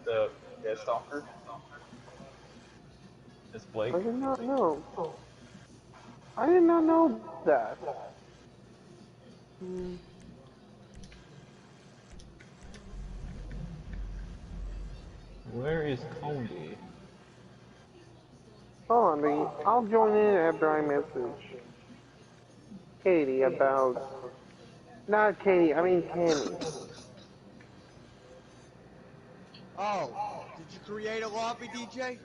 the stalker? It's Blake. I did not know. I did not know that. Hmm. Where is Cody? Hold on, baby. I'll join in after I message Katie about. Not Katie, I mean Tammy. Oh, did you create a lobby, DJ?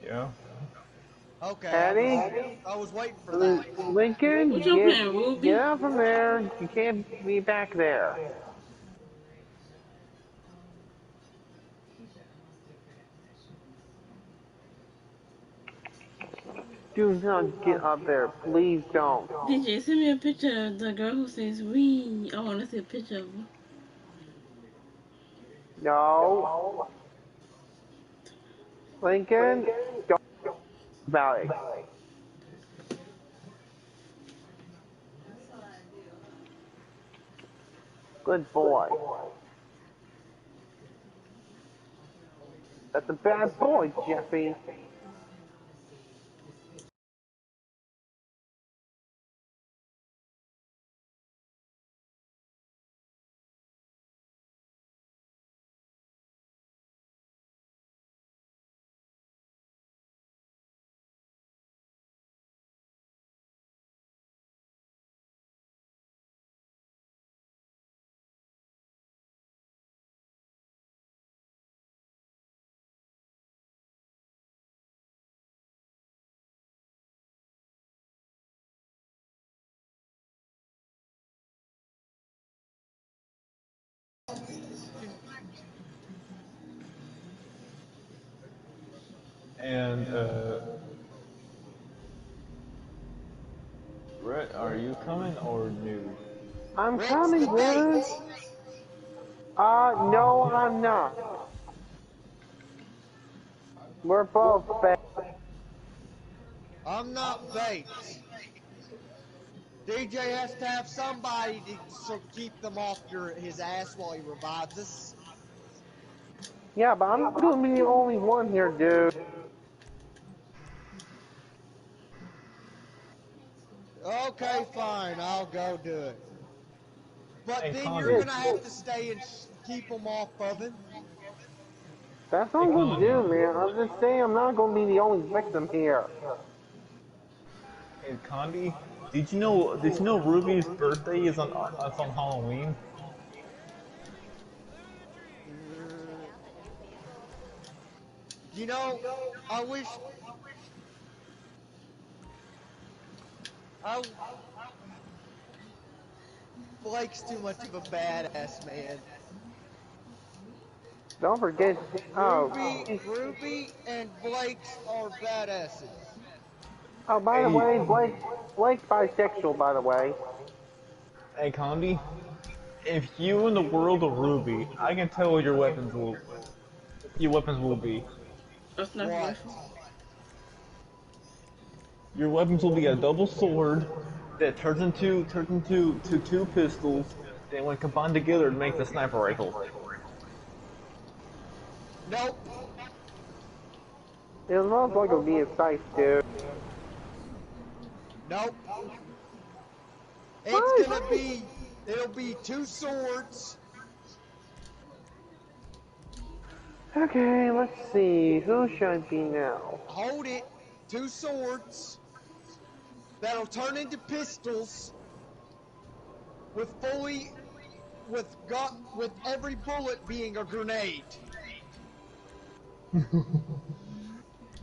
Yeah. Okay, Patty? I was waiting for that. Lincoln, What y'all playing, get Ruby? out from there. You can't be back there. Do not get up there. Please don't. DJ, send me a picture of the girl who says we. I want to see a picture of her. No. Lincoln, don't about it. Good boy. That's a bad boy, Jeffy. And Brett, are you coming or new? I'm Rick's the coming, bait. dude. No, I'm not. We're both bad. I'm not bait. DJ has to have somebody to keep them off his ass while he revives us. Yeah, but I'm gonna be the only one here, dude. Okay, fine, I'll go do it. But Hey, then you're Condi. gonna have to stay and keep them off of him. That's what Hey, I'm gonna do, Condi. man. I'm just saying I'm not gonna be the only victim here. Hey, Condi. Did you know Ruby's birthday is on Halloween? Mm, You know, I wish I Blake's too much of a badass, man. Don't forget. Oh, Ruby and Blake's are badasses. oh. By the Hey, way, Blake's bisexual. By the way. hey, Condi. If you in the world of Ruby, I can tell what your weapons will be. A sniper What? rifle. Your weapons will be a double sword that turns into two pistols. Then when combined together, it makes a sniper rifle. Nope. It's not like it'll be a sight, dude. Nope. It's What? gonna be. It'll be two swords. Okay, let's see. Who should I be now? Hold it. Two swords that'll turn into pistols with fully with every bullet being a grenade.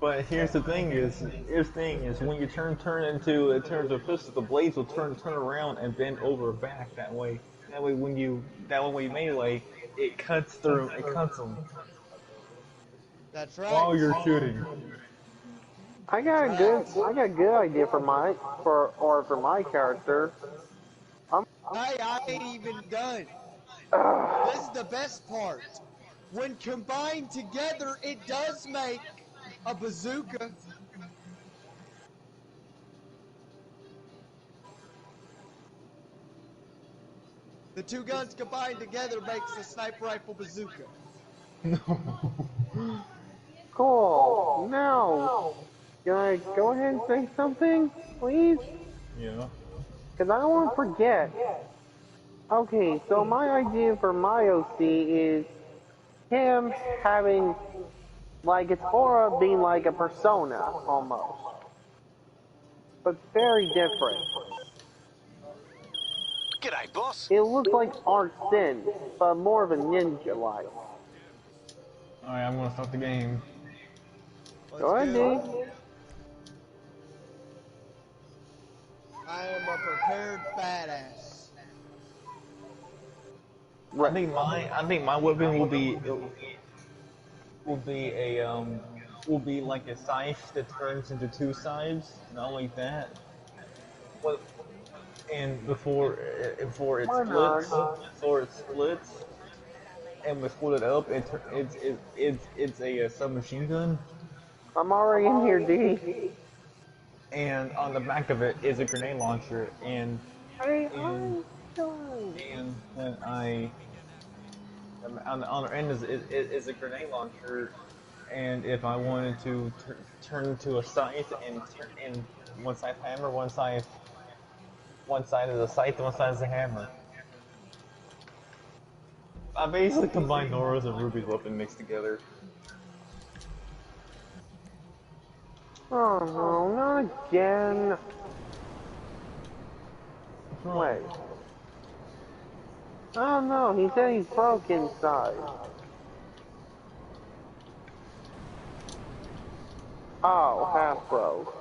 But here's the thing is when you turn into it turns a pistol, the blades will turn around and bend over back that way when you melee, it cuts them That's right. while you're shooting. That's right. I got a good idea for my character. I'm. Hey, I ain't even done. This is the best part. When combined together, it does make a bazooka. The two guns combined together makes a sniper rifle bazooka. No. Cool. Now, can I go ahead and say something, please? Yeah. Because I don't want to forget. Okay, so my idea for my OC is him having, like, its aura being like a persona, almost. But very different. G'day, boss. It looks like Arsene, but more of a ninja-like. Alright, I'm gonna start the game. Let's Go ahead, do D. it. I am a prepared badass. I Right. think my weapon will be a will be like a scythe that turns into two sides. Not like that. What and before it Why not? splits, and we split it up, it's a submachine gun, I'm already in here, D. and on the back of it is a grenade launcher, Hey, and I'm done. and when I on the end is a grenade launcher, and if I wanted to turn to a scythe and one side hammer, one side is a scythe, and one side is a hammer. I basically combined Nora's and Ruby's weapon mixed together. Oh no, not again. Wait. Oh no, he said he's broke inside. Oh, half broke.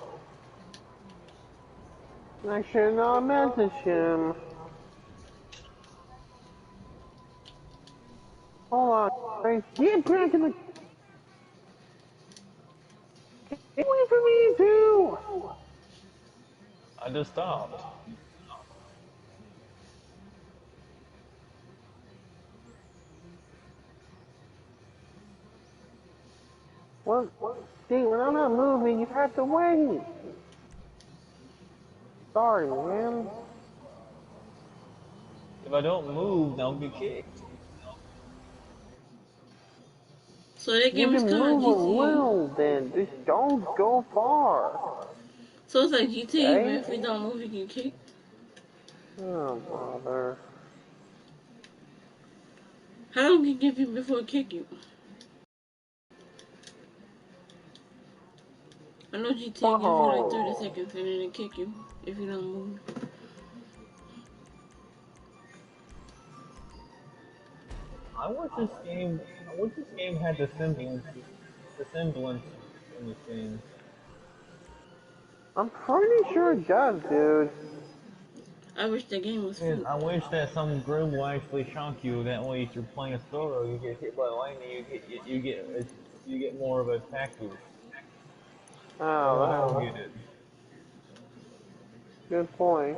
I should not message him. Hold on, guys. Get back in the... Get away from me, too! I just stopped. What? See, when I'm not moving, you have to wait. Sorry, man. If I don't move, I'll get kicked. So that You game is can kind of move a GTA. little, then. Just don't go far. So it's like GTA, but Okay? if we don't move, you get kicked. Oh, bother. How long can you give you before it kick you? I know GTA gives you like 30 Whoa. seconds and then it kick you if you don't move. I wish this game had the semblance in this game. I'm pretty sure it does, dude. I wish the game was And free. I wish that some grim will actually shock you. That way, if you're playing a solo, you get hit by lightning, you get more of an attack boost. But I don't Oh, get it. that's a good point.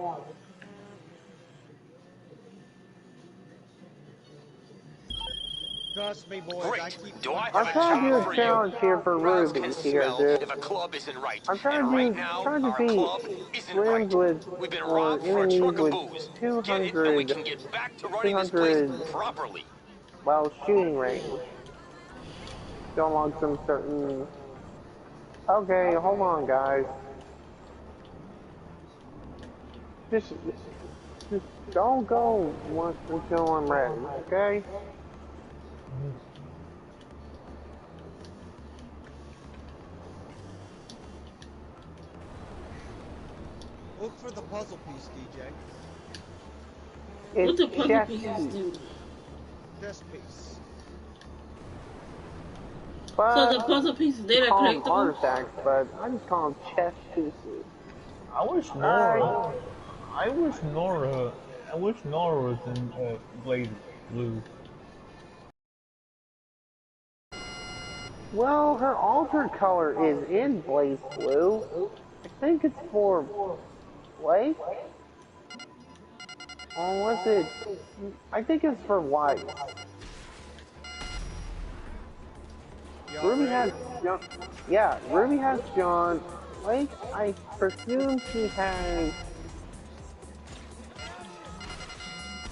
Trust me, boys. I Great. keep Do I one have I'm a track trying to job do on a for you. you? challenge here for Crowds Ruby can here, smell dude. if a club isn't right. I'm And right now, trying to our beat club isn't scrims right. with, We've been or robbed for a enemies truck of with booze. Get it, and we 200, can get back to running this place 200, properly. well, shooting range. Don't log some certain... Okay, hold on, guys. Just, just don't go until I'm ready, okay? Look for the puzzle piece, DJ. What It's the puzzle chess pieces piece. do? Chess piece. So the But puzzle pieces, they are call them collectibles? artifacts, but I just call them chess pieces. I wish Alright. Nora, I wish Nora, I wish Nora was in Blaze Blue. Well, her altered color is in Blaze Blue. I think it's for Blake? Or was it? I think it's for White. Y'all Ruby has ready? John. Yeah, Ruby has John. Blake, I presume she has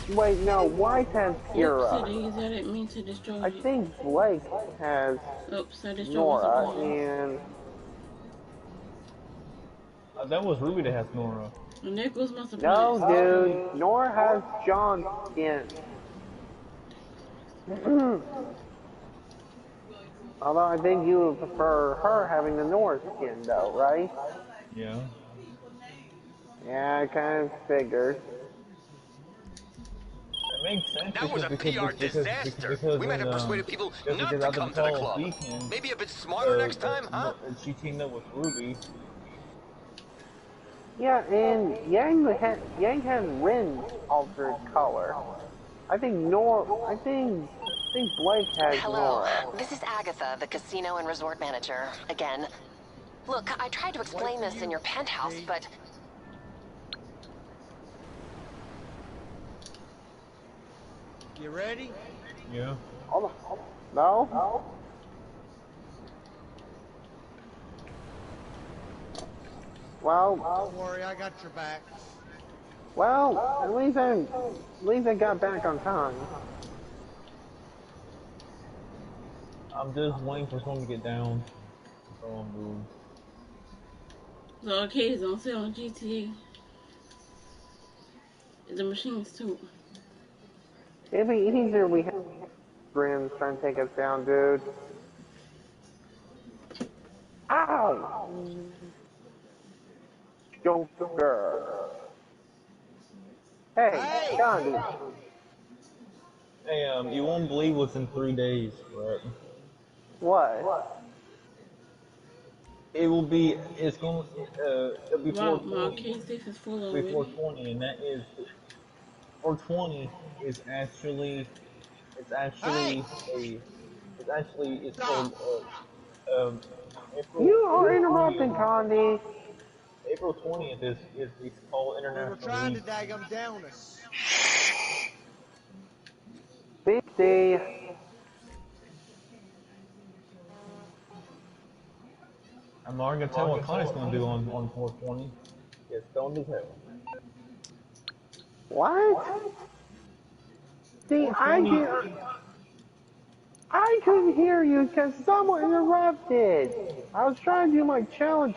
Wait, no, White has Oops, Kira. it is. I didn't mean to destroy I it. think Blake has Oops, I destroyed my Nora, supplies. and That was Ruby that has Nora. And there goes my supplies. no, dude, Nora has John's skin. Although I think you would prefer her having the Nora skin, though, right? Yeah. Yeah, I kind of figured. It makes sense That was a PR disaster. because We might in have persuaded people just not because to out of the come to the Call of club. Beacon, Maybe a bit smarter next time, huh? she teamed up with Ruby. Yeah, and Yang has Rin's altered color. I think Blake has Hello, Nora. this is Agatha, the casino and resort manager, again. Look, I tried to explain this in your penthouse, but... You ready? Yeah. Hold on. No? Well, Don't worry, I got your back. at least I got back on time. I'm just waiting for someone to get down. So I'm moved. The arcades on sale on GTA. The machines too. It'd be easier we had Grims trying to take us down, dude. Ow! Joker. Hey, Hey! Gandhi. Hey, you won't believe what's in 3 days, right? What? It will be. It'll be Wow, my 420. arcade safe is full It'll be already. 420, and that is 420 is actually. It's Hey! actually a. It's Stop! called April You are April interrupting, 20th. Condi. April 20th is it's called We were International trying to Weed. dag 'em down us. BC. I'm already gonna tell what Connie's gonna do on 420. Get stoned as hell. What? See, 420. I couldn't hear you because someone interrupted. I was trying to do my challenge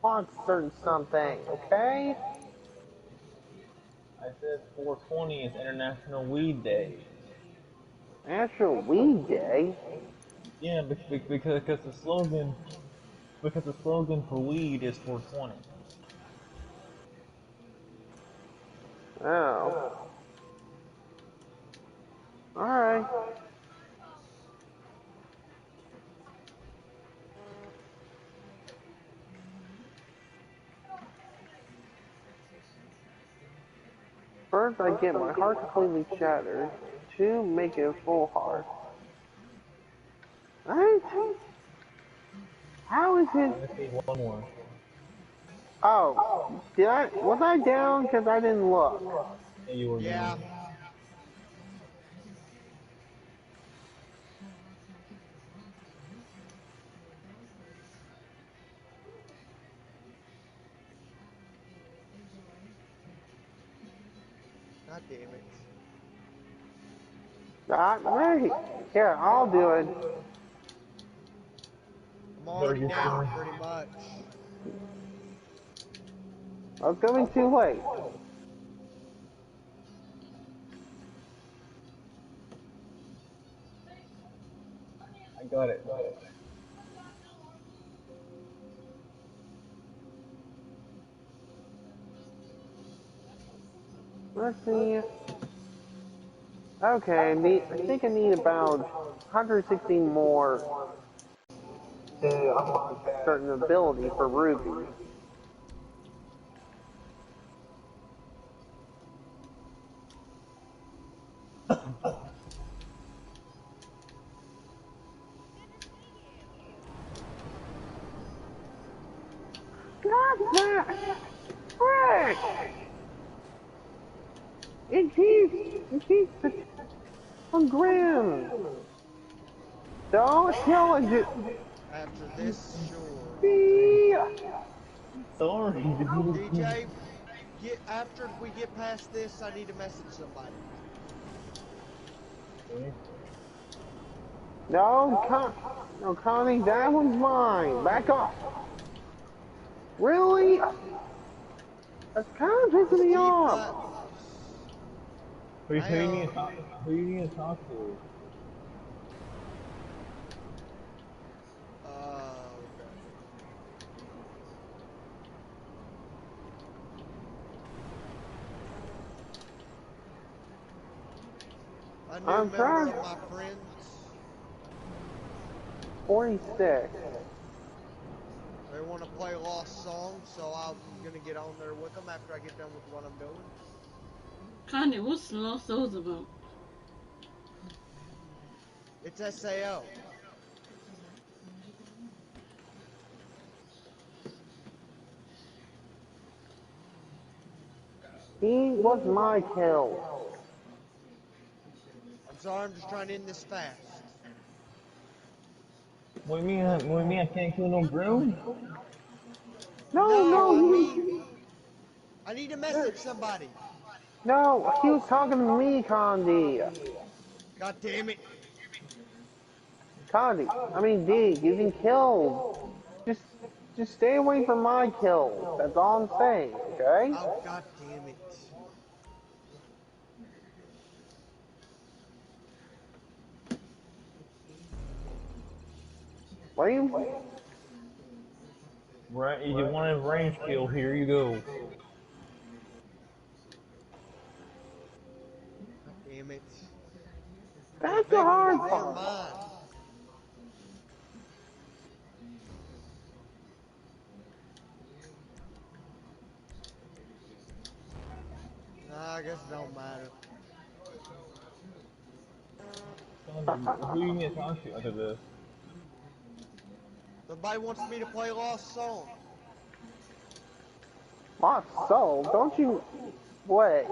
monster and something, okay? I said 420 is International Weed Day. Actual weed day? Yeah, because the slogan for weed is 420. Oh. Alright. First, I get my heart completely shattered. Two, make it a full heart. Right? How is it? Let me see one more. Oh, was I down because I didn't look? Yeah, you were Yeah. down. God damn it. Wait. Here, I'll do it. I'm already Better down, get pretty much. I was coming too late. I got it. Let's see. Okay, I think I need about 116 more to unlock a certain ability for Ruby. Not that! Frick! It keeps on Grim. Don't kill it. After this, sure. See? Sorry, dude. DJ, after we get past this, I need to message somebody. Okay. No, Connie, that one's mine. Back off. Really? That's kind of pissing me off. Who you need to talk? Who you need to talk to? Okay. A new I'm member trying. of my friends. 46. They want to play Lost Songs, so I'm gonna get on there with them after I get done with what I'm doing. Connie, what's Lost Souls about? It's SAO. He was my kill. I'm sorry, I'm just trying to end this fast. What do you mean? What do you mean? I can't kill no groom? No, I He, mean, I need to message somebody. no, he was talking to me, Condi. God damn it. D, you can kill. Just, just stay away from my kills. That's all I'm saying, okay? Oh, god damn it. What do you? Right, you want a range kill, here you go. God damn it. They're That's the begging me, hard they're part. mine. Nah, I guess it don't matter. Who you need to talk to after this? Somebody wants me to play Lost Song. Lost Soul, don't you? Wait.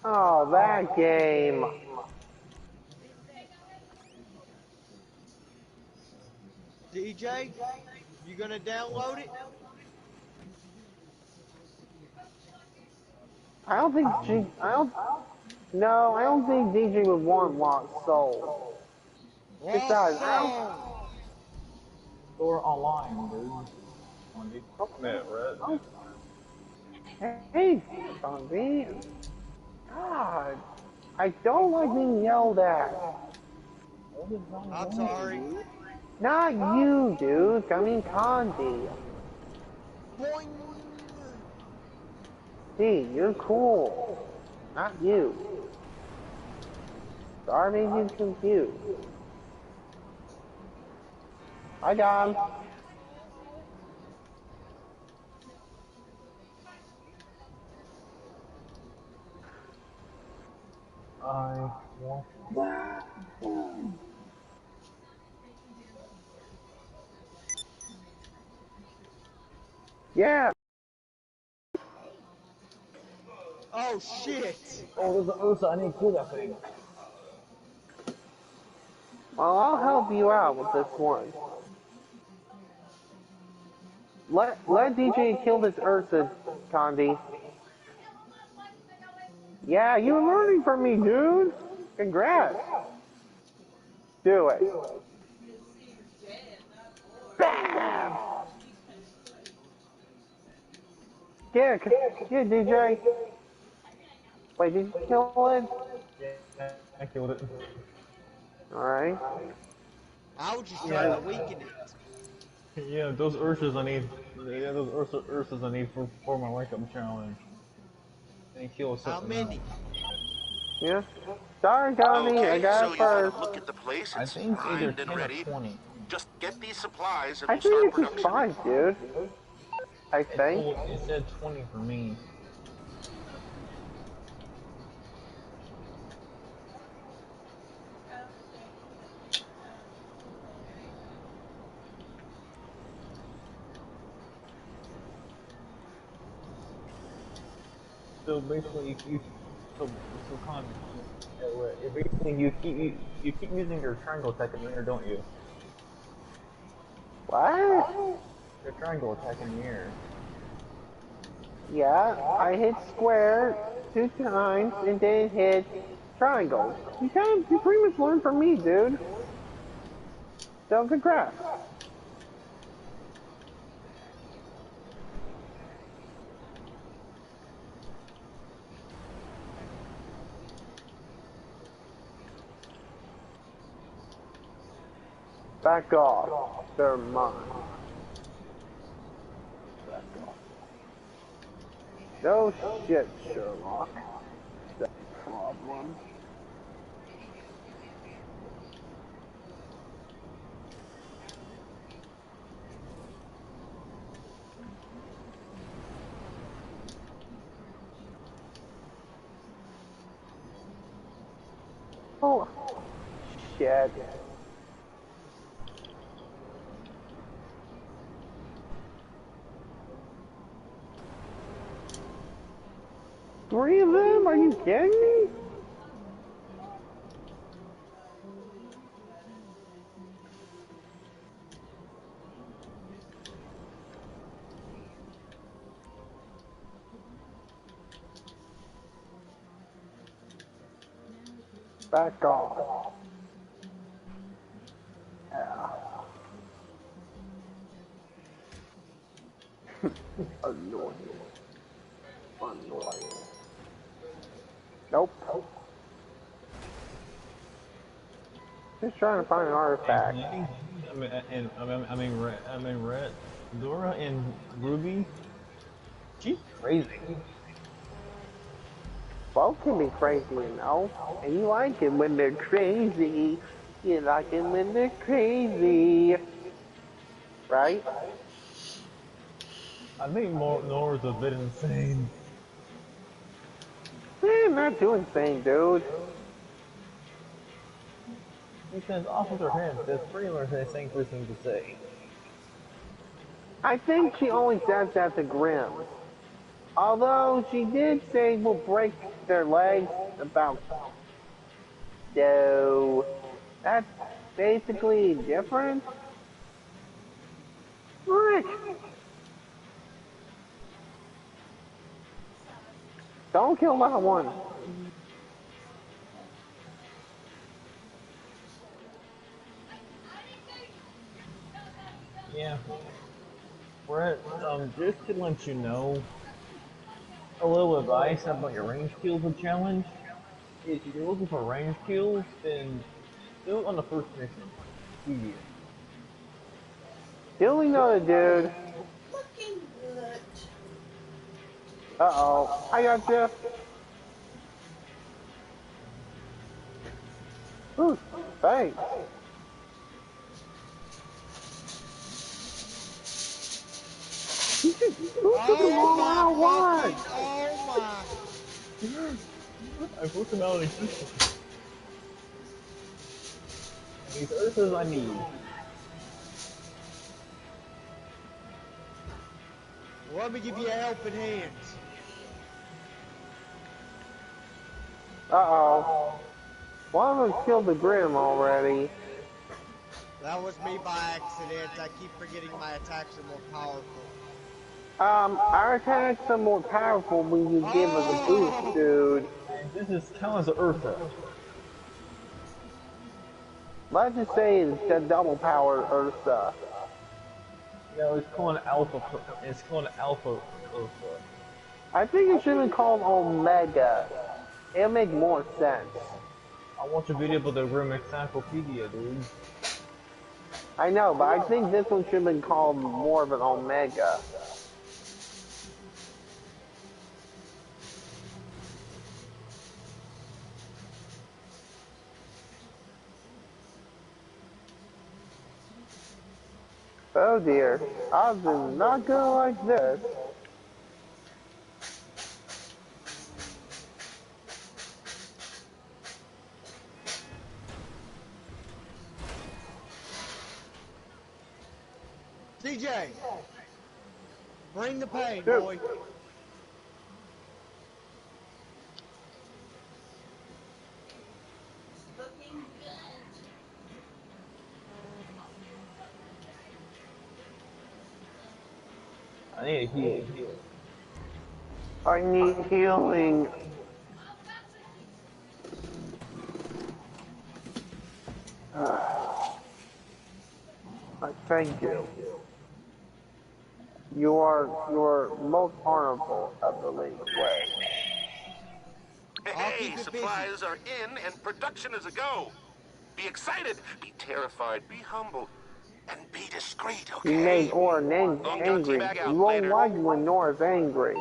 Oh, that game. DJ, you gonna download it? I don't think I don't. No, I don't think DJ would want Lost Soul. Lost Besides, Song! Or online, dude. On the internet, right? hey, Zombie. God, I don't like being yelled at. I'm sorry. Not you, dude. I mean, Condi. Boing! D, you're cool. Not you. Sorry, made you confused. Hi, Don. I want. Yeah. Oh shit! Oh, Ursa, I need to kill that thing. Well, I'll help you out with this one. Let DJ kill this Ursa, Condi. Yeah, you're learning from me, dude. Congrats. Do it. Bam! Yeah, DJ. Wait, did you kill it? Yeah, I killed it. Alright. I was just trying Yeah. to weaken it. Yeah, those Ursas I need. Yeah, those Ursas I need for my wake up challenge. And kill How something else. many? Yeah. Sorry, Condi. I Okay, got so it you've had a first. look at the place. I It's think it's either primed and 10 or ready. 20. Just get these supplies and I we'll start think it's just production. 5, dude. I think. It said 20 for me. So basically, so con, basically you keep using your triangle attack in the air, don't you? What? Your triangle attack in the air. Yeah, I hit square 2 times and then hit triangle. You pretty much learned from me, dude. So congrats. Back off. They're mine. Back off. No shit, Sherlock. That's the problem. Oh, shit. Three of them? Are you kidding me? Back off. Yeah. Annoying. Annoying. Nope. Just trying to find an artifact. I mean, Red, Dora and Ruby, she's crazy. Both can be crazy, you know. And you like it when they're crazy. You like it when they're crazy. Right? I think Nora's a bit insane. I'm not too insane, dude. Because off with her head, that's pretty much the same person to say. I think she only says that to Grimm. Although she did say we'll break their legs about. So that's basically different. Frick! Don't kill that one. Yeah. Brett, just to let you know, a little advice about your range kills challenge. If you're looking for range kills, then do it on the first mission. Easier. Killing another dude. Uh-oh. I got you. Ooh, thanks. Who took them Oh all my out? What? fucking, oh my. I put them out of existence. These Ursas I need. Let me give you a helping hand. Uh-oh. One of them killed the Grim already. That was me by accident. I keep forgetting my attacks are more powerful. Our attacks are more powerful when you give us a boost, dude. And this is counts as Ursa. Let's just say it's the double powered Ursa. No, it's called an Alpha. It's called an Alpha Ursa. I think it should be called Omega. It'll make more sense. I watched a video about the Grim Encyclopedia, dude. I know, but I think this one should have been called more of an Omega. Oh dear, I do not go like this. DJ, bring the pain, Dude. boy. I need a heal. I need healing. I thank you. You are most honorable of the Link Way. I'll Hey, keep it busy. supplies are in and production is a go. Be excited, be terrified, be humble, and be discreet, You made okay? Aura Long John angry. T-Bag out. You won't Later. like when Nora's angry.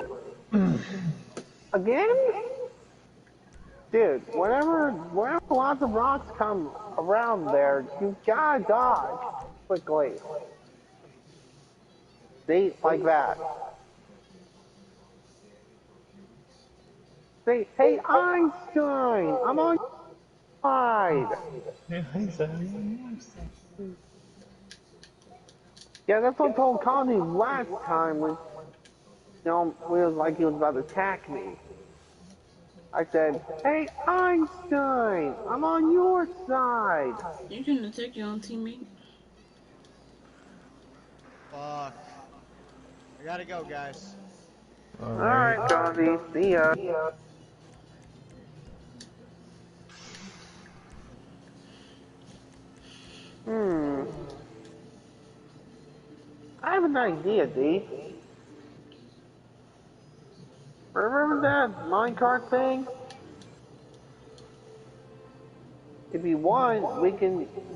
Again? Dude, whenever lots of rocks come around there, you gotta dodge quickly. See, like that. Say, hey Einstein, I'm on your side. Yeah, that's what I told Connie last time when, we was like he was about to attack me. I said, hey Einstein, I'm on your side. You can attack your own teammate. Fuck. I gotta go, guys. Alright, Connie, see ya. I have an idea, D. Remember that minecart thing? If you want,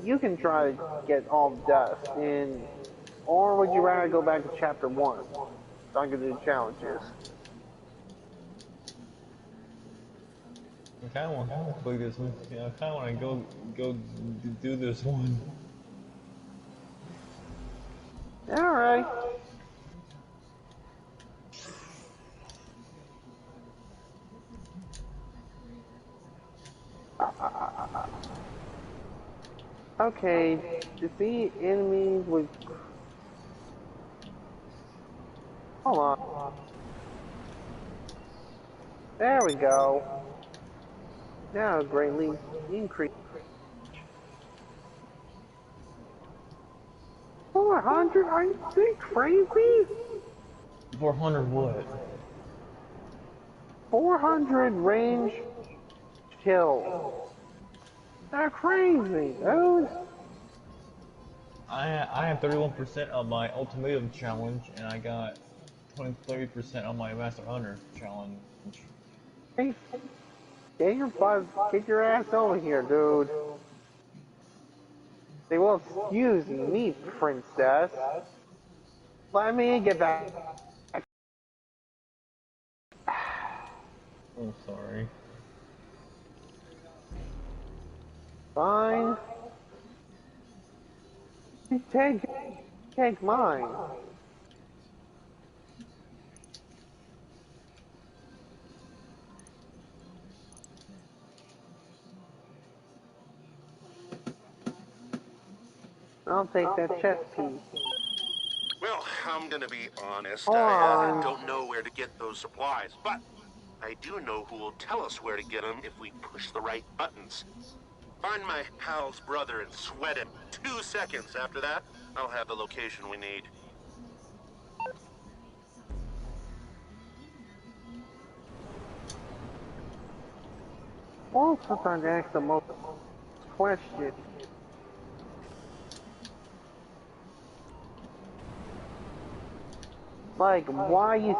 you can try to get all the dust in, or would you rather go back to chapter 1? So I can do challenges. I kind of want to play this one. Yeah, I kind of want to go do this one. Alright. Okay, defeat enemies with... Hold on. There we go. Now greatly increase. 400? Are you crazy? 400 what? 400 range kills. They're crazy, dude. I have 31% on my ultimatum challenge, and I got 30% on my Master Hunter challenge. Hey, get your ass over here, dude. They will excuse me, princess. Let me get back. I'm sorry. Fine. Take mine. I'll take that chest piece. Well, I'm gonna be honest. Hold I on. don't know where to get those supplies, but I do know who will tell us where to get them if we push the right buttons. Find my pal's brother and sweat him. 2 seconds after that, I'll have the location we need. Well, sometimes ask the most questions. Like, why do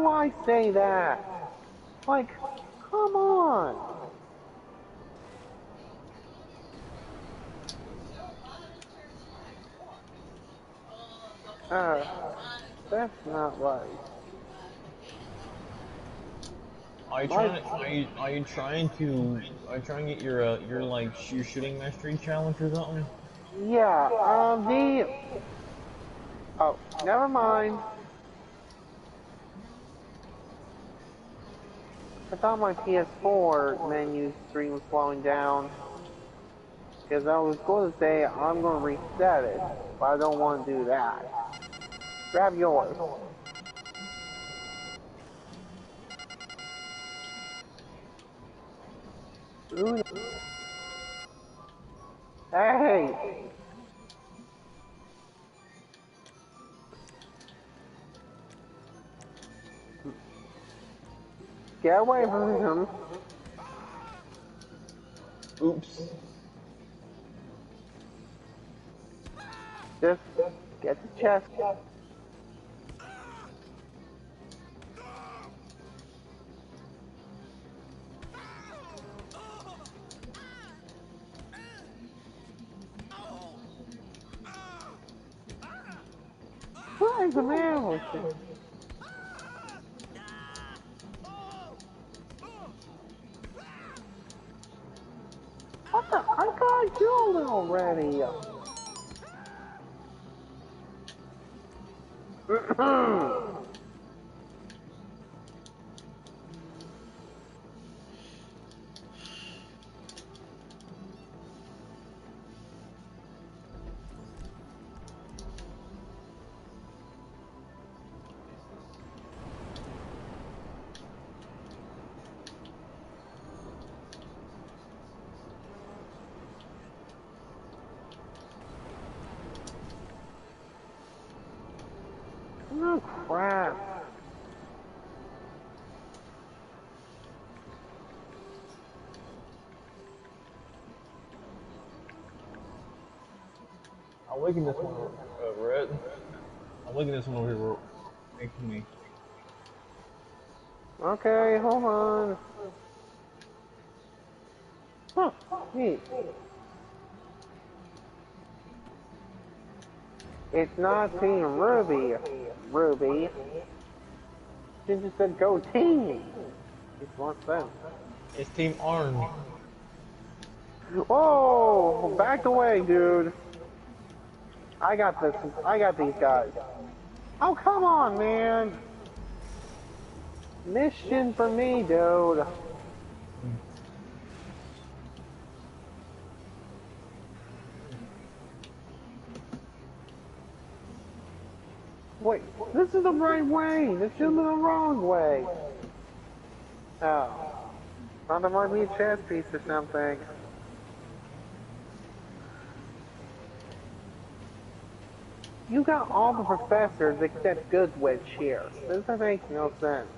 I say that? Like, come on. That's not right. Are you Like, trying to get your like your shooting mastery challenge or something? yeah, oh, never mind. I thought my PS4 menu screen was slowing down. Because I was going to say I'm going to reset it, but I don't want to do that. Grab yours. Ooh. Hey! Get away from him. Oops. Just get the chest. What is the matter with you? What the? I got killed already. Oh crap. I'm liking this one, Red. I'm liking this one over here, making me. Okay, hold on. Huh, neat. It's not Team Ruby. Ruby. She just said go team. It's what's them. It's Team Orange. Whoa! Back away, dude. I got this. I got these guys. Oh, come on, man. Mission for me, dude. Wait, this is the right way. This should be the wrong way. Oh. Thought there might be a chess piece or something. You got all the professors except Goodwitch here. This makes no sense.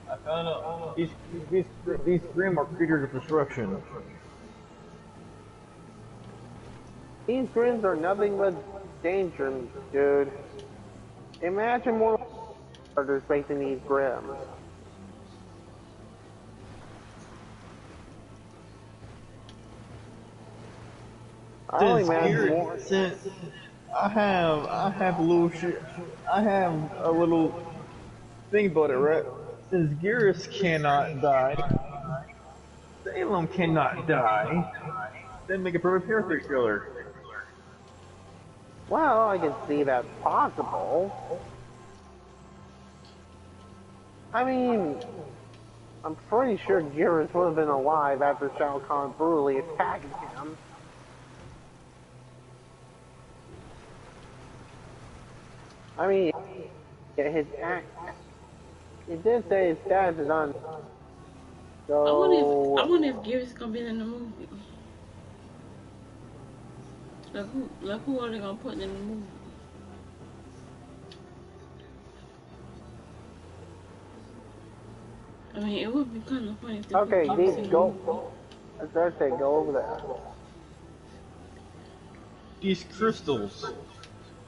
I found out these Grim are creatures of destruction. These Grims are nothing but danger, dude. Imagine more characters facing these Grims. I only imagine more. Since I have a little shit. I have a little thing about it, right? Since Geras cannot die, Salem cannot die. Then make a perfect killer. Well, I can see that's possible. I mean, I'm pretty sure Geras would have been alive after Shao Kahn brutally attacked him. I mean, his act. It did say his status is on. So. I wonder if Gary's gonna be in the movie. Like who are they gonna put in the movie? I mean, it would be kind of funny if they Okay, put these go. As I say, go over there. These crystals.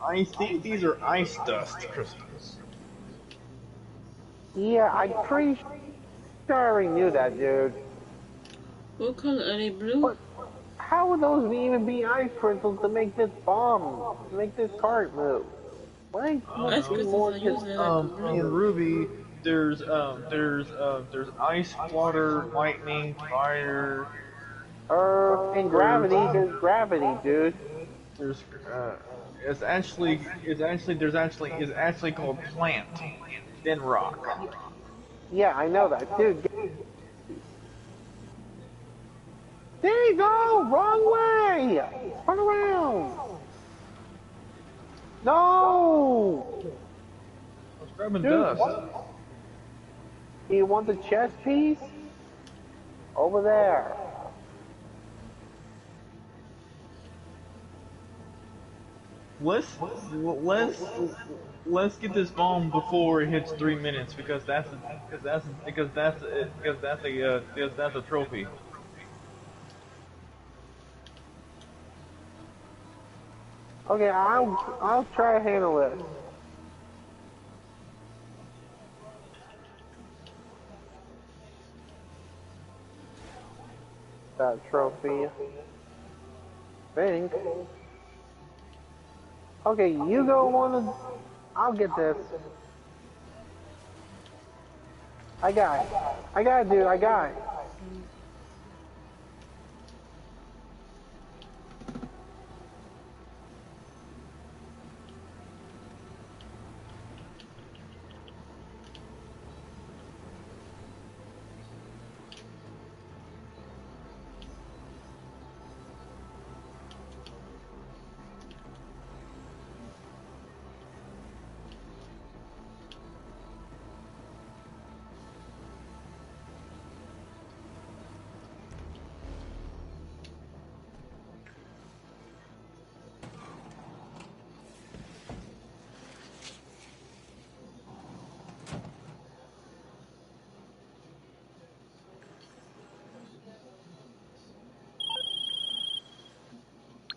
I think these are ice dust crystals. Yeah, I'm pretty sure I already knew that, dude. What color are they? Blue? But how would those even be ice crystals to make this bomb, to make this cart move? Why Ice crystals are usually like blue. In Ruby, there's ice, water, lightning, fire. In gravity, there's gravity, dude. There's it's actually called plant, then rock. Yeah, I know that, dude. There you go! Wrong way! Turn around! No! I was grabbing Dude, dust. what? Do you want the chess piece? Over there. let's let's get this bomb before it hits 3 minutes because that's a trophy. Okay, I'll try to handle it. That trophy. Think. Okay, you go one. I'll get this. I got it. I got it, dude. I got it.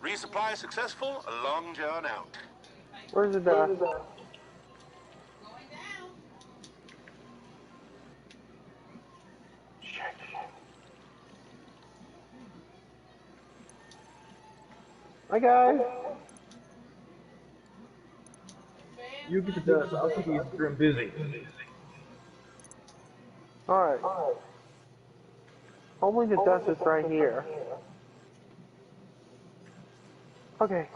Resupply successful, long john out. Where's the dust? Hi guys. You get the dust. I'll keep you busy. Alright. Hopefully the dust is right here. Okay.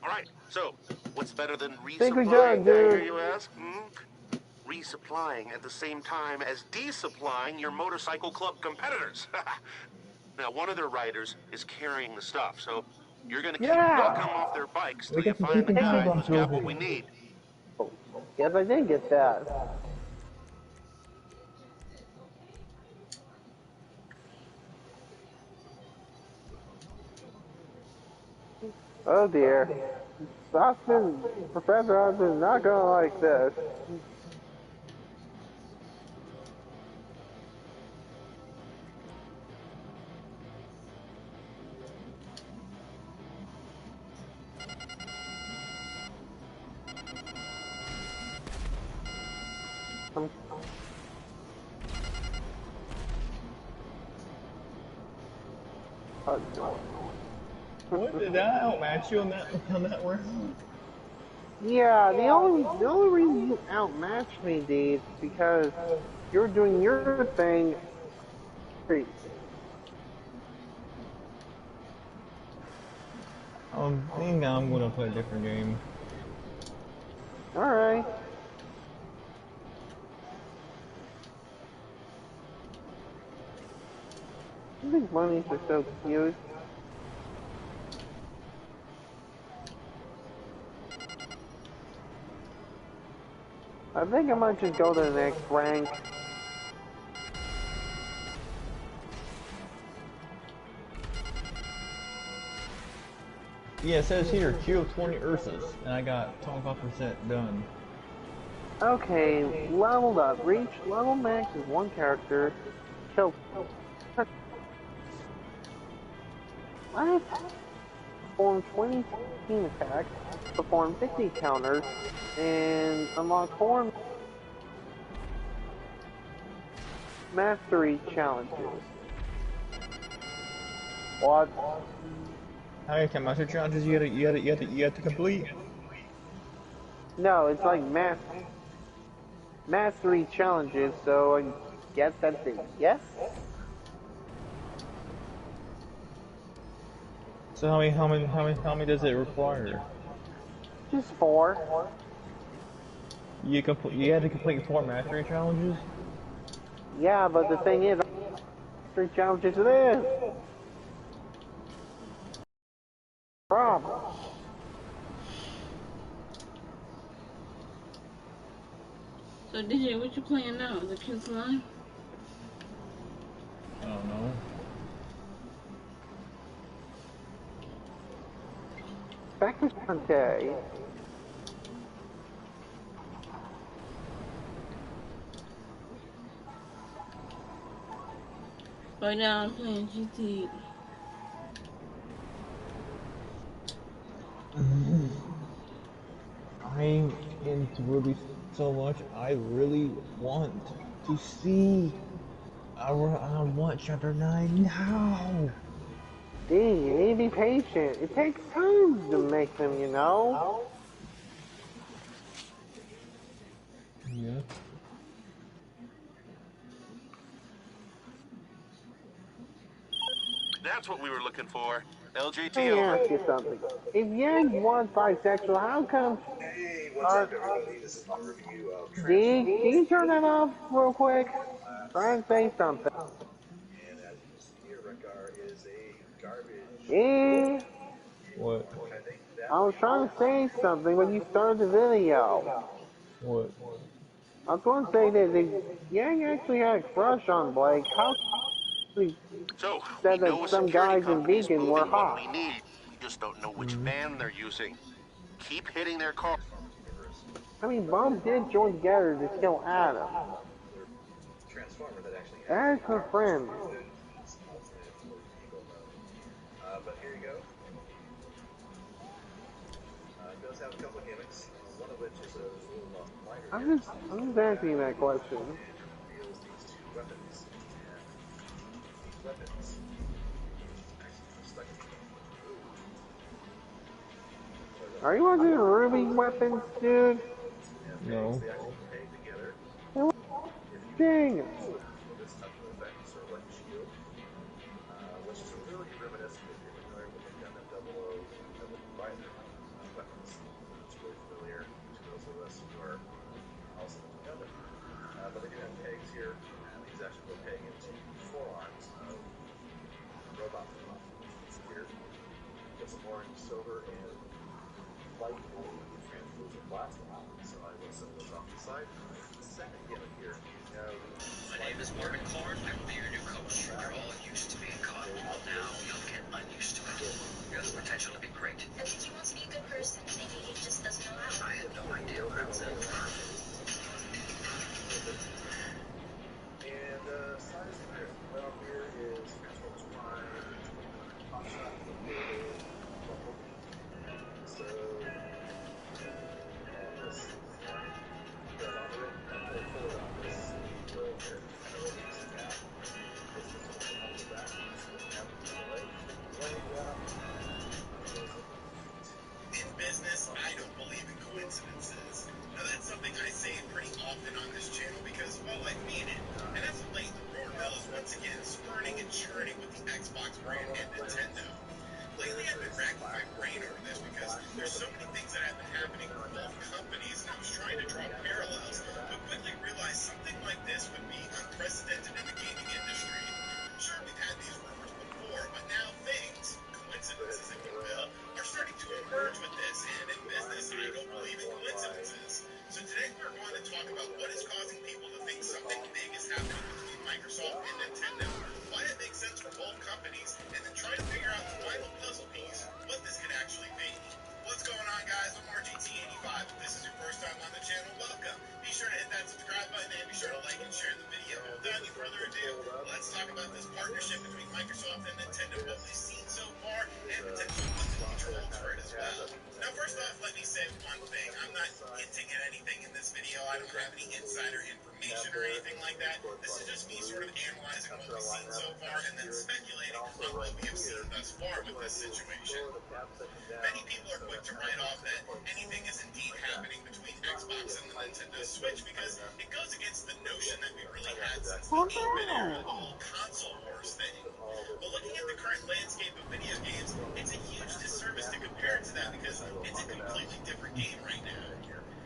Alright, so, what's better than Think we done, resupplying, I hear dude. you ask? Resupplying at the same time as desupplying your motorcycle club competitors. Now, one of their riders is carrying the stuff, so you're gonna keep knocking them off their bikes till We you got some find the keeping guy tabs on who's got what trophy. we need. Yes, I did get that. Oh dear. Professor Austin's not gonna like this. What did I outmatch you on that round? Yeah, the only reason you outmatched me, Dave, is because you're doing your thing. I think I'm gonna play a different game. Alright. I think bunnies are so cute. I think I might just go to the next rank. Yeah, it says here, kill 20 Ursas, and I got 25% done. Okay, leveled up. Reach level max is one character. Kill. What? Perform 20 team attacks. Perform 50 counters. And unlock 4 mastery challenges. What? How many master challenges you had to complete? No, it's like mastery challenges, so I guess that's it. Yes? So how many does it require? Just 4. You had to complete 4 mastery challenges? Yeah, but the thing is, mastery challenges it is. Problem. So DJ, what you playing now? The cute slime? I don't know. Okay. Right now I'm playing GT. I'm into really so much. I really want to see. I want Chapter 9 now. D, you need to be patient. It takes time to make them, you know? Yeah. That's what we were looking for. Let LJT me over. ask you something. If Yang was bisexual, how come... Hey, what's up, everybody? This is my review of D, can you Transformers: turn that off real quick? Try Collapse. and say something. And as you can see here, Rekgar is a garbage. D, What? I think that I was trying to say something when you started the video. What? I was going to say that if Yang actually had a crush on Blake, how could he So, we said that know a some security guys in company's Beacon were moving what hot? we need. We just don't know which Mm-hmm. van they're using. Keep hitting their call. Transformers I mean, Bob did join together to kill Adam. another Transformer that actually has As a her friend. Beast alternate or vehicle mode. But here you go. It does have a couple of gimmicks, one of which is a little lighter here. I'm just asking that question. And it reveals these two weapons. And these weapons actually are stuck in the Ooh. Are you watching the Ruby weapons, dude? And pegs, No. they actually peg together. If you Dang. feel this type of effect, sort of like a shield, which is really reminiscent if you're familiar with the Gundam 00 Double Divisor weapons. It's really familiar to those of us who are also into Gundam. But they do have pegs here, and these actually will peg into the forearms of the robot. Here, get some orange, silver, and light blue translucent plastic. So I will set those off to the side. The second gimmick here, you know, My name is Marvin Korn. I will be your new coach. You're all used to being caught. Well, now you'll get unused to it. You have the potential to be great. But if he wants to be a good person, maybe he just doesn't know how. I have no idea what I'm saying. and size and grip. Well, here is Transformers Prime, Hot Shot located, Bumblebee. So, this, because on the rig, you can pull forward on this wheel here, and it releases the cap. This is going to hold it back, so the cap is on the leg. Leg up, In business, I don't believe in coincidences. Now, that's something I say pretty often on this channel because, well, I mean it. And as of late, the rumor mill is once again spurning and churning with the Xbox brand and Nintendo. Lately, I've been racking my brain over this because there's so many things that have been happening with both companies, and I was trying to draw parallels, but quickly realized something like this would be unprecedented in the gaming industry. Sure, we've had these rumors before, but now things, coincidences if you will, are starting to emerge with this, and in business, I don't believe in coincidences. So today we're going to talk about what is causing people to think something big is happening between Microsoft and Nintendo, why it makes sense for both companies, and then try to figure out the final puzzle piece, what this could actually be. What's going on, guys? I'm RGT85. If this is your first time on the channel, welcome. Be sure to hit that subscribe button and be sure to like and share the video. Without any further ado, let's talk about this partnership between Microsoft and Nintendo, what we've seen so far, and potentially what the future holds for it as well. Now, first off, let me say one thing. I'm not hinting at anything in this video. I don't have any insider information or anything like that. This is just me sort of analyzing what we've seen so far and then speculating on what we have seen thus far with this situation. Many people are quick to write off that anything is indeed happening between Xbox and the Nintendo Switch because it goes against the notion that we really had since the 8-bit era, the whole console wars thing. But looking at the current landscape of video games, it's a huge disservice to compare it to that because it's a completely different game right now.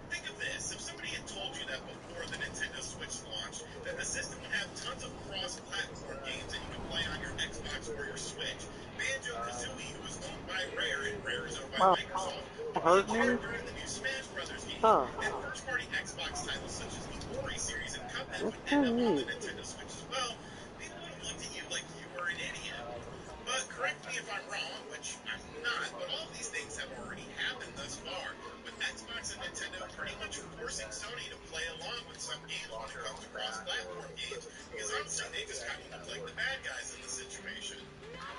Think of this, if somebody had told you that before the Nintendo Switch launched, that the system would have tons of cross-platform games that you could play on your Xbox or your Switch, Banjo-Kazooie, who was owned by Rare and Rare is owned by Wow, Microsoft, would be a hurt me? character in the new Smash Brothers game, Huh. and first-party Xbox titles such as the Ori series and Cuphead That's would end kind of up on the neat. Nintendo Switch as well. People would have looked at you like you were an idiot. But correct me if I'm wrong, which I'm not, but all of these things have already happened thus far, with Xbox and Nintendo pretty much forcing Sony to play along with some games when it comes to cross-platform games, because honestly, they just kind of look like the bad guys in the situation.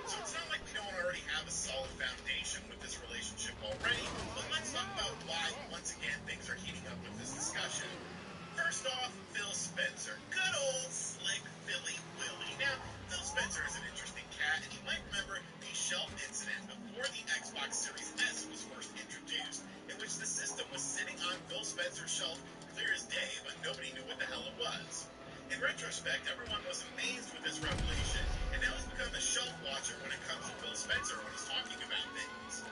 So it's not like we don't already have a solid foundation with this relationship already, but let's talk about why, once again, things are heating up with this discussion. First off, Phil Spencer. Good old slick Philly Willy. Now, Phil Spencer is an interesting cat, and you might remember the shelf incident before the Xbox Series S was first introduced, in which the system was sitting on Phil Spencer's shelf clear as day, but nobody knew what the hell it was. In retrospect, everyone was amazed with this revelation, and now he's become a shelf watcher when it comes to Phil Spencer when he's talking about things.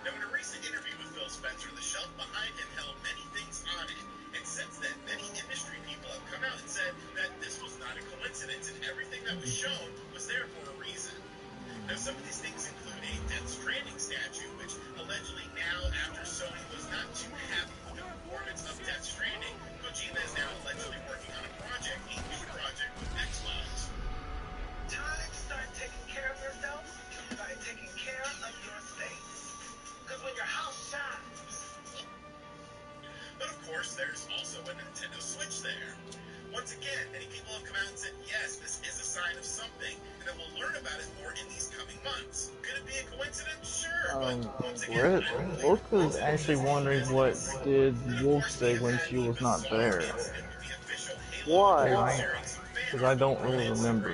Now, in a recent interview with Phil Spencer, the shelf behind him held many things on it, and since then, many industry people have come out and said that this was not a coincidence, and everything that was shown was there for a reason. Now, some of these things include a Death Stranding statue, which allegedly now, after Sony was not too happy with the performance of Death Stranding, Kojima is now allegedly working on a new project with Xbox. Time to start taking care of yourself by taking care of your space. Because when your house shines. But of course, there's also a Nintendo Switch there. Once again, many people have come out and said, yes, this is a sign of something, and that we'll learn about it more in these coming months. Could it be a coincidence? Sure, but once again, I don't believe Wolf is actually wondering what did Wolf say when she was not there. What? Because I don't really remember.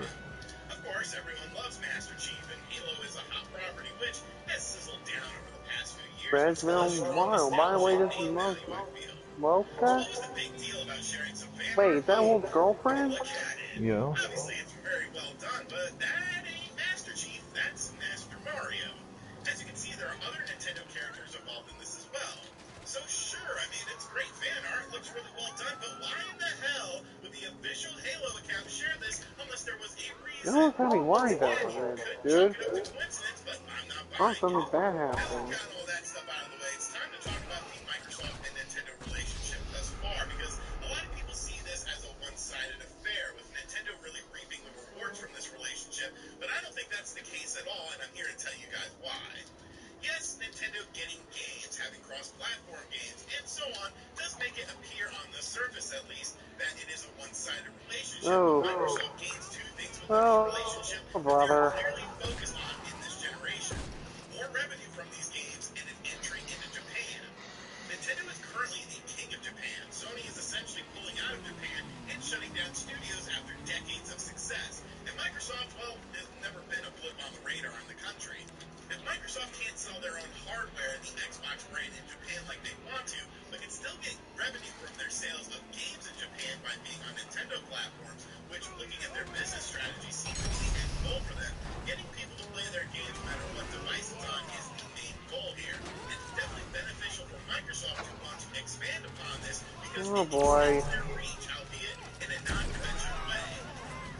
Of course, everyone loves Master Chief, and Halo is a hot property which has sizzled down over the past few years, but still has strong Wow, by the way, nostalgia this and is name value, I Wolf's feel. So Wolfka? what was the big deal about sharing some fan Wait, art? is that Well, Wolf's girlfriend? look at it. Yeah. Obviously, it's very well done, but that ain't Master Chief, that's Master Mario. As you can see, there are other Nintendo characters involved in this as well. So sure, I mean, it's great fan art, looks really well done, but why in the hell would the official Halo account share this unless there was a No reason? one's gonna be Once worried again, about you this, could chalk dude. it up to coincidence, but I'm not Oh, buying something it. bad Now that we've happened. gotten all that stuff out of the way, it's time to talk about the Microsoft and Nintendo relationship thus far, because a lot of people see this as a one-sided affair, with Nintendo really reaping the rewards from this relationship, but I don't think that's the case at all, and I'm here to tell you guys why. Yes, Nintendo getting games, having cross-platform games, and so on, does make it appear on the surface, at least, that it is a one-sided relationship, but Oh. Microsoft gains two things within this Oh, relationship that they are brother. clearly focused on in this generation. More revenue from these games and an entry into Japan. Nintendo is currently the king of Japan. Sony is essentially pulling out of Japan and shutting down studios after decades of success. And Microsoft, well, has never been a blip on the radar in the country. If Microsoft can't sell their own hardware in the Xbox brand in Japan like they want to, but can still get revenue from their sales of games in Japan by being on Nintendo platforms, which, looking at their business strategy, seems to be the end goal for them. Getting people to play their games no matter what device it's on is the main goal here. And it's definitely beneficial for Microsoft to want to expand upon this because Oh, it boy. extends their reach, albeit in a non-conventional way.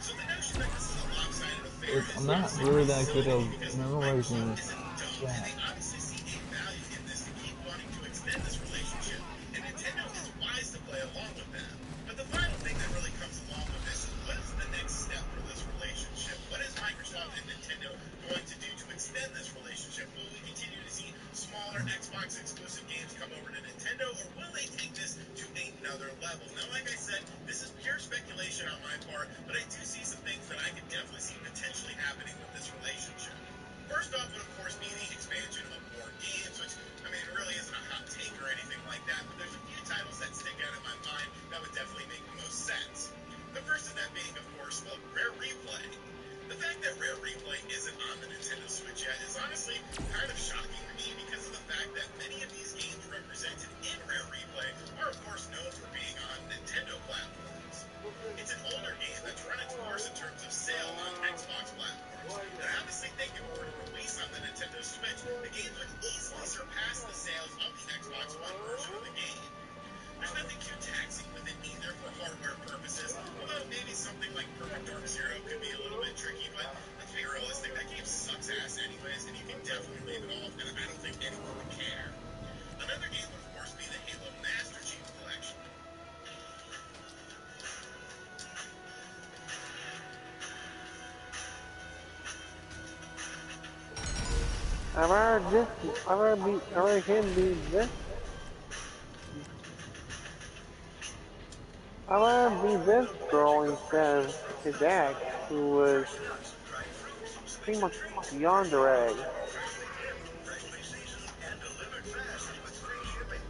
So the notion that this is a lopsided affair is I'm not honestly really pretty that good silly to at me because Microsoft memorizing isn't dumb and that. they obviously see a value in this to keep wanting to extend this relationship, and Nintendo is wise to play along with them. But the final thing that really comes along with this is what is the next step for this relationship? What is Microsoft and Nintendo going to do to extend this relationship? Will we continue to see smaller Xbox exclusive games come over to Nintendo, or will they take this to another level? Now, like I said, this is pure speculation on my part, but I do see some things that I could definitely see potentially happening with this relationship. First off would, of course, be the expansion of more games, which, I mean, really isn't a hot take or anything like that, but there's a few titles that stick out in my mind that would definitely make the most sense. The first of that being, of course, well, Rare Replay. The fact that Rare Replay isn't on the Nintendo Switch yet is honestly kind of shocking to me because of the fact that many of these games represented in Rare Replay are, of course, known for being on Nintendo platforms. It's an older game that's run its course in terms of sale on Xbox platforms, and I honestly think if it were to release on the Nintendo Switch, the games would easily surpass the sales of the Xbox One version of the game. There's nothing too taxing with it either for hardware purposes, although maybe something like Perfect Dark Zero could be a little bit tricky, but let's be realistic, that game sucks ass anyways, and you can definitely leave it off, and I don't think anyone would care. Another game would, of course, be the Halo Master Chief Collection. I've heard this. I've heard him be this. I've heard be this girl instead of his ex, who was pretty much beyond age.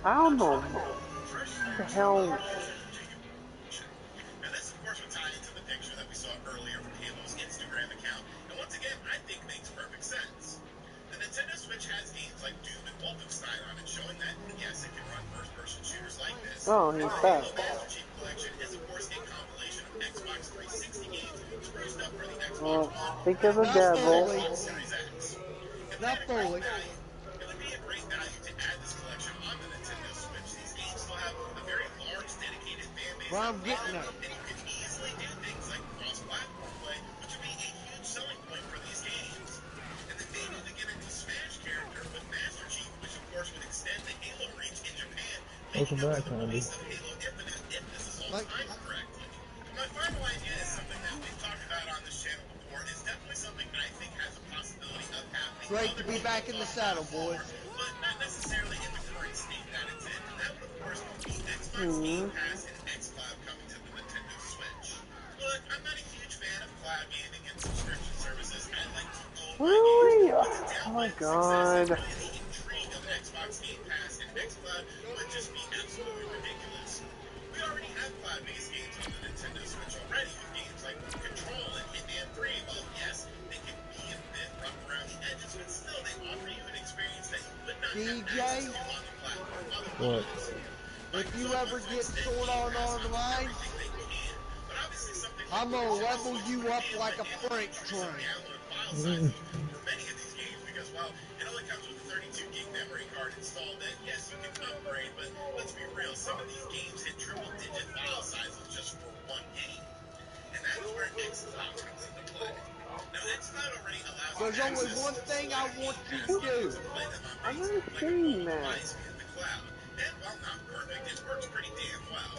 I don't know. What the hell? Now this, of course, would tie into the picture that we saw earlier from Halo's Instagram account, and once again, I think makes perfect sense. The Nintendo Switch has games like Doom and Wolfenstein on it, showing that, yes, it can run first-person shooters like this. Oh, And he's the back. Halo Master Chief Collection is, of course, a compilation of Xbox 360 games spruced up for the Xbox Well, One speak of and the the Not devil. fully. Xbox Series X. It would Not be a great fully. value. It would be a great value to add this collection on the Nintendo Switch. These games still have a very large, dedicated fan base Where that I'm play getting them, at. and you can easily do things like cross-platform play, which would be a huge selling point for these games. And then maybe we get a new Smash character with Master Chief, which of course would extend the Halo reach in Japan, Welcome leading up to back, the Andy. release of Halo Infinite, if this is all Like, timed correctly. But my final idea is something that we've talked about on this channel before, and is definitely something I think has a possibility of happening. great to Other be people back have in the talked about saddle, it boys. more, but not necessarily in the current state that it's in. And that would, of course, be Xbox Game Hmm. Pass and xCloud coming to the Nintendo Switch. Look, I'm not a huge fan of cloud gaming and subscription services. I like to own my games, Really? but to Oh my downplay the success and god. really the intrigue of Xbox Game Pass and xCloud would just be absolutely ridiculous. We already have cloud-based games on the Nintendo Switch already, with games like Control and Hitman 3. Well, yes, they can be a bit rough around the edges, but still, they offer you an experience that you would not have access DJ, to on the platform What? otherwise. if you Microsoft ever wants to get extend Sword Game Art Pass onto Online, everything they can, but obviously something like I'm the gonna Nintendo level Switch you wouldn't up be able to like a handle the freight increasing train. download file Mm. sizes for many of these games because, well, it only comes with a 32 gig memory card installed that, yes, you can upgrade, but let's be real, some of these games hit triple-digit file sizes just for one game. And that is where xCloud comes into play. Now, xCloud already allows you There's only access one to thing I select want Game you Pass to games do. and play them on I've things never like a seen mobile that. device via the cloud. And while not perfect, it works pretty damn well.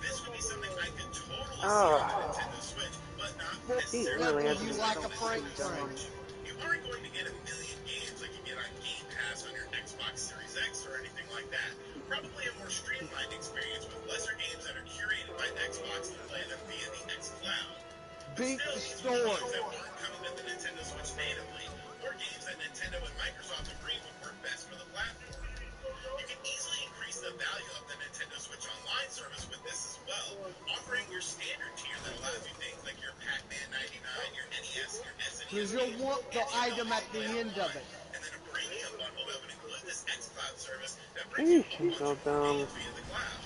This would be something I could totally see on the Ah, Nintendo Switch, but not he necessarily really Level has you to exclusive do like to a something freight Nintendo dumb. train. Switch. You aren't going to get a million games like you get on Game Pass on your Xbox Series X or anything like that. Probably a more streamlined experience with lesser games that are curated by Xbox to play them via the xCloud. But Beat still, the these would be story. games that aren't coming to the Nintendo Switch natively, or games that Nintendo and Microsoft agree would work best for the platform. You can easily increase the value of the Nintendo Switch Online service with this as well, offering your standard tier that allows you things like your Pac-Man 99, your NES, and your SNES Cause you'll games, want the and the item ability at to the play end of online. it. And then a premium bundle that would include this xCloud service that brings you Eesh, a he's bunch so of more dumb. games via the cloud.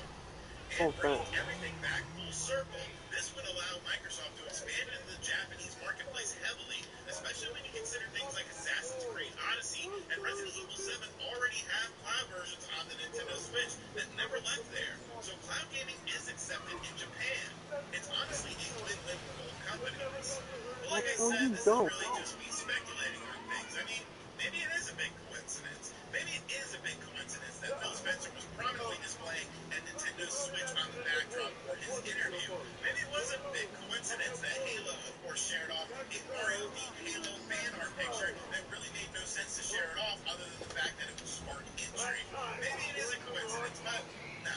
And No bringing offense. everything back full circle, this would allow Microsoft to expand into the Japanese marketplace heavily, especially when you consider things like Assassin's Creed Odyssey and Resident Evil 7 already have cloud versions on the Nintendo Switch that never left there. So cloud gaming is accepted in Japan. It's honestly a win-win for both companies. But like I No, said, you this is don't. really just me speculating on things. I mean, maybe it is a big coincidence. Maybe it is a big coincidence that Phil Spencer was prominently displaying a Nintendo Switch on the backdrop for his interview. Maybe it was a big coincidence that Halo, of course, shared off a Mario-themed Halo fan art picture that really made no sense to share it off other than the fact that it would spark intrigue. Maybe it is a coincidence, but no.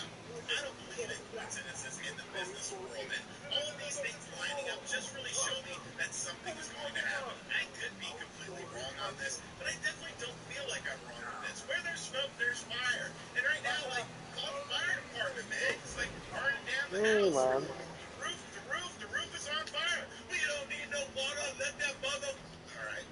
I don't believe in coincidences in the business world, and all of these things lining up just really show me that something is going to happen. I could be completely wrong on this, but I definitely don't feel like I'm wrong with this. Where there's smoke, there's fire. And right now, like, call the fire department, man. It's like burning down the Really house. loud. The roof is on fire. We don't need no water. Let that mother. All right,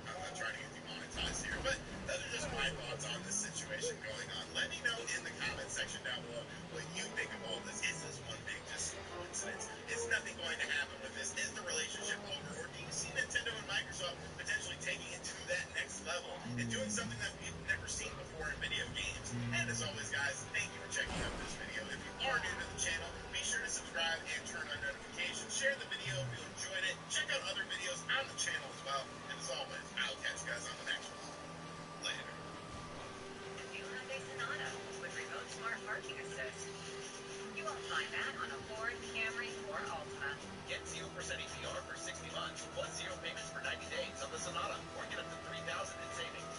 I'm not trying to get demonetized here, but those are just my thoughts on this situation going on. Let me know in the comment section down below what you think of all this. Is this one big just coincidence? Is nothing going to happen with this? Is the relationship over? Or do you see Nintendo and Microsoft potentially taking it to that next level and doing something that we've never seen before in video games? And as always, guys, thank you for checking out this video. If you are new to the channel, be sure to subscribe and turn on notifications. Share the video if you enjoyed it. Check out other videos on the channel as well. And as always, I'll catch you guys on the next one. Later. The new Hyundai Sonata with remote smart parking assist. You won't find that on a Ford, Camry, or Altima. Get 0% APR for 60 months, plus 0 payments for 90 days on the Sonata, or get up to $3,000 in savings.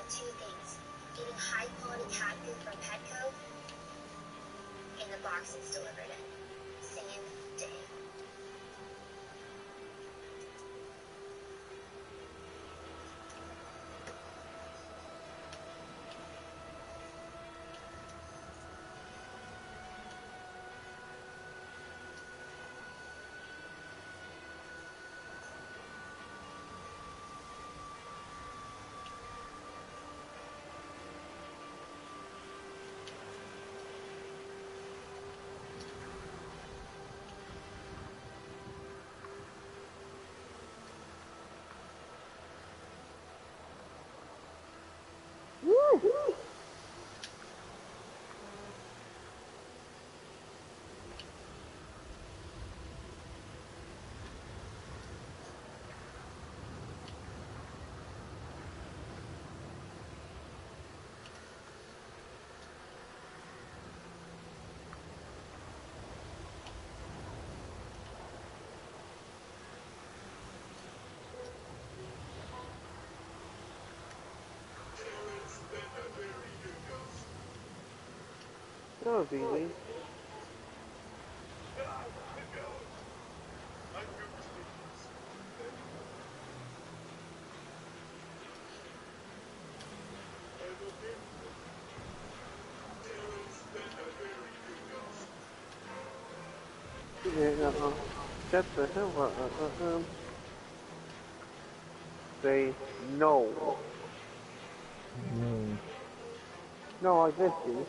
two things: getting high quality cat food from Petco, and the box it's delivered in. Same day. That was easy. Yeah, shut the hell up. Say no. No. No, like this, dude.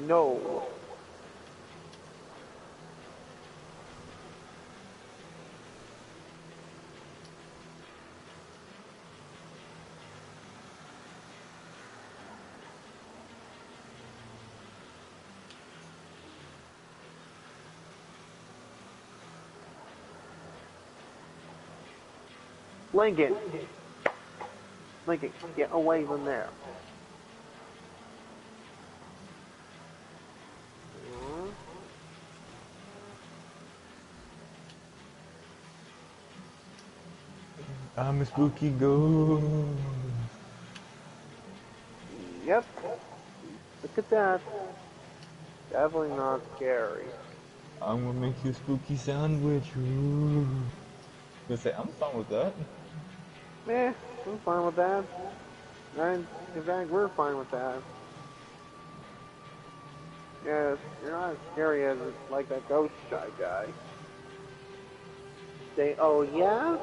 No. Lincoln. Lincoln, get away from there. I'm a spooky ghost. Yep. Look at that. Definitely not scary. I'm gonna make you a spooky sandwich. Ooh. Gonna say I'm fine with that. Eh, I'm fine with that. And in fact, we're fine with that. Yes, you're not as scary as like that ghost shy guy. Say, oh yeah?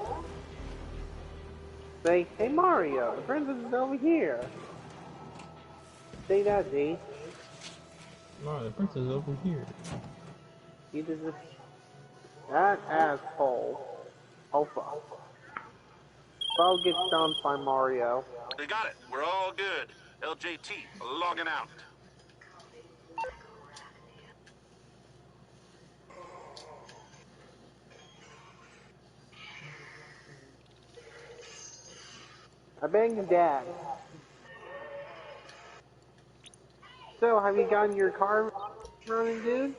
Say, hey Mario, the princess is over here. Say that, Z. No, the princess is over here. He does this. That asshole. Alpha. I'll get stumped by Mario. We got it. We're all good. LJT, logging out. I banged his dad. So, have you gotten your car running, dude?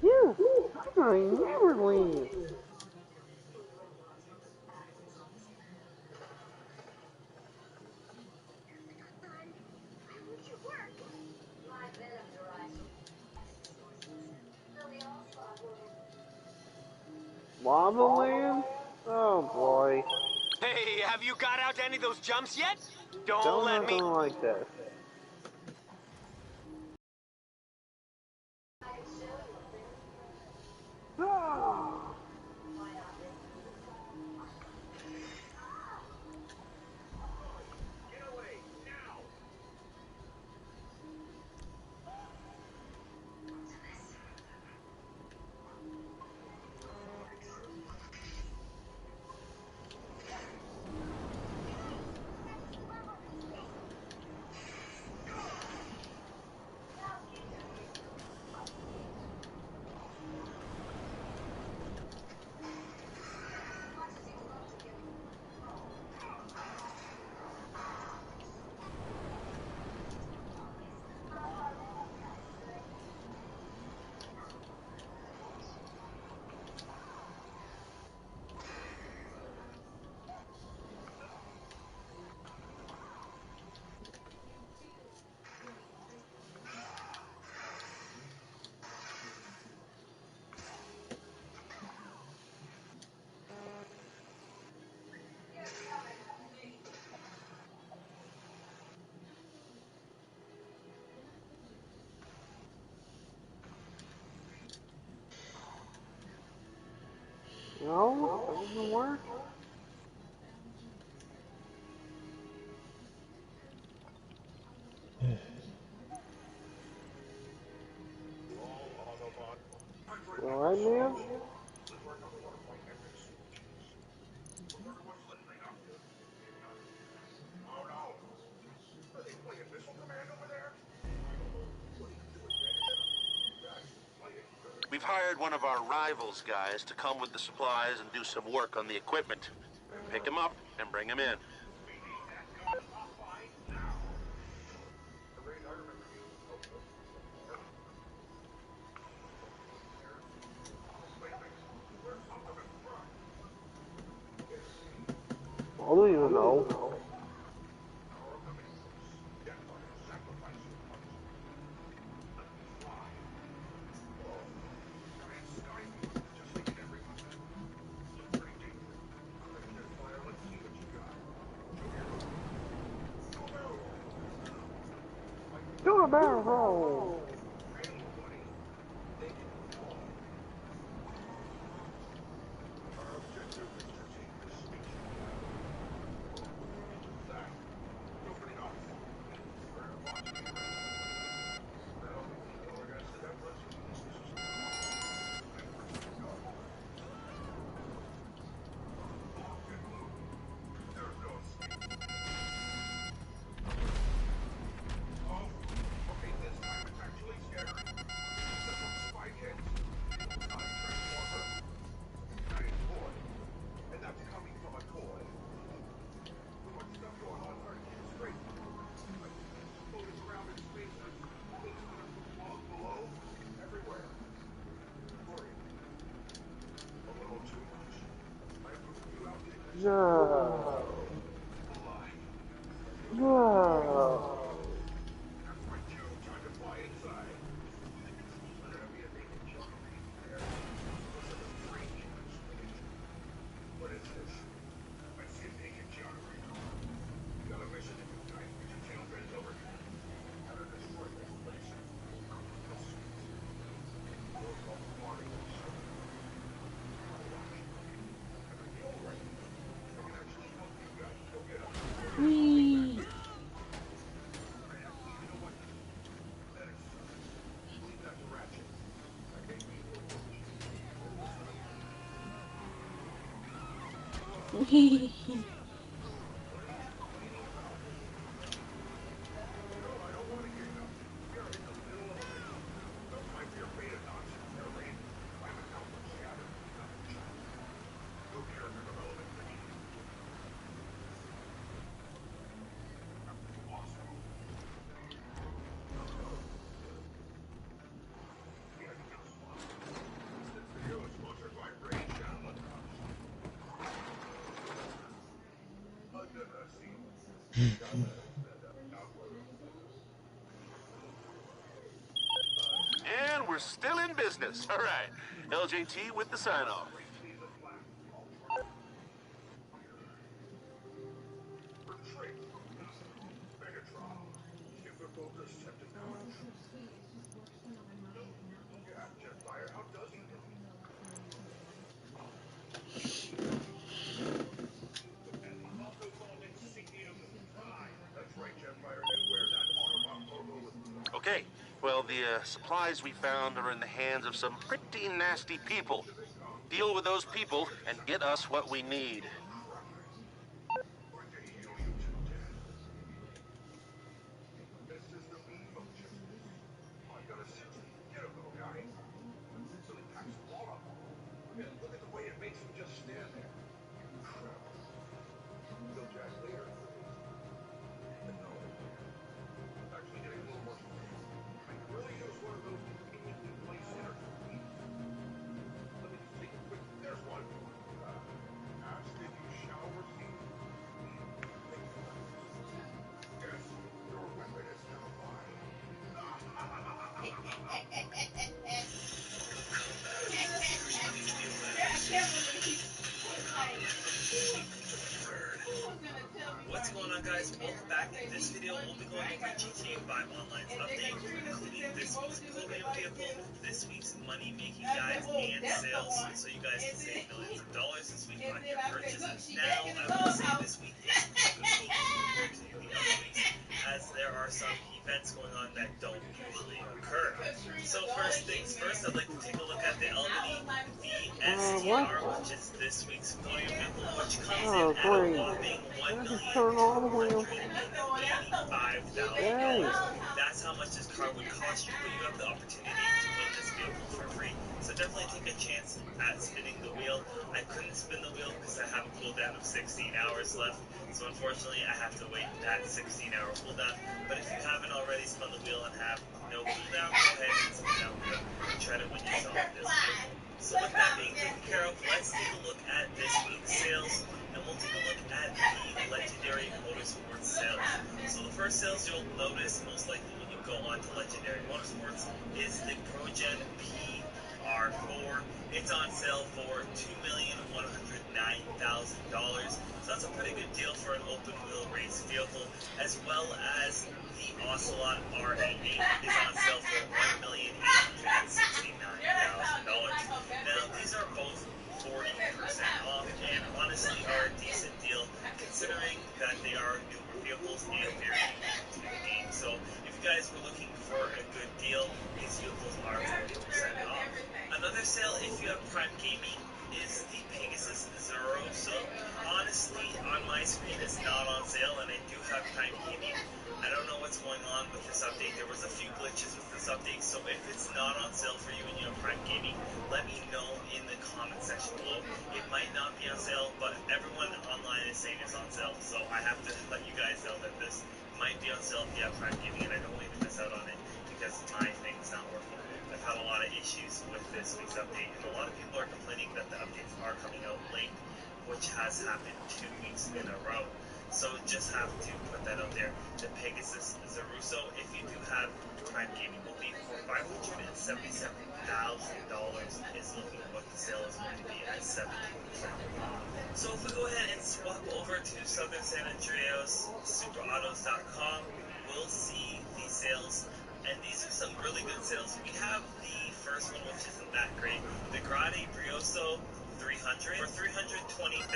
You! I never leave. Lava Land? Oh boy. Hey, have you got out to any of those jumps yet? Don't Don't let have me... something like this. Ah. No, that doesn't work. Alright, man. We've hired one of our rivals guys to come with the supplies and do some work on the equipment. Pick him up and bring him in. I don't even know. Do a barrel roll. No. No. Whee! Whee! And we're still in business. All right. LJT with the sign-off. Okay, well, the supplies we found are in the hands of some pretty nasty people. Deal with those people and get us what we need. What's going on, guys? Welcome back. In this video, we'll be going over GTA 5 Online's update, including this week's global item vehicle, this week's money-making guides and sales, so you guys can save millions of dollars this week on your purchases. Now, I will say this week is a good week compared to the other weeks, as there are some events going on that don't usually occur. So first things first, I'd like to take a look at the Albany VSTR, which is this week's podium vehicle, which comes in at a whopping $1,285,000. That's how much this car would cost you, but you have the opportunity to win this vehicle for free. So definitely take a chance at spinning the wheel. I couldn't spin the wheel because I have a cooldown of 16 hours left. So unfortunately, I have to wait that 16-hour cooldown. But if you haven't already spun the wheel and have no cooldown, go ahead and spin that wheel and try to win yourself this vehicle. So with that being taken care of, let's take a look at this week's sales, and we'll take a look at the Legendary Motorsports sales. So the first sales you'll notice most likely when you go on to Legendary Motorsports is the ProGen PR4. It's on sale for $2,109,000. So that's a pretty good deal for an open wheel race vehicle, as well as the Ocelot RA8 is on sale for $1,869,000. Now, these are both 40% off, and honestly are a decent deal considering that they are newer vehicles and very unique to the game. So if you guys were looking for a good deal, these vehicles are 40% off. Another sale, if you have Prime Gaming, is the Pegasus Zeroso. Honestly, on my screen, it's not on sale, and I do have Prime Gaming. I don't know what's going on with this update. There was a few glitches with this update, so if it's not on sale for you and you have Prime Gaming, let me know in the comment section below. It might not be on sale, but everyone online is saying it's on sale, so I have to let you guys know that this might be on sale if you have Prime Gaming, and I don't want you to miss out on it because my thing's not working. I've had a lot of issues with this week's update, and a lot of people are complaining that the updates are coming out late, which has happened 2 weeks in a row. So just have to put that out there. The Pegasus Zeruso, if you do have Prime Gaming, will be for $577,000 is looking what the sale is going to be at 70% off. So if we go ahead and swap over to Southern San Andreas SuperAutos.com, we'll see the sales. And these are some really good sales. We have the first one, which isn't that great, the Grade Brioso 300 for $320,000.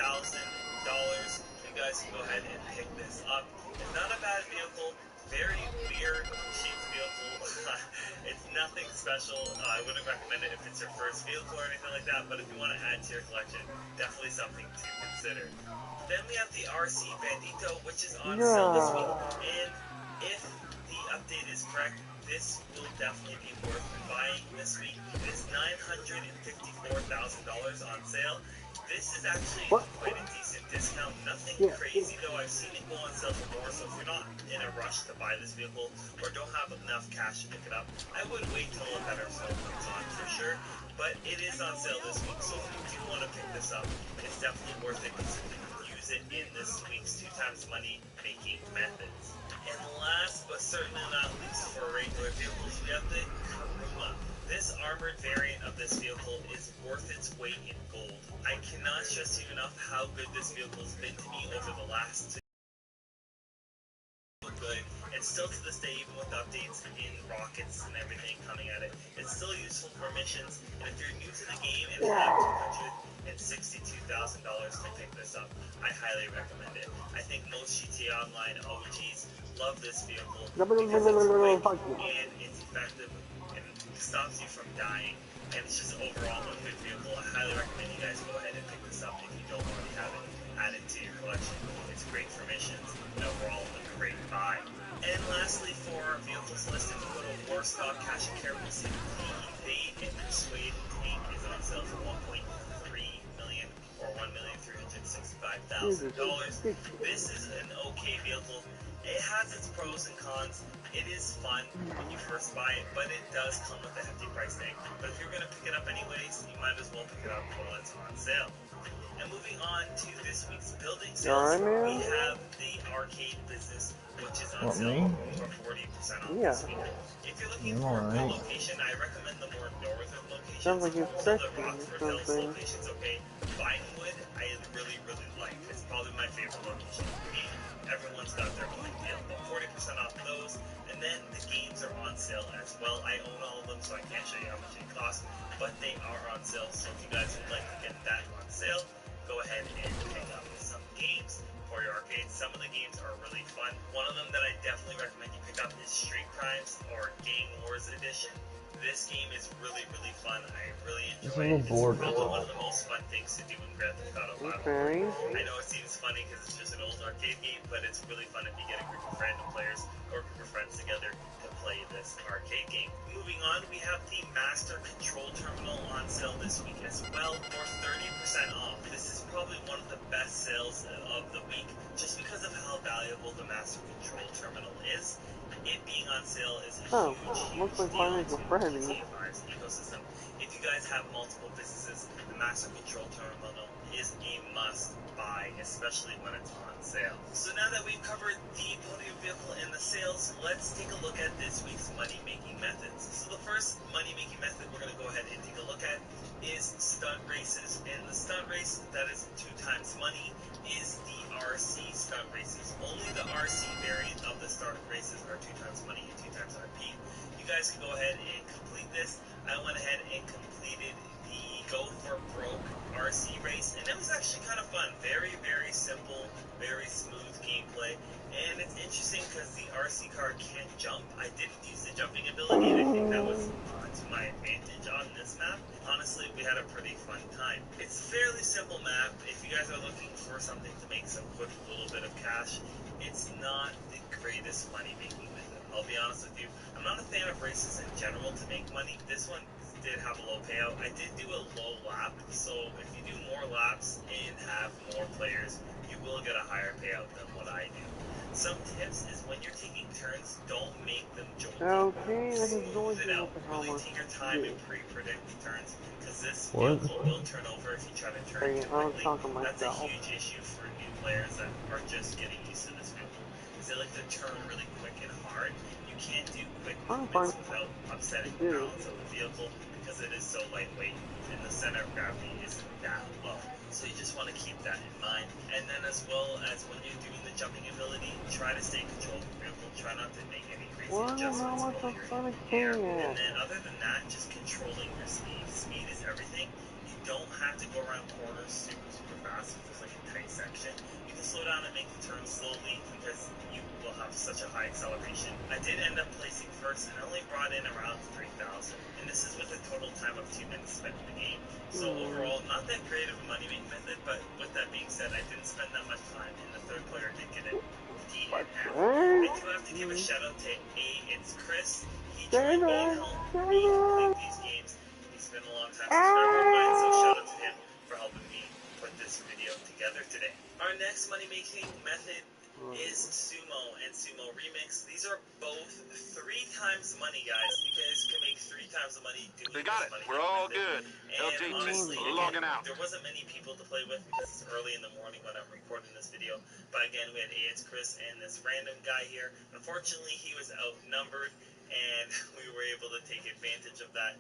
You guys can go ahead and pick this up. It's not a bad vehicle. Very weird shaped vehicle. It's nothing special. I wouldn't recommend it if it's your first vehicle or anything like that, but if you want to add to your collection, definitely something to consider. Then we have the RC Bandito, which is on sale this week, and if the update is correct, this will definitely be worth buying this week. It is $954,000 on sale. This is actually quite a decent discount. Nothing crazy though. I've seen it go on sale for more, so if you're not in a rush to buy this vehicle or don't have enough cash to pick it up, I would wait till a better sale comes on for sure. But it is on sale this week, so if you do want to pick this up, it's definitely worth it because you can use it in this week's 2 times money making methods. And last but certainly not least for regular vehicles, we have the Karuma. This armored variant of this vehicle is worth its weight in gold. I cannot stress to you enough how good this vehicle has been to me over the last 2 good. And still to this day, even with updates in rockets and everything coming at it, it's still useful for missions. And if you're new to the game and have $262,000 to pick this up, I highly recommend it. I think most GTA Online OGs love this vehicle because it's quick and it's effective and stops you from dying. And it's just overall a good vehicle. I highly recommend you guys go ahead and pick this up if you don't already have it. Add it to your collection. It's great for missions and overall a great buy. And lastly, for our vehicles list, if you go to Warstock Cash and Care, we'll see the Evade and Persuade tank is on sale for $1.3 million or $1,365,000. This is an okay vehicle. It has its pros and cons. It is fun when you first buy it, but it does come with a hefty price tag. But if you're going to pick it up anyways, you might as well pick it up while it's on sale. And moving on to this week's building sales, we have the Arcade Business, which is on sale for 40% off this week. If you're looking for a good location, I recommend the more northern locations. So the Rockford Hills location's okay. Vinewood, I really, really like. It's probably my favorite location. Everyone's got their own deal, but 40% off those. And And then the games are on sale as well. I own all of them, so I can't show you how much they cost, but they are on sale. So if you guys would like to get that on sale, go ahead and pick up some games for your arcade. Some of the games are really fun. One of them that I definitely recommend you pick up is Street Crimes or Gang Wars Edition. This game is really, really fun. I really enjoy it. It's probably one of the most fun things to do in Grand Theft Auto 5. Okay. I know it seems funny because it's just an old arcade game, but it's really fun if you get a group of random players or a group of friends together to play this arcade game. Moving on, we have the Master Control Terminal on sale this week as well for 30% off. This is probably one of the best sales of the week just because of how valuable the Master Control Terminal is. It being on sale is a huge looks like deal Financial to Freddy. GTA 5's ecosystem. If you guys have multiple businesses, the Master Control Terminal is a must buy, especially when it's on sale. So now that we've covered the podium vehicle and the sales, let's take a look at this week's money-making methods. So the first money-making method we're going to go ahead and take a look at is stunt races. And the stunt race that is 2 times money is the RC stunt races. Only the RC variant of the stunt races are 2 times money and 2 times RP. You guys can go ahead and complete this. I went ahead and completed the Go for Broke RC race, and it was actually kind of fun. Very, very simple, very smooth gameplay, and it's interesting because the RC car can't jump. I didn't use the jumping ability, and I think that was to my advantage on this map. Honestly, we had a pretty fun time. It's a fairly simple map. If you guys are looking for something to make some quick little bit of cash, it's not the greatest money-making method. I'll be honest with you. I'm not a fan of races in general to make money. This one did have a low payout. I did do a low lap, so if you do more laps and have more players, you will get a higher payout than what I do. Some tips is when you're taking turns, don't make them jolty. Okay, that is going Smooth it to out. what the hell Really was take your time and pre-predict the turns, because this What? vehicle will turn over if you try to turn Hey, too I was quickly. talking to That's a myself. huge issue for new players that are just getting used to this vehicle, because they like to turn really quick and hard. You can't do quick movements without upsetting the balance of the vehicle, because it is so lightweight and the center of gravity isn't that low. So you just want to keep that in mind. And then as well as when you're doing the jumping ability, try to stay in control of your vehicle. Try not to make any crazy adjustments while you're in the air. And then other than that, just controlling your speed. Speed is everything. You don't have to go around corners super, super fast if there's like a tight section. You can slow down and make the turn slowly because you will have such a high acceleration. I did end up placing first and only brought in around 3,000. And this is with a total time of 2 minutes spent in the game. So overall, not that great of a money-making method, but with that being said, I didn't spend that much time, and the third player did get a DNF. I do have to give a shout-out to It's Chris. He joined me and helped me complete these games. He's been a long-time subscriber of mine, so shout-out to him for helping me put this video together today. Our next money-making method is Sumo and Sumo Remix. These are both 3 times money, guys. You guys can make 3 times the money doing We got it. money We're all method. good. And honestly, logging out. there wasn't many people to play with because it's early in the morning when I'm recording this video. But again, we had It's Chris and this random guy here. Unfortunately, he was outnumbered, and we were able to take advantage of that,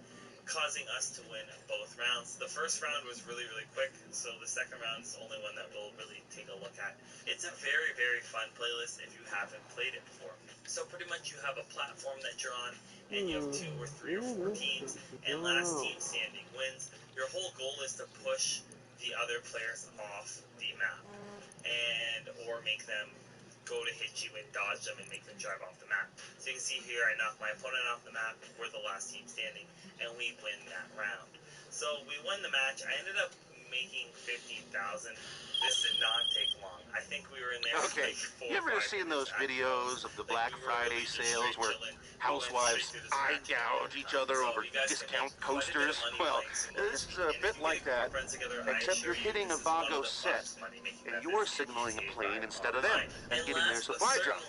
causing us to win both rounds. The first round was really, really quick, so the second round is the only one that we'll really take a look at. It's a very, very fun playlist if you haven't played it before. So pretty much you have a platform that you're on, and you have 2 or 3 or 4 teams, and last team standing wins. Your whole goal is to push the other players off the map, and or make them go to hit you and dodge them and make them drive off the map. So you can see here, I knocked my opponent off the map. We're the last team standing, and we win that round. So we won the match. I ended up making 15,000. This did not take long. I think we were in there for like 4 You or 5 ever seen those videos of the Black Friday sales where housewives eye gouge each other over discount coasters? Well, this is a bit like that, except you're hitting a Vago set, and you're signaling a plane instead of them, and getting their supply drop.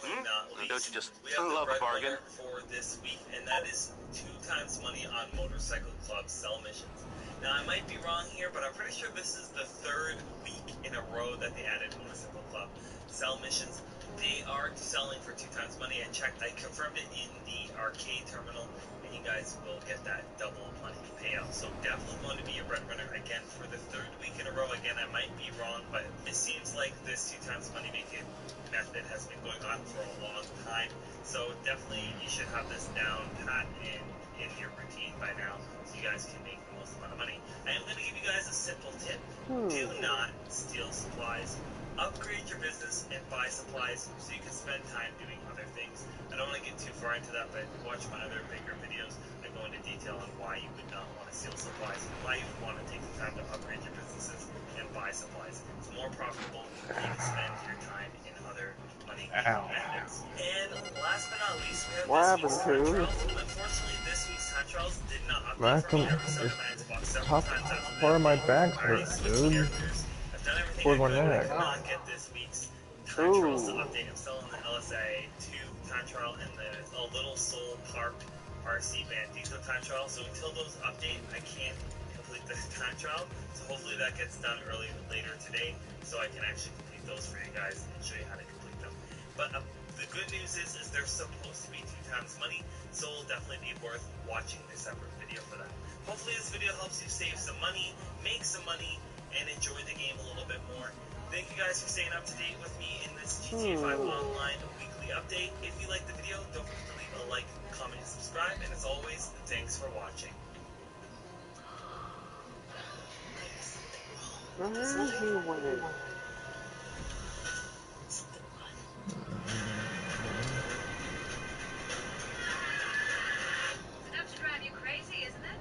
Don't you just love a bargain? For this week, and that is 2 times money on Motorcycle Club cell missions. Now, I might be wrong here, but I'm pretty sure this is the 3rd week in a row that they added Motorcycle Club cell missions. They are selling for 2 times money. I checked, I confirmed it in the arcade terminal, and you guys guys will get that double money payout. So definitely going to be a breadwinner again for the third week in a row. Again, I might be wrong, but it seems like this 2 times money making method has been going on for a long time. So definitely you should have this down pat in your routine by now, so you guys can make the most amount of money. I am going to give you guys a simple tip. Do not steal supplies. Upgrade your business and buy supplies so you can spend time doing other things. I don't want to get too far into that, but watch my other bigger videos. I go into detail on why you would not want to steal supplies and why you would want to take the time to upgrade your businesses and buy supplies. It's more profitable for you to spend your time in other money-making methods. And last but not least, we have this week's time trials. Unfortunately, this week's time trials did not update for me. Every Sunday I had to box several times out of Part of my it. back I already hurt, switched dude. characters. I've done everything Towards I my could. I neck. could not get this week's time trials to update. I'm still on the LSA 2 time trial and the A Little Soul Park RC Bandico time trial. So until those update, I can't complete the time trial. So hopefully that gets done later today, so I can actually complete those for you guys and show you how to complete them. But the good news is they're supposed to be 2 times money, so it'll definitely be worth watching a separate video for that. Hopefully this video helps you save some money, make some money, and enjoy the game a little bit more. Thank you guys for staying up to date with me in this GTA 5 Online weekly update. If you liked the video, don't forget to leave a like, comment, and subscribe. And as always, thanks for watching. It's enough to drive you crazy, isn't it?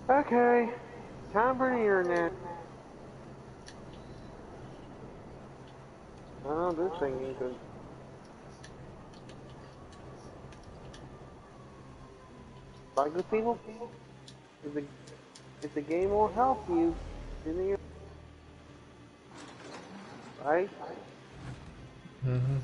Okay, time for the internet. Oh, this thing ain't good. Like the people, if the game will help you, in the right? Mm-hmm.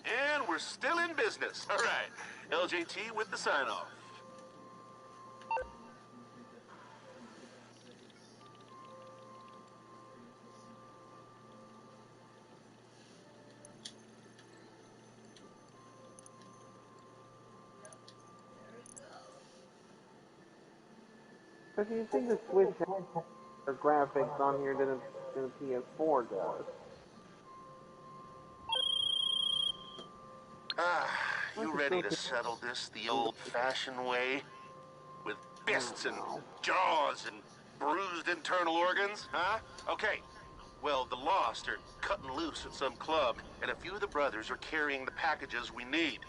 And we're still in business. All right. LJT with the sign-off. But do you think the Switch has better graphics on here than the PS4 does? You ready to settle this the old-fashioned way? With fists and jaws and bruised internal organs, huh? Okay. Well, the Lost are cutting loose at some club, and a few of the brothers are carrying the packages we need.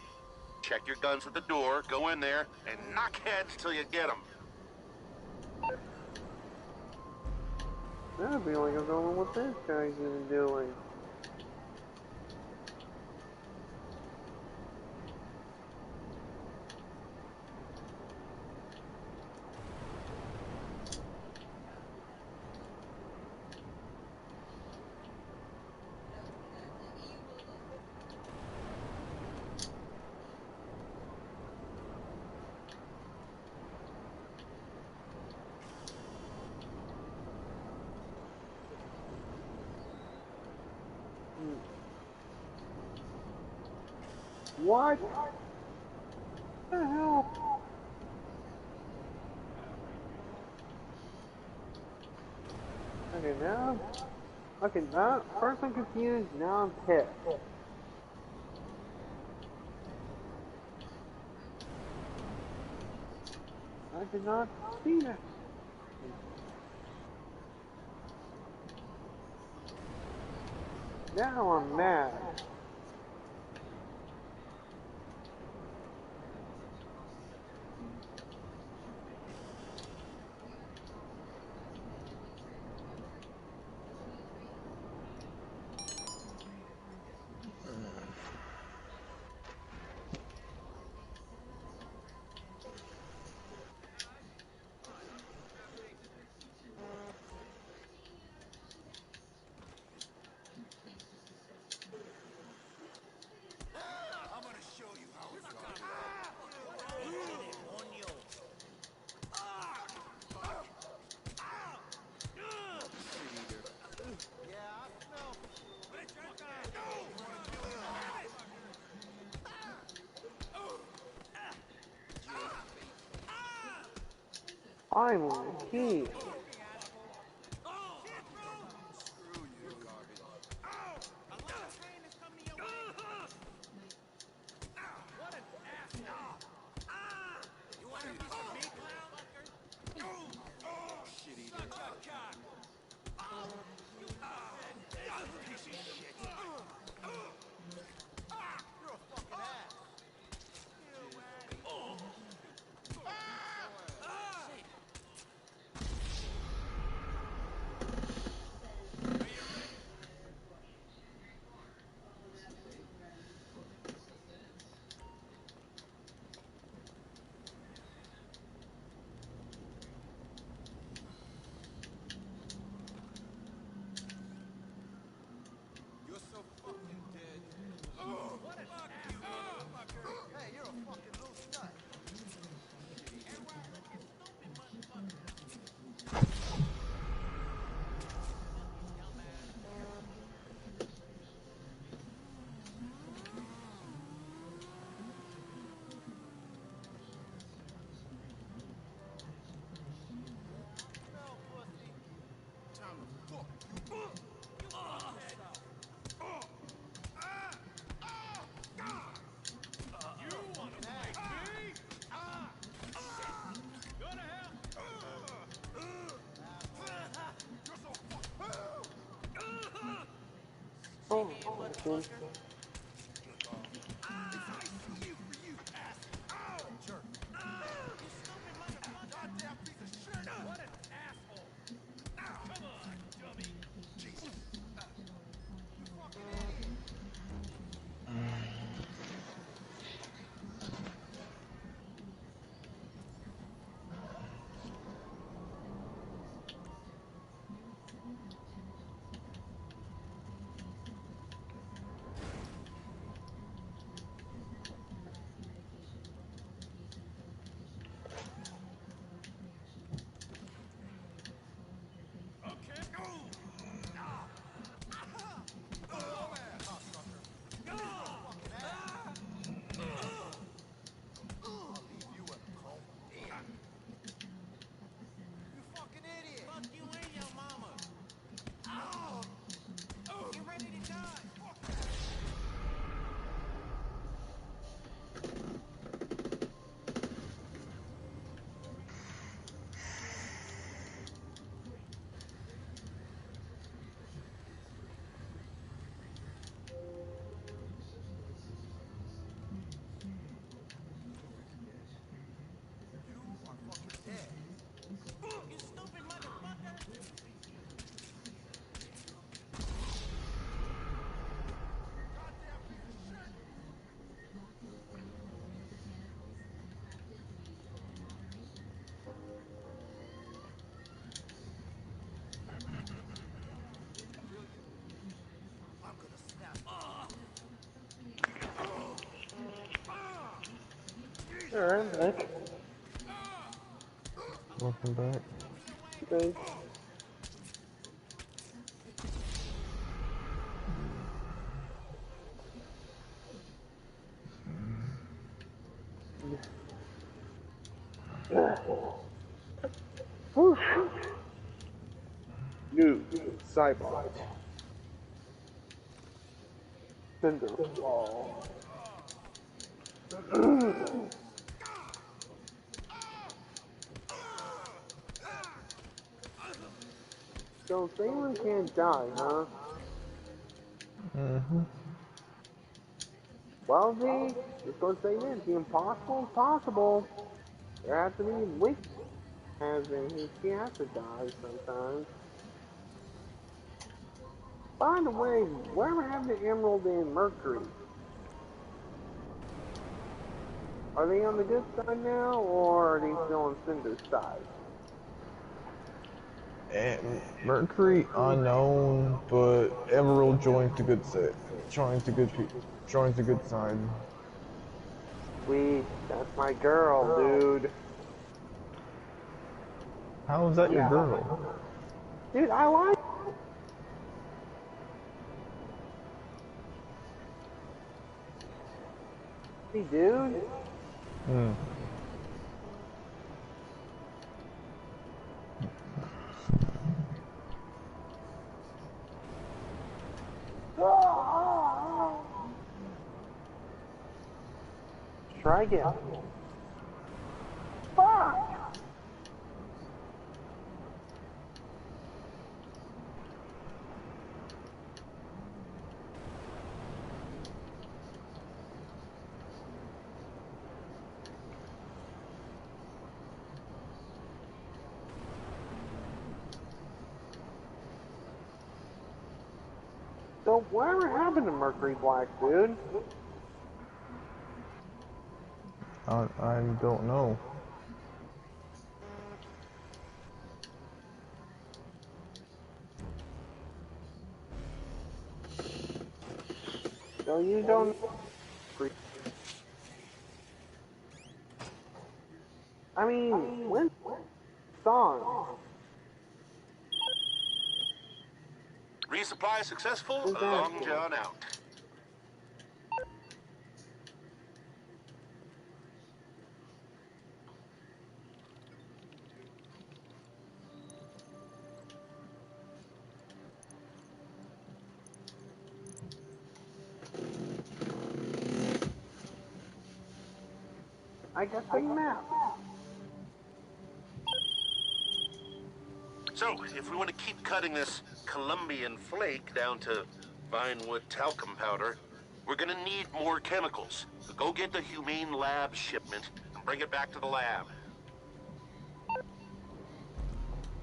Check your guns at the door, go in there, and knock heads till you get them. I feel like I don't know what this guy's even doing. What? What the hell? Okay, now. Okay, now. First I'm confused, now I'm pissed. I did not see that. Now I'm mad. Finally, a key. Screw you, garbage. What an asshole! You want a piece of me, clown? Shit eater. Suck a cock! Piece of shit. You're a fucking ass. You're so fucking dead. What an asshole, motherfucker! Hey, you're a fucking loose nut. Smell, pussy. Time to fuck you. You fuck yourself. You wanna fight me? Go to hell! You're so fucking. Oh, okay. Jerk. You stupid motherfucker! Goddamn piece of shit. What an asshole! Come on, dummy! Jesus. You fucking idiot. Okay. I'll leave you in a coma. You fucking idiot. Fuck you and your mama! You ready to die? You are fucking dead. You stupid motherfucker! Goddamn piece of shit. I'm gonna snap. Alright, back. Welcome back. Thanks. Whew. New Cybot. Cinderfall. So Salem can't die, huh? Mm-hmm. Well, V, just gonna say this, the impossible is possible. There has to be wish has in he has to die sometimes. By the way, whatever happened to Emerald and Mercury? Are they on the good side now, or are they still on Cinder's side? And Mercury unknown, but Emerald joined the good side. Joined the good side. Sweet, that's my girl, dude. How is that your girl? Dude, I like. Hey, dude. Hmm. Try again. Fuck! So whatever happened to Mercury Black, dude? I don't know. So you don't... I mean, when song? Resupply successful. Is that... Long John out. I got the map. So, if we want to keep cutting this Colombian flake down to Vinewood talcum powder, we're gonna need more chemicals. So go get the Humane Lab shipment and bring it back to the lab.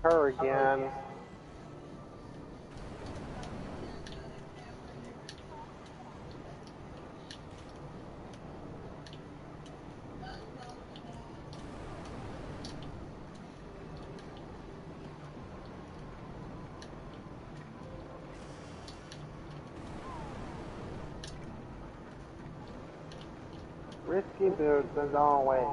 Her again. Risky boots as always.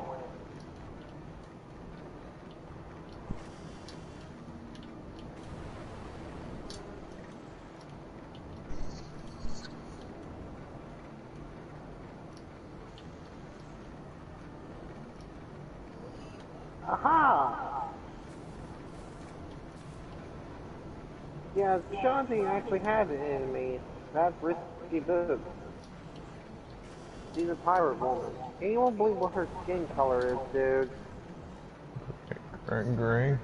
Aha! Yeah, Shanti actually had an enemy. That's Risky Boots. She's a pirate woman. And you won't believe what her skin color is, dude. Gray.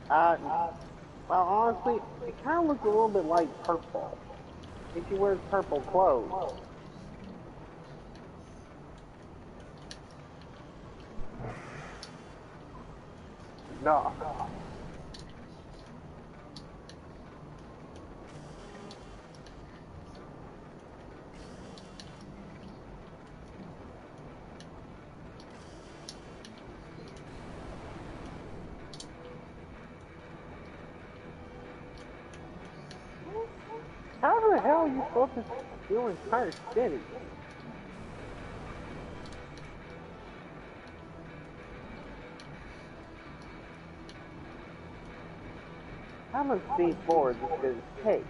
Well, honestly, it kind of looks a little bit like purple. If she wears purple clothes. No. How the hell are you supposed to do an entire city? How much C4 is this going to take?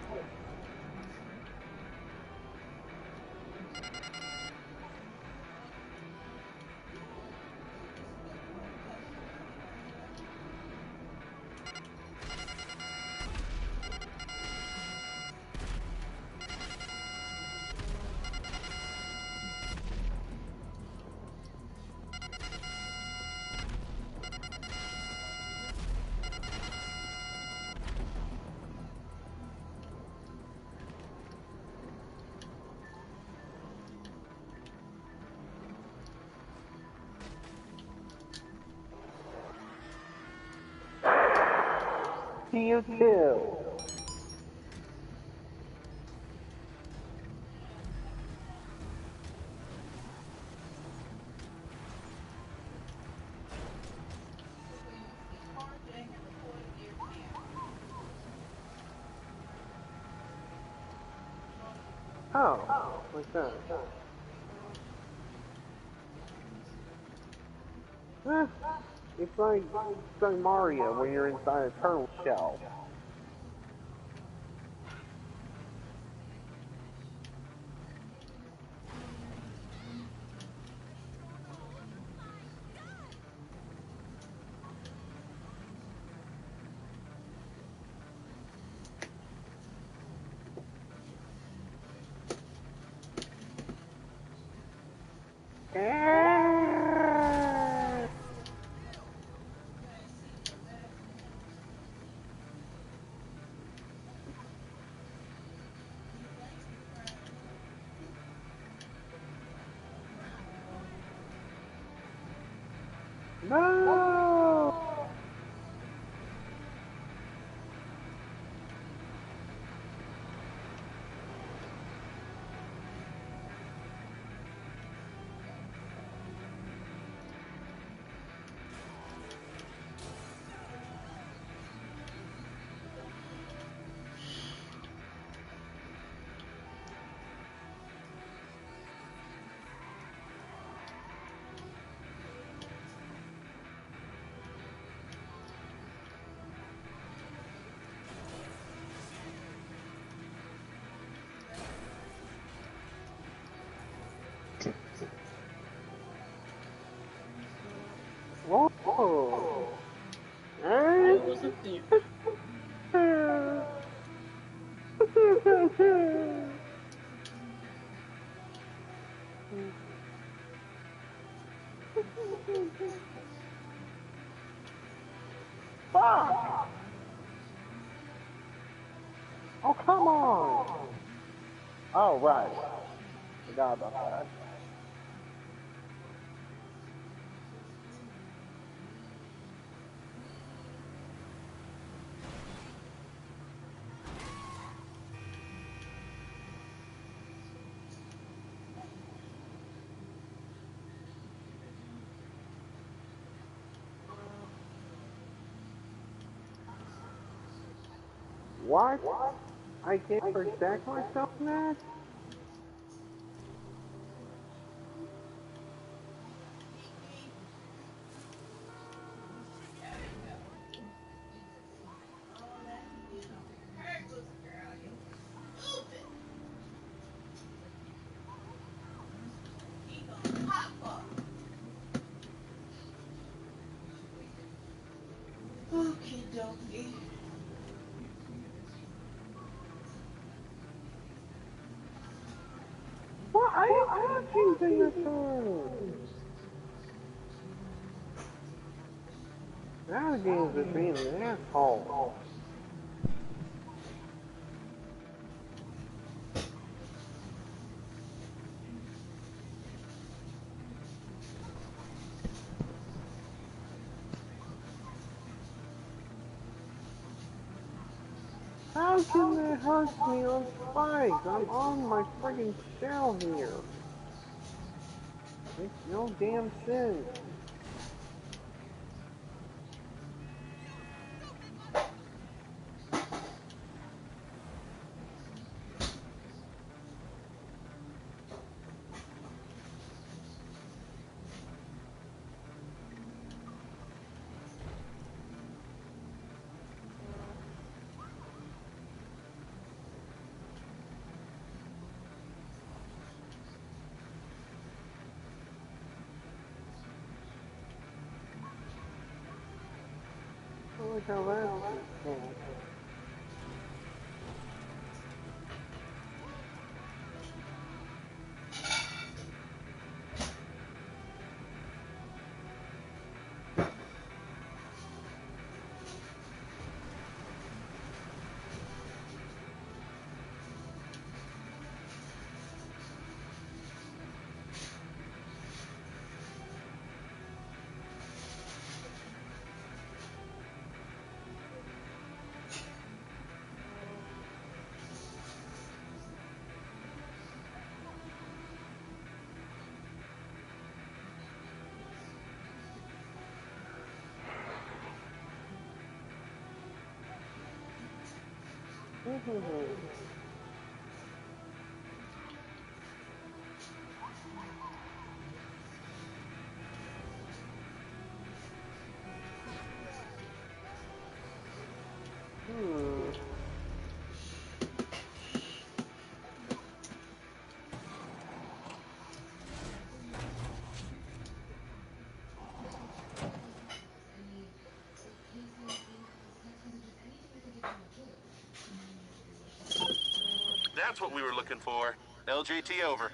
To you too. Oh, like that. Eh, it's like Mario when you're inside a turtle shell. No! Whoa! What was up there? Fuck! Oh, come on! Oh, right. Forgot about that. What? I can't protect myself now? Okie dokie. What? I am touching the turn! Now the game's just being an asshole. How can that hurt me on spikes? I'm on my friggin' shell here. Makes no damn sense. Look how that's... That's what we were looking for. LJT over.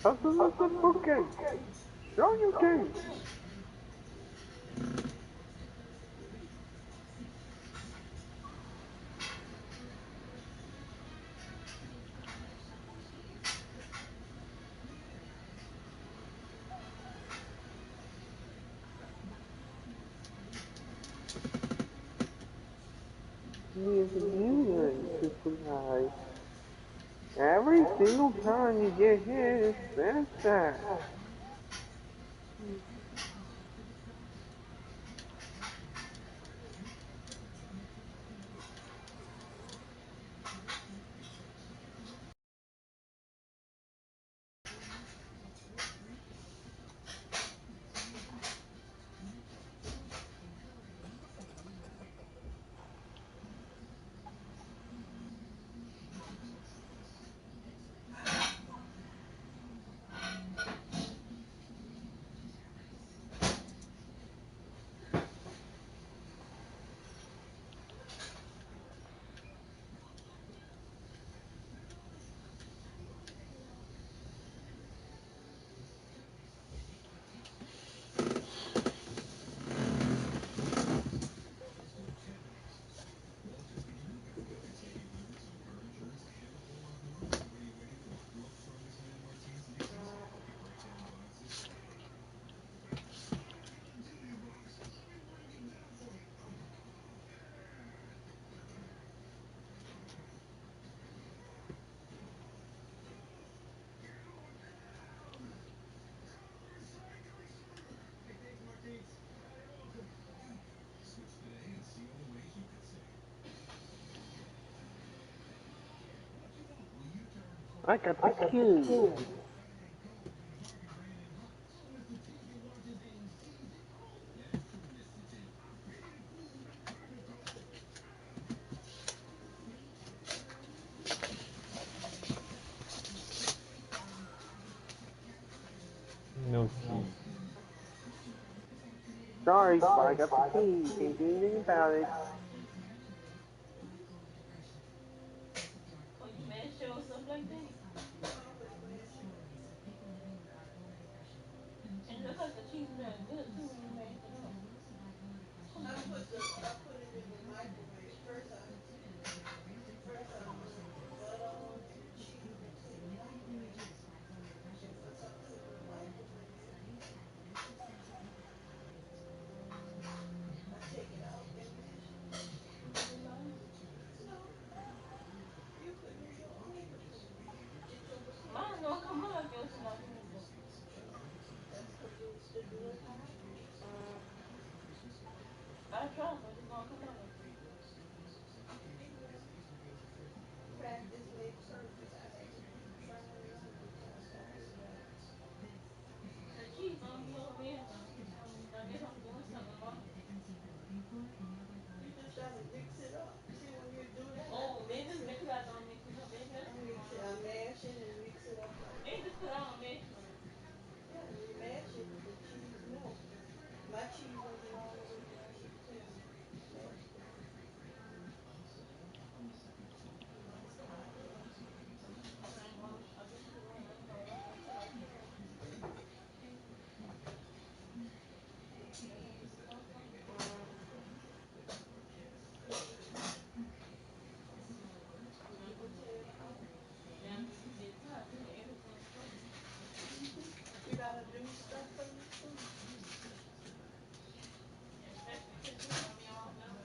This is a simple game. Show your game. He's abusing supervised. Every single time you get hit, it says that. I got the key. No key. Sorry, but I got the key. Can't do anything about it. Oh, you mad show stuff like that? I'm always mad shit. And it looks like the cheese smell good too when you mashed it up. I put it in the microwave. First I put butter on and the cheese mixed in the microwave. Then once I put it in the microwave, I take it out and mash it. Was it nice? No, you could use your own potato. Get your Mine potatoes. don't come out like yours when I do it though. That's because you used to do it how I do it. I try, but it don't come out like that. Hey girl, practice make perfect. I had to keep trying it a hundred times. I was right. The cheese don't be over me and mix it up. See, when you do that, Oh, me just mix it up, don't mix it up, baby. That's I mash it and mix it up like me that. just put it on mash first. Yeah, and you mash it, the cheese melt. My cheese wasn't all the way mashed until I mashed it. I just put it on. I ain't gonna rush until I turn. That's the first one. Put the potato out. Yeah, because you get tired of cooking everything first. You gotta do stuff first too. Especially since you know me all now.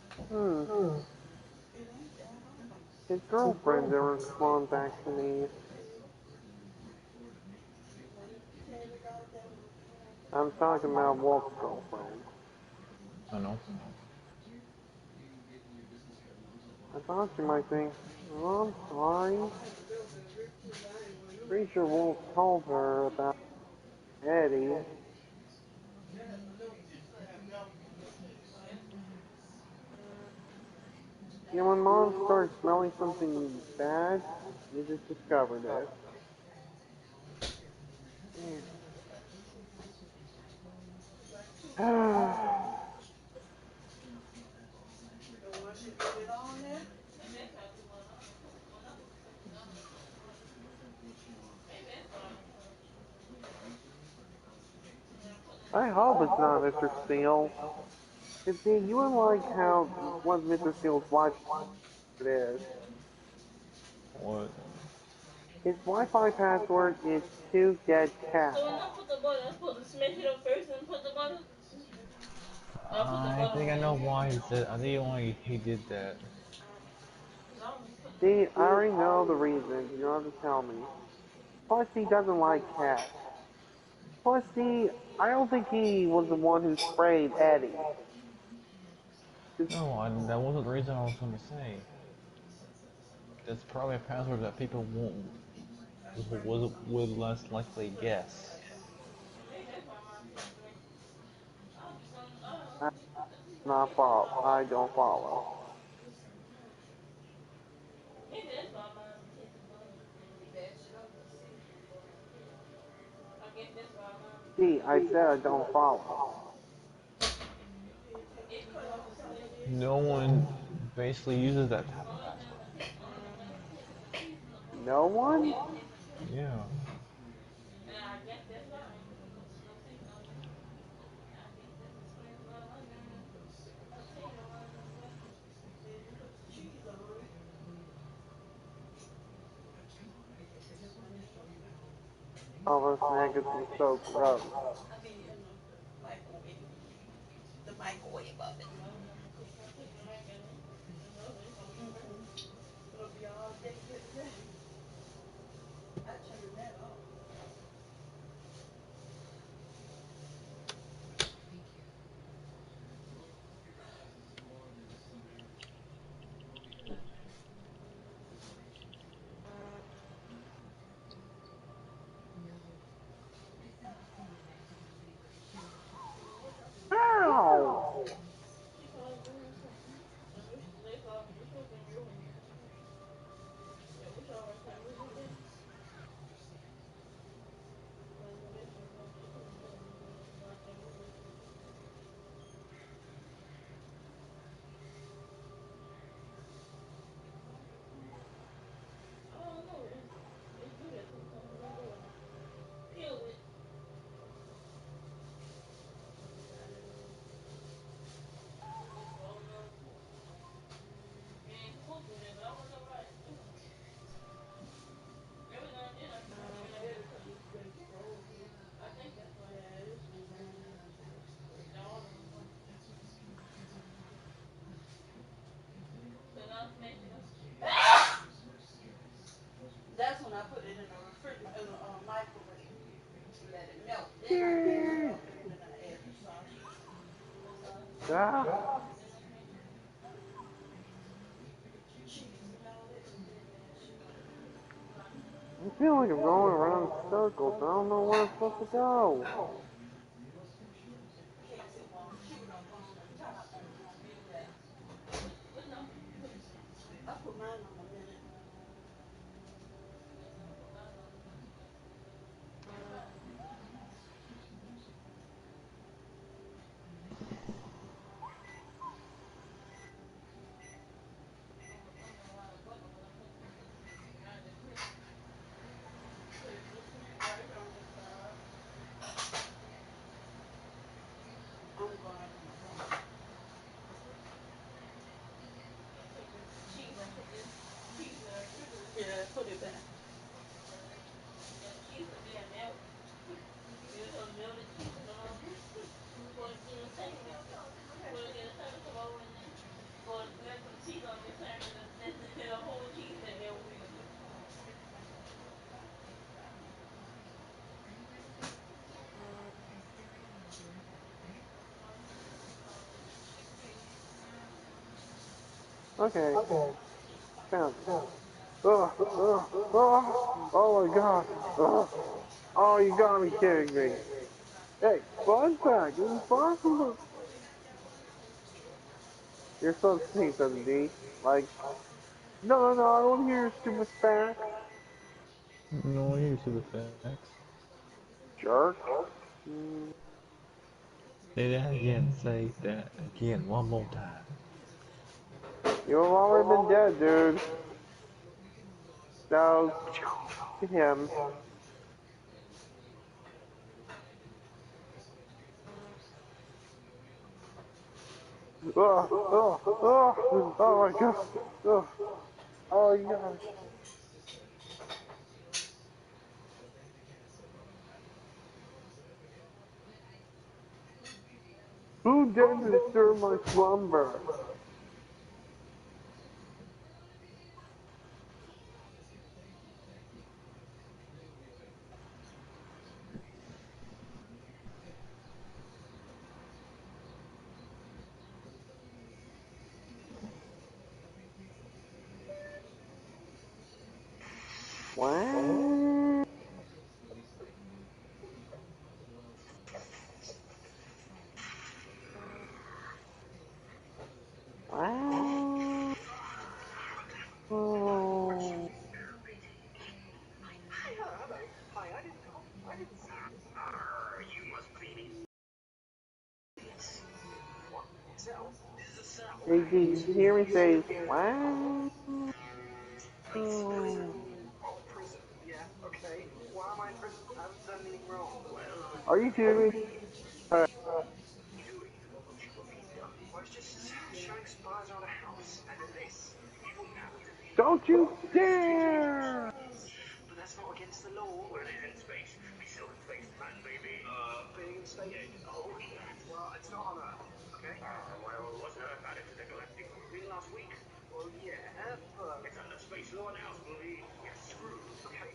It ain't that hard. His girlfriend ever contacted me. Lay the potatoes out there with a pan. I'm talking about Wolf's girlfriend. I know. I thought you might think, oh, I'm sorry. I had to go to Rick too. I ain't want no Pretty sure Wolf piece. told her about Eddie. That has a little piece of that milk on the inside. You know, when Mom started smelling something bad, you just discovered it. Like 2 minutes. Yeah. So once you get it on there, Maybe that's why I do one. I don't put when I do cooking. I don't put butter. Maybe that's why. When I put I cheese hope it's on. not Mr. Steele. And see, you would like how what Mr. Steele's wife is. What? His Wi-Fi password is 2deadcat. So when I put the butter, I'm supposed to smash it up first and put the butter. Or I put the I butter think I on know it. why he said. I think why he did that. Cause I was putting the See, butter I on. already know the reason. You don't have to tell me. Plus, he doesn't like cats. Plus, see, I don't think he was the one who sprayed Eddie. No, that wasn't the reason I was going to say. That's probably a password that people won't would less likely guess. Maybe that's why mine tastes great. I'm He put the not seasoning in. follow. I don't follow. Maybe that's why mine be tasting good. you mash it up with seasoning first. I guess that's why mine be See, tasting I good. said I don't follow. Then you take It the be cut off good some of when this. No one basically uses that. only when he put the seasoning on it. No one? It be tasting good. Yeah. And I guess that's why I ain't put no seasoning on it. I guess that's explains why my darn potato wasn't no good. Then you put the cheese on it. All of us maggots are so gross. I mean, in the microwave. The microwave oven. I was gonna put the mac in it. In the oven, it's gonna be burning. It'll be all day getting ready. I turned that off. Ow! She probably doing something. And this was in your room. Yeah, we saw her time we went there. Playing the bedroom room. She could have told me when I came over. I don't know. It do that sometimes. It don't go and peel it. It just falling on the floor. It ain't supposed to do that, but I don't know why it's doing it. Every now and then I feel like Maybe because it's been frozen. I think that's why. Yeah, it's been frozen. Yeah, all of them are. So now smash it up. That's when I put it in the refrigerator, in the microwave. Let it melt. Then I mash it Yeah. up and then I add the sausage. What sauce? Ah. Then I smash it up. Cheese melted and then mash it up. I feel like I'm going around in circles. I don't know where I'm supposed to go. In case it won't shoot up on the top when you do that. What Okay, found it. Oh my god. Ugh. Oh, you gotta be kidding me. Hey, fun fact, this is far from the... You're supposed to say something, D. Like, no, I don't want to hear your stupid facts. No, here's the facts. Jerk. Mm. Say that again. Say that again. One more time. You've already been dead, dude. So, to him. Oh my god. Oh, you gosh. Who dared to disturb my slumber? Wow. Wow. Oh. You must be the... What? Cell? This is a cell. Hey, D, did you hear me say, wow? Oh, prison. Yeah, okay. Why am I in prison? I haven't done anything wrong. Well, Are you kidding me? doing? What have you done? I was just showing spies around a house. And then this. You wouldn't happen to be... Don't you dare! But that's not against the law. We're in space. We still in space, man, baby. Being in space? Yeah. Oh, yeah. Well, it's not on Earth, okay? Well, wasn't Earth added to the galactic grouping last week? Well, yeah, but... It's under space law now, Spooky. You're screwed. Okay,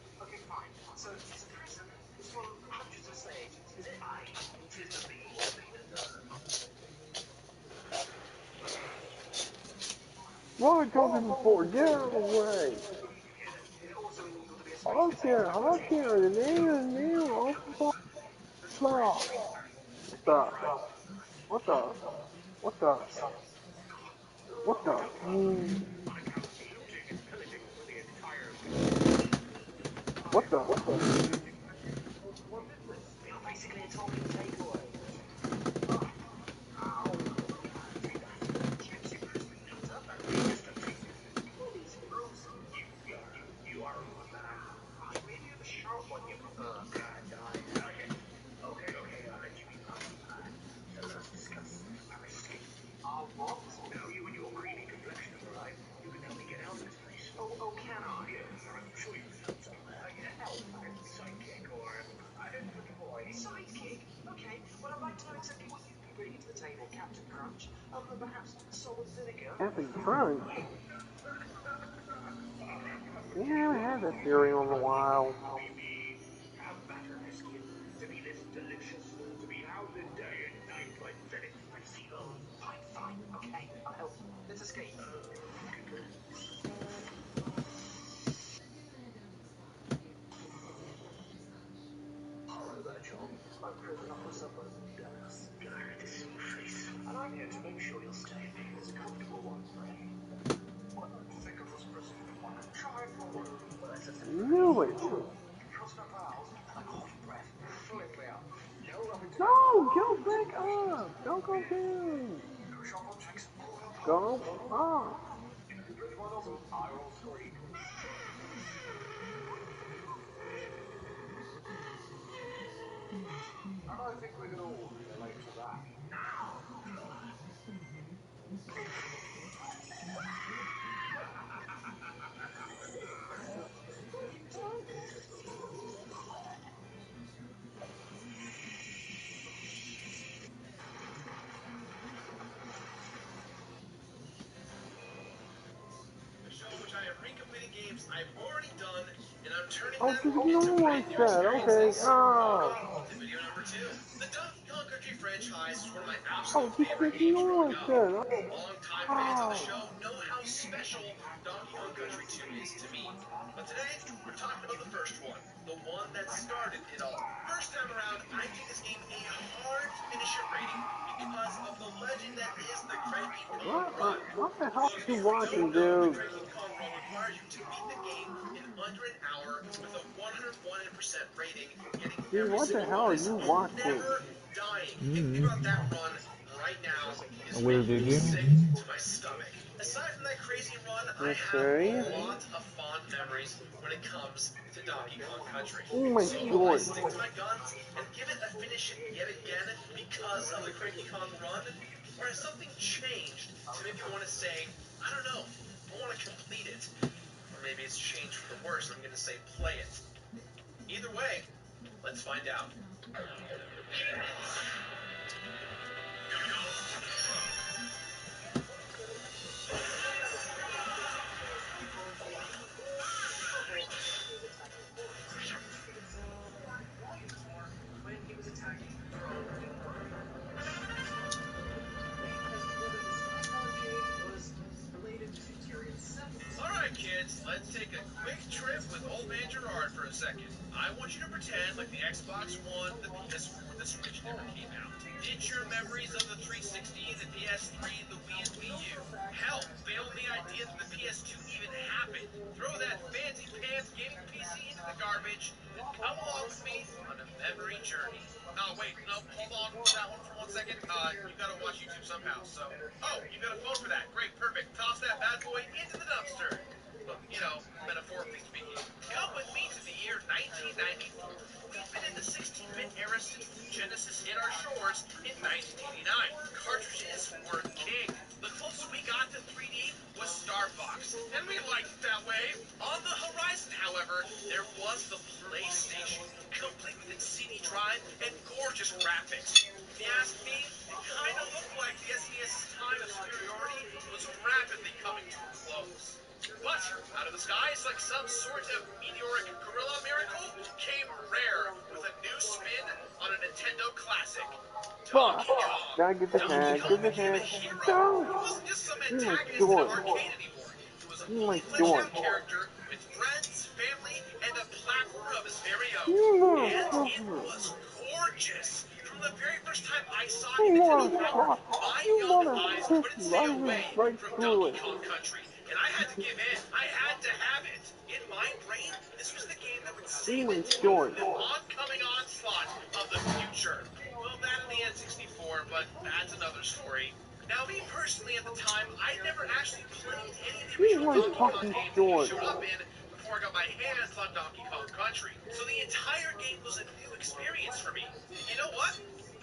fine. So, it's a prison. It's full of hundreds of slaves. Is it? Aye. Tis the be what they deserve. What I told you before, get out of the way. Is it also illegal to be a I space don't care, the name, also stop. Stop. What the? What the? What the? I count looting and pillaging through the entire... What the? What is this? We are basically a talking takeaway. Ow. Take that. Gives you nuts up and just a treat. Well, he's frozen. You are a rude man. Maybe you're the sharp one, you... Okay, I'll let you be lucky, man. So let us discuss our escape. Our what? Now, you and your creamy complexion have arrived. You can help me get out of this place. Oh, can I? Yeah, I'm sure you found somewhere. Help as my sidekick, or I don't know what the boy. Sidekick? Okay, well, I'd like to know exactly what you'd be bringing to the table, Captain Crunch. Perhaps solid vinegar? Captain Crunch? Yeah, I haven't had that cereal in a while. How batter my skin to be this delicious, to be hounded day and night by Venice Presido. Fine, okay, I'll help you. Let's escape. Hello there, John. I'm prison officer Dennis. Glad to see your face. And I'm here to make sure your stay here is a comfortable one, Freddy. What do you think of this prison? Knew it. Trust her pals and hold your breath. Flip me up. No rubbing together. No, go back up. Don't go down. No sharp objects. Go up. If you touch my nozzle, I will scream. And I think we can all relate to that. A show in which I am recompleting games I've already done, and I'm turning Oh, them just into ignore brand what I new said. Okay. experiences. Oh. On to video number 2. The Donkey Kong Country franchise is one of my Oh, absolute just favorite games ignore growing what I up. said. Longtime fans of the Oh. show know how special Donkey Kong Country 2 is to me. But today, we're talking about the first one, the one that started it all. First time around, I gave this game a hard finish it rating because of the legend that is the Cranky Kong Run. What the For hell those are of you you who don't watching, know, the dude? Cranky Kong Run requires you to beat the game in under an hour with a 101% rating, getting Dude, every what the single hell are bonus you and watching? never dying. Thinking about that run right now is Where making did me you? sick to my stomach. Aside from that crazy run, I have Okay. a lot of fond memories when it comes to Donkey Kong Country. Oh my So will I god. stick to my guns and give it a finish yet again because of the Cranky Kong Run? Or has something changed to make me want to say, I don't know, I want to complete it? Or maybe it's changed for the worse and I'm going to say play it. Either way, let's find out. When he was attacking because whether the Sky Arcade was related to Tyrion's settlements. Alright kids, let's take a quick trip with old man Gerard for a second. I want you to pretend like the Xbox One, the PS4, the Switch never came out. Ditch your memories of the 360, the PS3, the Wii and Wii U. Hell, bail on the idea that the PS2 even happened. Throw that fancy pants gaming PC into the garbage, and come along with me on a memory journey. Oh wait, no, hold on that one for 1 second. You gotta watch YouTube somehow, so... Oh, you got a phone for that. Great, perfect. Toss that bad boy into the dumpster. Well, you know, metaphorically speaking. Come with me to the year 1994. We've been in the 16-bit era since Genesis hit our shores in 1989. Cartridges were king. The closest we got to 3D was Star Fox, and we liked it that way. On the horizon, however, there was the PlayStation, complete with its CD drive and gorgeous graphics. If you ask me, it kind of looked like the SNES's time of superiority was rapidly coming to a close. But out of the skies, like some sort of meteoric gorilla miracle, came Rare with a new spin on a Nintendo classic. Fuck. Donkey Kong. Gotta get the Donkey head. Kong Get the became a head. hero. Go. He wasn't just some Oh my antagonist in an god. arcade anymore. He was a Oh fully my fleshed god. out character with friends, family, and a platform of his very own. You And it motherfucker. was gorgeous. From the very first time I saw it You in Nintendo Power, motherfucker. my You young eyes couldn't motherfucker. stay I away just right from through Donkey it. Kong Country. And I had to give in. I had to have it. In my brain, this was the game that would Oh save my it god. from the oncoming onslaught of the future. Well, that and the N64, but that's another story. Now, me personally, at the time, I never actually played any of the Oh original my Donkey Kong fucking games that he god. showed up in before I got my hands on Donkey Kong Country. So the entire game was a new experience for me. And you know what?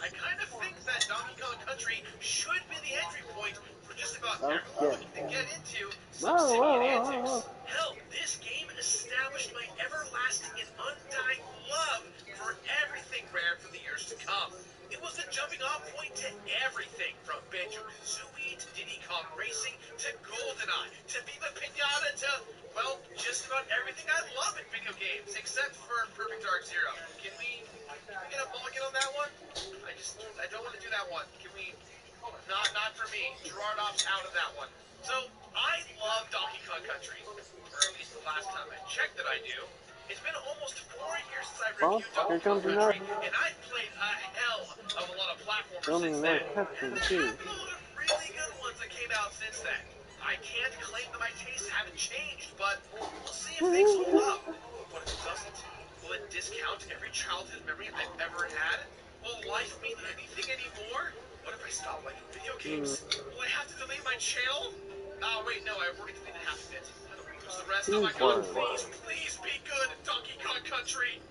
I kind of think that Donkey Kong Country should be the entry point for just about Oh everyone shit. looking to get into some Whoa, whoa, simian whoa, whoa, antics. whoa. Hell, this game established my everlasting and undying love for everything Rare for the years to come. It was the jumping off point to everything from Banjo-Kazooie to Diddy Kong Racing to GoldenEye to Viva Pinata to, well, just about everything I love in video games except for Perfect Dark Zero. Can we get a mulligan on that one? I don't want to do that one. Can we? Not for me. Gerard opts out of that one. So, I love Donkey Kong Country. Or at least the last time I checked that I do. It's been almost 4 years since I Well, reviewed here Donkey Kong comes another. Country, and I've played a hell of a lot of platformers Filming since another then. And cutscene there too. have been a lot of really good ones that came out since then. I can't claim that my tastes haven't changed, but we'll see if things hold up. games. Will I have to delete my channel? Wait, no, I've already deleted half of it. How do we lose the rest? Oh my god, please, please be good, Donkey Kong Country!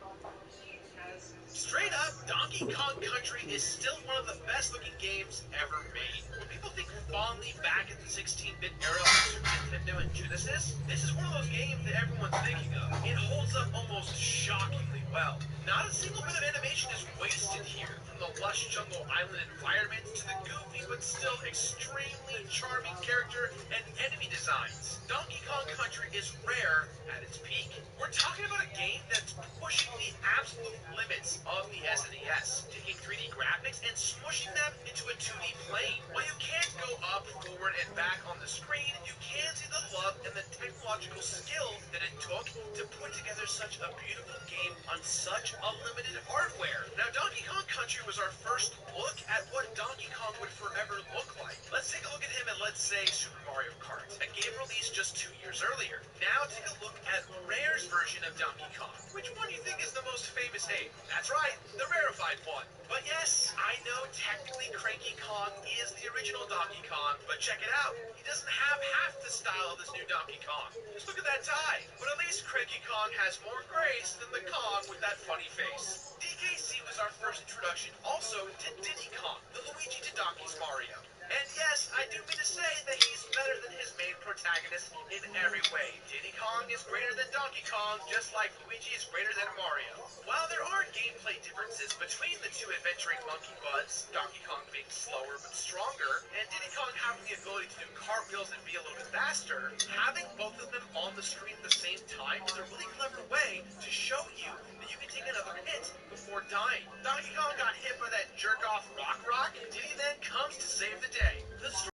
Straight up, Donkey Kong Country is still one of the best looking games ever made. When people think fondly back at the 16-bit era of Super Nintendo and Genesis, this is one of those games that everyone's thinking of. It holds up almost shockingly well. Not a single bit of animation is wasted here, from the lush jungle island environment to the goofy but still extremely charming character and enemy designs. Donkey Kong Country is rare at its peak. We're talking about a game that's pushing the absolute limits of the SNES, taking 3D graphics and smushing them into a 2D plane. While you can't go up, forward, and back on the screen, you can see the love and the technological skill that it took to put together such a beautiful game on such a limited hardware. Now, Donkey Kong Country was our first look at what Donkey Kong would forever look like. Let's take a look at him at, let's say, Super Mario Kart, a game released just 2 years earlier. Now take a look at Rare's version of Donkey Kong. Which one do you think is the most famous ape? That's right, the rarefied one. But yes, I know technically Cranky Kong is the original Donkey Kong, but check it out. He doesn't have half the style of this new Donkey Kong. Just look at that tie. But at least Cranky Kong has more grace than the Kong with that funny face. DKC was our first introduction also to Diddy Kong, the Luigi to Donkey's Mario. And yes, I do mean to say that he's better than his main protagonist in every way. Diddy Kong is greater than Donkey Kong, just like Luigi is greater than Mario. While there are gameplay differences between the two adventuring monkey buds, Donkey Kong being slower but stronger, and Diddy Kong having the ability to do cartwheels and be a little bit faster, having both of them on the screen at the same time is a really clever way to show you that you can take another hit before dying. Donkey Kong got hit by that jerk-off Rock, Diddy then comes to save the day. The story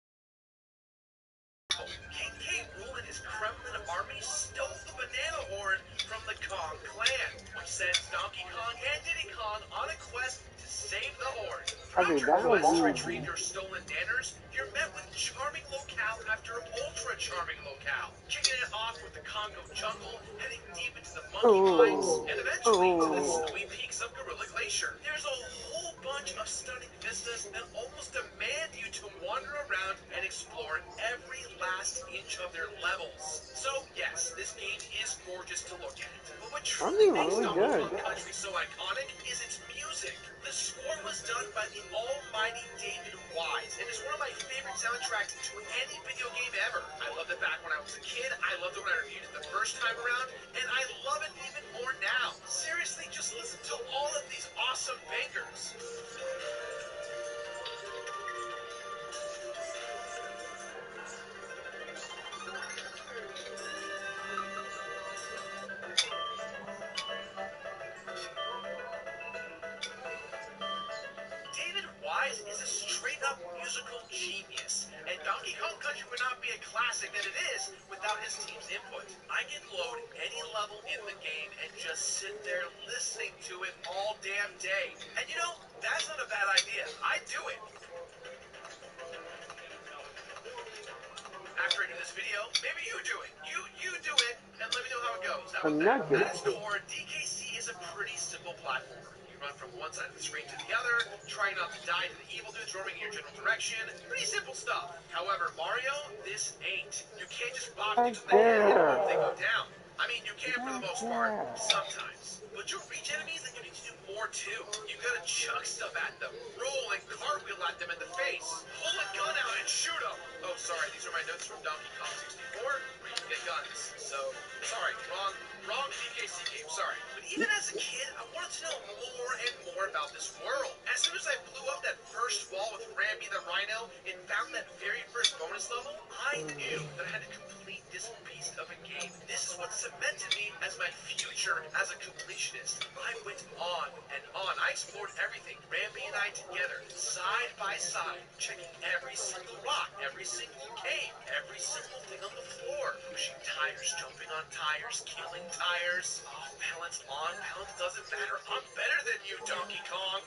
King K. Rool and his Kremlin army stole the banana horn from the Kong clan, which sends Donkey Kong and Diddy Kong on a quest to save the horn. Throughout your quest to retrieve your stolen nanners, you're met with charming locale after ultra charming locale, kicking it off with the Congo jungle, heading deep into the monkey mines, and eventually to the snowy peaks of Gorilla Glacier. There's a whole bunch of stunning vistas that almost demand you to wander around and explore every last inch of their levels. So yes, this game is gorgeous to look at. But what truly makes Donkey Kong Country so iconic is its music. The score was done by the almighty David Wise, and is one of my favorite soundtracks to any video game ever. I loved it back when I was a kid, I loved it when I reviewed it the first time around, and I love it even more now. Seriously, just listen to all of these awesome bangers. David Wise is a straight-up musical genius, and Donkey Kong Country would not be a classic that it is without his team's input. I can load any level in the game and just sit there listening to it all damn day. And you know, that's not a bad idea. I do it. After I do this video, maybe you do it. You do it, and let me know how it goes. How about that? At its core, DKC is a pretty simple platformer. You run from one side of the screen to the other, trying not to die to the evil dudes roaming in your general direction. Pretty simple stuff. However, Mario, this ain't. You can't just bop things in the head and hope they go down. I mean, you can for the most part, sometimes. But you'll reach enemies and you need to do more too. You gotta chuck stuff at them, roll and cartwheel at them in the face, pull a gun out and shoot them. Oh, sorry, these are my notes from Donkey Kong 64, where you can get guns. So, sorry, wrong DKC game, sorry. But even as a kid, I wanted to know more and more about this world. As soon as I blew up that first wall with Rambi the Rhino and found that very first bonus level, I knew that I had to complete this beast of a game. This is what cemented me as my future as a completionist. I went on and on. I explored everything, Rambi and I together, side by side, checking every single rock, every single cave, every single thing on the floor, pushing tires, jumping on tires, killing tires, off balance, on balance, doesn't matter. I'm better than you, Donkey Kong.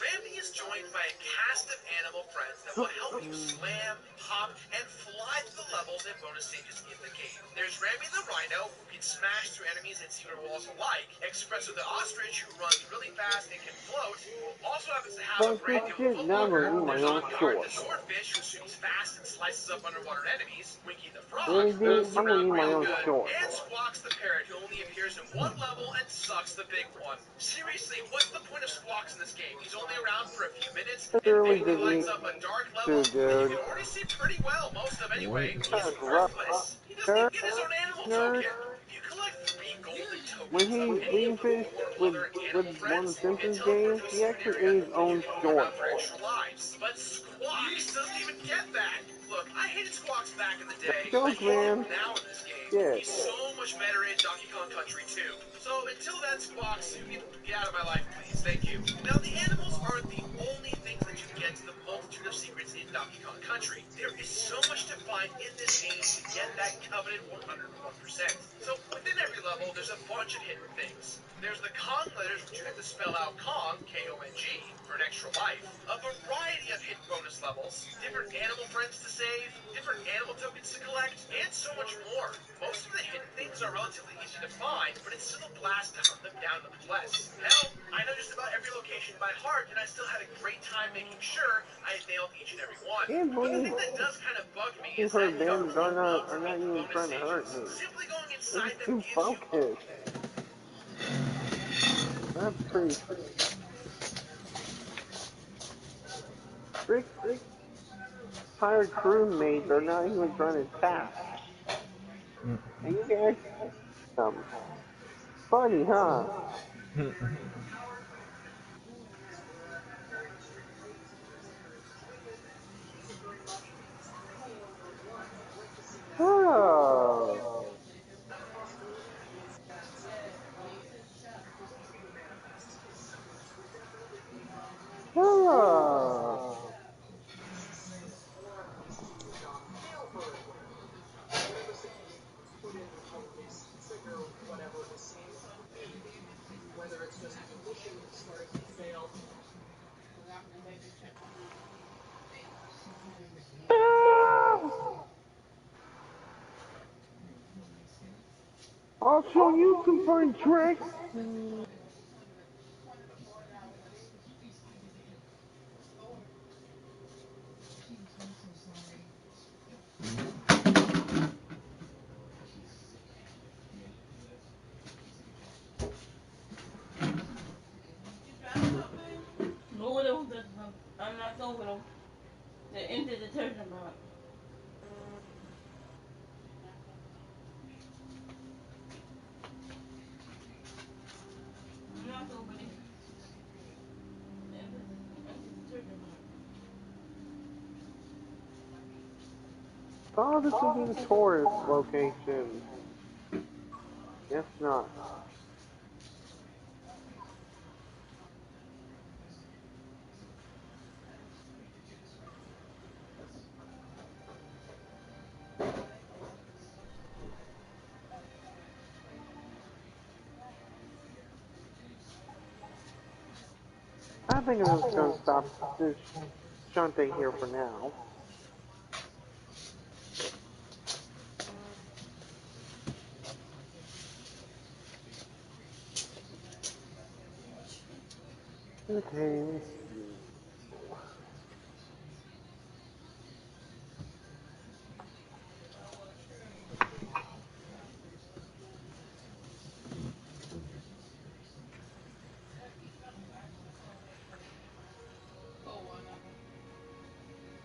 Rambi is joined by a cast of animal friends that will help you slam, hop, and fly through the levels and bonus stages in the game. There's Rambi the Rhino, who can smash through enemies and secret walls alike. Espresso the ostrich, who runs really fast and can float, who also happens to have a Fuck this brand new shit, now I'm footlogger. gonna need my There's own Encore, the sword. swordfish, who swims fast and slices up underwater enemies. Winky the frog, Really, who dude? moves I'm gonna around need my real own good. sword. And Squawks the parrot, who only appears in one level and sucks the big one. Seriously, what's the point of Squawks in this game? He's only around for a few minutes and Literally vaguely didn't lights need up a dark level to, that you dude. can already see pretty well, most of anyway. He's Nerd, worthless. He doesn't nerd, even get his own animal nerd. token. If you collect 3 golden When tokens of he any of being the fished 4 with other with animal one of friends, the you get Simpsons teleported games, to a he secret actually area ate his and you own can walk sword. around for extra lives. But Squawks doesn't even get that. Look, I hated Squawks back in the No day. I joke, hate him man. now in this game. Shit. He's so much better in Donkey Kong Country 2. So until then, Squawks, you can get out of my life, please. Thank you. Now, the animals aren't the only things that you get in the multitude of secrets in Donkey Kong Country. There is so much to find in this game to get that coveted 101%. So within every level, there's a bunch of hidden things. There's the Kong letters, which you have to spell out Kong, K-O-N-G, for an extra life. A variety of hidden bonus levels, different animal friends to save, different animal tokens to collect, and so much more. Most of the hidden things are relatively easy to find, but it's still a blast to hunt them down nonetheless. Hell, I know just about every location by heart, and I still had a great time making sure I nailed each and every one. Can't But the believe thing that does kind of bug me is her that you don't bands really love to are not beat the even bonus trying to hurt stages. me. Simply going They're inside just them too gives you focused. That's pretty. Rick, hired crewmates are not even trying to attack. And you guys, funny, huh? Oh. Oh. I'll show you some fun tricks. No, they won't touch them. I'm not so with them. They're in the detergent box. I'm not so with it. Empty detergent box. Oh, this would be the tourist location. Guess not. I think I'm just gonna stop this shunting here for now. Okay, let's see.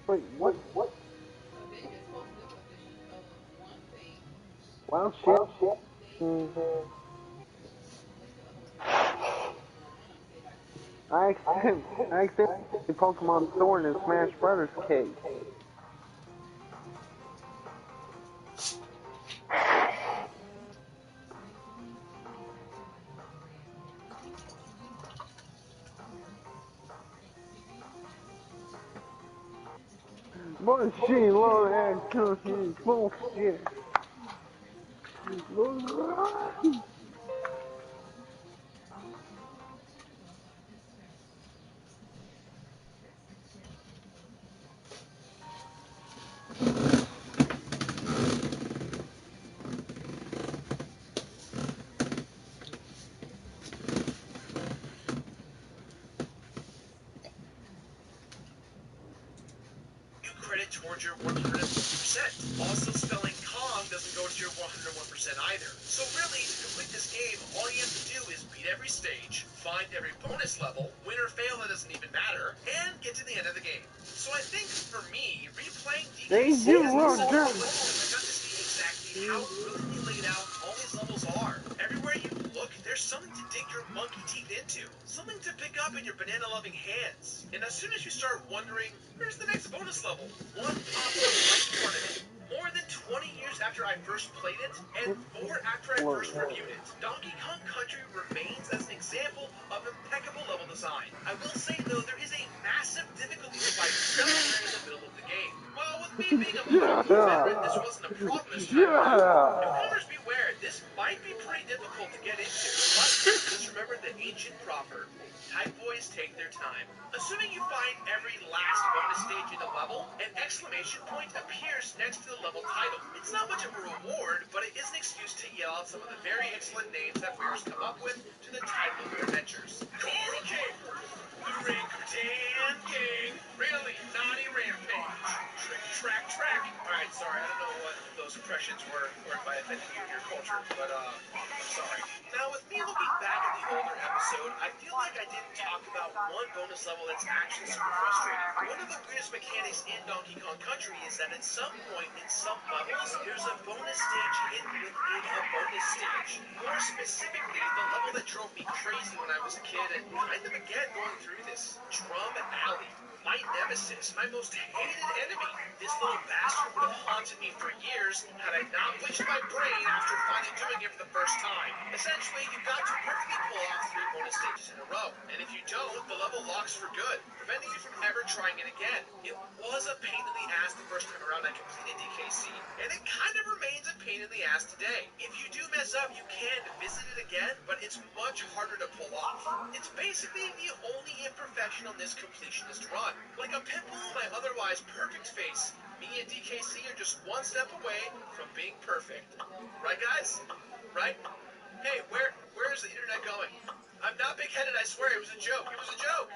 Wait, what? Wow, shit. I accidentally Pokemon Sword in Smash Brothers case. Bullshit, Lord, that bullshit. get towards your 101%. Also, spelling Kong doesn't go to your 101% either. So really, to complete this game, all you have to do is beat every stage, find every bonus level, win or fail, that doesn't even matter, and get to the end of the game. So I think, for me, replaying DKC has been such a privilege because I got to see exactly how brilliantly laid out all these levels are. Everywhere you look, there's something to dig your monkey teeth into, something to pick up in your banana-loving hands. And as soon as you start wondering, where's the next bonus level? One pops up right in front of you. More than 20 years after I first played it, and 4 after I first reviewed it, Donkey Kong Country remains as an example of impeccable level design. I will say, though, there is a massive difficulty spike somewhere in the middle of the game. Well, with me being a Mortal Kombat veteran, this wasn't a problem this time around. Newcomers beware, this might be pretty difficult to get into, but just remember the ancient proverb. Type boys take their time. Assuming you find every last bonus stage in a level, an exclamation point appears next to the level title. It's not much of a reward, but it is an excuse to yell out some of the very excellent names that players come up with to the title of their adventures. Coral Capers, the Ring-Tan King, really naughty rampage, Trick Track. Alright, sorry, I don't know what those impressions were, or if I offended you in your culture, but I'm sorry. Now, with me looking back at the older episode, I feel like I didn't talk about one bonus level that's actually super frustrating. One of the weirdest mechanics in Donkey Kong Country is that at some point in some levels, there's a bonus stage hidden within a bonus stage. More specifically, the level that drove me crazy when I was a kid, and kind of again going through this, Drum Alley. My nemesis, my most hated enemy. This little bastard would have haunted me for years had I not glitched my brain after finally doing it for the first time. Essentially, you've got to perfectly pull off 3 bonus stages in a row, and if you don't, the level locks for good, preventing you from ever trying it again. It was a pain in the ass the first time around I completed DKC, and it kind of remains a pain in the ass today. If you do mess up, you can visit it again, but it's much harder to pull off. It's basically the only imperfection on this completionist run. Like a pimple on my otherwise perfect face, me and DKC are just one step away from being perfect. Right, guys? Right? Hey, where is the internet going? I'm not big-headed, I swear, it was a joke. It was a joke!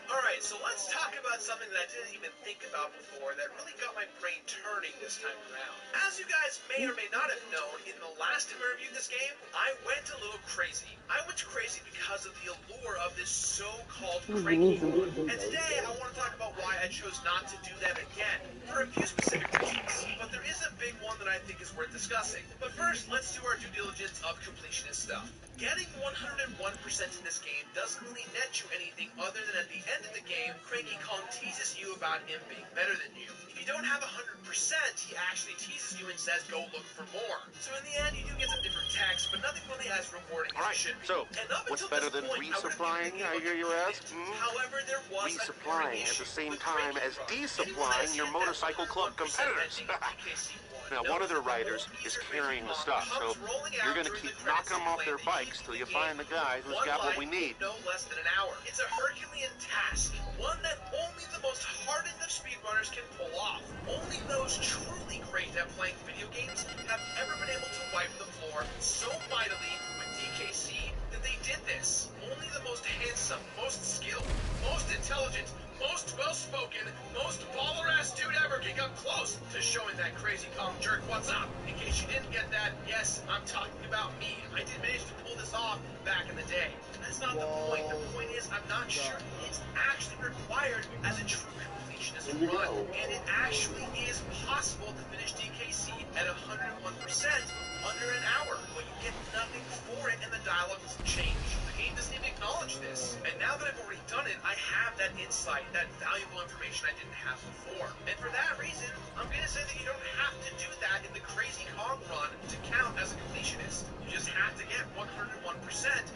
Alright, so let's talk about something that I didn't even think about before that really got my brain turning this time around. As you guys may or may not have known, in the last time I reviewed this game, I went a little crazy. I went crazy because of the allure of this so-called cranky mode. And today, I want to talk about why I chose not to do that again, for a few specific reasons. But there is a big one that I think is worth discussing. But first, let's do our due diligence of completionist stuff. Getting 101% in this game doesn't really net you anything other than at the end of the game, Cranky Kong teases you about him being better than you. If you don't have 100%, he actually teases you and says, go look for more. So in the end, you do get some different text, but nothing really as rewarding as it should be. So, And up what's until better this than point, resupplying, I hear you ask? However, there was a Resupplying at the same time as desupplying your motorcycle club competitors. Now, one of their riders is carrying the stuff, so you're going to keep knocking them off their bikes till you find the guy who's got what we need. No less than an hour. It's a Herculean task, one that only the most hardened of speedrunners can pull off. Only those truly great at playing video games have ever been able to wipe the floor so mightily with DKC that they did this. Only the most handsome, most skilled, most intelligent, most well-spoken, most baller-ass dude ever can come close to showing that crazy Kong jerk what's up. In case you didn't get that, yes, I'm talking about me. I did manage to pull this off back in the day. That's not the point. The point is, I'm not sure it's actually required as a true completionist run. And it actually is possible to finish DKC at 101% under an hour, but you get nothing for it and the dialogue doesn't change. The game doesn't even acknowledge this. And now that I've already done it, I have that insight, that valuable information I didn't have before. And for that reason, I'm going to say that you don't have to do that in the Crazy Kong run to count as a completionist. You just have to get 101%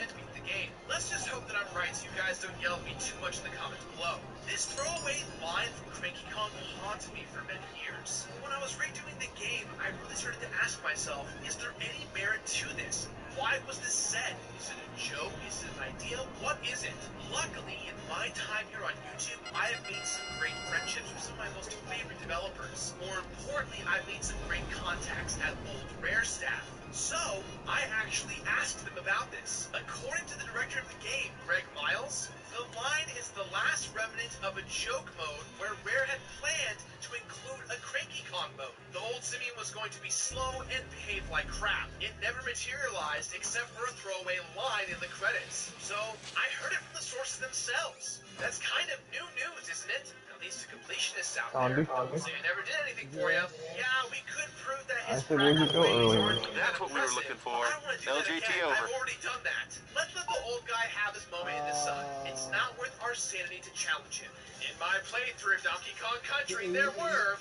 and beat the game. Let's just hope that I'm right so you guys don't yell at me too much in the comments below. This throwaway line from Cranky Kong haunted me for many years. When I was redoing the game, I really started to ask myself, is there any merit to this? Why was this said? Is it a joke? Is it an idea? What is it? Luckily, in my time here on YouTube, I have made some great friendships with some of my most favorite developers. More importantly, I've made some great contacts at Old Rare staff. So, I actually asked them about this. According to the director of the game, Greg Miles, this. The line is the last remnant of a joke mode where Rare had planned to include a Cranky Kong mode. The old Simeon was going to be slow and behave like crap. It never materialized except for a throwaway line in the credits. So I heard it from the sources themselves. That's kind of new news, isn't it? At least to completionists out there. Don't say I never did anything for you. Yeah, we could prove that his practical ways aren't even That's what we were looking for. LJT over. I've already done that. Let's let the old guy have his moment in the sun. It's not worth our sanity to challenge him. In my playthrough of Donkey Kong Country, there were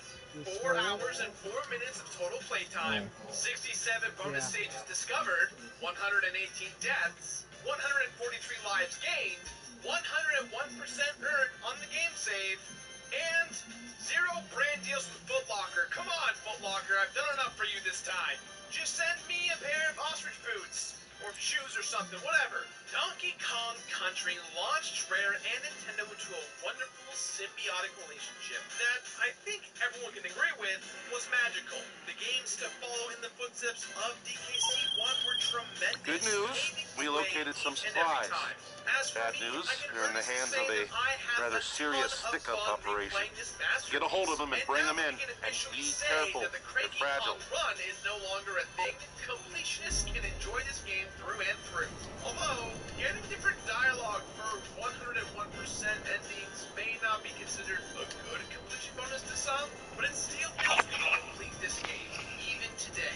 4 hours and 4 minutes of total playtime, 67 bonus stages discovered, 118 deaths, 143 lives gained, 101% earned on the game save, and 0 brand deals with Foot Locker. Come on, Foot Locker, I've done enough for you this time. Just send me a pair of ostrich boots, or shoes or something, whatever. Donkey Kong Country launched Rare and Nintendo into a wonderful symbiotic relationship that I think everyone can agree with was magical. The games to follow in the footsteps of DKC1 were tremendous. Good news, we located some supplies. Bad news, you're in the hands of a rather serious stick-up operation. Get a hold of them and bring them in, and be careful, they're fragile. Run is no longer a thing. Completionists can enjoy this game through and through. Although, getting different dialogue for 101% endings may not be considered a good completion bonus to some, but it still helps me complete this game, even today.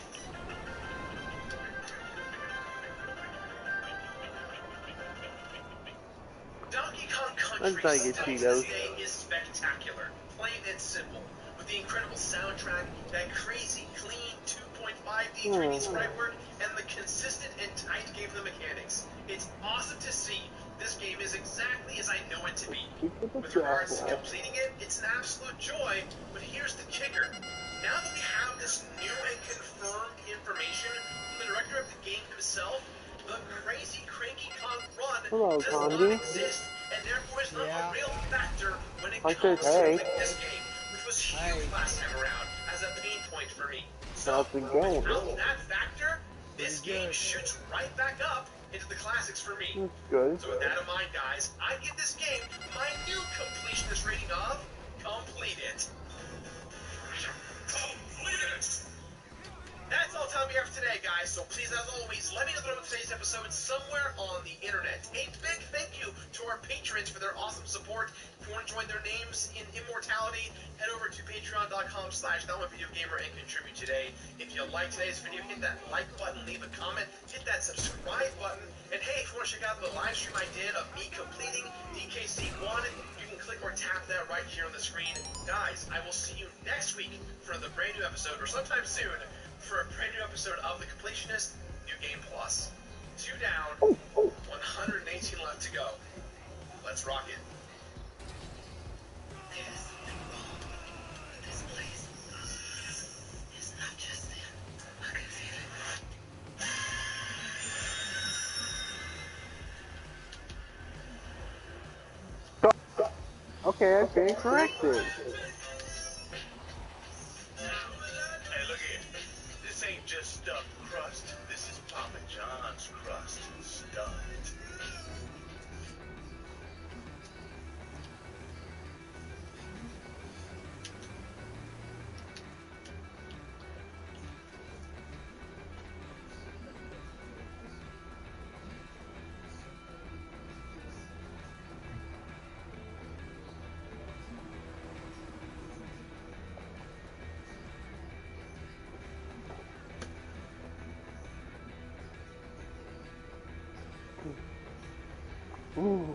Donkey Kong Country still to this day is spectacular, plain and simple. With the incredible soundtrack, that crazy, clean 2.5D 3D sprite work, and the consistent and tight gameplay mechanics. It's awesome to see. This game is exactly as I know it to be. With regards to completing it, it's an absolute joy, but here's the kicker. Now that we have this new and confirmed information from the director of the game himself, the crazy Cranky Kong run does not exist, and therefore is not a real factor when it comes to this game, which was huge last time around as a pain point for me. So, without that factor, this game shoots right back up into the classics for me. Good. So with that in mind, guys, I give this game my new completionist rating of completed. That's all time we have for today, guys, so please, as always, let me know about today's episode somewhere on the internet. A big thank you to our patrons for their awesome support. If you want to join their names in immortality, head over to patreon.com/ThatOneVideoGamer and contribute today. If you like today's video, hit that like button, leave a comment, hit that subscribe button, and hey, if you want to check out the live stream I did of me completing DKC1, you can click or tap that right here on the screen. Guys, I will see you next week for another brand new episode, or sometime soon, for a brand new episode of The Completionist, New Game Plus. 2 down, 118 left to go. Let's rock it. There's something wrong with this place. It's not just them. I can feel it. Okay, I've been corrected. Hey, look here. This ain't just stuffed crust. This is Papa John's crust stuffed. Ooh.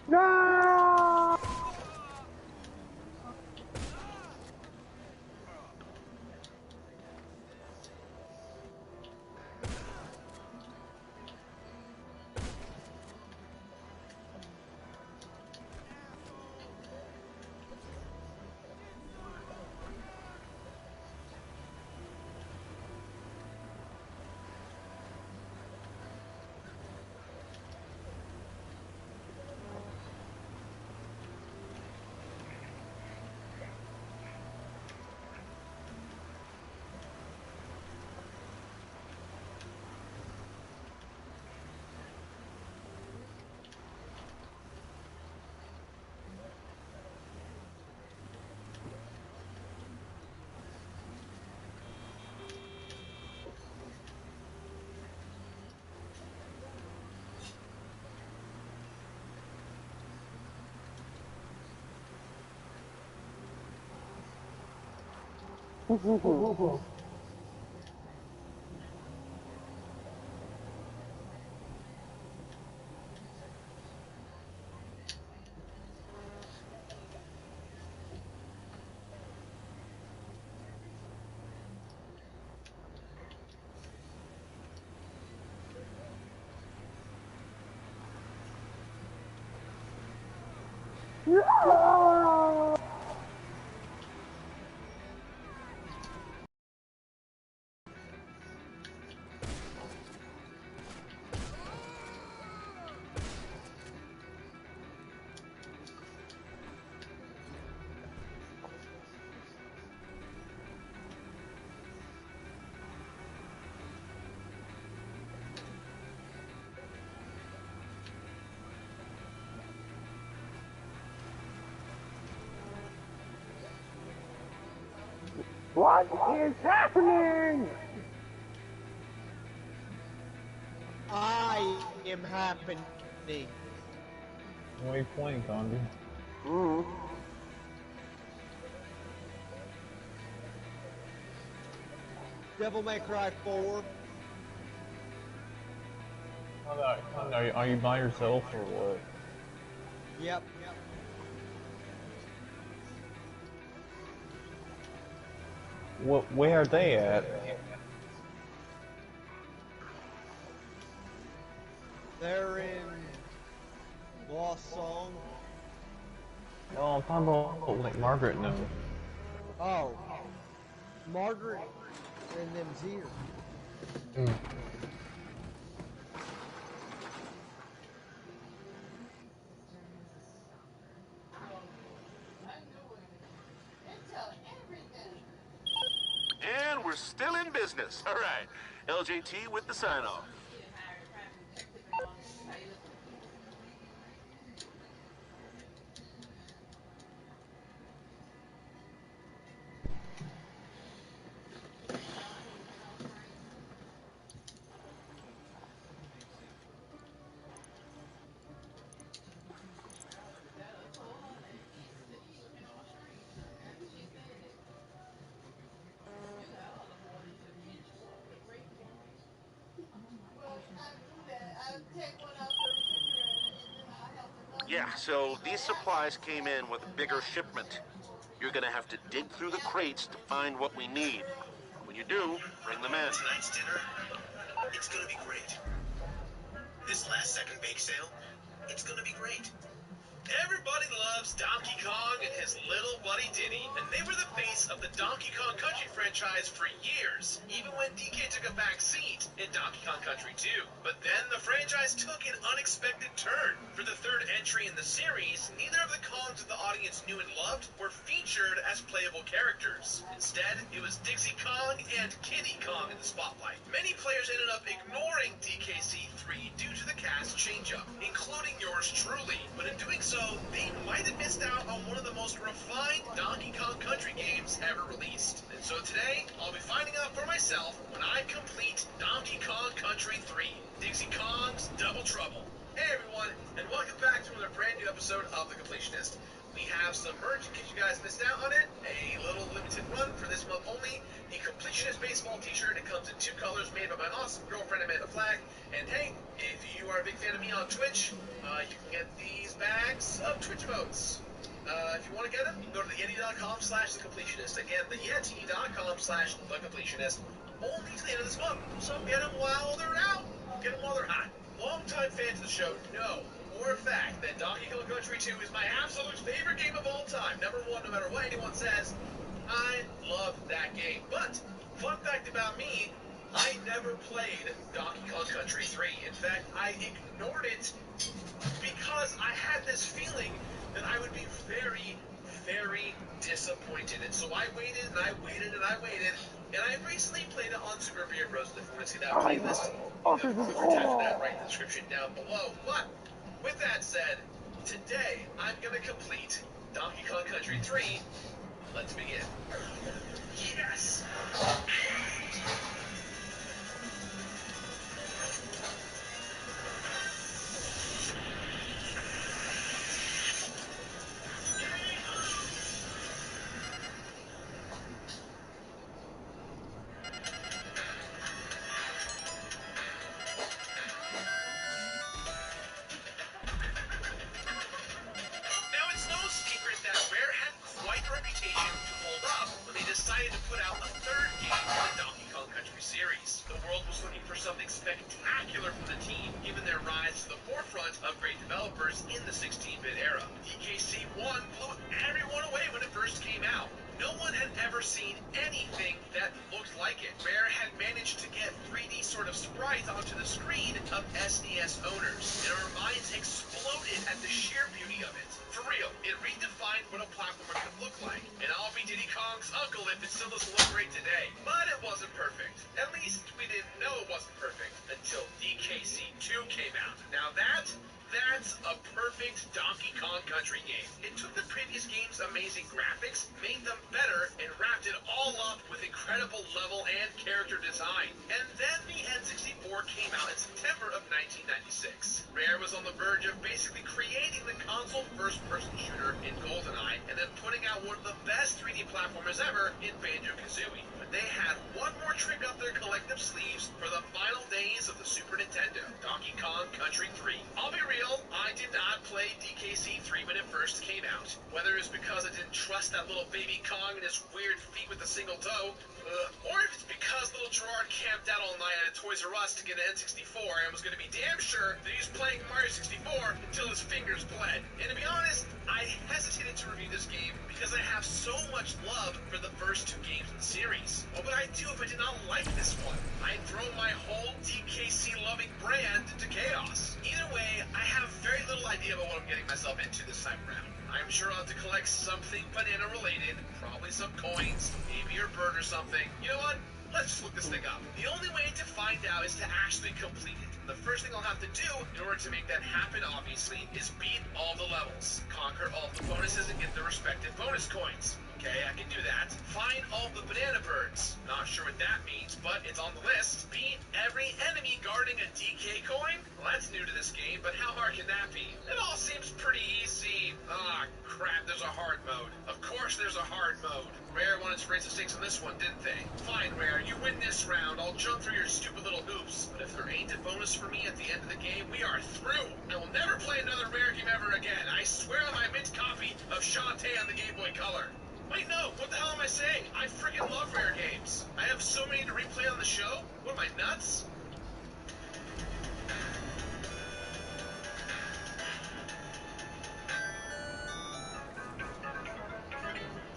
No! What is happening? I am happening. What are you playing, Condi? Devil May Cry 4. Are you by yourself or what? Yep. Where are they at? They're in Lost Song. No, I'm talking about like Margaret now. Oh. Margaret and them's here. And we're still in business. All right. LJT with the sign-off. Yeah, so these supplies came in with a bigger shipment. You're gonna have to dig through the crates to find what we need. When you do, bring them in. Tonight's dinner, it's gonna be great. This last second bake sale, it's gonna be great. Everybody loves Donkey Kong and his little buddy Diddy, and they were the face of the Donkey Kong Country franchise for years, even when DK took a back seat in Donkey Kong Country 2. But then the franchise took an unexpected turn. For the third entry in the series, neither of the Kongs that the audience knew and loved were featured as playable characters. Instead, it was Dixie Kong and Kiddy Kong in the spotlight. Many players ended up ignoring DKC3 due to the cast change-up, including yours truly. But in doing so, they might have missed out on one of the most refined Donkey Kong Country games ever released. And so today, I'll be finding out for myself when I complete Donkey Kong Country 3, Dixie Kong's Double Trouble. Hey everyone, and welcome back to another brand new episode of The Completionist. We have some merch in case you guys missed out on it. A little limited run for this month only. The Completionist baseball t-shirt. It comes in 2 colors, made by my awesome girlfriend Amanda Flag. And hey, if you are a big fan of me on Twitch, you can get these bags of Twitch votes. If you want to get them, you can go to theyeti.com/thecompletionist. Again, theyeti.com/thecompletionist. Only to the end of this month. So get them while they're out. Get them while they're hot. Longtime fans of the show know for a fact that Donkey Kong Country 2 is my absolute favorite game of all time. Number 1, no matter what anyone says. I love that game. But, fun fact about me, I never played Donkey Kong Country 3. In fact, I ignored it because I had this feeling that I would be very, very disappointed. And so I waited and I waited and I waited. And I recently played it on Super Beer Bros. If you want to see that playlist, you can tap that right in the description down below. But with that said, today I'm going to complete Donkey Kong Country 3. Let's begin. Yes! decided to put out a third game in the Donkey Kong Country series. The world was looking for something spectacular from the team, given their rise to the forefront of great developers in the 16-bit era. DKC1 blew everyone away when it first came out. No one had ever seen anything that looked like it. Rare had managed to get 3D sort of sprites onto the screen of SNES owners, and our minds exploded at the sheer beauty of it. For real, it redefined what a platformer could look like, and I'll be Diddy Kong's uncle if it still doesn't look great today. But it wasn't perfect. At least we didn't know it wasn't perfect until DKC2 came out. Now that's a perfect Donkey Kong Country game. It took the previous game's amazing graphics, made them better, and wrapped it all up with incredible level and character design. And then the N64 came out in September of 1996. Rare was on the verge of basically creating the console first-person shooter in GoldenEye, and then putting out one of the best 3D platformers ever in Banjo-Kazooie. But they had one more trick up their collective sleeves for the final days of the Super Nintendo, Donkey Kong Country 3. I'll be real, I did not play DKC3 when it first came out. Whether it's because I didn't trust that little baby Kong and his weird feet with a single toe, or if it's because little Gerard camped out all night at a Toys R Us to get an N64 and was going to be damn sure that he was playing Mario 64 until his fingers bled. And to be honest, I hesitated to review this game because I have so much love for the first two games in the series. What would I do if I did not like this one? I'd throw my whole DKC-loving brand into chaos. Either way, I have very little idea about what I'm getting myself into this time around. I'm sure I'll have to collect something banana-related, probably some coins, maybe your bird or something. You know what? Let's just look this thing up. The only way to find out is to actually complete it. The first thing I'll have to do in order to make that happen, obviously, is beat all the levels, conquer all the bonuses, and get the respective bonus coins. Okay, I can do that. Find all the banana birds. Not sure what that means, but it's on the list. Beat every enemy guarding a DK coin? Well, that's new to this game, but how hard can that be? It all seems pretty easy. Ah, crap, there's a hard mode. Of course there's a hard mode. Rare wanted to raise the stakes on this one, didn't they? Fine, Rare, you win this round. I'll jump through your stupid little hoops. But if there ain't a bonus for me at the end of the game, we are through. I will never play another Rare game ever again. I swear on my mint copy of Shantae on the Game Boy Color. Wait, no, what the hell am I saying? I freaking love Rare games. I have so many to replay on the show. What am I, nuts?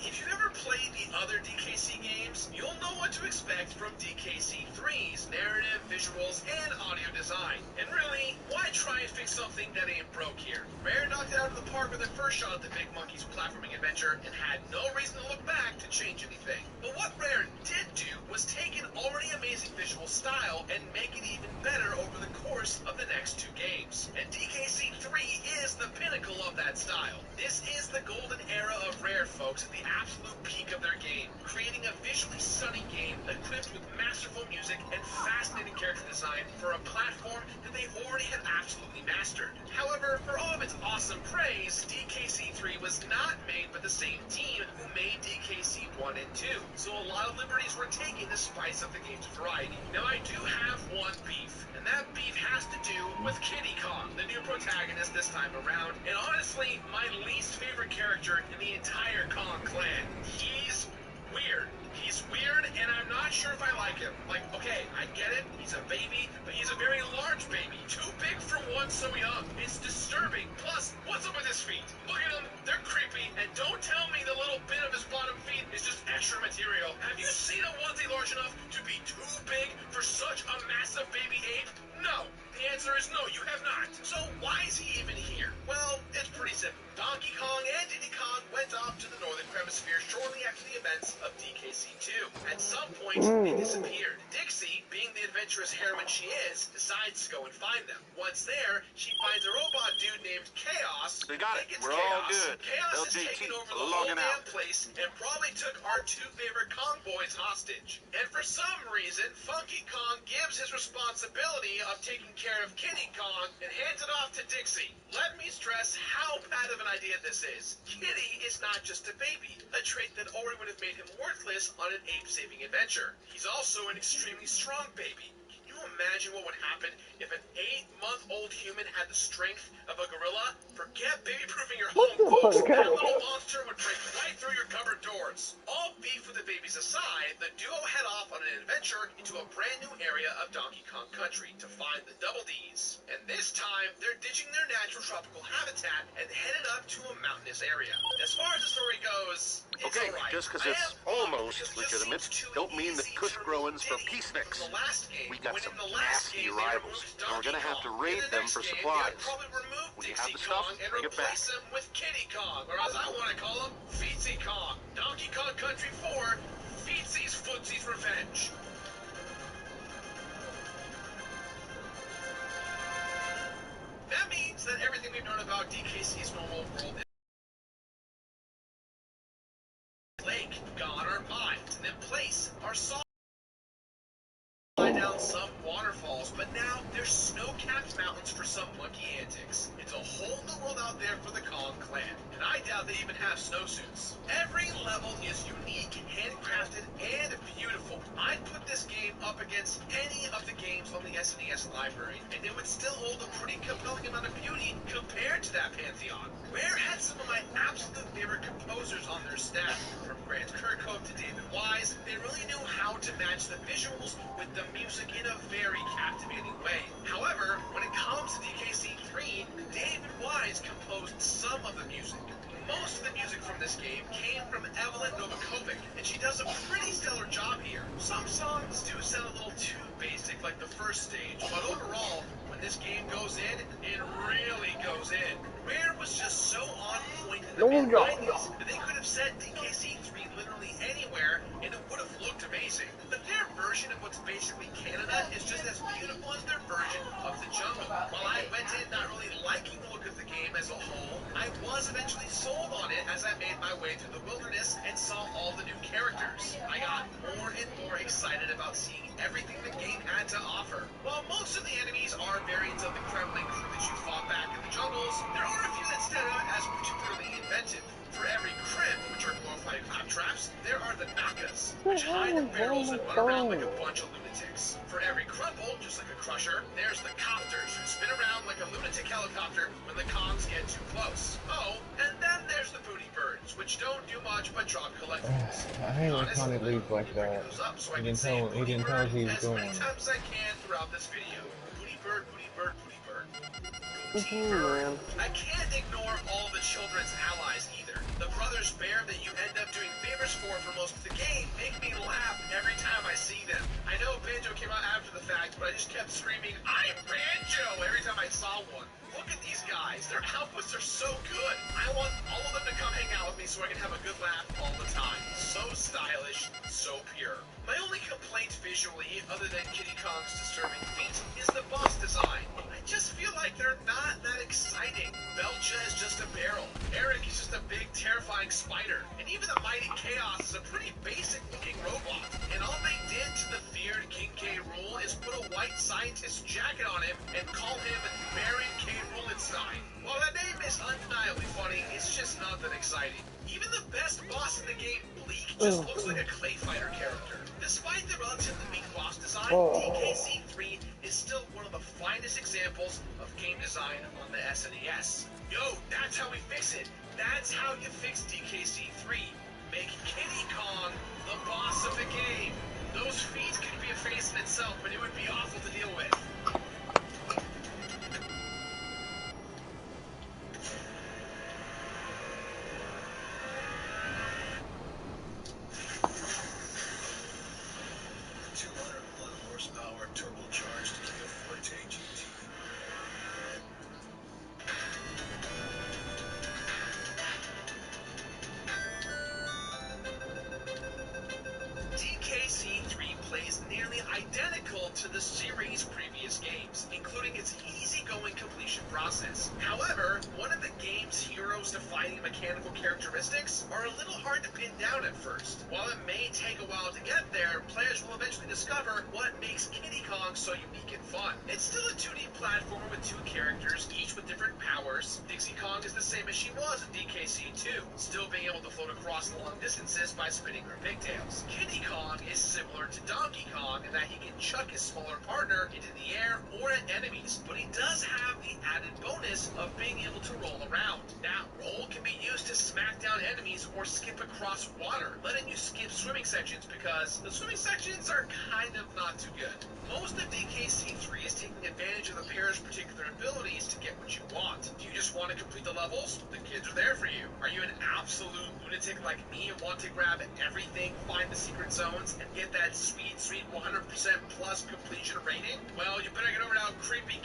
If you've ever played the other DKC games, you'll know what to expect from DKC3's narrative, visuals, and audio design. And really, why try and fix something that ain't broke here? Rare knocked it out of the park with their first shot at the Big Monkey's platforming adventure and had no reason to look back to change anything. But what Rare did do was take an already amazing visual style and make it even better over the course of the next two games. And DKC3 is the pinnacle of that style. This is the golden era of Rare, folks, at the absolute peak of their game, creating a visually stunning game equipped with masterful music and fascinating character design for a platform that they already had absolutely mastered. However, for all of its awesome praise, DKC3 was not made by the same team who made DKC 1 and 2, so a lot of liberties were taken to spice up the game's variety. Now, I do have one beef, and that beef has to do with Kiddy Kong, the new protagonist this time around, and honestly, my least favorite character in the entire Kong clan. He's weird. He's weird, and I'm not sure if I like him. Like, okay, I get it, he's a baby, but he's a very large baby. Too big for one so young. It's disturbing. Plus, what's up with his feet? Look at them, they're creepy, and don't tell me the little bit of his bottom feet is just extra material. Have you seen a onesie large enough to be too big for such a massive baby ape? No. The answer is no, you have not. So why is he even here? Well, it's pretty simple. Donkey Kong and Diddy Kong went off to the Northern Hemisphere shortly after the events of DKC2. At some point, they disappeared. Dixie, being the adventurous heroine she is, decides to go and find them. Once there, she finds a robot dude named Chaos. We got it. We're Chaos. all good. Chaos has LJT, taken over the whole logging damn out. place and probably took our two favorite Kong boys hostage. And for some reason, Funky Kong gives his responsibility of taking care of Kiddy Kong and hands it off to Dixie. Let me stress how bad of an idea this is. Kiddy is not just a baby, a trait that already would have made him worthless on an ape-saving adventure. He's also an extremely strong baby. Can you imagine what would happen if an 8-month-old human had the strength of a gorilla? Forget baby-proofing your home, folks. That little monster would break right through your cupboard doors. All beef with the babies aside, the duo head off on an adventure into a brand new area of Donkey Kong Country to find the Double Ds. And this time, they're ditching their natural tropical habitat and headed up to a mountainous area. As far as the story goes, it's Okay, alright. just because it's almost legitimate, don't mean that Kush Growin's for peaceniks. We got some nasty rivals, and we're gonna have to raid them for supplies. When you have the stuff, bring it back. Replace him with Kitty Kong, or as I want to call him, Feetsy Kong. Donkey Kong Country 4, Feetsy's Footsy's Revenge. That means that everything we've known about DKC's normal world is lake, gone our minds, and in place are down some waterfalls, but now there's snow-capped mountains for some monkey antics. It's a whole new world out there for the Kong clan, and I doubt they even have snowsuits. Every level is unique, handcrafted, and beautiful. I'd put this game up against any of the games on the SNES library, and it would still hold a pretty compelling amount of beauty compared to that pantheon. Rare had some of my absolute favorite composers on their staff, from Grant Kirkhope to David Wise. They really knew how to match the visuals with the music in a very captivating way. However, when it comes to DKC3, David Wise composed some of the music. Most of the music from this game came from Evelyn Novakovic, and she does a pretty stellar job here. Some songs do sound a little too basic, like the first stage, but overall, when this game goes in, it really goes in. Rare was just so on point in the mid-90s that they could have set DKC3 literally anywhere, and it would have looked amazing. But their version of what's basically Canada is just as beautiful as their version of the jungle. While I went in not really liking the look of the game as a whole, I was eventually sold on it as I made my way through the wilderness and saw all the new characters. I got more and more excited about seeing everything the game had to offer. While most of the enemies are variants of the Kremlin crew that you fought back in the jungles, there are a few that stand out as particularly inventive. For every crimp, which are glorified claptraps, there are the Nakas, which hide in barrels and run around like a bunch of lunatics. For every crumple, just like a crusher, there's the copters, who spin around like a lunatic helicopter when the Kongs get too close. Oh, and then there's the booty birds, which don't do much but drop collectibles. I hate when Connie leaves like that. He didn't tell us he was going. As many times as I can throughout this video. Booty bird, booty bird, booty bird. Booty bird. I can't ignore all the children's allies either. The brothers Bear that you end up doing favors for most of the game make me laugh every time I see them. I know Banjo came out after the fact, but I just kept screaming, "I'm Banjo!" every time I saw one. Look at these guys. Their outputs are so good. I want all of them to come hang out with me so I can have a good laugh all the time. So stylish, so pure. My only complaint visually, other than Kitty Kong's disturbing feet, is the boss design. I just feel like they're not that exciting. Belcha is just a barrel. Eric is just a big, terrifying spider. And even the Mighty Chaos is a pretty basic-looking robot. And all they did to the feared King K. Rool is put a white scientist jacket on him and call him Baron K. Roolenstein. While that name is undeniably funny, it's just not that exciting. Even the best boss in the game, Bleak, just looks like a Clay Fighter character. Despite the relatively weak boss design, DKC3 is still one of the finest examples of game design on the SNES. Yo, that's how we fix it. That's how you fix DKC3. Make Kitty Kong the boss of the game. Those feet could be a face in itself, but it would be awful to deal with. DKC3 plays nearly identical to the series' previous games, including its easygoing completion process. However, one of the game's hero's defining mechanical characteristics are a little hard to pin down at first. While it may take a while to get there, players will eventually discover what makes Kitty Kong so unique and fun. It's still a 2D platformer with two characters, each with different powers. Dixie Kong is the same as she was in DKC2, still being able to float across long distances by spinning her pigtails. Kitty Kong is similar to Donkey Kong in that he can chuck his smaller partner into the air or at enemies, but he does have the added bonus of being able to roll around. Now, roll can be used to smack down enemies or skip across water, letting you skip swimming sections because the swimming sections are kind of not too good. Most of DKC3 is taking advantage of the pair's particular abilities to get what you want. Do you just want to complete the levels? The kids are there for you. Are you an absolute lunatic like me and want to grab everything, find the secret zones, and get that sweet 100% plus completion rating? Well, you better get over to how creepy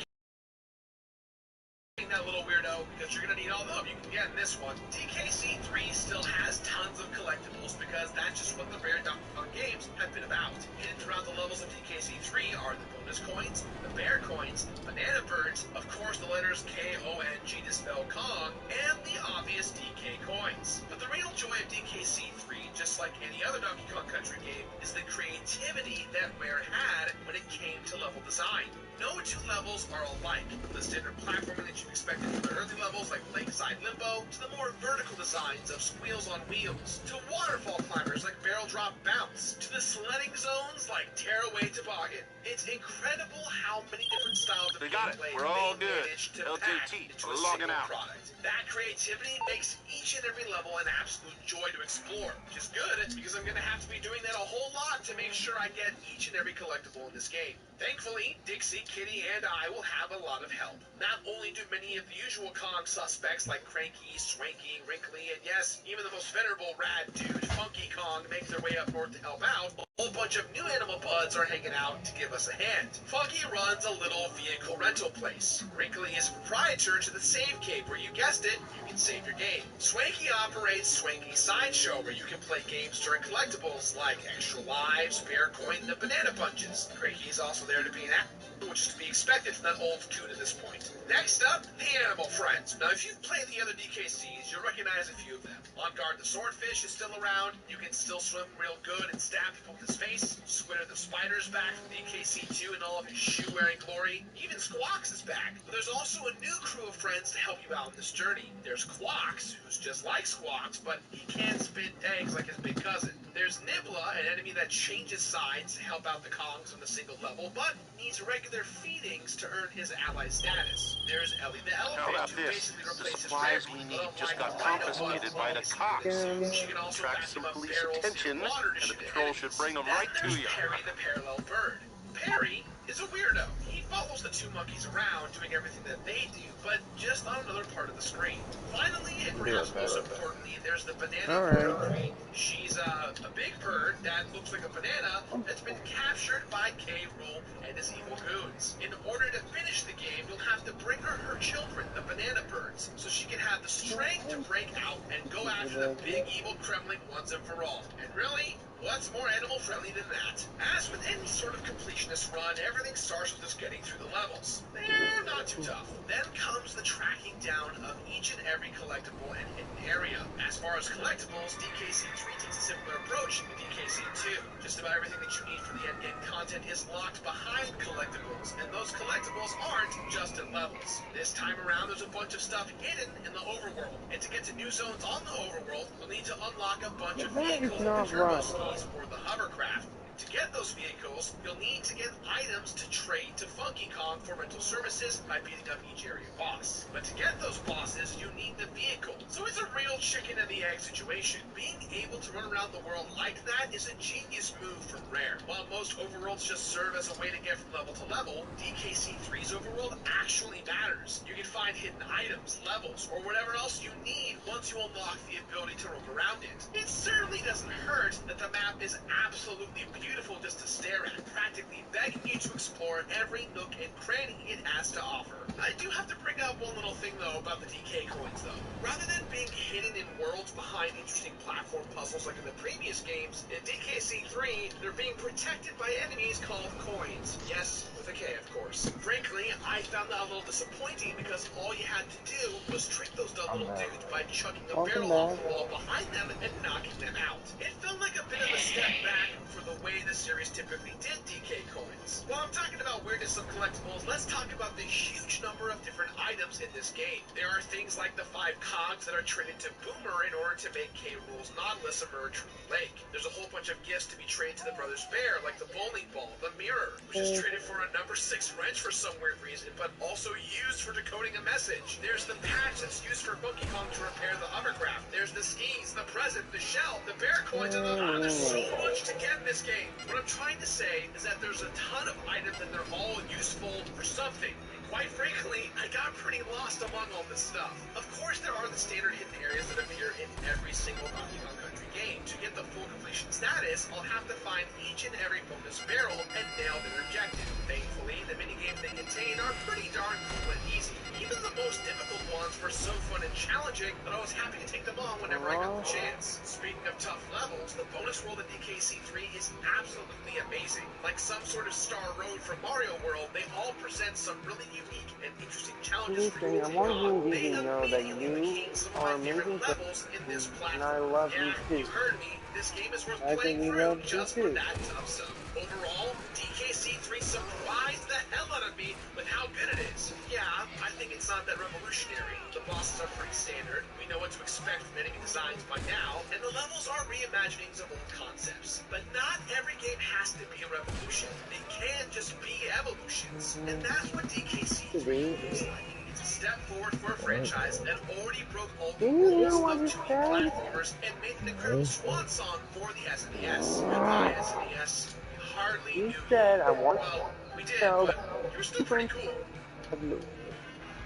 that little weirdo, because you're going to need all the help you can get in this one. DKC3 still has tons of collectibles because that's just what the rare Donkey Kong games have been about. Hidden throughout the levels of DKC3 are the bonus coins, the bear coins, banana birds, of course the letters K-O-N-G to spell Kong, and the obvious DK coins. But the real joy of DKC3, just like any other Donkey Kong Country game, is the creativity that Rare had when it came to level design. No two levels are alike, from the standard platforming that you expected from the early levels like Lakeside Limbo, to the more vertical designs of Squeals on Wheels, to waterfall climbers like Barrel Drop Bounce, to the sledding zones like Tearaway Toboggan. It's incredible how many different styles of gameplay We're all they good. managed to pack LJT, into a logging single out. product. That creativity makes each and every level an absolute joy to explore, which is good because I'm going to have to be doing that a whole lot to make sure I get each and every collectible in this game. Thankfully, Dixie, Kitty, and I will have a lot of help. Not only do many of the usual Kong suspects like Cranky, Swanky, Wrinkly, and yes, even the most venerable rad dude, Funky Kong, make their way up north to help out, a whole bunch of new animal buds are hanging out to give us a hand. Funky runs a little vehicle rental place. Wrinkly is a proprietor to the Save Cave where you guessed it, you can save your game. Swanky operates Swanky Sideshow where you can play games during collectibles like Extra Lives, Bear Coin, and Banana Punches. Cranky is also there to be an actor, which is to be expected from that old coon at this point. Next up, the Animal Friends. Now, if you've played the other DKCs, you'll recognize a few of them. On Guard the Swordfish is still around. You can still swim real good and stab people with his face. Squitter the Spider's back from DKC2 in all of his shoe-wearing glory. Even Squawks is back. But there's also a new crew of friends to help you out on this journey. There's Quawks, who's just like Squawks, but he can't spit eggs like his big cousin. There's Nibbla, an enemy that changes sides to help out the Kongs on a single level, but needs regular feedings to earn his ally status. There's Ellie the Elephant, How about who this? basically The replaces supplies Rarity, we but need just unlike got Rhino confiscated Bud, by the cops. she can also Attract back some up police barrels attention, and water to and the shoot patrol should bring them Then right to there's you. Perry the Parallel Bird. Perry is a weirdo. He follows the two monkeys around doing everything that they do, but just on another part of the screen. Finally, and perhaps most importantly, there's the Banana Bird Queen. She's a big bird that looks like a banana that's been captured by K. Rool and his evil goons. In order to finish the game, you'll have to bring her children, the Banana Birds, so she can have the strength to break out and go after the big evil Kremling once and for all. And really, what's more animal-friendly than that? As with any sort of completionist run, everything starts with just getting through the levels. They're not too tough. Then comes the tracking down of each and every collectible and hidden area. As far as collectibles, DKC3 takes a similar approach to DKC2. Just about everything that you need for the endgame content is locked behind collectibles, and those collectibles aren't just in levels. This time around, there's a bunch of stuff hidden in the overworld, and to get to new zones on the overworld, you'll need to unlock a bunch of vehicles like the turbo skis or the hovercraft. To get those vehicles, you'll need to get items to trade to Funky Kong for rental services by beating up each area boss. But to get those bosses, you need the vehicle. So it's a real chicken and the egg situation. Being able to run around the world like that is a genius move from Rare. While most overworlds just serve as a way to get from level to level, DKC3's overworld actually matters. You can find hidden items, levels, or whatever else you need once you unlock the ability to roam around it. It certainly doesn't hurt that the map is absolutely beautiful just to stare at, practically begging you to explore every nook and cranny it has to offer. I do have to bring up one little thing though about the DK coins though. Rather than being hidden in worlds behind interesting platform puzzles like in the previous games, in DKC3, they're being protected by enemies called coins. Yes, with a K of course. Frankly, I found that a little disappointing because all you had to do was trick those dumb little dudes by chucking a barrel off the wall behind them and knocking them out. It felt like a bit of a step back for the way the series typically did DK coins. While while I'm talking about weirdness of collectibles, let's talk about the huge number of different items in this game. There are things like the 5 cogs that are traded to Boomer in order to make K. Rool's Nautilus emerge from the lake. There's a whole bunch of gifts to be traded to the Brothers Bear, like the bowling ball, the mirror, which is traded for a number 6 wrench for some weird reason, but also used for decoding a message. There's the patch that's used for Funky Kong to repair the hovercraft. There's the skis, the present, the shell, the bear coins, and there's so much to get in this game. What I'm trying to say is that there's a ton of items and they're all useful for something. And quite frankly, I got pretty lost among all this stuff. Of course, there are the standard hidden areas that appear in every single Donkey Kong Country game. To get the full completion status, I'll have to find each and every bonus barrel and nail their objective. Thankfully, the minigames they contain are pretty darn cool and easy. Even the most difficult ones were so fun and challenging that I was happy to take them on whenever I got the chance. Speaking of tough levels, the bonus world in DKC3 is absolutely amazing. Like some sort of Star Road from Mario World, they all present some really unique and interesting challenges for you to take on. They immediately became some of my favorite levels in this platform. Yeah, you heard me. This game is worth playing through just for that tough stuff. Overall, DKC3 surprised the hell out of me with how good it is. Yeah, I think it's not that revolutionary. The bosses are pretty standard. We know what to expect from enemy designs by now, and the levels are reimaginings of old concepts. But not every game has to be a revolution. They can just be evolutions. And that's what DKC3 is like. It's a step forward for a franchise that already broke all the rules of 2D platformers and made an incredible swan song for the SNES. Goodbye, SNES. We hardly knew you. Well, we did, but you were still pretty cool.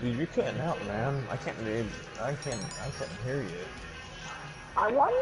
Dude, you're cutting out, man. I can't hear you. I want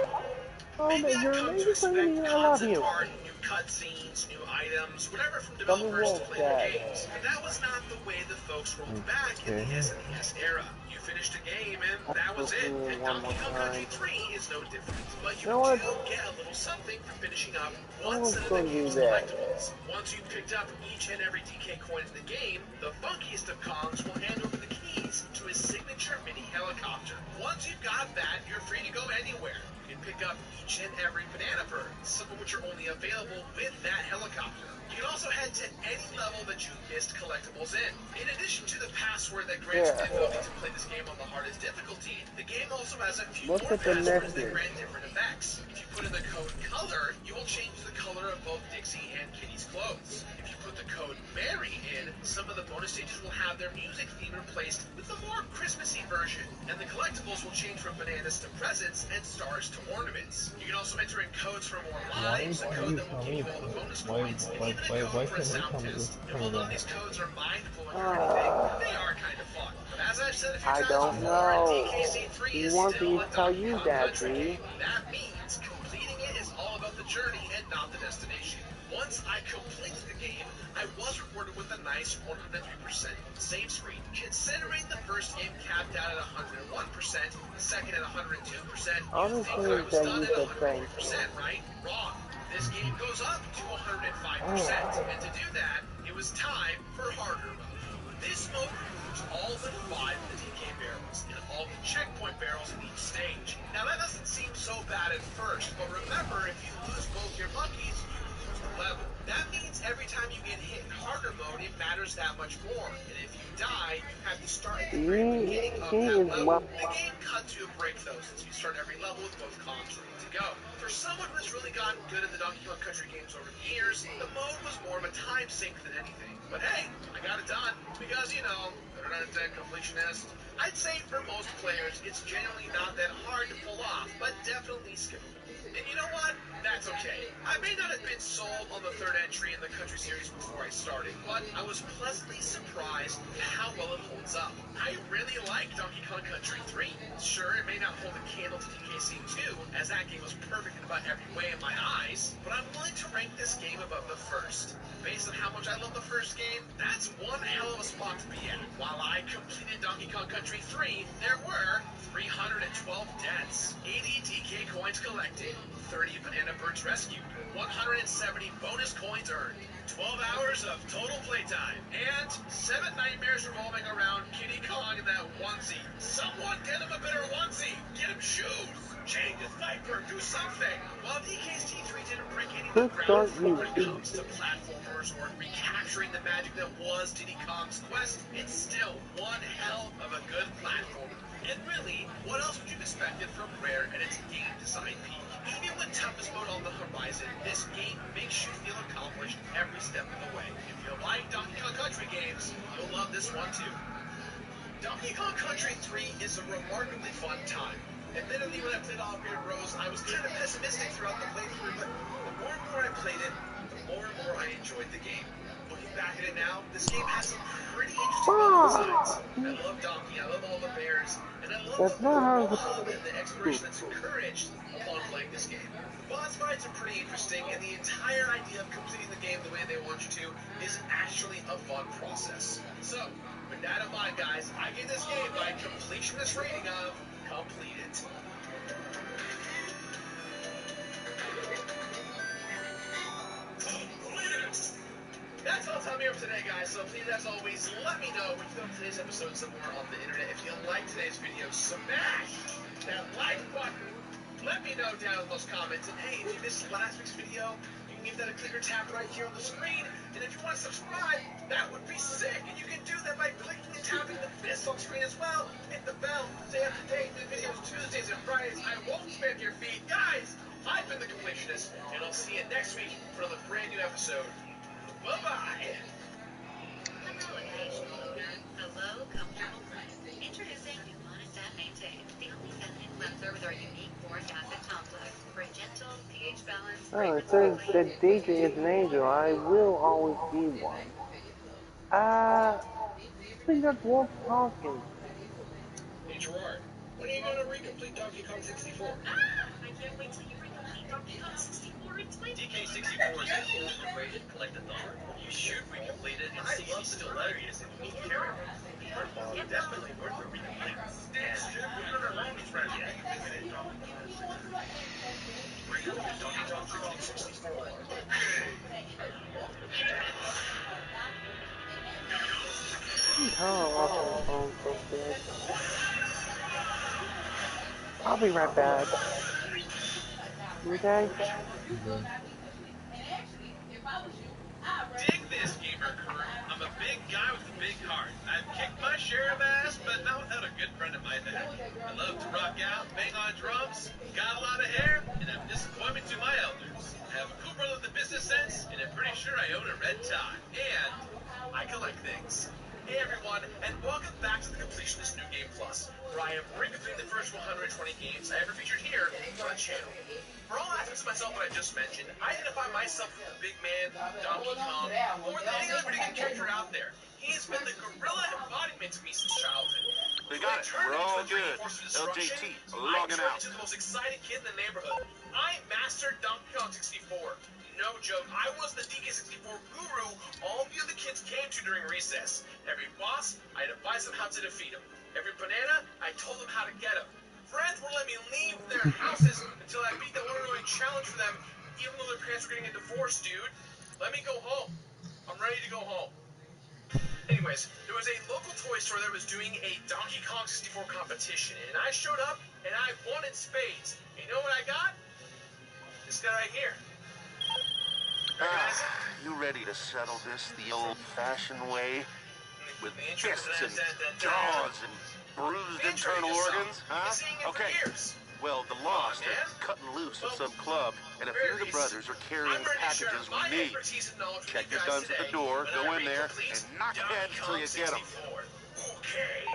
Maybe I've come to expect concept art, new cutscenes, new items, whatever from developers to play their games. But that was not the way the folks rolled back in the SNES era. You finished a game and that was it. And Donkey Kong Country 3 is no different. But you do get a little something for finishing up one set of the game's collectibles. Once you've picked up each and every DK coin in the game, the funkiest of Kongs will hand over the keys to his signature mini helicopter. Once you've got that, you're free to go anywhere. You can pick up each and every banana bird, some of which are only available with that helicopter. You can also head to any level that you missed collectibles in. In addition to the password that grants you the ability to play this game on the hardest difficulty, the game also has a few more passwords that grant different effects. If you put in the code color, you will change the color of both Dixie and Kitty's clothes. If you put the code Mary in, some of the bonus stages will have their music theme replaced with a more Christmassy version, and the collectibles will change from bananas to presents and stars to ornaments. You can also enter in codes for more lives, a code that will give you all the bonus coins, and even a code for a sound test. And while none of these codes are mind-blowing or anything, they are kind of fun. But as I've said a few times before, DKC3 is still a Donkey Kong Country game. That means completing it is all about the journey and not the destination. Once I completed the game, I was rewarded with a nice 103% save screen. Considering the first game capped out at 101%, the second at 102%, you think I was done at 103%, right? Wrong. This game goes up to 105%, and to do that, it was time for harder mode. This mode removes all but 5 of the DK barrels and all the checkpoint barrels in each stage. Now that doesn't seem so bad at first, but remember, if you lose both your monkeys, you lose the level. That means every time you get hit in harder mode, it matters that much more. And if you die, you have to start at the very beginning of that level. The game cuts you a break though, since you start every level with both Kongs ready to go. For someone who's really gotten good at the Donkey Kong Country games over the years, the mode was more of a time sink than anything. But hey, I got it done, because, you know, internet completionist. I'd say for most players, it's generally not that hard to pull off, but definitely skippable. And you know what? That's okay. I may not have been sold on the third entry in the Country series before I started, but I was pleasantly surprised at how well it holds up. I really like Donkey Kong Country 3. Sure, it may not hold a candle to DKC 2, as that game was perfect in about every way in my eyes, but I'm willing to rank this game above the first. Based on how much I love the first game, that's one hell of a spot to be at. While I completed Donkey Kong Country 3, there were 312 deaths, 80 DK coins collected, 30 banana birds rescued, 170 bonus coins earned, 12 hours of total playtime, and 7 nightmares revolving around Kitty Kong in that onesie. Someone get him a better onesie! Get him shoes! Change his diaper! Do something! While DKC3 didn't break any Should start When it using. comes to platformers or recapturing the magic that was Diddy Kong's Quest, it's still one hell of a good platformer. And really, what else would you have expected from Rare at its game design peak? Even with toughest mode on the horizon, this game makes you feel accomplished every step of the way. If you like Donkey Kong Country games, you'll love this one too. Donkey Kong Country 3 is a remarkably fun time. Admittedly, when I played Off-Grid Rose, I was kind of pessimistic throughout the playthrough, but the more and more I played it, the more and more I enjoyed the game. Looking back at it now, this game has some pretty interesting level designs. I love Donkey, I love all the bears, and I love That's the not how it's world and the exploration that's encouraged upon playing this game. The boss fights are pretty interesting, and the entire idea of completing the game the way they want you to is actually a fun process. So, with that in mind, guys, I give this game my completionist rating of completed. That's all the time we have for today, guys. So please, as always, let me know what you thought of today's episode somewhere on the internet. If you liked today's video, smash that like button. Let me know down in those comments. And hey, if you missed last week's video, you can give that a click or tap right here on the screen. And if you want to subscribe, that would be sick. And you can do that by clicking and tapping the fist on screen as well. Hit the bell. Stay up to date. New videos Tuesdays and Fridays. I won't spam your feed. Guys, I've been the Completionist, and I'll see you next week for another brand new episode. Bye-bye. Hello, occasional owner. Hello, comfortable place. Introducing new Honest and Maintain, the only feminine cleanser with our unique boric acid complex for a gentle, pH balanced, Oh, it fragrance-free says clean. that Deidre is an angel. I will always be one. I think that's Wolf talking. Hey, Gerard, when are you going to recomplete Donkey Kong 64? I can't wait till you recomplete Donkey Kong 64 in Twitch. DK64 is an ultra-rated collectathon. You should recomplete it and see if he's still hilarious and unique character. Definitely worth a recomplete. Recomplete Donkey Kong 64. Oh, I'm so sick. I'll be right back. Okay? Dig this, gamer crew. I'm a big guy with a big heart. I've kicked my share of ass, but not without a good friend of my back. I love to rock out, bang on drums, got a lot of hair, and I'm disappointment to my elders. I have a cool brother with a business sense, and I'm pretty sure I own a red tie. And I collect things. Hey everyone, and welcome back to the Completionist New Game Plus, where I am recompleting the first 120 games I ever featured here on the channel. For all aspects of myself that I just mentioned, I identify myself with the big man, Donkey Kong, more than any other video game character out there. He's been the gorilla embodiment of me since childhood. We got it. We're all good. LJT, logging out. I turned into the most excited kid in the neighborhood. I mastered Donkey Kong 64. No joke, I was the DK64 guru all the other kids came to during recess. Every boss, I'd advise them how to defeat him. Every banana, I told them how to get him. Friends wouldn't let me leave their houses until I beat the one-on-one challenge for them, even though their parents were getting a divorce, dude. Let me go home. I'm ready to go home. Anyways, there was a local toy store that was doing a Donkey Kong 64 competition, and I showed up, and I won in spades. You know what I got? This guy right here. You ready to settle this the old-fashioned way? With fists and jaws and bruised internal organs, huh? Okay. Well, the Lost are cutting loose at some club, and a few of the brothers are carrying the packages we need. Check your guns at the door, go in there, and knock heads till you get them. Okay.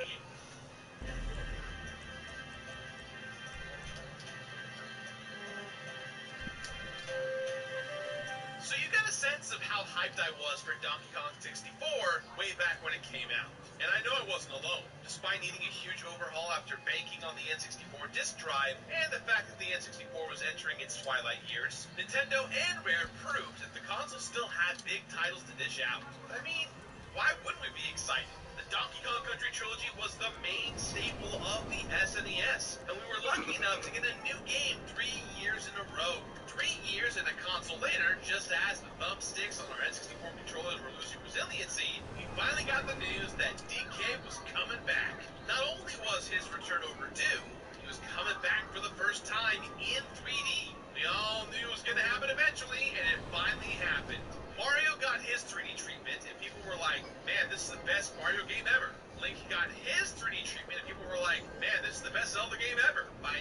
So you got a sense of how hyped I was for Donkey Kong 64 way back when it came out. And I know I wasn't alone, despite needing a huge overhaul after banking on the N64 disk drive and the fact that the N64 was entering its twilight years. Nintendo and Rare proved that the console still had big titles to dish out. I mean, why wouldn't we be excited? The Donkey Kong Country trilogy was the main staple of the SNES, and we were lucky enough to get a new game 3 years in a row. 3 years and a console later, just as the thumbsticks on our N64 controllers were losing resiliency, we finally got the news that DK was coming back. Not only was his return overdue, he was coming back for the first time in 3D. We all knew it was going to happen eventually, and it finally happened. Mario got his 3D treatment, and people were like, man, this is the best Mario game ever. Link got his 3D treatment, and people were like, man, this is the best Zelda game ever. By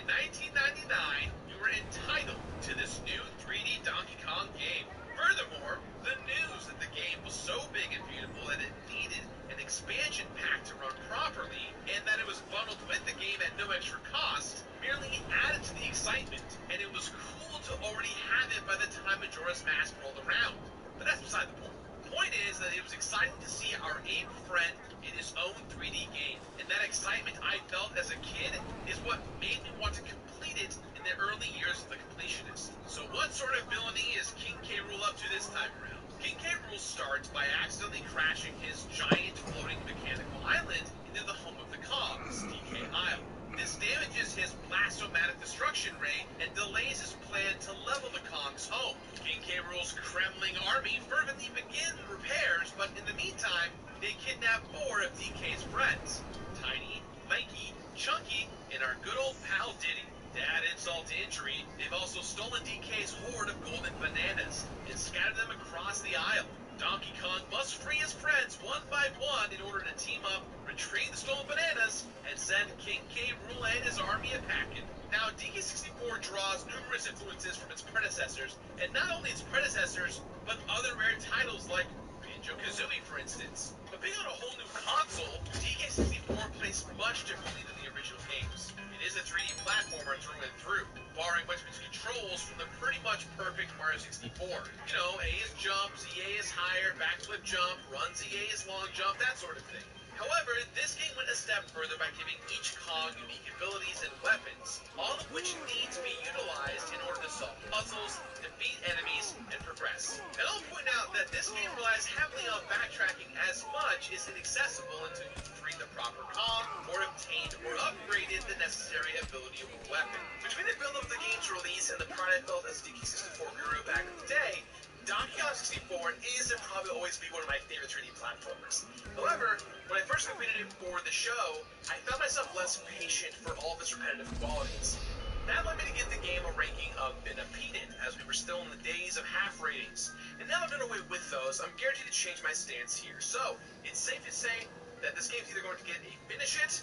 1999, you were entitled to this new 3D Donkey Kong game. Furthermore, the news that the game was so big and beautiful that it needed an expansion pack to run properly, and that it was bundled with the game at no extra cost, merely added to the excitement, and it was cool to already have it by the time Majora's Mask rolled around. But that's beside the point. The point is that it was exciting to see our ape friend in his own 3D game, and that excitement I felt as a kid is what made me want to complete it in the early years of the completionist. So what sort of villainy is King K. Rool up to this time around? King K. Rool starts by accidentally crashing his giant floating mechanical island into the home of the Kongs, DK Isle. This damages his blastomatic destruction ray and delays his plan to level the Kong's home. King K. Rool's Kremling army fervently begin repairs, but in the meantime, they kidnap more of DK's friends. Tiny, Lanky, Chunky, and our good old pal Diddy. To add insult to injury, they've also stolen DK's horde of golden bananas and scattered them across the isle. Donkey Kong must free his friends one by one in order to team up, retrieve the stolen bananas, and send King K. Rool and his army a packing. Now, DK64 draws numerous influences from its predecessors, and not only its predecessors, but other rare titles like Banjo-Kazooie, for instance. But being on a whole new console, DK64 plays much differently than the original games. It is a 3D platformer through and through, borrowing much of its controls from the pretty much perfect Mario 64. You know, A is jump, ZA is higher, backflip jump, run ZA is long jump, that sort of thing. However, this game went a step further by giving each Kong unique abilities and weapons, all of which need to be utilized in order to solve puzzles, defeat enemies, and progress. And I'll point out that this game relies heavily on backtracking as much as inaccessible until you free the proper Kong, or obtained or upgraded the necessary ability of a weapon. Between the build of the game's release and the pride I felt as a DK64 guru back in the day, Donkey Kong 64 is and probably always be one of my favorite 3D platformers. However, when I first completed it for the show, I found myself less patient for all of its repetitive qualities. That led me to give the game a ranking of an P-ed, as we were still in the days of half ratings. And now I've done away with those, I'm guaranteed to change my stance here. So, it's safe to say that this game's either going to get a finish it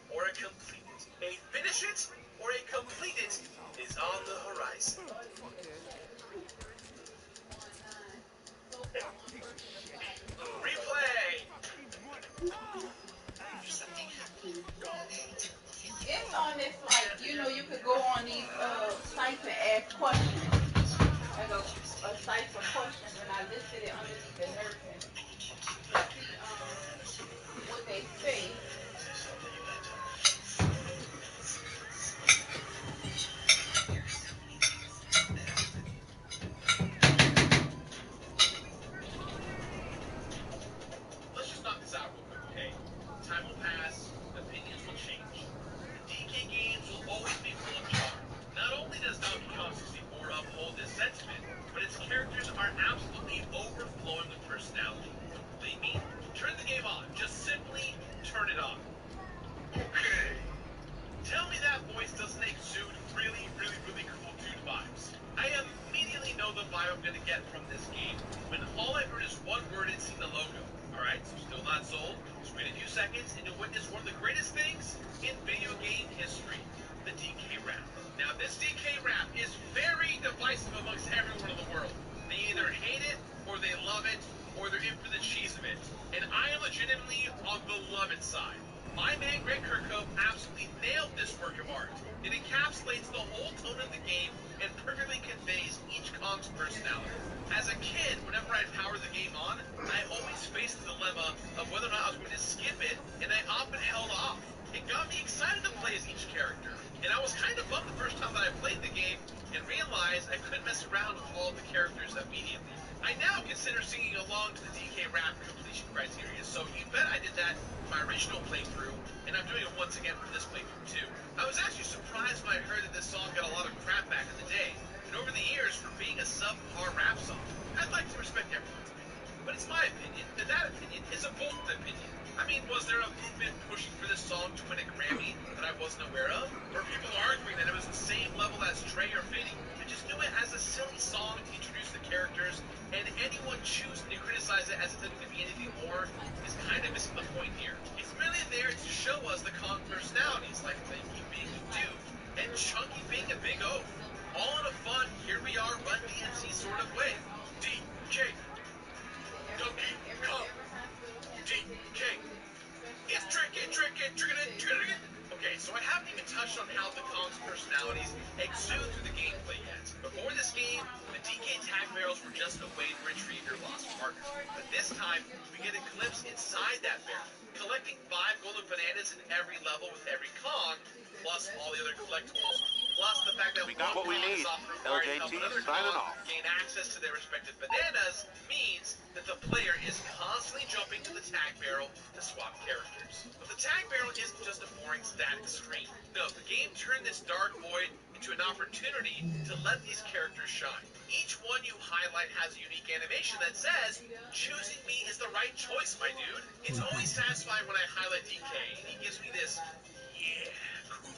or a complete it. A finish it or a complete it is on the horizon. Replay! It's on this, like, you know, you could go on these sites and ask questions. Like a site for questions, and I listed it underneath the nursing to see what they say. Let's just knock this out real quick, okay? Time will pass, opinions will change. The DK games will always be full of charm. Not only does Donkey Kong 64 uphold this sentiment, but its characters are absolutely overflowing with personality. Don't believe me? Turn the game on. Just simply turn it on. Okay. Tell me that voice doesn't exude really, really, really cool dude vibes. I immediately know the vibe I'm gonna get from this game when all I heard is one word and seen the logo. Alright, so still not sold. Just wait a few seconds and you'll witness one of the greatest things in video game history, the DK rap. Now this DK rap is very divisive amongst everyone in the world. They either hate it, or they love it, or they're in for the cheese of it. And I am legitimately on the love it side. My man Greg Kirkhope absolutely nailed this work of art. It encapsulates the whole tone of the game and perfectly conveys each Kong's personality. As a kid, whenever I powered the game on, I always faced the dilemma of whether or not I was going to skip it, and I often held off. It got me excited to play as each character, and I was kind of bummed the first time that I played the game and realized I couldn't mess around with all the characters immediately. I now consider singing along to the DK rap completion criteria, so you bet I did that in my original playthrough, and I'm doing it once again for this playthrough too. I was actually surprised when I heard that this song got a lot of crap back in the day, and over the years for being a subpar rap song. I'd like to respect everyone's opinion, but it's my opinion, and that opinion is a bold opinion. I mean, was there a movement pushing for this song to win a Grammy that I wasn't aware of? Were people arguing that it was the same level as Trey or Fitty? I just knew it as a silly song to introduce the characters hesitating to be anything more is kind of missing the point here. It's merely there to show us the Kong personalities, like Lanky being a dude, and Chunky being a big oaf. All in a fun, here we are, Run DMC sort of way. DK, Donkey Kong, DK. It's tricky. Okay, so I haven't even touched on how the Kong's personalities exude through the gameplay yet. Before this game, the DK tag barrels were just a way to retrieve your lost partner. But this time, we get a glimpse inside that barrel, collecting 5 golden bananas in every level with every Kong, plus all the other collectibles. Plus the fact that we got what we need. LJT signing off. Gain access to their respective bananas means that the player is constantly jumping to the tag barrel to swap characters. But the tag barrel isn't just a boring static screen. No, the game turned this dark void into an opportunity to let these characters shine. Each one you highlight has a unique animation that says, choosing me is the right choice, my dude. It's always satisfying when I highlight DK, and he gives me this, yeah, cool.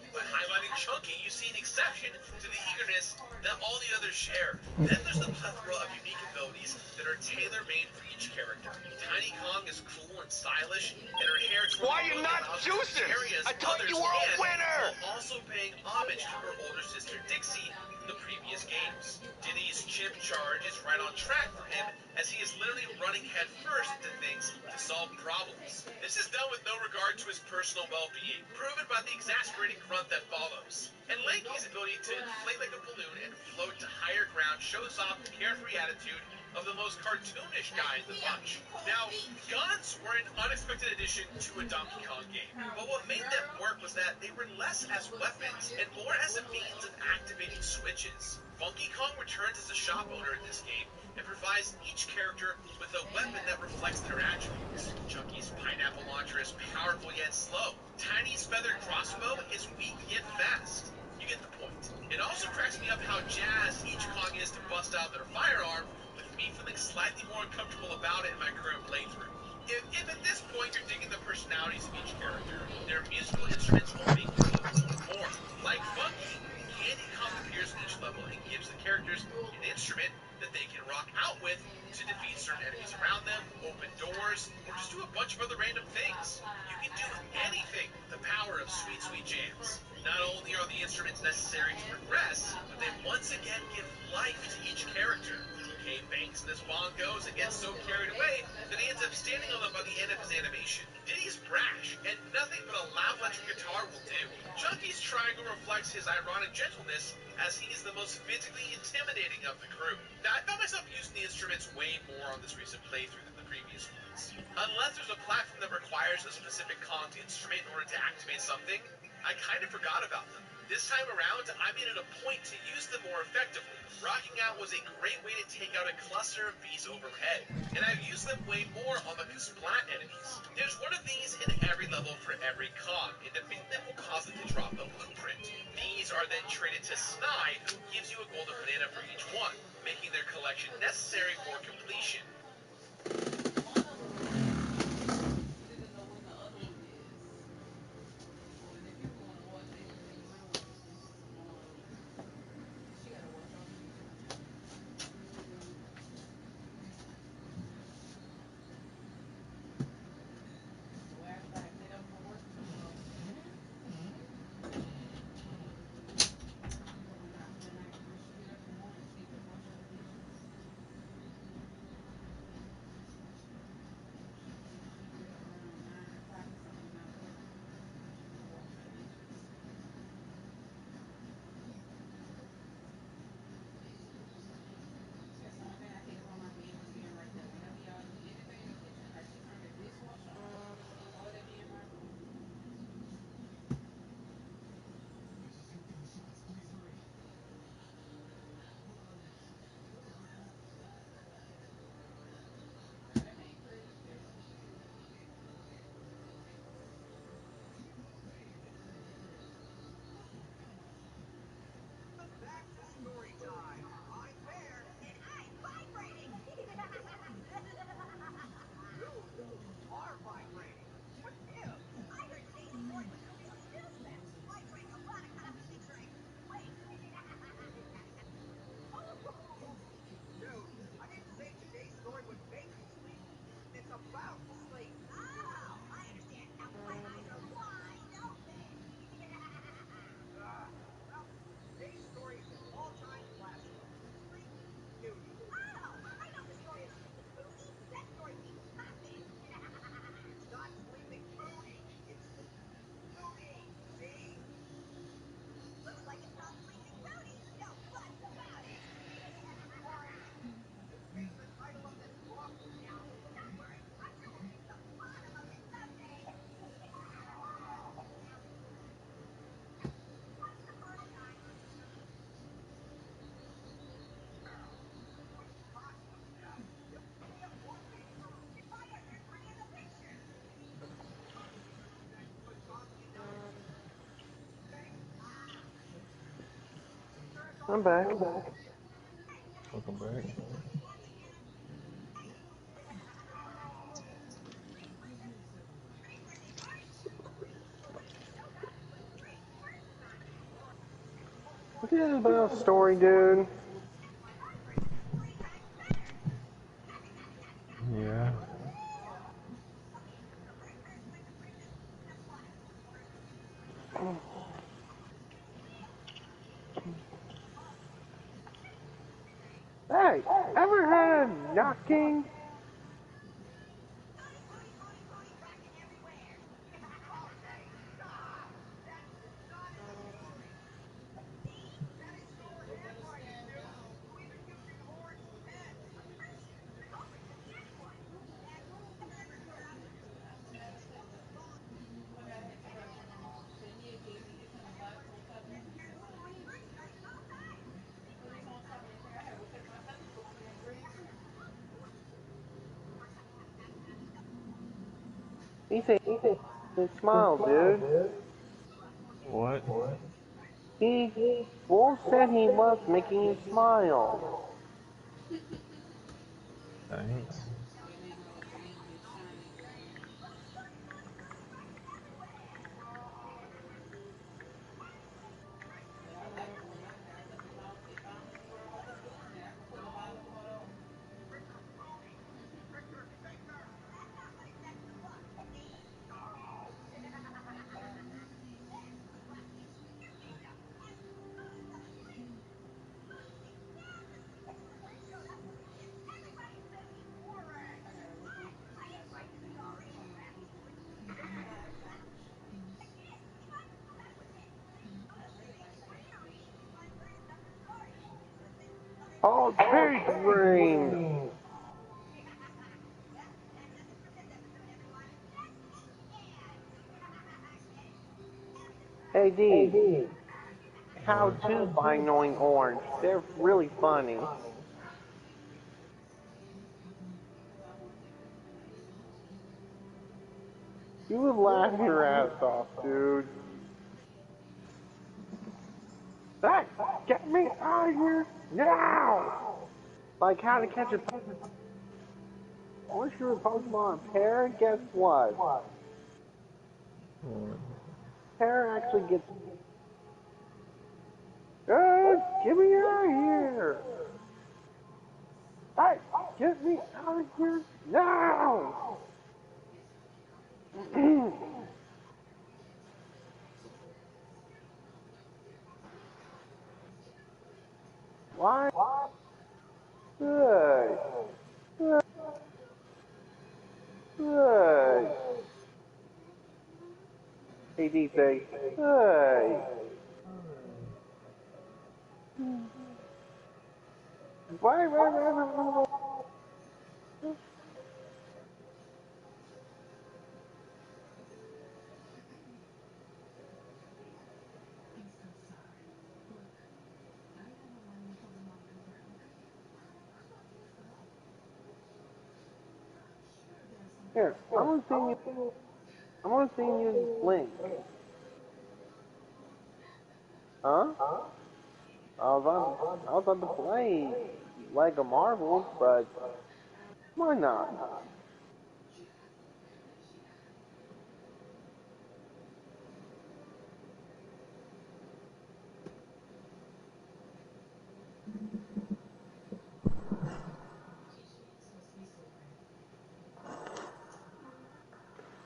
By highlighting Chunky, you see an exception to the eagerness that all the others share. Then there's the plethora of unique abilities that are tailor-made for each character. Tiny Kong is cool and stylish, and her hair Why are you not juicing? I thought you were a winner! While also paying homage to her older sister Dixie from the previous games. Diddy's chip charge is right on track for him, as he is literally running headfirst into things to solve problems. This is done with no regard to his personal well-being, proven by the exasperating grunt that follows. And Lanky's ability to inflate like a balloon and float to higher ground shows off the carefree attitude of the most cartoonish guy in the bunch. Now, guns were an unexpected addition to a Donkey Kong game, but what made them work was that they were less as weapons and more as a means of activating switches. Funky Kong returns as a shop owner in this game and provides each character with a weapon that reflects their attributes. Chunky's pineapple launcher is powerful yet slow. Tiny's feathered crossbow is weak yet fast. You get the point. It also cracks me up how jazzed each Kong is to bust out their firearm, with me feeling slightly more uncomfortable about it in my current playthrough. If at this point you're digging the personalities of each character, their musical instruments will make you dig even more. Like Funky, Candy Kong appears in each level and gives the characters an instrument that they can rock out with to defeat certain enemies around them, open doors, or just do a bunch of other random things. You can do anything with the power of Sweet Sweet Jams. Not only are the instruments necessary to progress, but they once again give life to each character. DK bangs in his bongos and gets so carried away that he ends up standing on them by the end of his animation. Diddy's brash, and nothing but a loud electric guitar will do. Chunky's triangle reflects his ironic gentleness, as he is the most physically intimidating of the crew. Now, I found myself using the instruments way more on this recent playthrough than the previous ones. Unless there's a platform that requires a specific Kong instrument in order to activate something, I kind of forgot about them. This time around, I made it a point to use them more effectively. Rocking out was a great way to take out a cluster of bees overhead, and I've used them way more on the Splat enemies. There's one of these in every level for every Kong, and defeating them will cause them to drop a blueprint. These are then traded to Snide, who gives you a golden banana for each one, making their collection necessary for completion. I'm back. Welcome back. What is this about story, dude? Yeah. Hey, ever heard of knocking? He said, smile, dude. What? He, Wolf said he loves making you smile. Thanks. Oh, big ring. Hey, D. How What? to by Annoying Orange. They're really funny. You would laugh your ass off, dude. Hey, get me out of here now! Like how to catch a once you're a Pokemon pair, guess what? What? Pair actually gets get me out of here! Hey, get me out of here now! Why? Good. Good. Good. Hey, D, say, hey. Why? Here, I'm gonna send you this link. Huh? I was about to play Lego Marvel, but why not?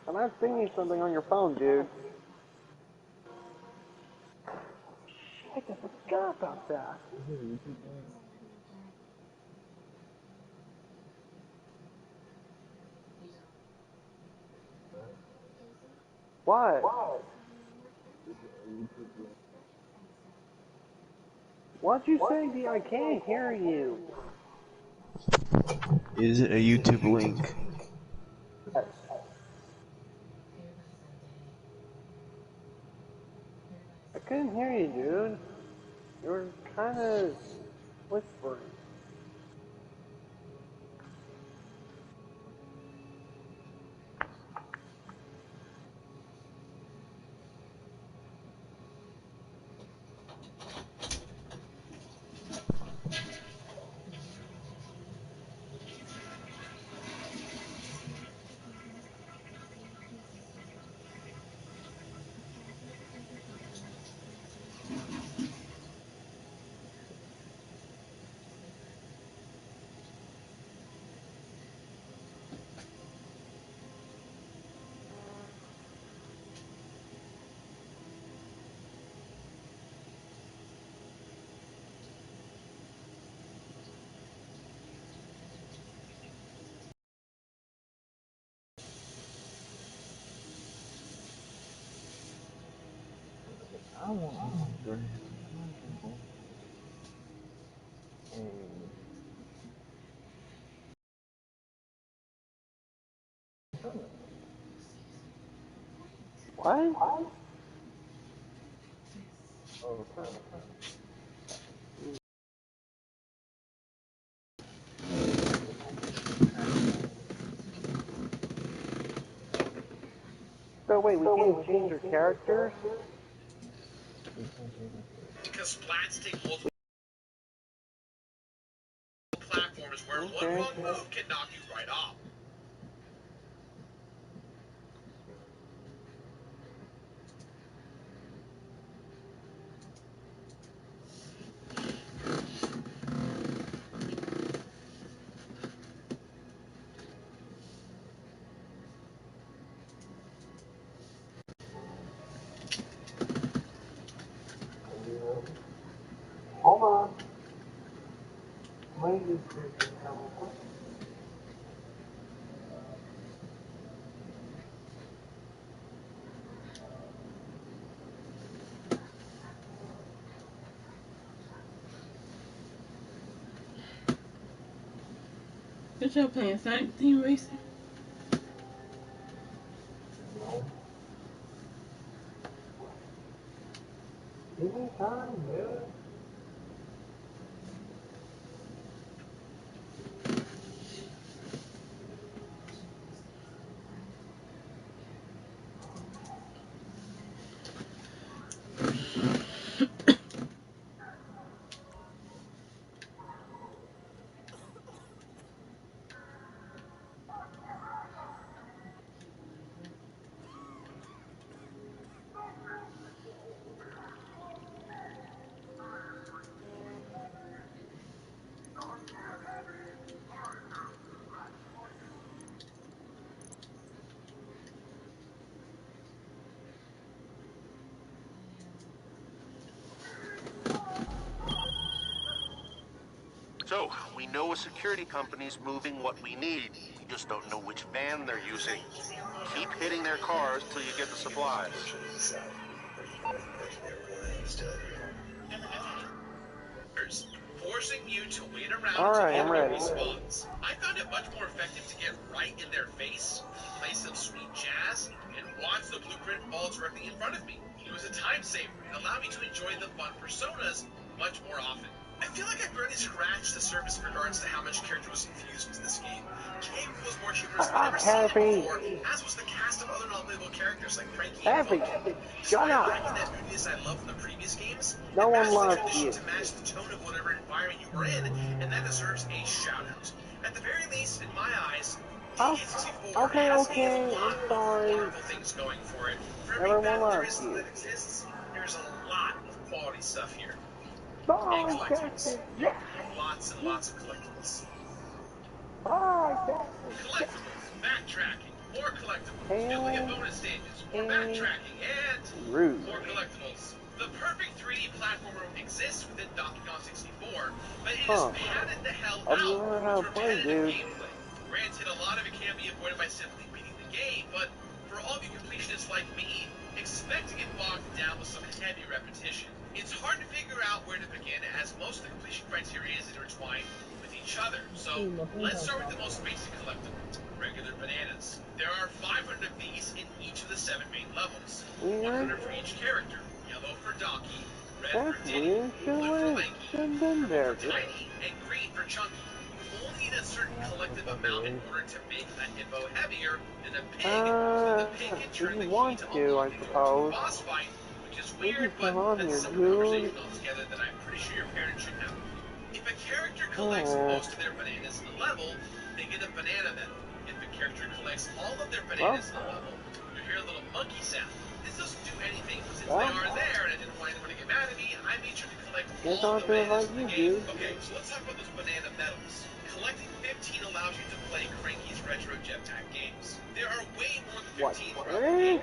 I'm not singing something on your phone, dude. Shit, I forgot about that. What? What'd you say, D? I can't hear you. Is it a YouTube link? Yes. I couldn't hear you, dude. You were kind of whispering. want Andre. What? Oh, So wait, we can't change our characters? Because splats take multiple platforms where one wrong move can knock you right off. Hold on. What y'all playing? Sonic Team Racing? So, we know a security company's moving what we need. We just don't know which van they're using. Keep hitting their cars till you get the supplies. Forcing you to wait around Alright, until I'm the enemy ready. respawns. I found it much more effective to get right in their face, play some sweet jazz, and watch the blueprint fall directly in front of me. It was a time saver and allowed me to enjoy the fun personas much more often. I feel like I barely scratched the surface in regards to how much character was infused into this game. Cable was more humorous than I've ever seen it before, as was the cast of other non-playable characters like Frankie and Happy, Funky. shut Despite up! lacking that moodiness I loved from the previous games, No it one matched the loves tradition you. to match the tone of whatever environment you were in, and that deserves a shout-out. At the very least, in my eyes, Oh, DK64 okay, has a I'm lot of sorry. wonderful things going for it. For every Everyone battle there loves is you. that exists, there's a lot of quality stuff here. And Bye, collectibles. Captain. Yes. Lots and lots of collectibles. Bye, Captain. Yes. Collectibles, backtracking, more collectibles, duplicate Hell bonus stages, more backtracking, and rude. more collectibles. The perfect 3D platformer exists within Donkey Kong 64, but it is padded the hell I've out learned how with to play, repetitive dude. gameplay. Granted, a lot of it can be avoided by simply beating the game, but for all of you completionists like me, expect to get bogged down with some heavy repetition. It's hard to figure out where to begin, as most of the completion criteria is intertwined with each other. So let's start with the most basic collectible, regular bananas. There are 500 of these in each of the 7 main levels, 100 for each character. Yellow for Donkey, red That's for Diddy, weird. blue for Lanky, Shouldn't been purple there. for Tiny, and green for Chunky. You only need a certain collective amount in order to make that hippo heavier than a pig, so that the pig can If turn you the key want to to, I unlock the door to a suppose. boss fight, which is We weird, just but come on that's a here, separate dude. conversation altogether that I'm pretty sure your parents should have. If a character collects most of their bananas in a level, they get a banana medal. If a character collects all of their bananas in a level, you hear a little monkey sound. This doesn't do anything, but since they are there and I didn't want anyone to get mad at me, I made sure to collect all the bananas in the game. Okay, so let's talk about those banana medals. Collecting 15 allows you to play Cranky's retro jetpack games. There are way more than 15 throughout the game,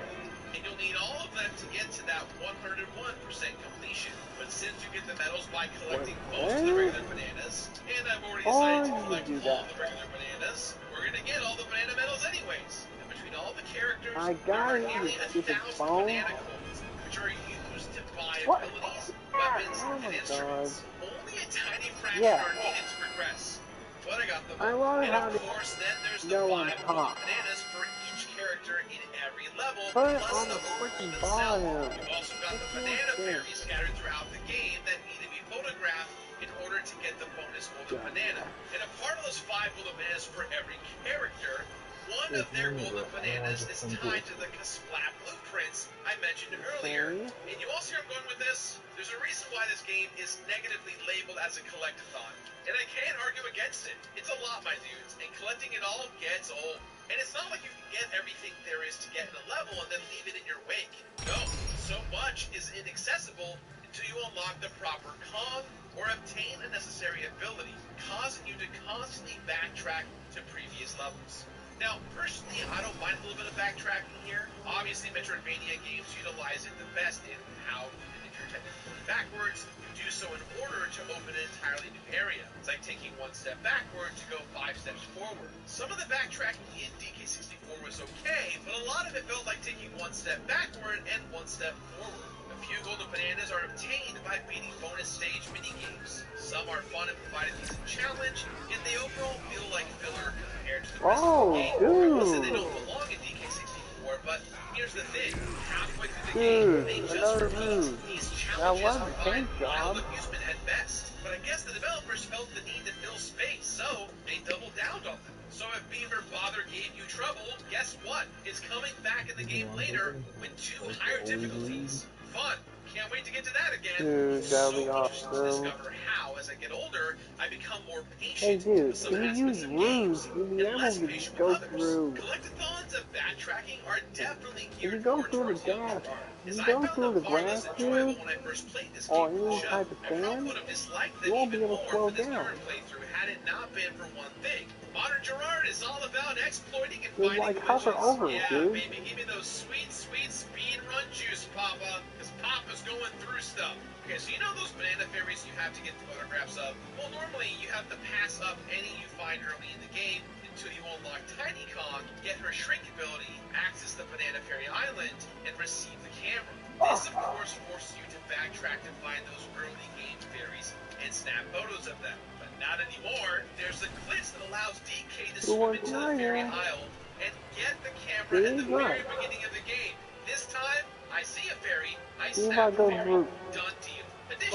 and you'll need all of them to get to that 101% completion. But since you get the medals by collecting most of the regular bananas, and I've already decided to collect all the regular bananas, we're gonna get all the banana medals anyways. And between all the characters, there are nearly 1,000 banana coins, which are used to buy What? abilities, weapons, Oh and my instruments. god. Only a tiny fraction Yeah. are needed to progress. But I got them I all. love And how of they course, then there's the go 5 on golden top. bananas for each character in every level, Put it plus on the the world freaking itself. bottom. You've also got the Makes more banana sense. fairies scattered throughout the game that need to be photographed in order to get the bonus golden banana. And a part of those 5 golden bananas for every character, one of their golden bananas is tied to the Kasplat blueprints I mentioned earlier. And you all see where I'm going with this? There's a reason why this game is negatively labeled as a collectathon. And I can't argue against it. It's a lot, my dudes, and collecting it all gets old. And it's not like you can get everything there is to get in a level and then leave it in your wake. No, so much is inaccessible until you unlock the proper Kong or obtain a necessary ability, causing you to constantly backtrack to previous levels. Now, personally, I don't mind a little bit of backtracking here. Obviously, Metroidvania games utilize it the best in how if you're technically going backwards, you do so in order to open an entirely new area. It's like taking 1 step backward to go 5 steps forward. Some of the backtracking in DK64 was okay, but a lot of it felt like taking 1 step backward and 1 step forward. A few golden bananas are obtained by beating bonus stage minigames. Some are fun and provide a decent challenge, yet they overall feel like filler compared to the rest of the game. I will say they don't belong in DK64, but here's the thing. Halfway through the game, they just repeat. These challenges provide mild amusement at best, but I guess the developers felt the need to fill space, so they doubled down on them. So if Beaver Bother gave you trouble, guess what? It's coming back in the game later with 2 higher difficulties. Fun. Can't wait to get to that again. Dude, So that'd be interested to awesome. discover how, as I get older, I become more Hey patient dude, with some if you aspects use of Rouge, games you'll be and able less to patient with go others. through. Collectathons of backtracking are definitely If you geared go more through the towards the younger gas, part. if As you I go found through them the far grass less enjoyable tube, when I first played this or game for the any show, type of I probably sand, would have disliked you them won't be even able to more slow for this down. newer playthrough had it not been for one thing. Modern Gerard is all about exploiting and Just finding like hover glitches. over it, Yeah, dude. baby, give me those sweet, sweet speed run juice, Papa, because Papa's going through stuff. Okay, so you know those banana fairies you have to get photographs of? Well, normally you have to pass up any you find early in the game until you unlock Tiny Kong, get her shrink ability, access the Banana Fairy Island, and receive the camera. This, of course, forces you to backtrack to find those early game fairies and snap photos of them. But not anymore. There's a glitch that allows DK to swim into the fairy isle and get the camera at the very beginning of the game. This time, I see a fairy, I snap the fairy. Done deal.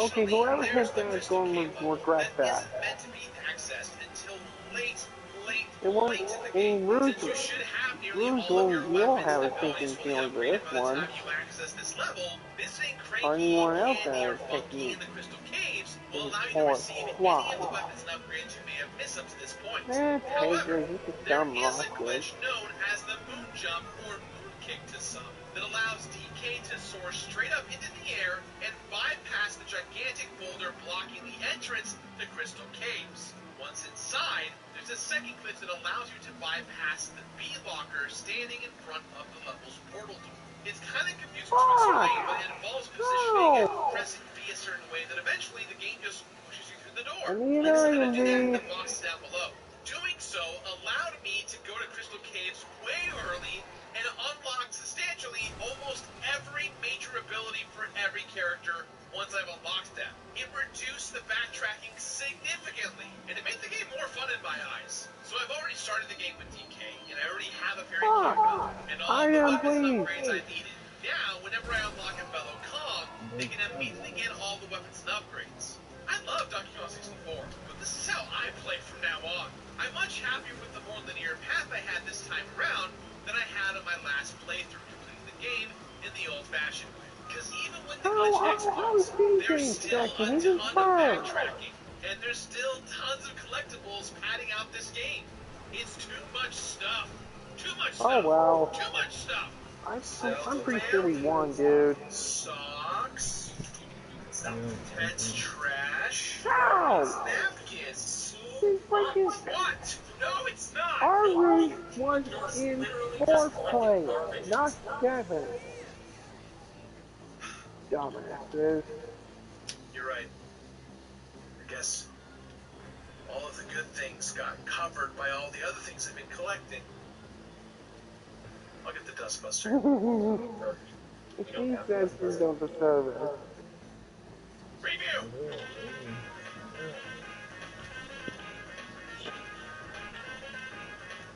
Okay, Additionally, whoever there's hits the that is Crystal going Cave to level regret that that. isn't meant to be accessed until late It won't. in the I game. mean, Rouge, Since you should have nearly Rouge all of your will weapons have and a abilities sinking fully feeling for upgraded this by the one. time you access this level, visiting Or Cranky, anyone else Candy, that or has Funky in technique. the Crystal Caves will And allow you to or receive any fly. of the weapons and upgrades you may have missed up to this point. That's However, Hager, he's a there dumb is a rocket. glitch known as the moon jump or moon kick to some that allows DK to soar straight up into the air and bypass the gigantic boulder blocking the entrance to Crystal Caves. Once inside, there's a second glitch that allows you to bypass the B-locker standing in front of the level's portal door. It's kind of confusing to explain, but it involves positioning and pressing B a certain way that eventually the game just pushes you through the door. Links to how to do that in the box down below. Doing so allowed me to go to Crystal Caves way early and unlock substantially almost every major ability for every character once I've unlocked them. It reduced the backtracking significantly, and it made the game more fun in my eyes. So I've already started the game with DK, and I already have a fairy camera, and all the weapons and upgrades I needed. Now, whenever I unlock a fellow Kong, they can immediately get all the weapons and upgrades. I love Donkey Kong 64, but this is how I play from now on. I'm much happier with the more linear path I had this time around than I had on my last playthrough, completing the game in the old-fashioned way. Because even when the glitch explodes, there's still a ton of backtracking, and there's still tons of collectibles padding out this game. It's too much stuff. Too much stuff. Oh well. Too much stuff. I'm pretty sure we won, dude. Socks. Pets trash. Ow! Napkins. Freaking... What? No, it's not. Our Rouge was in 4th place, not 7th. Dumbasses. You're right. I guess all of the good things got covered by all the other things I've been collecting. I'll get the Dustbuster. He says you don't deserve it.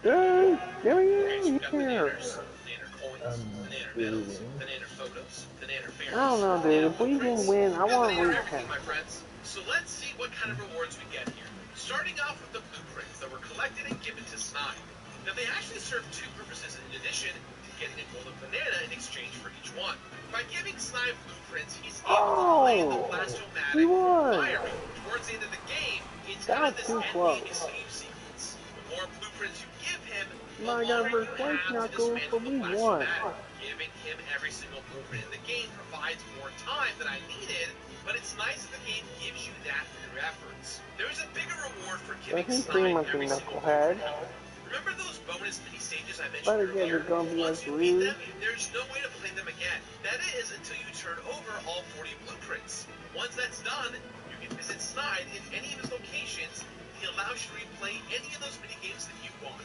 Dude, there he Okay, so is we've got here. bananas, banana coins, banana medals, banana photos, banana I don't fairies, know, dude. banana If we blueprints. can win, I We've got want to banana reach everything, him. my friends. So let's see what kind of rewards we get here. Starting off with the blueprints that were collected and given to Snide. Now they actually serve two purposes in addition to getting a golden banana in exchange for each one. By giving Snide blueprints, he's able to play the He Blastomatic won. Fiery. Towards the end of the game, it's That kind was of this too endgame close. escape sequence. The more blueprints you give him, the My God, longer first you place have to knuckles, dismantle but the we won. Blastomatic. Giving him every single blueprint in the game provides more time than I needed, but it's nice that the game gives you that for your efforts. There's a bigger reward for giving Doesn't Snide seem like a every single knucklehead. blueprint. Remember those bonus mini stages I mentioned But again, earlier? it's gonna be Once as you beat rude. them, there's no way to play them again. That is, until you turn over all 40 blueprints. Once that's done, you can visit Snide in any of his locations, and he allows you to replay any of those mini games that you want.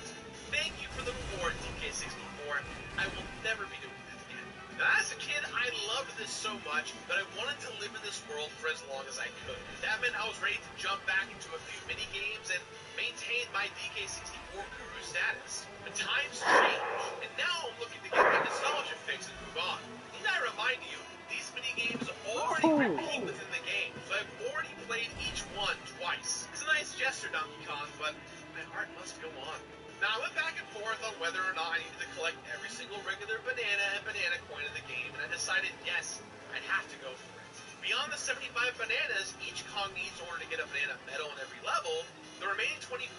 Thank you for the reward, DK64. I will never be doing that again. Now, as a kid, I loved this so much that I wanted to live in this world for as long as I could. That meant I was ready to jump back into a few mini games and maintain my DK64 guru status. But times change, and now I'm looking to get my nostalgia fix and move on. Need I remind you, these mini games already repeat within the game, so I've already played each one twice. It's a nice gesture, Donkey Kong, but my heart must go on. Now, I went back and forth on whether or not I needed to collect every single regular banana and banana coin in the game, and I decided, yes, I'd have to go for it. Beyond the 75 bananas each Kong needs in order to get a banana medal in every level, the remaining 25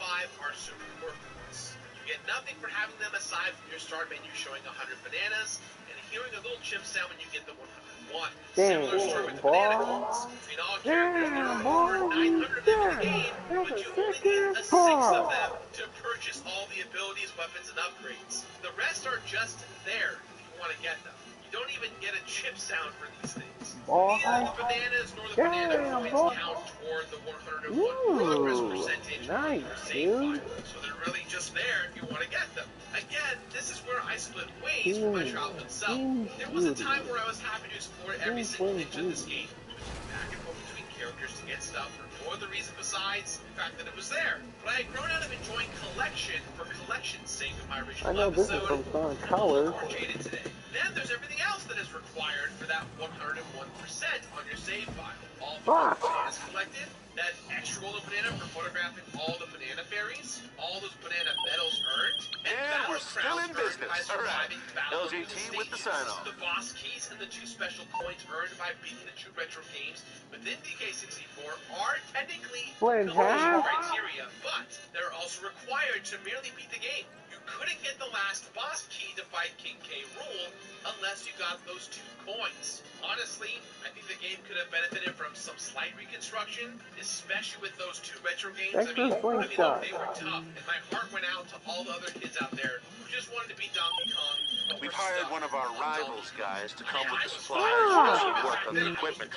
are super worthless. You get nothing for having them aside from your start menu showing 100 bananas, and hearing a little chip sound when you get the 101. Similar story with the banana coins. Between all characters, there are over 900 of them in the game, but you only need a 6 of them to purchase all the abilities, weapons, and upgrades. The rest are just there if you want to get them. You don't even get a chip sound for these things. Neither the bananas nor the banana coins count toward the 101 progress percentage on your save file, so they're really just there if you want to get them. Again, this is where I split ways with my childhood self. There was a time where I was happy to explore every single ninja in this game, switching back and forth between characters to get stuff for no other reason besides the fact that it was there. But I had grown out of enjoying collection for collection's sake of my original I know this is episode. from Sonic I'm a little Colors. more jaded today. Then there's everything else that is required for that 101% on your save file. All the golden bananas collected, that extra golden banana for photographing all the banana fairies, all those banana medals earned, and we're still in business. by surviving battle LJT with the sign-off. the boss keys and the 2 special coins earned by beating the 2 retro games within DK64 are technically completion criteria, but they're also required to merely beat the game. You couldn't get the last boss key to fight King K. Rool unless you got those 2 coins. Honestly, I think the game could have benefited from some slight reconstruction, especially with those 2 retro games. I mean, look, they were tough, and my heart went out to all the other kids out there who just wanted to beat Donkey Kong. We've hired one of our rivals guys to come with the supplies and do some work on the equipment.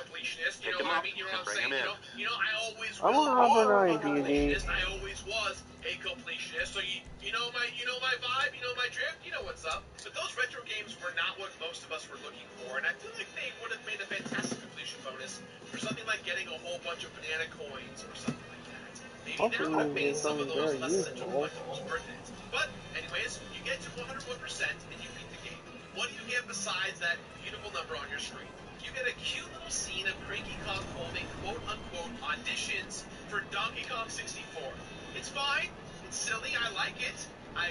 Pick him up and bring him in. I always I want to offer an a idea, completionist. I always was a completionist. So you know my vibe, you know my drift, you know what's up. But those retro games were not what most of us were looking for, and I feel like they would have made a fantastic completion bonus for something like getting a whole bunch of banana coins or something like that. Maybe that would have made some of those less essential collectibles worth it. But anyways, you get to 101% and you beat the game. What do you get besides that beautiful number on your screen? You get a cute little scene of Cranky Kong holding quote-unquote auditions for Donkey Kong 64. It's fine. It's silly. I like it. I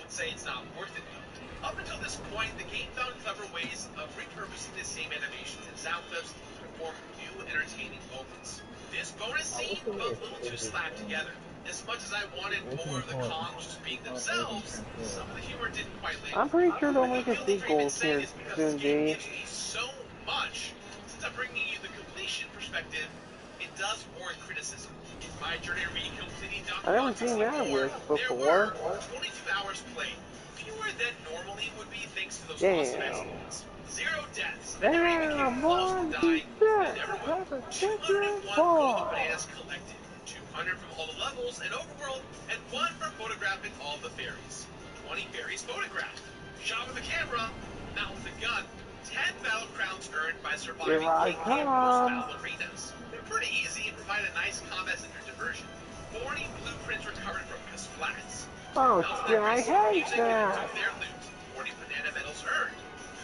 would say it's not worth it, though. Up until this point, the game found clever ways of repurposing the same animations and sound clips to form new, entertaining moments. This bonus scene felt a little too slapped together. As much as I wanted more of the Kongs just being themselves, some of the humor didn't quite land. I'm pretty sure they'll I make a feel the dream sequel it's saying here is because soon, this game D. gives me so much. Since I'm bringing you the completion perspective, it does warrant criticism. In my journey completing Donkey I never Kong seen 64, that wish there before. were 22 hours played. Fewer than normally would be thanks to those awesome Damn. exploits. 0 deaths. I never even came Damn, close to boy, dying. I never will. that's a 201 chicken golden ball. bananas collected. 200 from all the levels and overworld, and 1 for photographing all the fairies. 20 fairies photographed. Shot with a camera, not with a gun. 10 battle crowns earned by surviving Here I King K. Rool's come. battle arenas. There pretty easy and provide a nice combat center diversion. 40 blueprints recovered from splats. Oh shit, I Players hate music and that! improve their loot. 40 banana medals earned.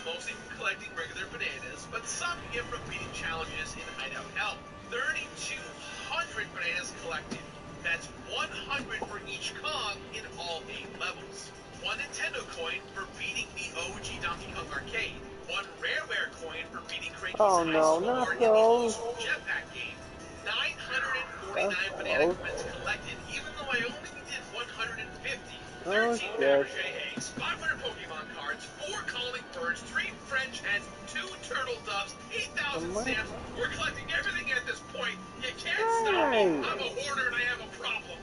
Mostly from collecting regular bananas, but some you get from beating challenges in Hideout Hell. 3,200 bananas collected. That's 100 for each Kong in all 8 levels. 1 Nintendo coin for beating the OG Donkey Kong arcade. 1 Rareware coin for beating Cranky's Oh high no, score not in the old those. school jetpack game. 949 That's banana close. coins collected, even though I only did 150. Oh 13 shit. Fabergé eggs, 500 Pokemon cards, 4 calling birds, 3 French hens, 2 turtle doves, 8,000 stamps. We're collecting everything at this point. You can't stop me. Hey! I'm a hoarder and I have a problem.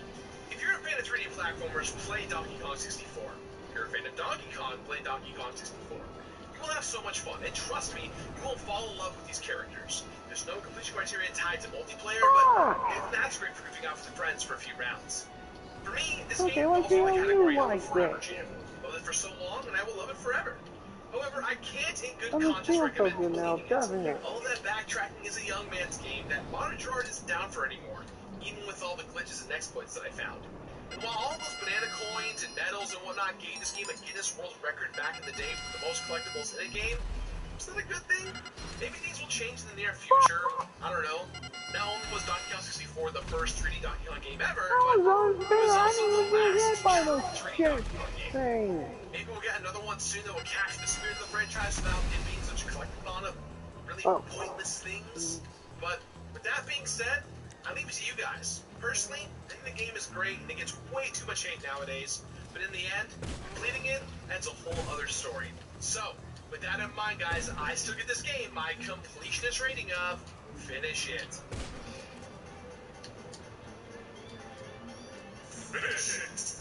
If you're a fan of 3D platformers, play Donkey Kong 64. If you're a fan of Donkey Kong, play Donkey Kong 64. You will have so much fun, and trust me, you won't fall in love with these characters. There's no completion criteria tied to multiplayer, but even that's great for goofing off with friends for a few rounds. For me, this Okay, game what falls the in the hell category you of a like forever that? jam. Loved it for so long, and I will love it forever. However, I can't in good Doesn't conscience feel so recommend good now, completing doesn't it. it? All that backtracking is a young man's game that modern Gerard isn't down for anymore, even with all the glitches and exploits that I found. And while all those banana coins and medals and whatnot gave this game a Guinness World Record back in the day for the most collectibles in a game, is that a good thing? Maybe things will change in the near future. I don't know. Not only was Donkey Kong 64 the first 3D Donkey Kong game ever, but That was it unfair. was I also the didn't even get last hit by true the 3D shit Donkey Kong game. thing. Maybe we'll get another one soon that will capture the spirit of the franchise without it being such a collectathon of really pointless things. But with that being said, I leave it to you guys. Personally, I think the game is great and it gets way too much hate nowadays. But in the end, completing it, that's a whole other story. So, with that in mind, guys, I still give this game my completionist rating of finish it. Finish it.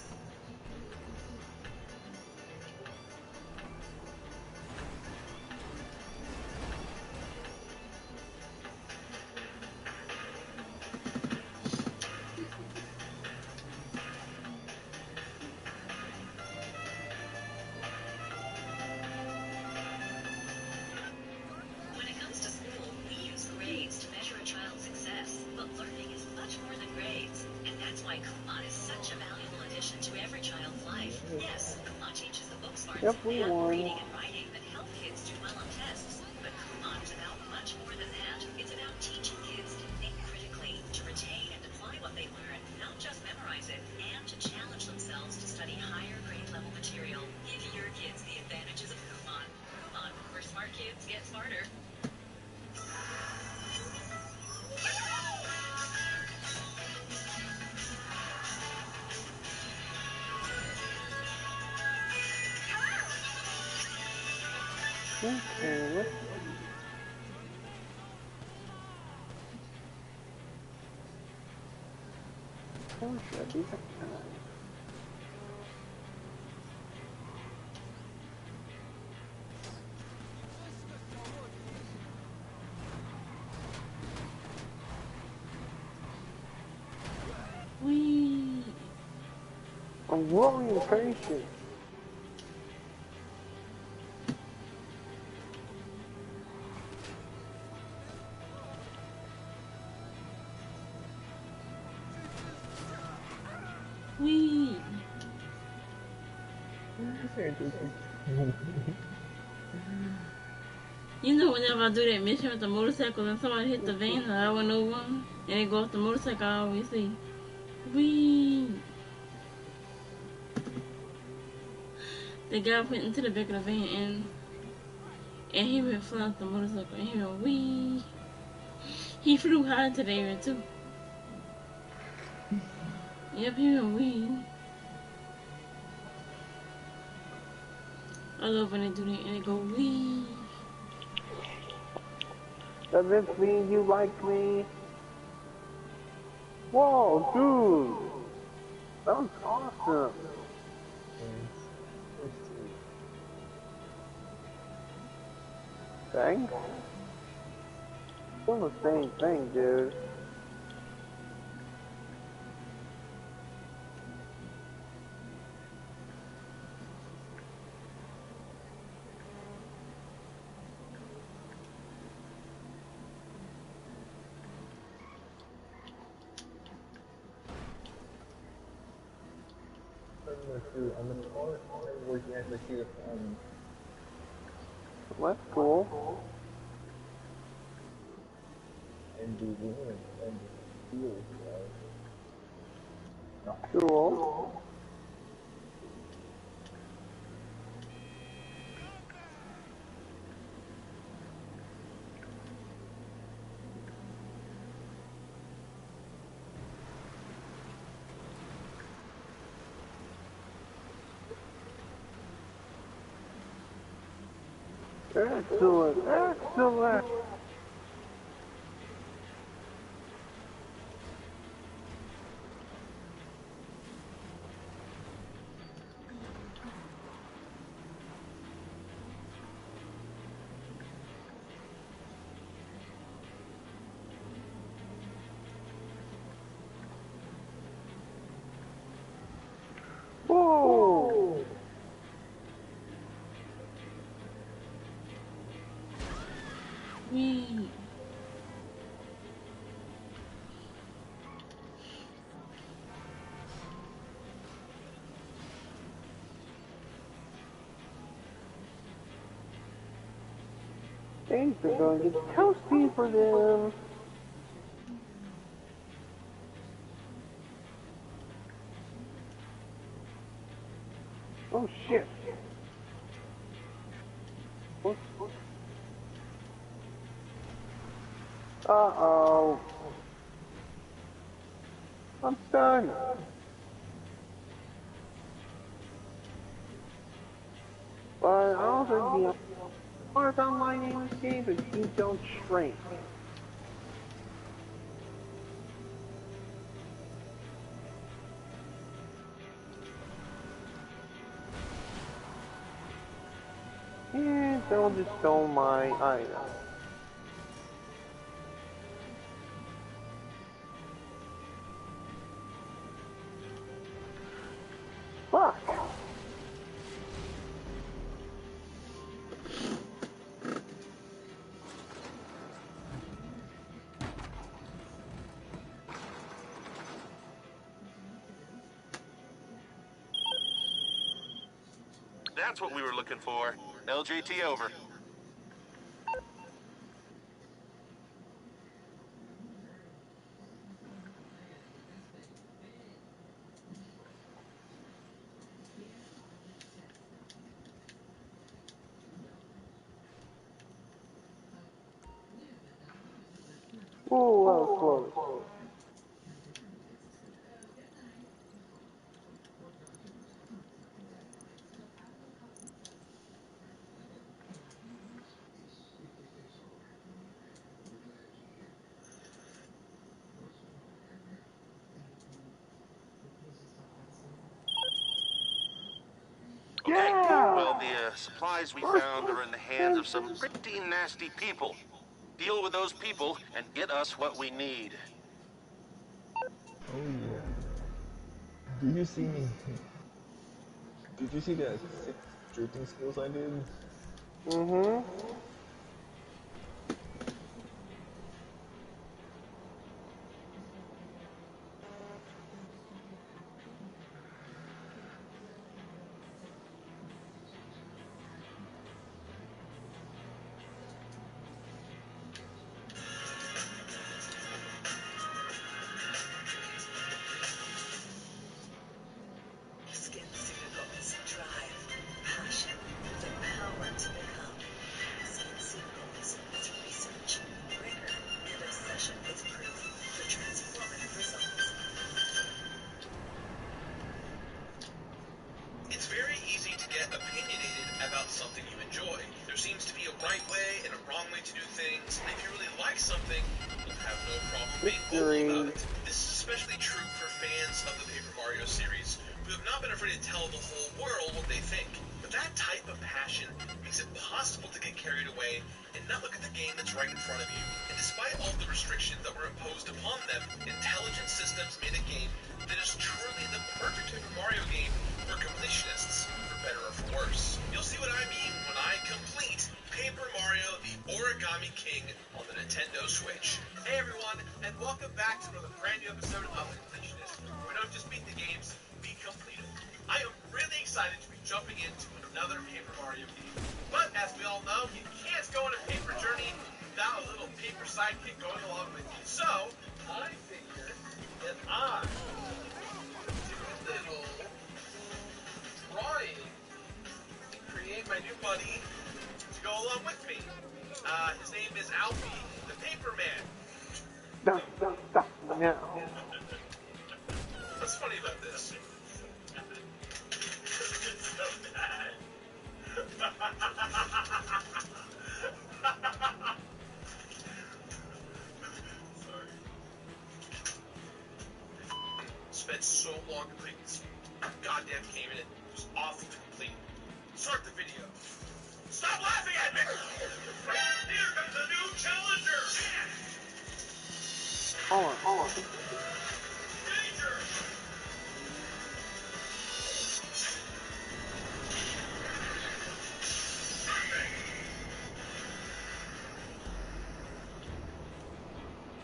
When it comes to school, we use grades to measure a child's success. But learning is much more than grades. And that's why Kumon is such a valuable addition to every child's life. Yes, Kumon teaches the book smarts, Yep, we math, won. reading, and writing that help kids do well on tests. But Kumon is about much more than that. It's about teaching kids to think critically, to retain and apply what they learn, not just memorize it, and to challenge themselves to study higher grade level material. Give your kids the advantages of Kumon. Kumon, where smart kids get smarter. Okay, what? Oh shit, these are Wee. I'm worrying patient. Wee. You know, whenever I do that mission with the motorcycle and somebody hit the van and I went over and they go off the motorcycle, I always say, wee. The guy went into the back of the van and he went flying off the motorcycle and he went wee. He flew high into the air too. Yep, he went wee. I love when they do that and they go wee. Does this mean you like me? Whoa, dude! That was awesome! Thanks? Still the same thing, dude. similar to on the part where you actually see the flames. Well, that's cool. And the wind and the field, Cool. Excellent, excellent. Whoa! Wee. Things are going to get toasty for them. Oh shit. Uh-oh. I'm stunned. But also, the part online in this game is you don't shrink. And someone just stole my item. Fuck! That's what we were looking for. LJT over. Ooh, that was close. Okay, Yeah! well, the supplies we found are in the hands of some pretty nasty people. Deal with those people and get us what we need. Oh yeah. Did you see me? Did you see that 6 drifting skills I did? Mm-hmm. Skin Pharmaceuticals. Drive, passion, the power to become. Skin Pharmaceuticals. It's research, rigor, and obsession with proof for transformative results. It's very easy to get opinionated about something you enjoy. There seems to be a right way and a wrong way to do things, and if you really like something, you'll have no problem being vocal about it. This is especially true for fans of the Paper Mario series, who have not been afraid to tell the whole world what they think. But that type of passion makes it possible to get carried away and not look at the game that's right in front of you. And despite all the restrictions that were imposed upon them, Intelligent Systems made a game that is truly the perfect Paper Mario game for completionists, for better or for worse. You'll see what I mean when I complete Paper Mario the Origami King on the Nintendo Switch. Hey everyone, and welcome back to another brand new episode of Completionist, where we don't just beat the games, we complete them. I am buddy to go along with me. His name is Alfie, the Paper Man. No. What's funny about this? It's so bad. Sorry. Spent so long completing this goddamn game and it was awful to complete. Start the video. Stop laughing at me! Here comes a new challenger! Hold on. Danger!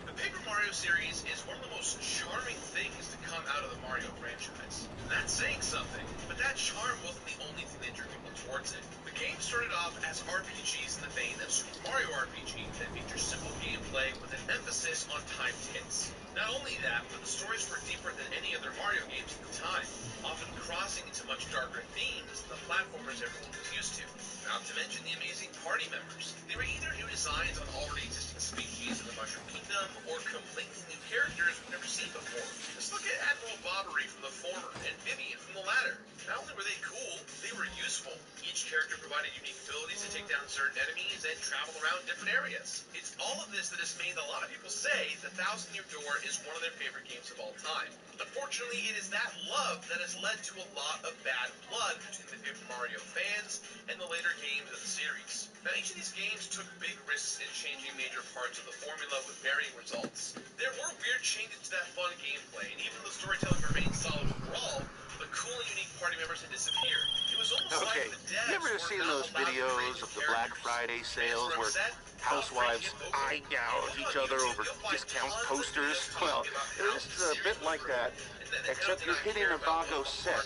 The Paper Mario series is one of the most charming things to come out of the Mario franchise. That's saying something, but that charm wasn't the only thing that drew people towards it. The game started off as RPGs in the vein of Super Mario RPG that feature simple gameplay with an emphasis on timed hits. Not only that, but the stories were deeper than any other Mario games at the time, often crossing into much darker themes than the platformers everyone was used to. Not to mention the amazing party members. They were either new designs on already existing species in the Mushroom Kingdom, or completely new characters we've never seen before. Just look at Admiral Bobbery from the former, and Vivian from the latter. Not only were they cool, they were useful. Each character provided unique abilities to take down certain enemies and travel around different areas. It's all of this that has made a lot of people say The Thousand Year Door is one of their favorite games of all time. Unfortunately, it is that love that has led to a lot of bad blood between the Paper Mario fans and the later games of the series. Now, each of these games took big risks in changing major parts of the formula with varying results. There were weird changes to that fun gameplay, and even though the storytelling remained solid overall, the cool and unique party members had disappeared. It was almost like the devs you ever were seen not those allowed to create videos new of the Black characters. Friday sales Fans were where upset, housewives outraged, eye gouge each other over discount posters? Well, this is a bit like that, except you're hitting a Vago set.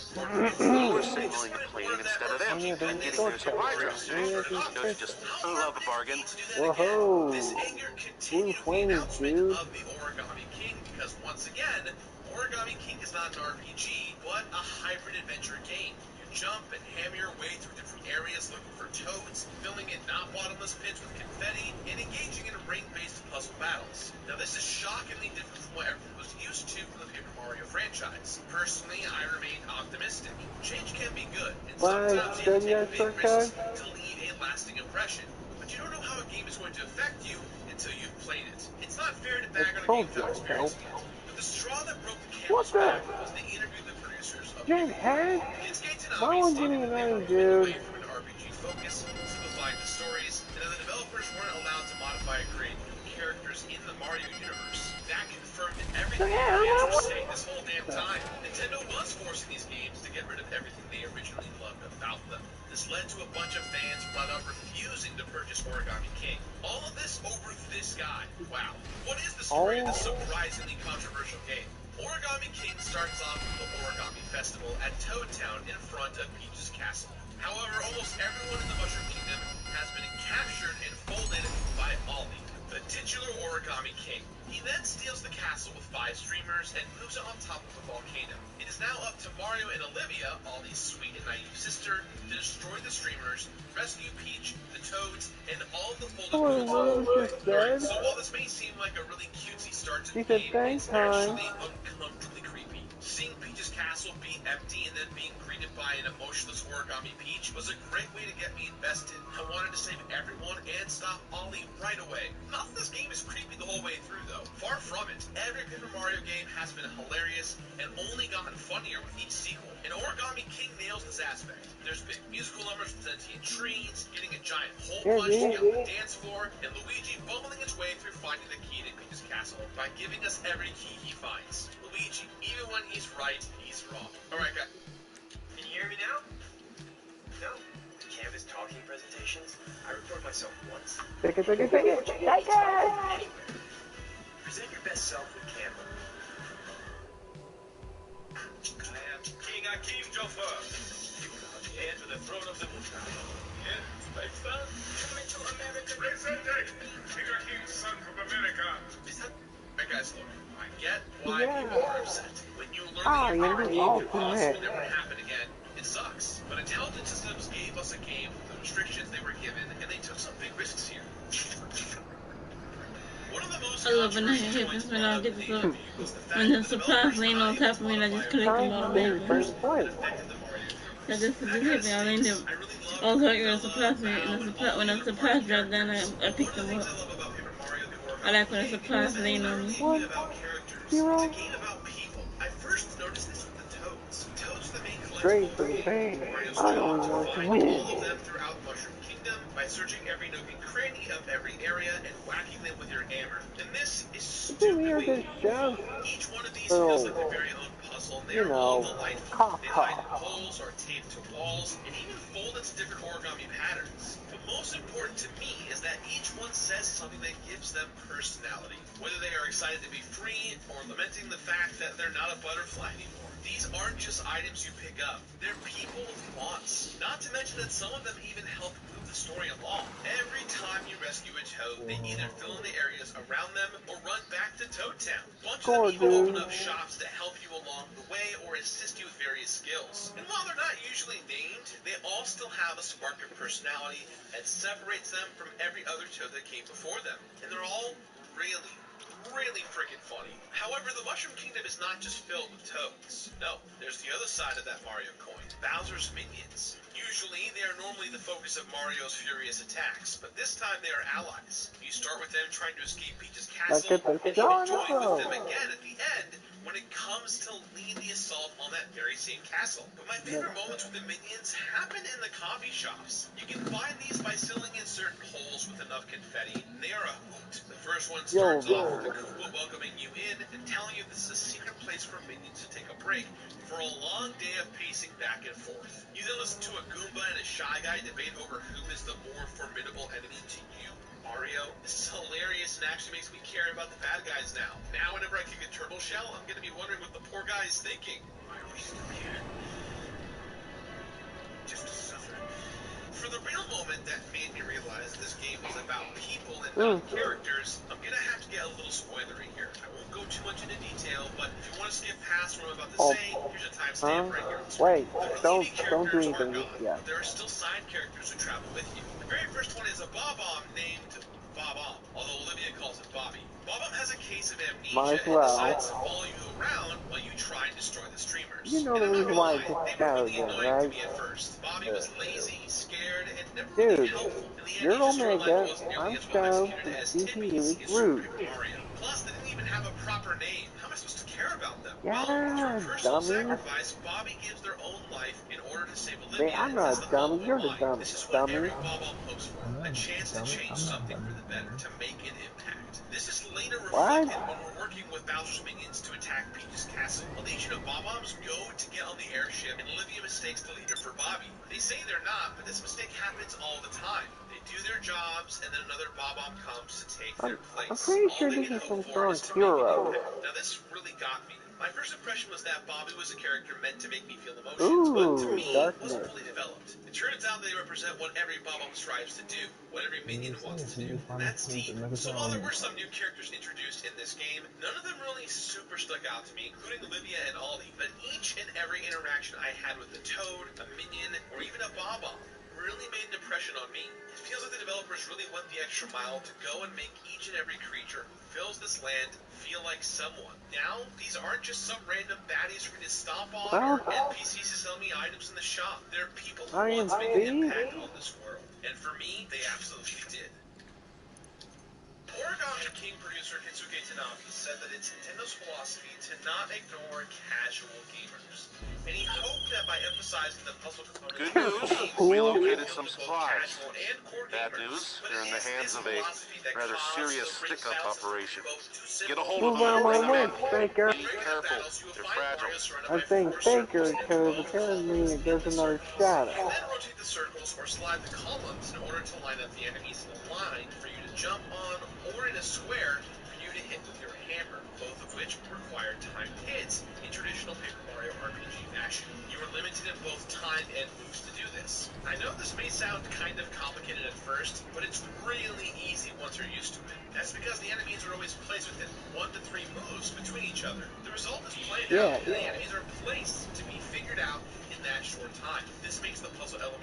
You're signaling the plane instead of them, and getting their supply drops. Don't you just love a bargain? Whoa. This anger Blue continued with the flames, announcement dude. of the Origami King, because once again, Origami King is not an RPG, but a hybrid adventure game. You jump and hammer your way through different areas looking for toads, filling in not bottomless pits with confetti, and engaging in ring-based puzzle battles. Now, this is shockingly different from what everyone was used to from the Paper Mario franchise. Personally, I remain optimistic. Change can be good, and sometimes you have to take big risks to leave a lasting impression. But you don't know how a game is going to affect you until you've played it. It's not fair to bag on a game without experiencing it. But the straw that broke the camel's back was they interviewed the producers of Get head? Kensuke Why Tanami would stated you that they were name, moving dude? away from an RPG focus, simplifying the stories, and that the developers weren't allowed to modify and create new characters in the Mario universe. That confirmed everything the fans were saying this whole damn time. Nintendo was forcing these games to get rid of everything they originally loved about them. This led to a bunch of fans flat out refusing to purchase Origami King. All of this over this guy. Wow. What is the story of this surprisingly controversial game? Origami King starts off with the Origami Festival at Toad Town in front of Peach's castle. However, almost everyone in the Mushroom Kingdom has been captured and folded by Ollie, the titular Origami King. He then steals the castle with 5 streamers and moves it on top of the volcano. It is now up to Mario and Olivia, Ollie's sweet and naive sister, to destroy the streamers, rescue Peach, the Toads, and all of the folded moons. Alright, so while this may seem like a really cutesy start to the game, it's actually uncomfortably creepy. Seeing Peach's castle be empty and then being greeted by an emotionless Origami Peach was a great way to get me invested. I wanted to save everyone and stop Ollie right away. Not that this game is creepy the whole way through though. Far from it. Every Paper Mario game has been hilarious and only gotten funnier with each sequel. And Origami King nails this aspect. There's big musical numbers with sentient trees, getting a giant hole punched out on the dance floor, and Luigi bumbling his way through finding the key to Peach's castle by giving us every key he finds. Luigi, even when he's right, he's wrong. Alright guys. Can you hear me now? No. Canvas talking presentations? I record myself once. Take it. Anywhere. Present your best self with Canva. I am King Akeem Joffer. Heir to the throne of the Here, space man. Coming to America. Presenting King Akeem's son from America. Alright guys, look. I get why people are upset. When you learn that your favorite game could possibly never happen again, it sucks. But But intelligence systems gave us a game with the restrictions they were given, and they took some big risks here. One of the most I love when I controversial hit points this when brought I up get in the this up. interview was the fact When the that the supplies developers laying on tied top of me and I just collect them Time automatically. first place. affected the Mario I universe. just And that hit kind me, of I leaned stinks. up. I really love I was like, Gorilla, the supplies me, Bao, and and all when the the other party supplies dropped down, characters. I picked One of the them things up. I love about Paper Mario Core I about like the when the game supplies is that laying it's not on really me. a game about characters. It's a game about people. I first noticed this with the Toads. Toads are the main collectible Straight for the in the game. pain. Mario's I job only to want to find win. all of them throughout Mushroom Kingdom by searching every nook and cranny of every area and whacking them with your hammer. And this is Is it weird stupidly that fun. just Each one of these feels like their little, very own puzzle, and they you are all know, delightful. They hide in caw-caw? holes or taped to walls, and even fold into different origami patterns. But most important to me is that each one says something that gives them personality. Whether they are excited to be free or lamenting the fact that they're not a butterfly anymore. These aren't just items you pick up. They're people with wants. Not to mention that some of them even help move the story along. Every time you rescue a Toad, they either fill in the areas around them or run back to Toad Town. A bunch of them Score, even open dude. up shops to help you along the way or assist you with various skills. And while they're not usually named, they all still have a spark of personality that separates them from every other Toad that came before them. And they're all really freaking funny. However, the Mushroom Kingdom is not just filled with Toads. No, there's the other side of that Mario coin, Bowser's minions. Usually, they are normally the focus of Mario's furious attacks, but this time they are allies. You start with them trying to escape Peach's Let's castle, get this and even join with them again at the end when it comes to lead the assault on that very same castle. But my favorite moments with the minions happen in the coffee shops. You can find these by sealing in certain holes with enough confetti, and they are a hoot. The first one starts off with a Koopa welcoming you in and telling you this is a secret place for minions to take a break for a long day of pacing back and forth. You then listen to a Goomba and a Shy Guy debate over who is the more formidable enemy to you, Mario. This is hilarious and actually makes me care about the bad guys now. Now whenever I kick a turtle shell, I'm going to be wondering what the poor guy is thinking. Why are we still here? Just to suffer. For the real moment that made me realize this game was about people and not characters, I'm going to have to get a little spoilery here. I won't go too much into detail, but if you want to skip past what I'm about to say, here's a timestamp right here on the screen. Wait, The don't leading do characters are anything just gone, yet. but there are still side characters who travel with you. The very first one is a Bob-omb named Bob-omb, although Olivia calls it Bobby. Bob-omb has a case of amnesia and decides to follow you around while you try and destroy the streamers. You know And the I'm not reason gonna why I lie, took they were shadows really in, annoying to right? me at first. Bobby was lazy, scared, and never really Dude, helpful. In the end, you're you just realize it Omega, wasn't nearly I'm as well Shadow, executed the as Tippy CPU in is Super Root. Paper Mario. Plus, they didn't even have a proper name. How am I supposed to care about them? Well, Yeah, through personal dummy. sacrifice, Bobby gives their own life in order to save Wait, Olivia I'm and not says a the dummy, following you're the line. This is what dummy. every Bob-omb hopes for. A chance to change something for the better, to make an impact. This is later What? reflected when we're working with Bowser's minions to attack Peach's castle. A legion of Bob-ombs go to get on the airship, and Olivia mistakes the leader for Bobby. They say they're not, but this mistake happens all the time. They do their jobs, and then another Bob-omb comes to take their place. I'm pretty All sure they this can is hope some for sort is of to make an hero. impact. Now this really got me. My first impression was that Bobby was a character meant to make me feel emotions, but to Ooh, me, it wasn't darkness. fully developed. It turns out they represent what every Bob-omb strives to do, what every minion wants to do, and that's deep. So while there were some new characters introduced in this game, none of them really super stuck out to me, including Olivia and Ollie, but each and every interaction I had with a Toad, a minion, or even a Bob-omb really made an impression on me. It feels like the developers really went the extra mile to go and make each and every creature who fills this land feel like someone. Now, these aren't just some random baddies for me to stomp on or NPCs to sell me items in the shop. They're people who want to make an impact on this world. And for me, they absolutely did. Origami King producer Kensuke Tanaka said that it's Nintendo's philosophy to not ignore casual gamers. And he hoped that by emphasizing the puzzle components Good of the news, game, we it would located appeal some to both supplies. casual and core Bad gamers. news, But they're it in the is hands this of a philosophy that rather caused serious some great stick-up battles to operation. be both too Get a simple hold of Move them out of and my bring them way, in. Faker. In Be regular careful, battles, you will they're find fragile. Mario surrounded I'm by saying four Faker circles and because 12 apparently columns in there's the another circles. shadow. You then rotate the circles or slide the columns in order to line up the enemies in a line for you to jump on, or in a square for you to hit with your hammer, both of which require timed hits in traditional Paper Mario RPG fashion. You are limited in both time and moves to do this. I know this may sound kind of complicated at first, but it's really easy once you're used to it. That's because the enemies are always placed within 1 to 3 moves between each other. The result is planned out, and the enemies are placed to be figured out in that short time. This makes the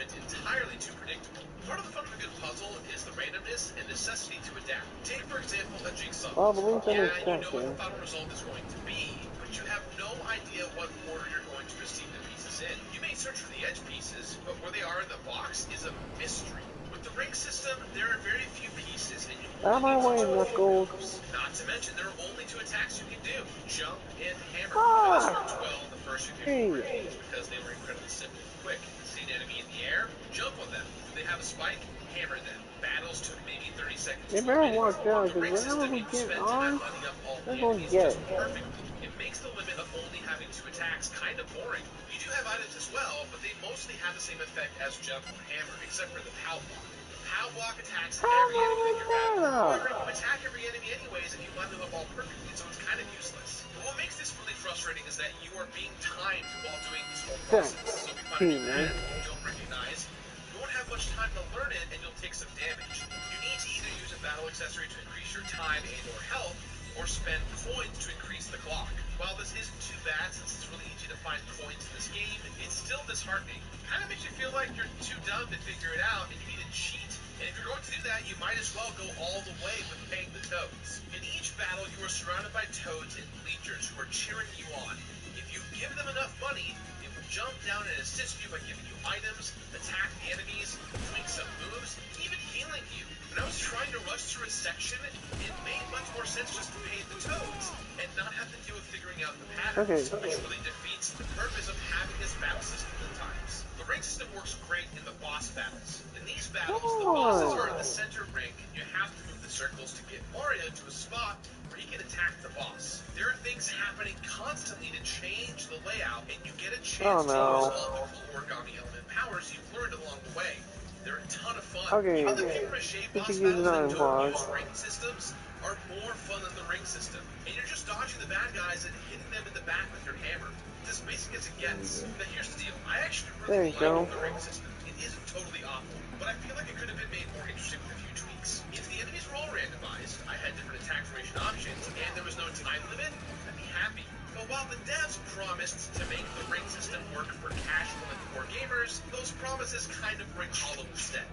environment entirely too predictable. Part of the fun of a good puzzle is the randomness and necessity to adapt. Take, for example, a jigsaw puzzle. Yeah, you know what the final result is going to be, but you have no idea what order you're going to receive the pieces in. You may search for the edge pieces, but where they are in the box is a mystery. With the ring system, there are very few pieces, and you only need to do a few moves. Not to mention, there are only 2 attacks you can do, jump and hammer. Now, this worked well in the first few Paper Mario games because they were incredibly simple and quick. See an enemy in the air? Jump on them. Do they have a spike? Hammer them. Battles took maybe 30 seconds to a minute. With the ring system, you spend time lining up all the enemies just perfectly. It makes the limit of only having 2 attacks kind of boring. You do have items as well, but they mostly have the same effect as jump or hammer, except for the POW block. The POW block attacks every enemy that you're battling. However, you attack every enemy anyways if you line them up all perfectly, so it's kind of useless. But what makes this really frustrating is that you are being timed while doing this whole process. So if you find a new pattern you don't recognize, you won't have much time to learn it and you'll take some damage. You need to either use a battle accessory to increase your time and or health, or spend coins to increase the clock. While this isn't too bad since it's really easy to find coins in this game, it's still disheartening. Kind of makes you feel like you're too dumb to figure it out and you need to cheat. And if you're going to do that, you might as well go all the way with paying the toads. In each battle, you are surrounded by toads and bleachers who are cheering you on. If you give them enough money, they will jump down and assist you by giving you items, attack the enemies, doing some moves, even healing you. When I was trying to rush through a section, it made much more sense just to pay the toads and not have to deal with figuring out the patterns, which really defeats the purpose of having this battle system at times. The ring system works great in the boss battles. In these battles, the bosses are in the center ring, and you have to move the circles to get Mario to a spot where he can attack the boss. There are things happening constantly to change the layout, and you get a chance to use all the cool origami element powers you've learned along the way. They're a ton of fun. Even the paper-mache boss battles that don't use ring systems are more fun than the ring system. And you're just dodging the bad guys and hitting them in the back with your hammer. It's as basic as it gets. But here's the deal. I actually really like the ring system. It isn't totally awful, but I feel like it could have been made more interesting with a few tweaks. If the enemies were all randomized, I had different attack formation options, and there was no time limit, I'd be happy. But while the devs promised to make the ring system work for casual and core gamers, those promises kind of ring hollow instead.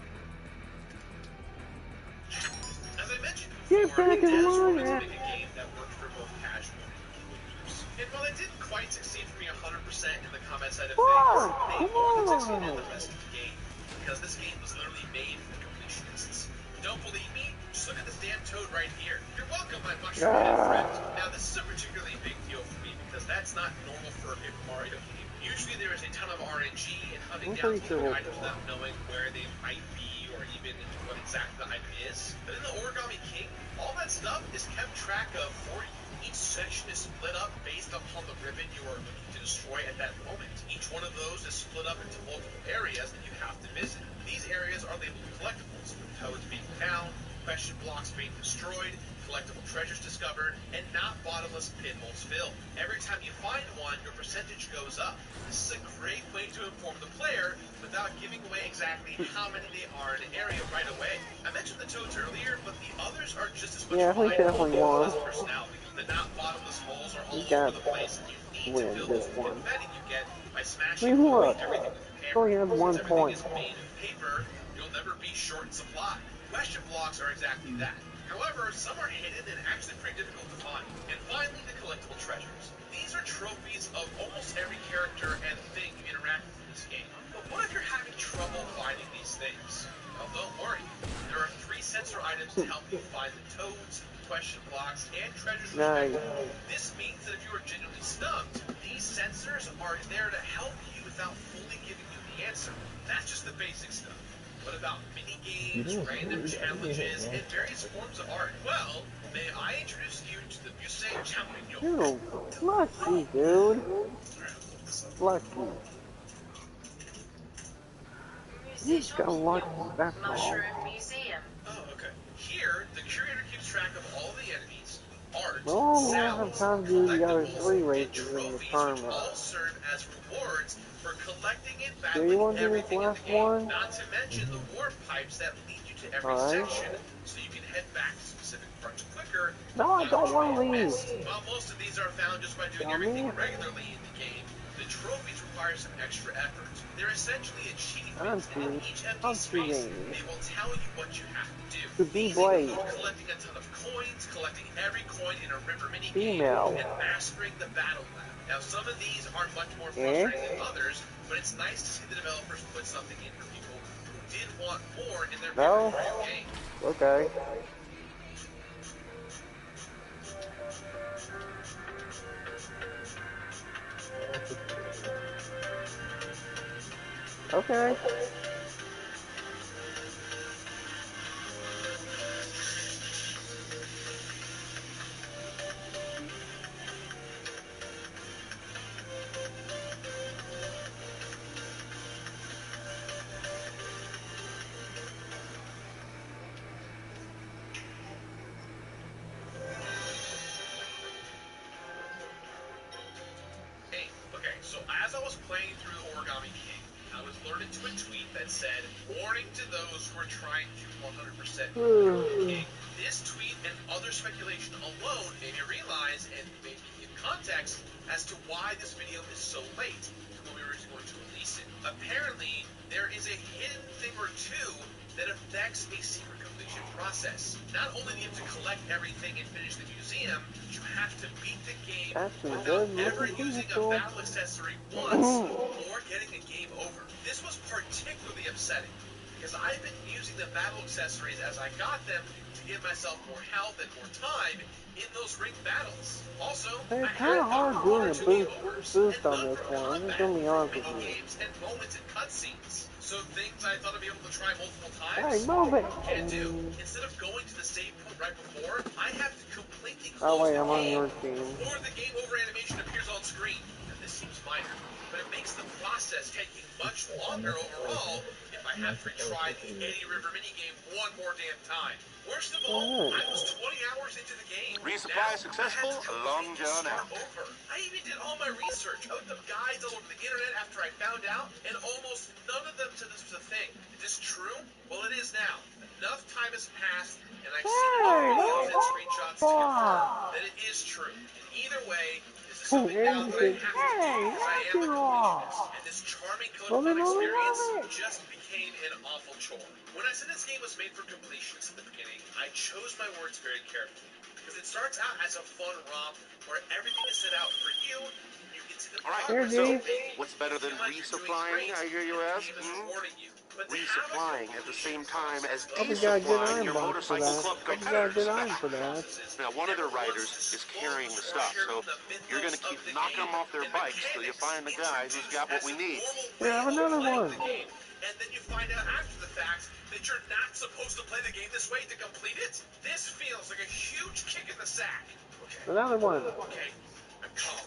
As I mentioned before, the devs wanted to make a game that worked for both casual and core users. And while they didn't quite succeed for me 100% in the combat side of things, they more than succeeded in the rest of the game. Because this game was literally made for completionists. Don't believe me? Just look at this damn toad right here. You're welcome, my mushroom-headed friend. Now, this is a particularly big deal for me because that's not normal for a Paper Mario game. Usually there is a ton of RNG and hunting down specific items without knowing where they might be or even what exactly the item is. But in the Origami King, all that stuff is kept track of for you. Each section is split up based upon the ribbon you are looking to destroy at that moment. Each one of those is split up into multiple areas that you have to visit. These areas are labeled collectibles, with toads being found, question blocks being destroyed, collectible treasures discovered, and not bottomless pit holes filled. Every time you find one, your percentage goes up. This is a great way to inform the player without giving away exactly how many they are in an area right away. I mentioned the toads earlier, but the others are just as much fun and less personality. The not bottomless holes are all over the place, and you need to fill them with confetti you get by smashing away everything with your hammer. Since everything is made of paper, you'll never be short in supply. Question blocks are exactly that. However, some are hidden and actually pretty difficult to find. And finally, the collectible treasures. These are trophies of almost every character and thing you interact with in this game. But what if you're having trouble finding these things? Well, don't worry. There are 3 sensor items to help you find the toads, question blocks, and treasures respectively. This means that if you are genuinely stumped, these sensors are there to help you without fully giving you the answer. That's just the basic stuff. What about mini-games, random challenges, and various forms of art? Well, may I introduce you to the Muse Champignon. Dude, lucky, dude. Lucky. He's got lucky, that's all. Mushroom Museum. Oh, okay. Here, the curator keeps track of all the enemies, art, Well, sounds, collectibles, and trophies, which all serve as rewards for collecting and battling everything in the game. Not to mention the warp pipes that lead you to every section, so you can head back to specific parts quicker. No, I don't want to leave. While most of these are found just by doing everything regularly in the game, the The trophies require some extra effort. They're essentially achievements, and in each empty space, they will tell you what you have to do. These include collecting a ton of coins, collecting every coin in a river minigame, and mastering the battle lab. Now, some of these are much more frustrating than others, but it's nice to see the developers put something in for people who did want more in their Paper Mario game. Okay. Okay. Hey, okay, so as I was playing through Origami King, I was alerted to a tweet that said, "Warning to those who are trying to 100% Origami King." This tweet and other speculation alone made me realize and made me give context as to why this video is so late from when we were going to release it. Apparently, there is a hidden thing or two that affects a secret completion process. Not only do you have to collect everything and finish the museum, you have to beat the game without ever using a battle accessory once or getting a game over. This was particularly upsetting because I've been using the battle accessories as I got them to give myself more health and more time in those ring battles. Also, It's I kind had of hard gotten one doing or a two game overs, boost and on none this from one. I'm just combat, gonna be honest with mini you. games, and moments in cutscenes. So things I thought I'd be able to try multiple Hey, times, move it! can't do. Instead of going to the save point right before, I have to completely Oh close wait, the I'm on game your team. before the game over animation appears on screen. Now this seems minor, but it makes the process taking much longer overall if I have to retry the Eddie River minigame one more damn time. Worst of all, I was 20 hours into the game. Resupply Now, I had successful? to Long completely John start out. over. I even did all my research. I looked up guides all over the internet after I found out, and almost none of them said this was a thing. Is this true? Well, it is now. Enough time has passed, and I've seen enough videos and screenshots to confirm that it is true. And either way, this is something now that I have to do because I am a completionist, and this charming color fun experience just became an awful chore. When I said this game was made for completionists at the beginning, I chose my words very carefully, because it starts out as a fun romp where everything is set out for you, and you can see the progress So, you're making. what's better than Feel like you're doing resupplying, great, I hear you and the ask? game is rewarding you. But to have a Resupplying at the completion same time as process Hope you got a good desupplying iron your box for motorcycle that. club Hope you got a good competitors. iron for that. Now, one of their riders is carrying the stuff, so you're going to keep knocking them off their bikes till you find the guy who's got what we need. Here, have another one. And then you find out after the fact that you're not supposed to play the game this way to complete it? This feels like a huge kick in the sack. Okay. Another one. Okay. I'm calm.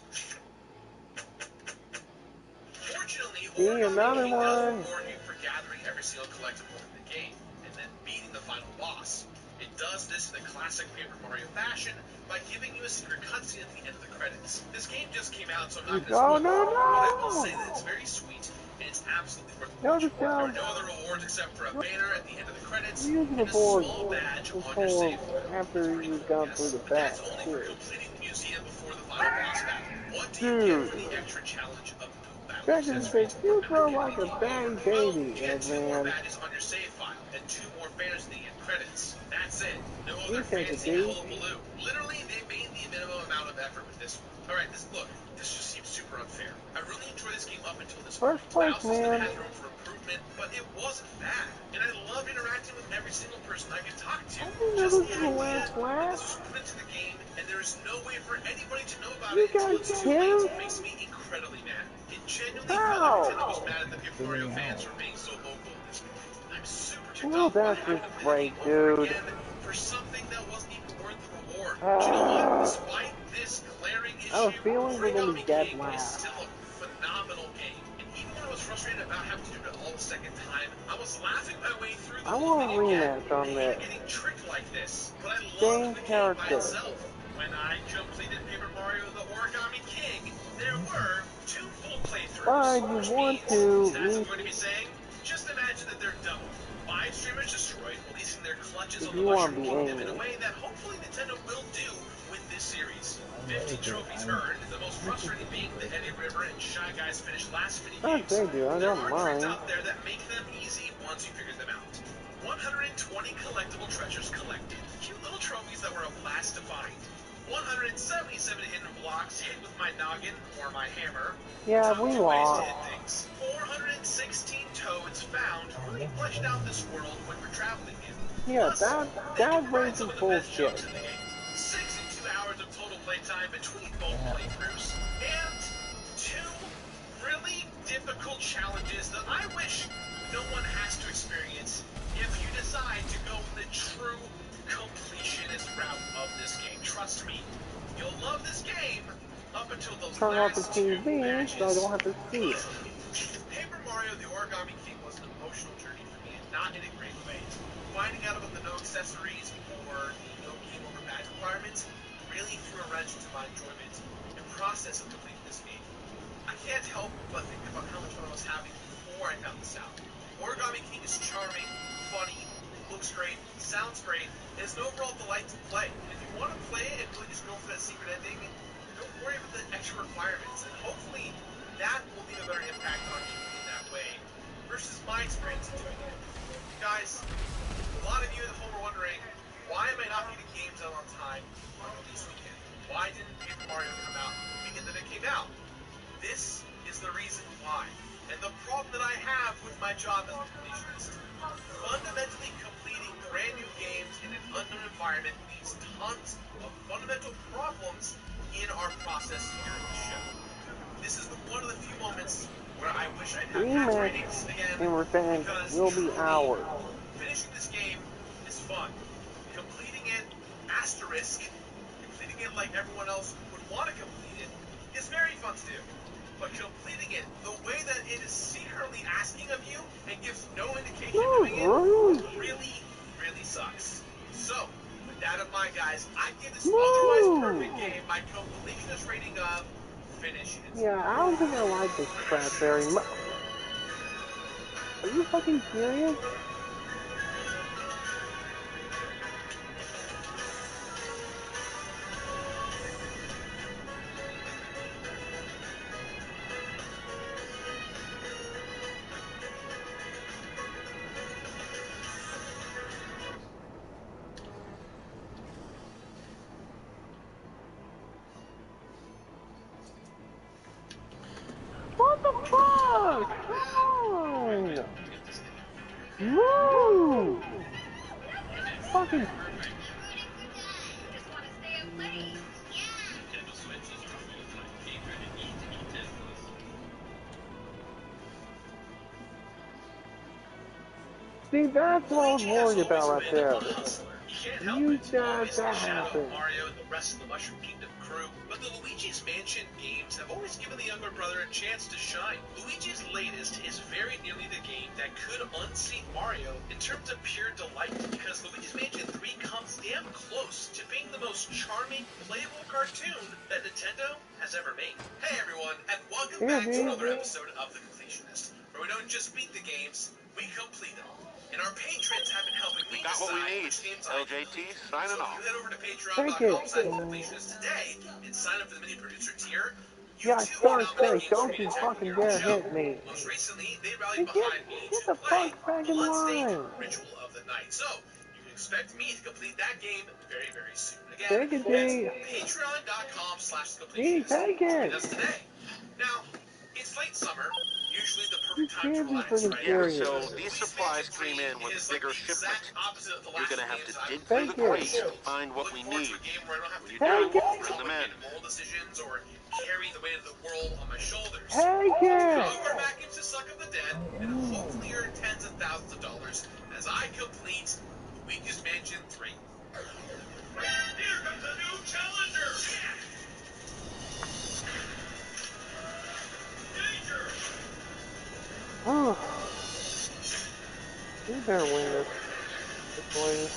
Fortunately, See, another Origami King does one. reward you for gathering every single collectible in the game, and then beating the final boss. It does this in the classic Paper Mario fashion by giving you a secret cutscene at the end of the credits. This game just came out, so I'm not going to spoil it, but I will say that it's very sweet, and it's absolutely worth watching. There are no other rewards except for a banner at the end of the credits and a small badge on your save file. After you've gone through the But that's back, only for too. completing the museum before the final boss battle. What do you get Dude. for the extra challenge of no battle Dragon accessories? says, you Not grow getting like the a game over. bad Well, baby, you get 2 more Eggman. badges on your save file and 2 more banners at the end credits. That's it. No You other take it, fancy dude. hullabaloo. Literally, they made the minimum amount of effort with this one. Alright, look, this just seems super unfair. I really enjoyed this game up until this point. First I place, also still man. had room for improvement, but it wasn't bad. And I love interacting with every single person I could talk to. I didn't know Just this the was the idea last that lap. this was put into the game and there is no way for anybody to know about You it until guys it's get too late him? makes me incredibly mad. It genuinely felt like How? Nintendo was mad at the Paper Zooming Mario fans out. for being so vocal at this point. I'm super ticked Well, off about that's having just to play the great, game over dude. again for something that wasn't even worth the reward. But you know what? Despite this glaring I have a issue, feeling we're gonna be Origami dead King is last. still a phenomenal game. And even when I was frustrated about having to do it all the second time, I was laughing my way through the I whole want a thing again rematch and on hated this. getting tricked like this. But I loved Same the game by character. itself. When I completed Paper Mario The Origami King, there were 2 full playthroughs, But you which want means, to as I'm going to be saying, just imagine that they're double. 5 streamers destroyed, releasing their clutches If on the you want to Mushroom be Kingdom in a angry. way that hopefully Nintendo will do with this series. I 50 noticed it. trophies earned, the most frustrating being the Eddie River and Shy Guys finished last mini As games. they do, I There don't are tricks mind. out there that make them easy once you figure them out. 120 collectible treasures collected, cute little trophies that were a blast to find. 177 hidden blocks hit with my noggin or my hammer. Yeah, Top we 2 ways to lost. hit things. 416 toads found, really fleshed out this world when we're traveling in. Yeah, Plus, they can that provide some raises of the best bullshit. jokes in the game. 62 hours of total playtime between both Yeah. playthroughs. And 2 really difficult challenges that I wish no one has to experience if you decide to go the true completionist route of this game. Trust me, you'll love this game up until those Turn off the last 2 TV so I badges. don't have to see it. Paper Mario The Origami King was an emotional journey for me, and not in a great way. Finding out about the no accessories or the no game over badge requirements really threw a wrench into my enjoyment and process of completing this game. I can't help but think about how much fun I was having before I found this out. Origami King is charming, funny, looks great, sounds great, and is an overall delight to play. And if you want to play it and really just go for that secret ending, don't worry about the extra requirements. And hopefully that will leave a better impact on you in that way versus my experience of doing it. Guys, a lot of you at home are wondering, why am I not getting games out on time on release weekend? Why didn't Paper Mario come out the weekend that it came out? This is the reason why. And the problem that I have with my job as a completionist. Fundamentally completing brand new games in an unknown environment leaves tons of fundamental problems in our process here at the show. This is one of the few moments where I wish I'd have patch Rematch ratings again, and revenge because will be truly, ours. finishing this game is fun. Completing it, asterisk, completing it like everyone else would want to complete it, is very fun to do. But completing it the way that it is secretly asking of you and gives no indication of doing it really, really sucks. So, with that in mind, guys, I give this otherwise perfect game my completionist rating of finish it. Yeah, I don't think I like this crap very much. Are you fucking serious? What the fuck? Come on! Move! Fucking. See, that's what I was worried about right there. You said that happened. Mario and the rest of the Mushroom Kingdom crew, but the Luigi's Mansion games have always given the younger brother a chance to shine. Luigi's latest is very nearly the game that could unseat Mario in terms of pure delight, because Luigi's Mansion 3 comes damn close to being the most charming, playable cartoon that Nintendo has ever made. Hey everyone, and welcome back to another episode of The Completionist, where we don't just beat the games, we complete them. And our patrons have been helping me Got what we decide need. which games I LJT complete. signing So if off. you head over to patreon.com/completionist today and sign up for the mini producer tier, you Yeah, too can Star nominate Snake, games for don't me to you tackle fucking here on the dare show. hit me. Most recently, they rallied Hey, behind me get to the play fuck back in Bloodstained line. Ritual of the Night. So you can expect me to complete that game very, very soon. Again, Take it, that's G. G, patreon.com/completionist take to it. get us today. Now, it's late summer, usually the You perfect time to can't be relax, freaking right? Yeah, serious. so The these Luigi's Mansion supplies 3 came in with a is like bigger the exact shipment. opposite of the You're last gonna two have to games I've dig through completed the Take on it. the crates show. to find what Looking we forward to need. a game where I don't have When to you do Take do, it. bring them in. complicated moral decisions or carry the weight of the world on my shoulders. Take it. Hook our back into Suck of the Dead and hopefully earn tens of thousands of dollars as I complete Luigi's Mansion 3. Here comes a new challenger! Danger! Oh, you better win this way.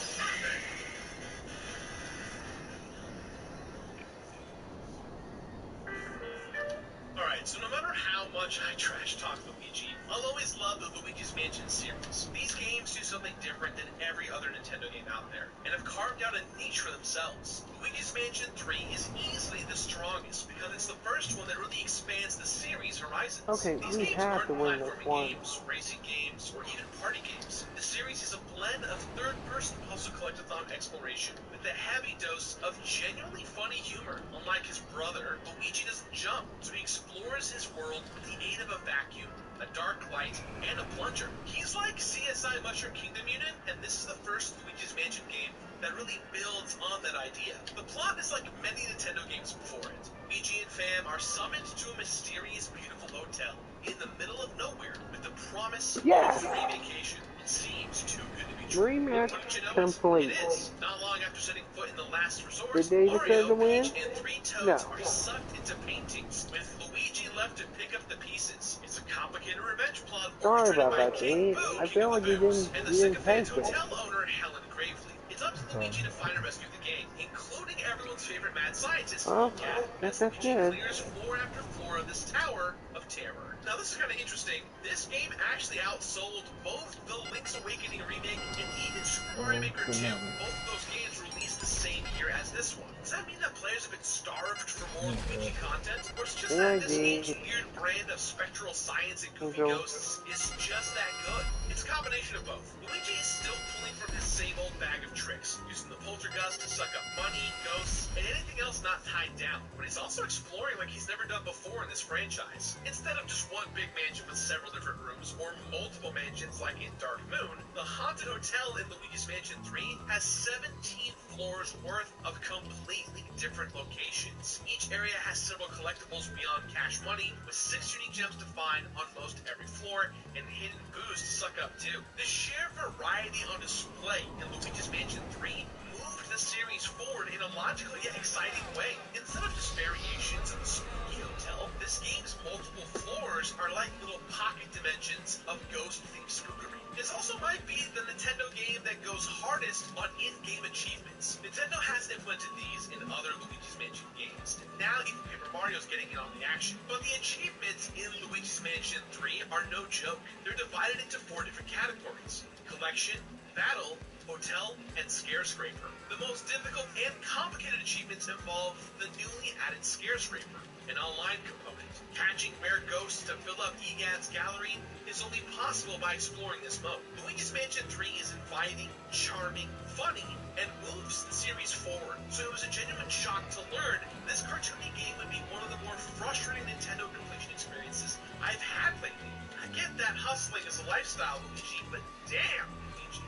Alright, so no matter how much I trash talk Luigi, I'll always love the Luigi's Mansion series. These games do something different than every other Nintendo game out there, and have carved out a niche for themselves. Luigi's Mansion 3 is easily the strongest because it's the first one that really expands the series horizons. Okay, These we games have aren't to win this platforming one. games, racing games, or even party games. The series is a blend of third-person puzzle collectathon exploration with a heavy dose of genuinely funny humor. Unlike his brother, Luigi doesn't jump, so he explores his world with the aid of a vacuum, a dark light, and a plunger. He's like CSI Mushroom Kingdom Unit, and this is the first Luigi's Mansion game that really builds on that idea. The plot is like many Nintendo games before it. Luigi and fam are summoned to a mysterious, beautiful hotel in the middle of nowhere with the promise of a free vacation. It seems too good to be true. Dream match Wouldn't you know complete. it is. Not long after setting foot in the last resort, Did they deserve Mario, to win? Peach, and three No. Toads are sucked into paintings, with Luigi left to pick up the pieces. It's a complicated revenge plot Sorry orchestrated about by that, King Dave. Boo, I King feel of like the you Boos, didn't and the take sycophant it. hotel owner Helen Gravely. It's up to Luigi to find and rescue the gang, including everyone's favorite mad scientist, Oh, Gat, guess as that's Luigi good. clears floor after floor of this tower of terror. Now, this is kind of interesting. This game actually outsold both the Link's Awakening remake and even Super Mario Maker 2. Both of those games released the same year as this one. Does that mean that players have been starved for more Luigi content? Or is it just that this game's weird brand of spectral science and goofy ghosts is just that good? It's a combination of both. Luigi is still pulling from his same old bag of tricks, using the poltergust to suck up money, ghosts, and anything else not tied down. But he's also exploring like he's never done before in this franchise. Instead of just one big mansion with several different rooms, or multiple mansions like in Dark Moon, the Haunted Hotel in Luigi's Mansion 3 has 17 floors worth of completely different locations. Each area has several collectibles beyond cash money, with 6 unique gems to find on most every floor, and hidden booze to suck up too. The sheer variety on display in Luigi's Mansion 3 moved the series forward in a logical yet exciting way. Instead of just variations of the spooky hotel, this game's multiple floors are like little pocket dimensions of ghost-themed spookery. This also might be the Nintendo game that goes hardest on in-game achievements. Nintendo has implemented these in other Luigi's Mansion games, and now even Paper Mario's getting in on the action. But the achievements in Luigi's Mansion 3 are no joke. They're divided into 4 different categories: Collection, Battle, Hotel, and Scarescraper. The most difficult and complicated achievements involve the newly added Scarescraper, an online component. Catching rare ghosts to fill up EGAD's gallery is only possible by exploring this mode. Luigi's Mansion 3 is inviting, charming, funny, and moves the series forward. So it was a genuine shock to learn this cartoony game would be one of the more frustrating Nintendo completion experiences I've had lately. I get that hustling is a lifestyle, Luigi, but damn, Luigi,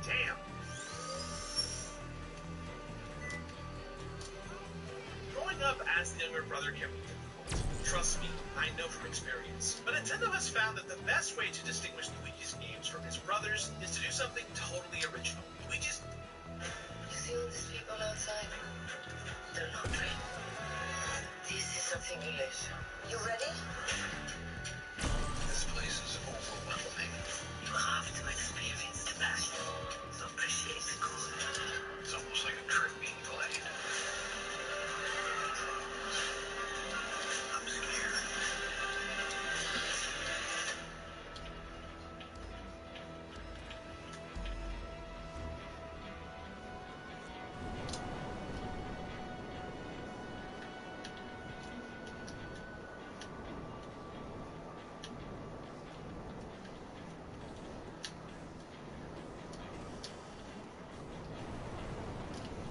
damn. Growing up as the younger brother can be difficult. Trust me, I know from experience. But Nintendo has found that the best way to distinguish Luigi's games from his brothers is to do something totally original. Luigi's... You see all these people outside? They're not trained. This is a simulation. You ready? This place is overwhelming. You have to experience the passion. So appreciate the cool. It's almost like a trick being played. I'm scared.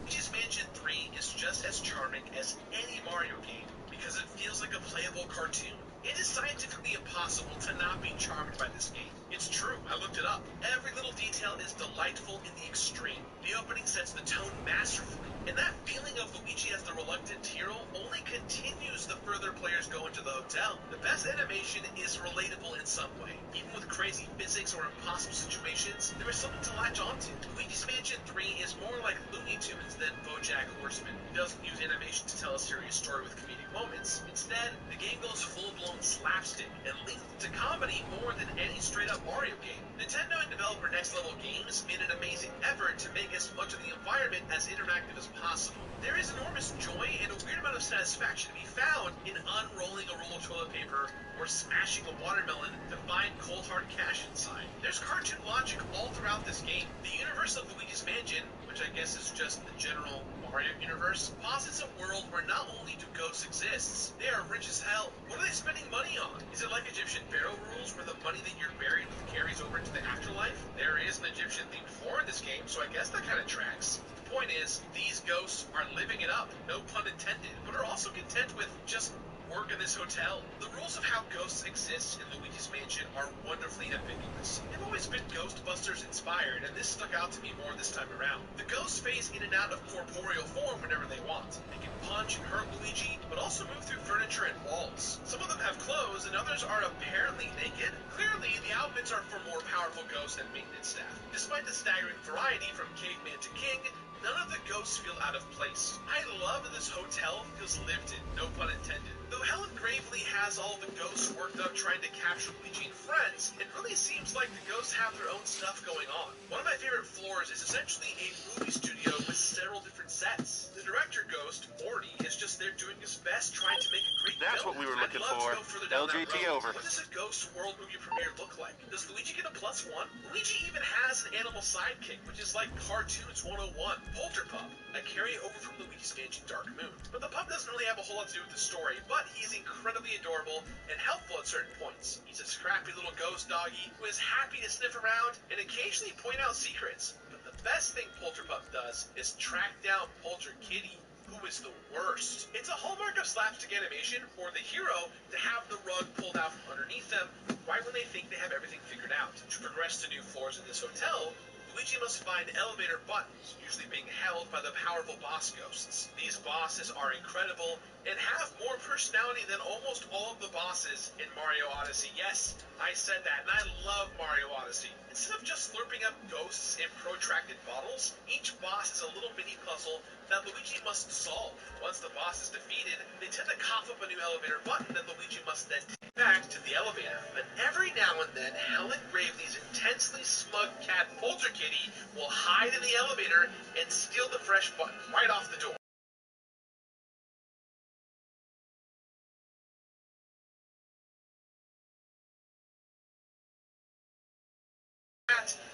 Luigi's Mansion 3 is just as charming as any Mario game because it feels like a playable cartoon. It is scientifically impossible to not be charmed by this game. It's true, I looked it up. Every little detail is delightful in the extreme. The opening sets the tone masterfully, and that feeling of Luigi as the reluctant hero only continues the further players go into the hotel. The best animation is relatable in some way. Even with crazy physics or impossible situations, there is something to latch onto. Luigi's Mansion 3 is more like Looney Tunes than BoJack Horseman. It doesn't use animation to tell a serious story with comedic moments. Instead, the game goes full-blown slapstick and leans into comedy more than any straight-up Mario game. Nintendo and developer Next Level Games made an amazing effort to make as much of the environment as interactive as possible. There is enormous joy and a weird amount of satisfaction to be found in unrolling a roll of toilet paper or smashing a watermelon to find coal cold hard cash inside. There's cartoon logic all throughout this game. The universe of Luigi's Mansion, which I guess is just the general Mario universe, posits a world where not only do ghosts exist, they are rich as hell. What are they spending money on? Is it like Egyptian pharaoh rules where the money that you're buried with carries over into the afterlife? There is an Egyptian themed floor in this game, so I guess that kind of tracks. The point is, these ghosts are living it up, no pun intended, but are also content with just work in this hotel. The rules of how ghosts exist in Luigi's Mansion are wonderfully ambiguous. They've always been Ghostbusters inspired, and this stuck out to me more this time around. The ghosts phase in and out of corporeal form whenever they want. They can punch and hurt Luigi, but also move through furniture and walls. Some of them have clothes, and others are apparently naked. Clearly, the outfits are for more powerful ghosts and maintenance staff. Despite the staggering variety from caveman to king, none of the ghosts feel out of place. I love that this hotel feels lived in, no pun intended. Though Helen Gravely has all the ghosts worked up trying to capture Luigi and friends, it really seems like the ghosts have their own stuff going on. One of my favorite floors is essentially a movie studio with several different sets. The director ghost, Morty, is just there doing his best trying to make a great That's film. what we were looking I'd love for. to go further down that LJT road. over. What does a Ghost World movie premiere look like? Does Luigi get a +1? Luigi even has an animal sidekick, which is like Cartoons 101, Polterpup, a carryover from Luigi's Mansion Dark Moon. But the pup doesn't really have a whole lot to do with the story, but he's incredibly adorable and helpful at certain points. He's a scrappy little ghost doggy who is happy to sniff around and occasionally point out secrets. But the best thing Polterpup does is track down Polter Kitty, who is the worst. It's a hallmark of slapstick animation for the hero to have the rug pulled out from underneath them right when they think they have everything figured out. To progress to new floors in this hotel, Luigi must find elevator buttons, usually being held by the powerful boss ghosts. These bosses are incredible and have more personality than almost all of the bosses in Mario Odyssey. Yes, I said that, and I love Mario Odyssey. Instead of just slurping up ghosts in protracted bottles, each boss is a little mini puzzle that Luigi must solve. Once the boss is defeated, they tend to cough up a new elevator button that Luigi must then take back to the elevator. But every now and then, Helen Gravely's intensely smug cat Polterkitty will hide in the elevator and steal the fresh button right off the door.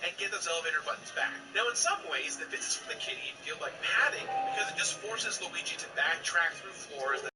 And get those elevator buttons back. Now, in some ways, the visits from the kitty feel like padding because it just forces Luigi to backtrack through floors that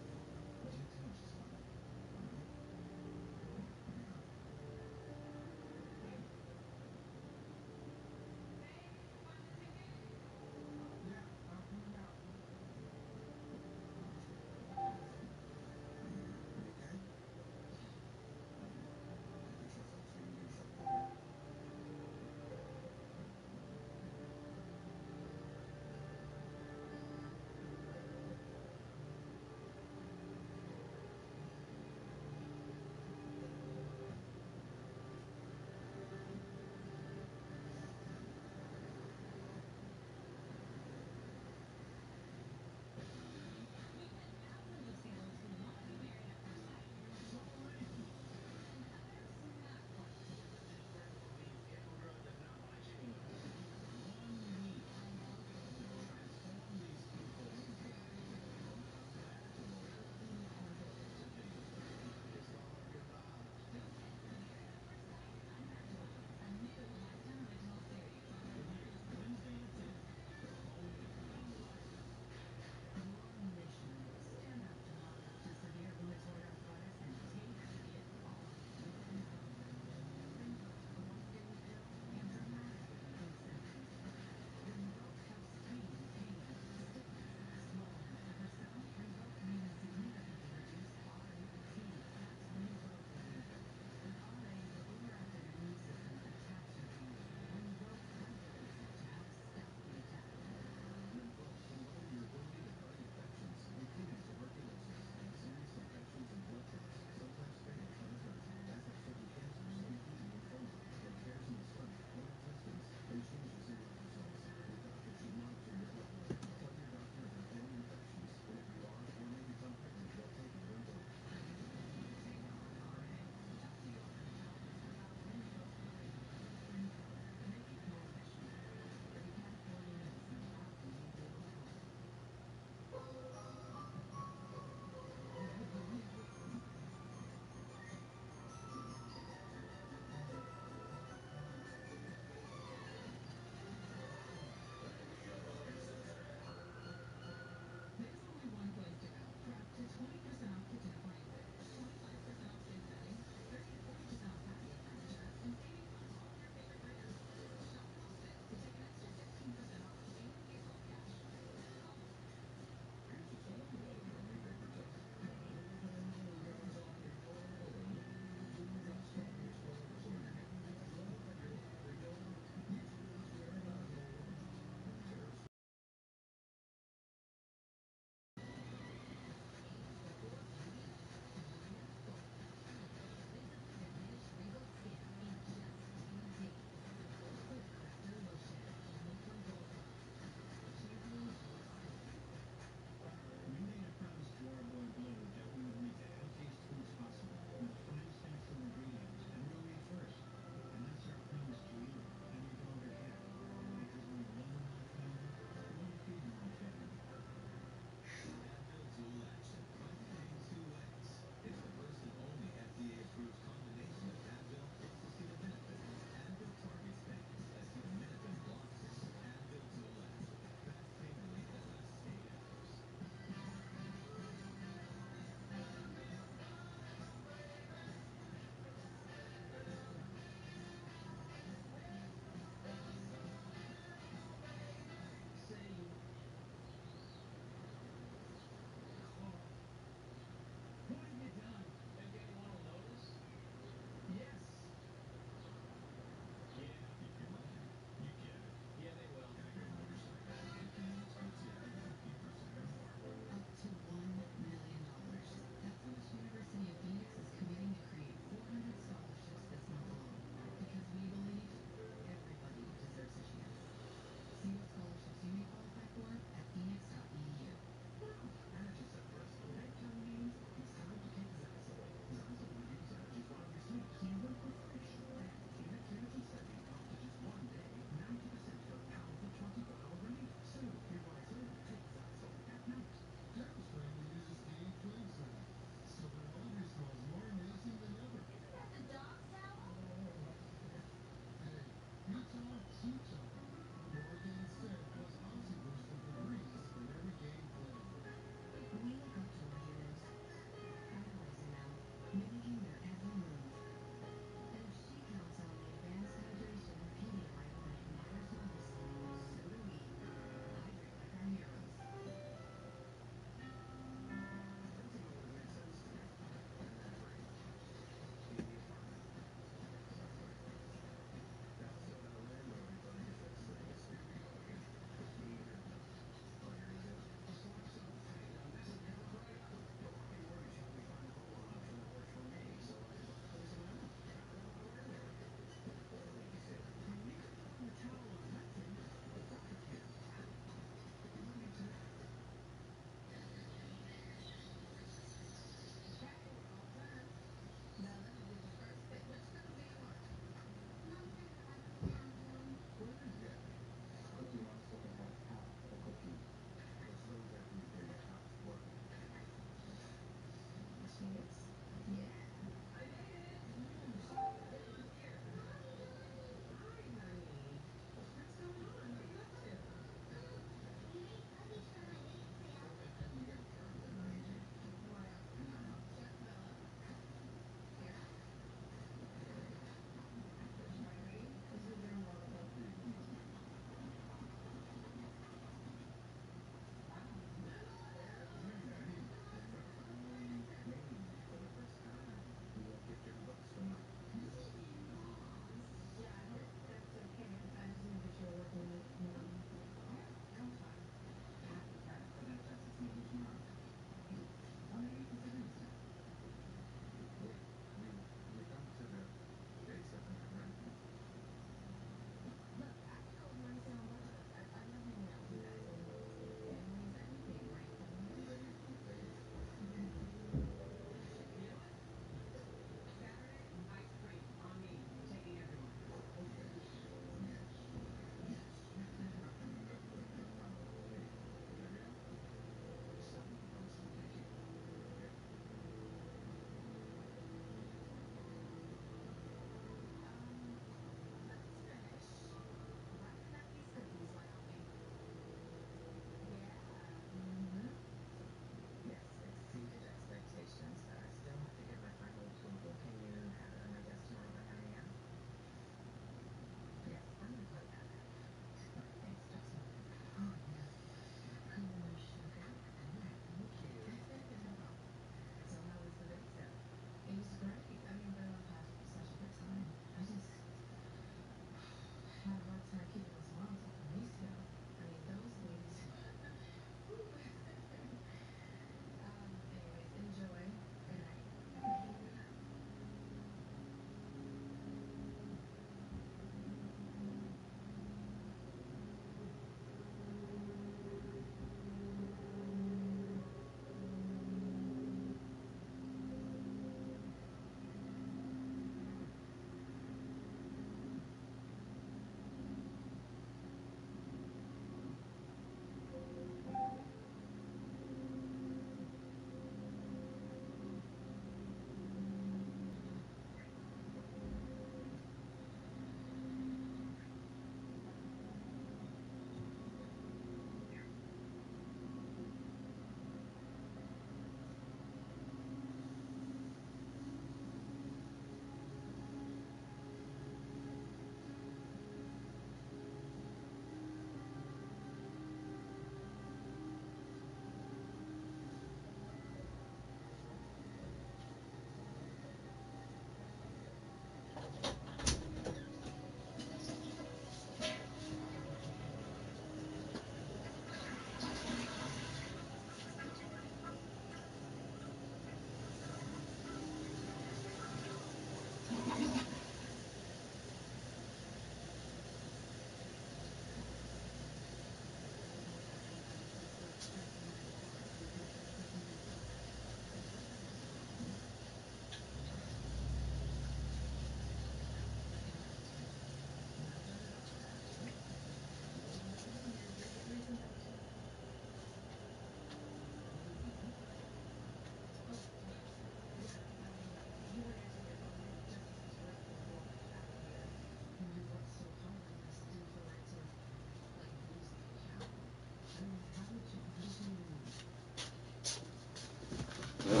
Blank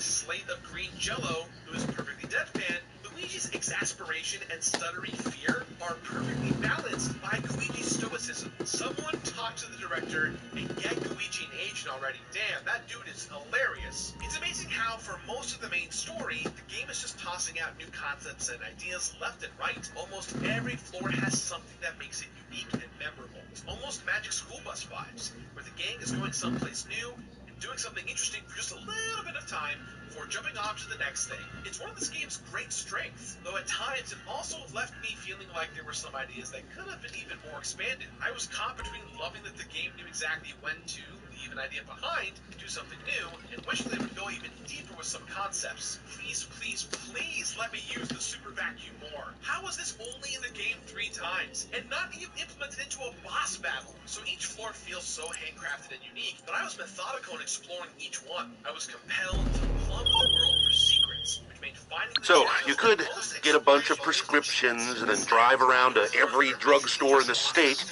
slate of green jello, who is perfectly deadpan, Luigi's exasperation and stuttery fear are perfectly balanced by Luigi's stoicism. Someone talk to the director and get Luigi an agent already. Damn, that dude is hilarious. It's amazing how, for most of the main story, the game is just tossing out new concepts and ideas left and right. Almost every floor has something that makes it unique and memorable. It's almost Magic School Bus vibes, where the gang is going someplace new, doing something interesting for just a little bit of time before jumping on to the next thing. It's one of this game's great strengths, though at times it also left me feeling like there were some ideas that could have been even more expanded. I was caught between loving that the game knew exactly when to leave an idea behind, do something new, and wishing they would go even deeper with some concepts. Please, please, please let me use the super vacuum more. How was this only in the game 3 times, and not even implemented into a boss battle? So each floor feels so handcrafted and unique, but I was methodical in exploring each one. I was compelled to plumb the world for secrets, which made finding the So, gems you could get a bunch of prescriptions and then drive around to every drugstore in the state,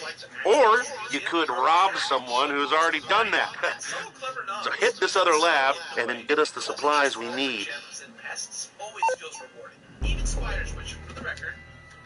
or you could rob someone who's already done that. So hit this other lab and then get us the supplies we need. Gems and pests always feels rewarding. Even spiders, which, for the record,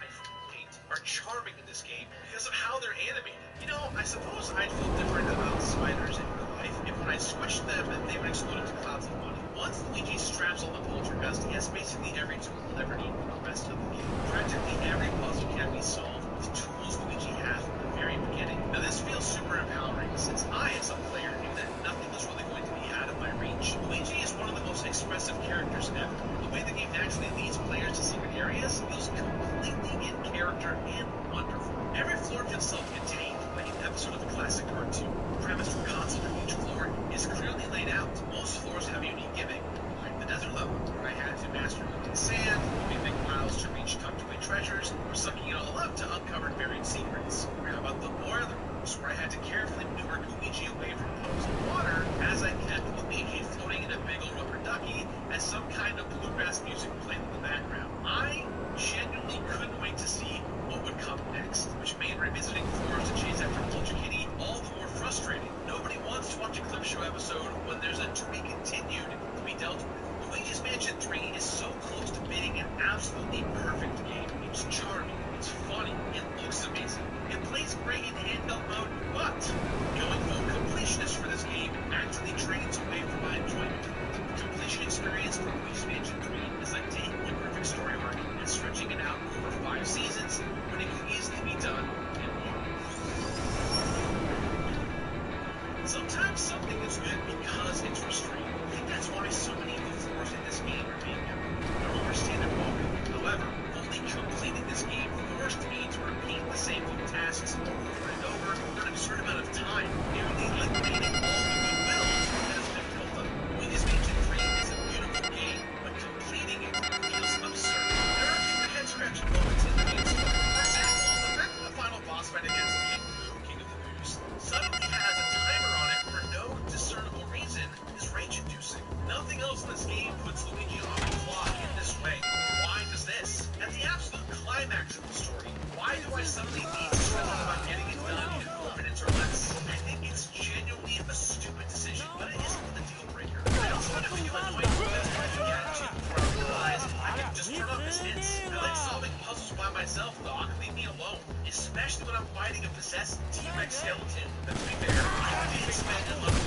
I hate, are charming in this game because of how they're animated. You know, I suppose I'd feel different about spiders in real life if when I squished them, they would explode into clouds of money. Once Luigi straps on the poltergust, he has basically every tool he'll ever need for the rest of the game. Practically every puzzle can be solved with tools Luigi has from the very beginning. Now this feels super empowering, since I, as a player, knew that nothing was really going to be out of my reach. Luigi is one of the most expressive characters ever. The way the game naturally leads players to secret areas feels completely in character and wonderful. Every floor feels self-contained, like an episode of a classic cartoon. The premise or concept of each floor is clearly laid out. Most floors have a unique gimmick, like the desert level, where I had to master moving sand, moving big piles to reach tucked away treasures, or sucking it all up to uncover buried secrets. Or how about the boiler rooms, where I had to carefully maneuver Luigi away from puddles of water as I kept Luigi floating in a big old rubber ducky as some kind of bluegrass music played in the background. I genuinely couldn't wait to see what would come next, which made revisiting floors to chase after Culture Kitty all the more frustrating. Nobody wants to watch a clip show episode when there's a to be continued to be dealt with. Luigi's Mansion 3 is so close to being an absolutely perfect game. It's charming, it's funny, it looks amazing, it plays great in handheld mode, but going full completionist for this game actually drains away from my enjoyment. The completion experience for Luigi's Mansion 3 is like taking a perfect story arc and stretching it out over 5 seasons when it could easily be done in 1. Sometimes something is good because it's restrained. I think that's why so many of the floors in this game are being epic. I don't understand it walking. However, fully completing this game forced me to repeat the same few tasks over and over for an absurd amount of time, nearly eliminating all the goodwill that has been built up. Luigi's Mansion 3 is a beautiful game, but completing it feels absurd. There are a few head-scratching moments in the game's play. For example, the fact that the final boss fight against King of the Moose, suddenly has a timer on it for no discernible reason is rage-inducing. Nothing else in this game puts Luigi on the clock in this way. Why does this? At the absolute climax of the story, why do I suddenly need to stress about getting it done in 4 minutes or less? I think it's genuinely a stupid decision, but it isn't a deal breaker. I also want to feel annoyed because my attitude before I realized I can just turn off his hints. I like solving puzzles by myself, Doc. Leave me alone. Especially when I'm fighting a possessed T-Rex skeleton. But to be fair, I did spend a lot of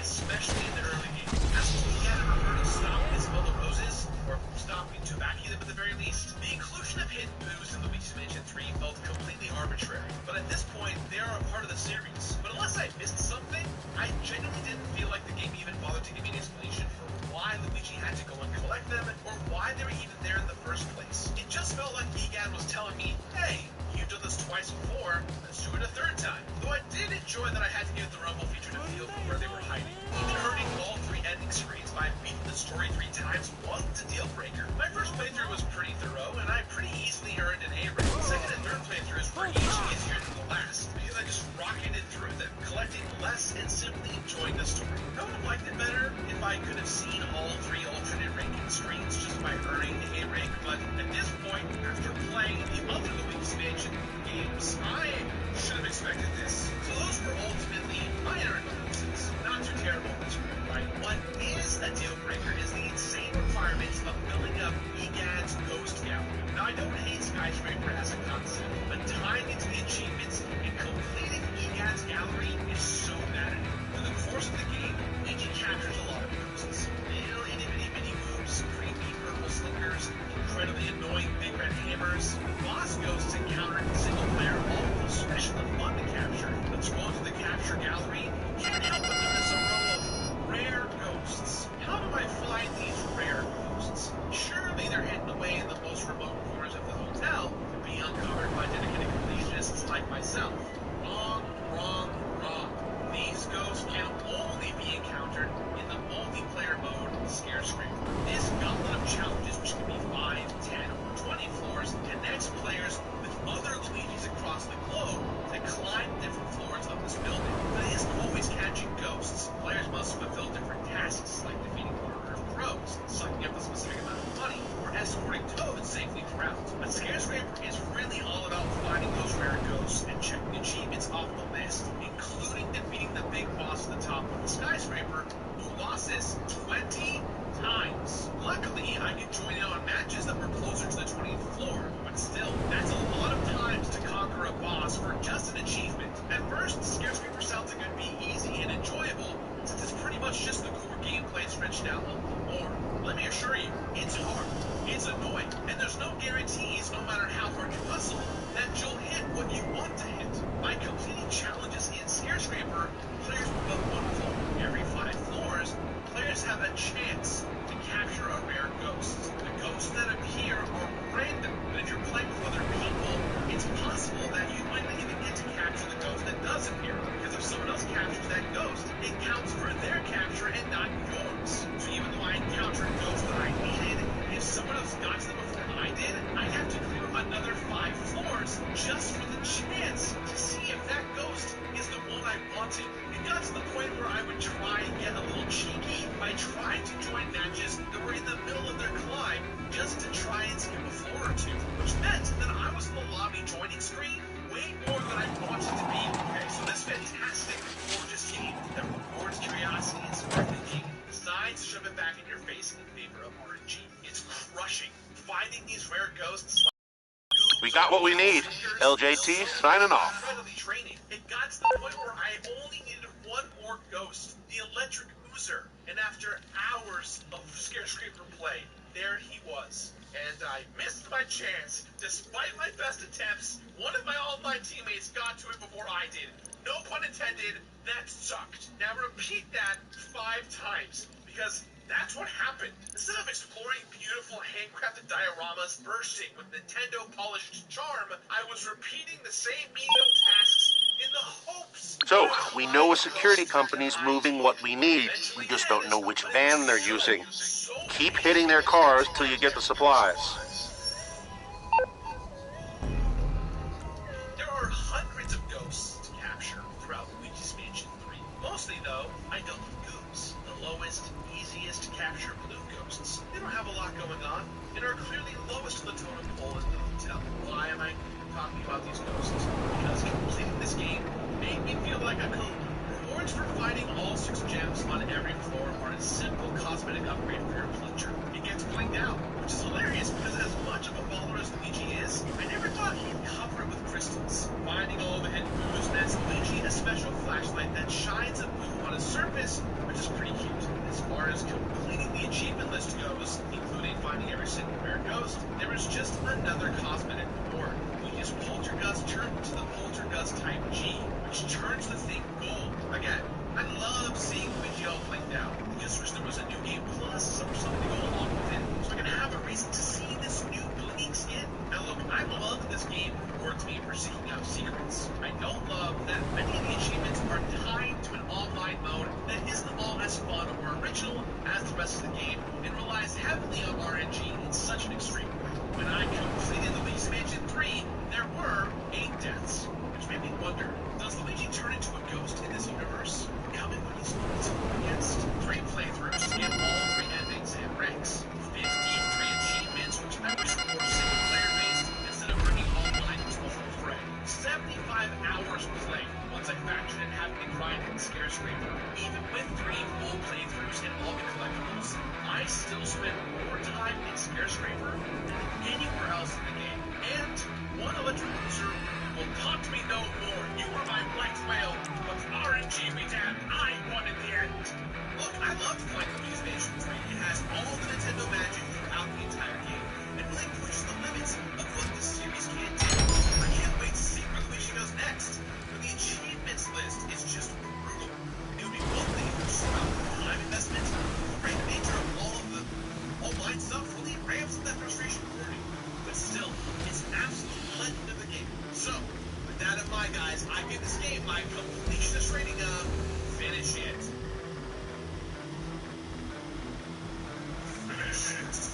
especially in the early game. Hasn't you ever heard of stopping his fellow roses? Or stopping to vacuum them at the very least? The inclusion of hidden boos in Luigi's Mansion 3 felt completely arbitrary, but at this point, they are a part of the series. But unless I missed something, I genuinely didn't feel like the game even bothered to give me an explanation for why Luigi had to go and collect them, or why they were even there in the first place. It just felt like EGAD was telling me, hey, you've done this twice before, let's do it a third time. Though I did enjoy that I had to give the Rumble feature to feel for where they were hiding. Even hurting all 3 ending screens by beating the story 3 times wasn't a deal breaker. My first playthrough was pretty thorough, and I pretty easily earned an A rank. Second and third playthroughs were each easier than the last, because I just rocketed through them, collecting less and simply enjoying the story. I would have liked it better if I could have seen all 3 alternate ranking screens just by earning a rank, but at this point, after playing the other Luigi's Mansion games, I should have expected this. So those were ultimately minor annoyances. Not too terrible in this group, right? What is a deal breaker is the insane requirements of filling up EGAD's Ghost Gallery. Now, I don't hate Skyscraper as a concept, but tying into the achievements and completing EGAD's gallery is so maddening. Through the course of the game, Luigi captures a lot of ghosts. Little itty-bitty mini-moves, creepy purple slinkers, incredibly annoying big red hammers. Boss ghosts encountered in single player all feel special and fun to capture, but scrolling through the capture gallery, you can't help but notice a row of rare ghosts. How do I find these rare ghosts? Surely they're hidden away in the most remote corners of the hotel, being uncovered by dedicated completionists like myself. Wrong, wrong, wrong. These ghosts can only be encountered in the multiplayer mode Scare Scraper. This gauntlet of challenges, which can be 5, 10, or 20 floors, connects players with other Luigis across the globe to climb different floors of this building. But it isn't always catching ghosts. Players must fulfill different tasks, like defeating murderers crows, sucking up a specific amount of money, or escorting toads safely throughout. But Scare Scraper is really all about finding those rare ghosts and checking achievements off the list, including defeating the big boss at the top of the skyscraper, who lost this 20 times. Luckily, I could join in on matches that were closer to the 20th floor, but still, that's a lot of times to conquer a boss for just an achievement. At first, Scare Scraper sounds like it would be easy and enjoyable, since it's pretty much just the core gameplay stretched out a little more. Let me assure you, it's hard, it's annoying, and there's no guarantees, no matter how hard you hustle, that you'll hit what you want to hit. By completing challenges in Scare Scraper, players move up one floor. Every 5 floors, players have a chance to capture a rare ghost. The ghosts that appear are random, but if you're playing with other people, it's possible that you might not even get to capture the ghost that does appear, because if someone else captures that ghost, it counts for their capture and not yours. So even though I encountered ghosts that I needed, if someone else got to them before I did, I'd have to clear another 5 floors just for the chance to see if that ghost is the one I wanted. It got to the point where I would try and get a little cheeky by trying to join matches that were in the middle of their climb just to try and skip a floor or two, which meant that I was in the lobby joining screen way more than I wanted to be. Okay, so this fantastic, gorgeous game that rewards curiosity and smart thinking decides to shove it back in your face in favor of RNG. It's crushing. Finding these rare ghosts. We got what we need. LJT signing off. It got to the point where I only needed one more ghost, the Electric Oozer. And after hours of Scare Scraper play, there he was. And I missed my chance. Despite my best attempts, one of my online teammates got to it before I did. No pun intended, that sucked. Now repeat that 5 times, because that's what happened. Instead of exploring beautiful handcrafted dioramas bursting with Nintendo polished charm, I was repeating the same menial tasks in the hopes. So, we know a security company's moving what we need. We just don't know which van they're using. Keep hitting their cars till you get the supplies. There are hundreds of ghosts to capture throughout Luigi's Mansion 3. Mostly, though, I dealt with goobs, the lowest, easiest to capture blue ghosts. They don't have a lot going on, and are clearly lowest on the totem pole in the hotel. Why am I talking about these ghosts? Because completing this game made me feel like a kook. Rewards for finding all 6 gems on every floor are a simple cosmetic upgrade for your plunger. It gets blinged out, which is hilarious because as much of a baller as Luigi is, I never thought he'd cover it with crystals. Finding all the hidden blues nets Luigi a special flashlight that shines a blue on his surface, which is pretty cute. As far as completing the achievement list goes, including finding every single rare ghost, there is just another cosmetic reward. Luigi's Poltergust turned to the Poltergust Type G, which turns the thing gold. Again, I love seeing Luigi all blinged out. I just wish there was a new game plus or something to go along with it, so I can have a reason to see this new blinging skin. Now look, I love that this game rewards me for seeking out secrets. I don't love that many of the achievements are tied to an online mode that isn't all as fun or original as the rest of the game, and relies heavily on RNG in such an extreme way. When I completed Luigi's Mansion 3, there were 8 deaths, which made me wonder, does Luigi turn into a ghost in this universe, becoming what he's known to go against? 3 playthroughs to get all 3 endings and ranks. scraper than anywhere else in the game. And one electric booster will talk to me no more. You were my white whale, but RNG we damn, I won in the end. Look, I loved playing Luigi's Mansion 3. It has all the Nintendo magic throughout the entire game, and really pushes the limits of what the series can do. I can't wait to see where Luigi goes next. But the achievements list is just brutal. It would be one thing if it was about time investment, the great nature of all of them. Online stuff really ramps up that frustration for me. But still, it's an absolute legend of the game. So, with that in mind, guys, I give this game my completionist rating of finish it. Finish it.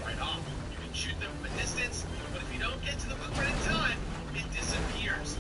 Right off. You can shoot them from a distance, but if you don't get to the boomerang in time, it disappears.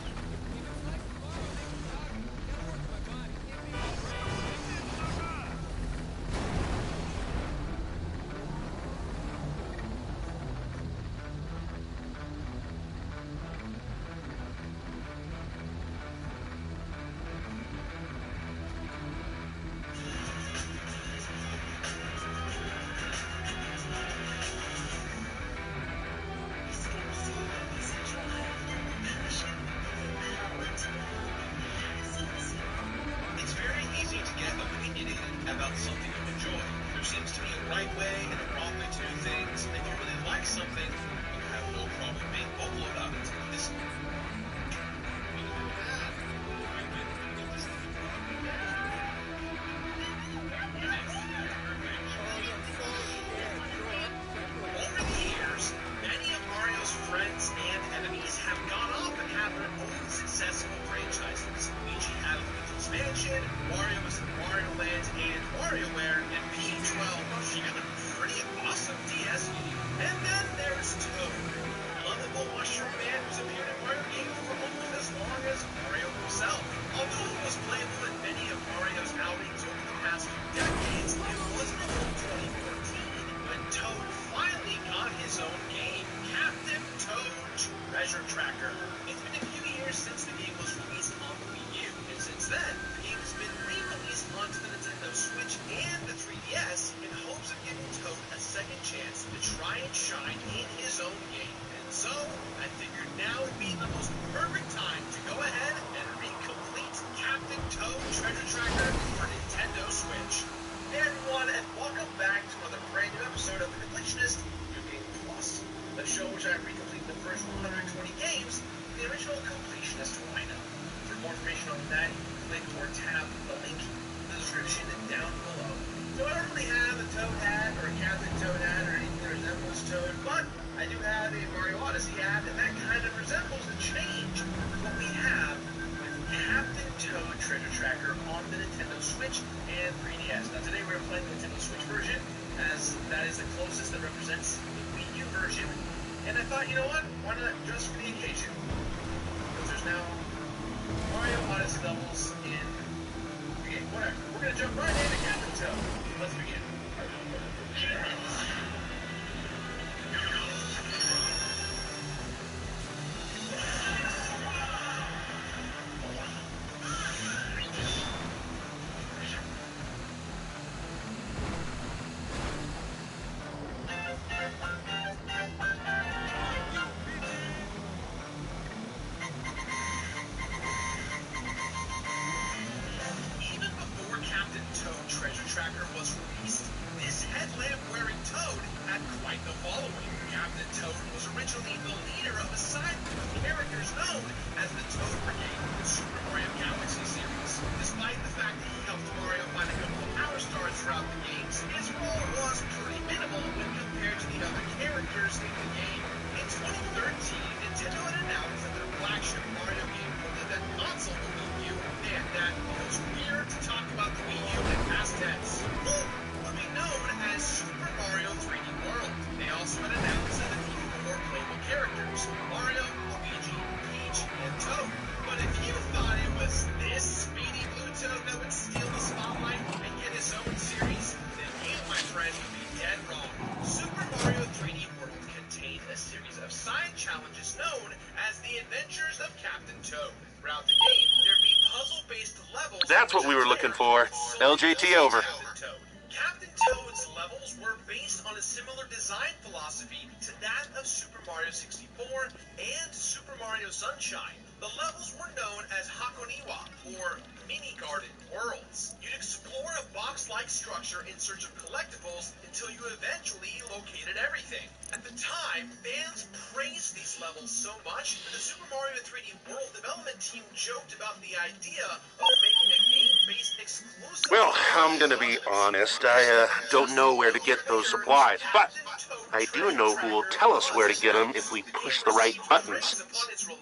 It's very easy to get opinionated about something you enjoy. There seems to be a right way and a wrong way to do things. If you really like something, you have no problem being vocal about it. This Over the years, many of Mario's friends and enemies have gone off and have their own successful franchises. Luigi had Luigi's Mansion, Mario was in Mario Land and WarioWare, and Peach, well, she got a pretty awesome DS game. And then there's Toad, lovable mushroom man who's appeared in Mario games for almost as long as Mario himself. Although he was playable in many of Mario's outings over the past few decades, it wasn't until 2014 when Toad finally got his own game, Captain Toad Treasure Tracker. It's been a few years since the game was released on the Wii U, and since then, the game has been re-released onto the Nintendo Switch and the 3DS in hopes of giving Toad a second chance to try and shine in his own game. And so, I figured now would be the most perfect time to go ahead and re-complete Captain Toad Treasure Tracker for Nintendo Switch. Hey everyone, and welcome back to another brand new episode of The Completionist New Game Plus, the show which I recomplete the first 120 games in the original Completionist lineup. For more information on that, click or tap the link in the description down below. So I don't really have a Toad hat or a Captain Toad hat or anything that resembles Toad, but I do have a Mario Odyssey hat, and that kind of resembles the change of what we have with Captain Toad Treasure Tracker on the Nintendo Switch and 3DS. Now today we're playing the Nintendo Switch version, as that is the closest that represents the Wii U version. And I thought, you know what, why not just for the occasion? Because there's now Mario Odyssey levels in the game. Whatever. We're going to jump right into Captain Toad. Let's begin. Even before Captain Toad challenges known as the Adventures of Captain Toad. Throughout the game, there'd be puzzle-based levels. That's what we were looking for. LJT over. Captain Toad's levels were based on a similar design philosophy to that of Super Mario 64 and Super Mario Sunshine. The levels were known as Hakoniwa, or mini-garden worlds. You'd explore a box-like structure in search of collectibles until you eventually located everything. At the time, fans praised these levels so much that the Super Mario 3D World development team joked about the idea of making a game based exclusively. Well, I'm gonna be honest. I don't know where to get those supplies, but I do know who will tell us where to get them if we push the right buttons.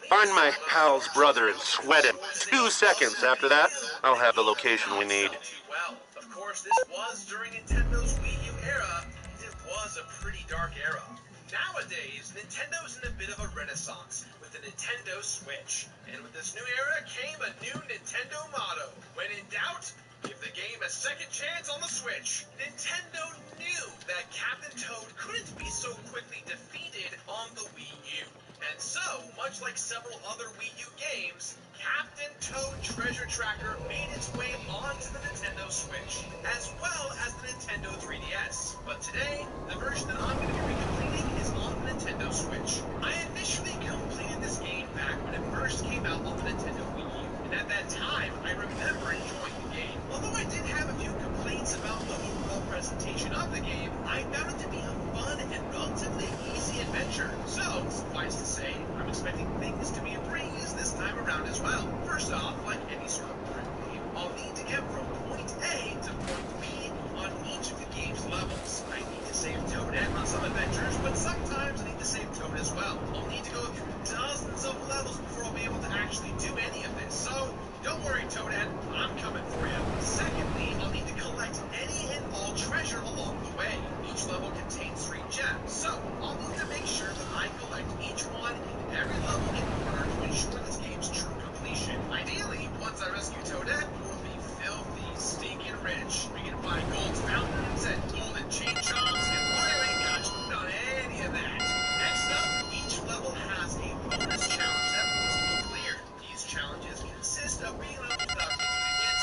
Find my pal's brother and sweat him. 2 seconds after that, I'll have the location we need. Well, of course, this was during Nintendo's Wii U era. It was a pretty dark era. Nowadays, Nintendo's in a bit of a renaissance with the Nintendo Switch. And with this new era came a new Nintendo motto. When in doubt, give the game a second chance on the Switch. Nintendo knew that Captain Toad couldn't be so quickly defeated on the Wii U. And so, much like several other Wii U games, Captain Toad Treasure Tracker made its way onto the Nintendo Switch, as well as the Nintendo 3DS. But today, the version that I'm going to be recompleting is on the Nintendo Switch. I initially completed this game back when it first came out on the Nintendo Wii U, and at that time, I remember enjoying the game. Although I did have a few complaints about the overall presentation of the game, I found it to be a fun and relatively easy adventure. So, suffice to say, I'm expecting things to be a breeze this time around as well. First off, like any sort of Mario game, I'll need to get from point A to point B on each of the game's levels. I need to save Toadette on some adventures, but sometimes I need to save Toad as well. I'll need to go through dozens of levels before I'll be able to actually do any of this. So, don't worry, Toadette, I'm coming for you. Secondly, I'll need to collect any and all treasure along the way. Each level contains 3 gems, so I'll need to make sure that I collect each one in every level in order to ensure this game's true completion. Ideally, once I rescue Toadette, we'll be filthy, stinking rich. We can buy gold fountains and golden chain chomps, and Mario ain't got you on any of that. Next up, each level has a bonus challenge that must be cleared. These challenges consist of being able without taking a hit,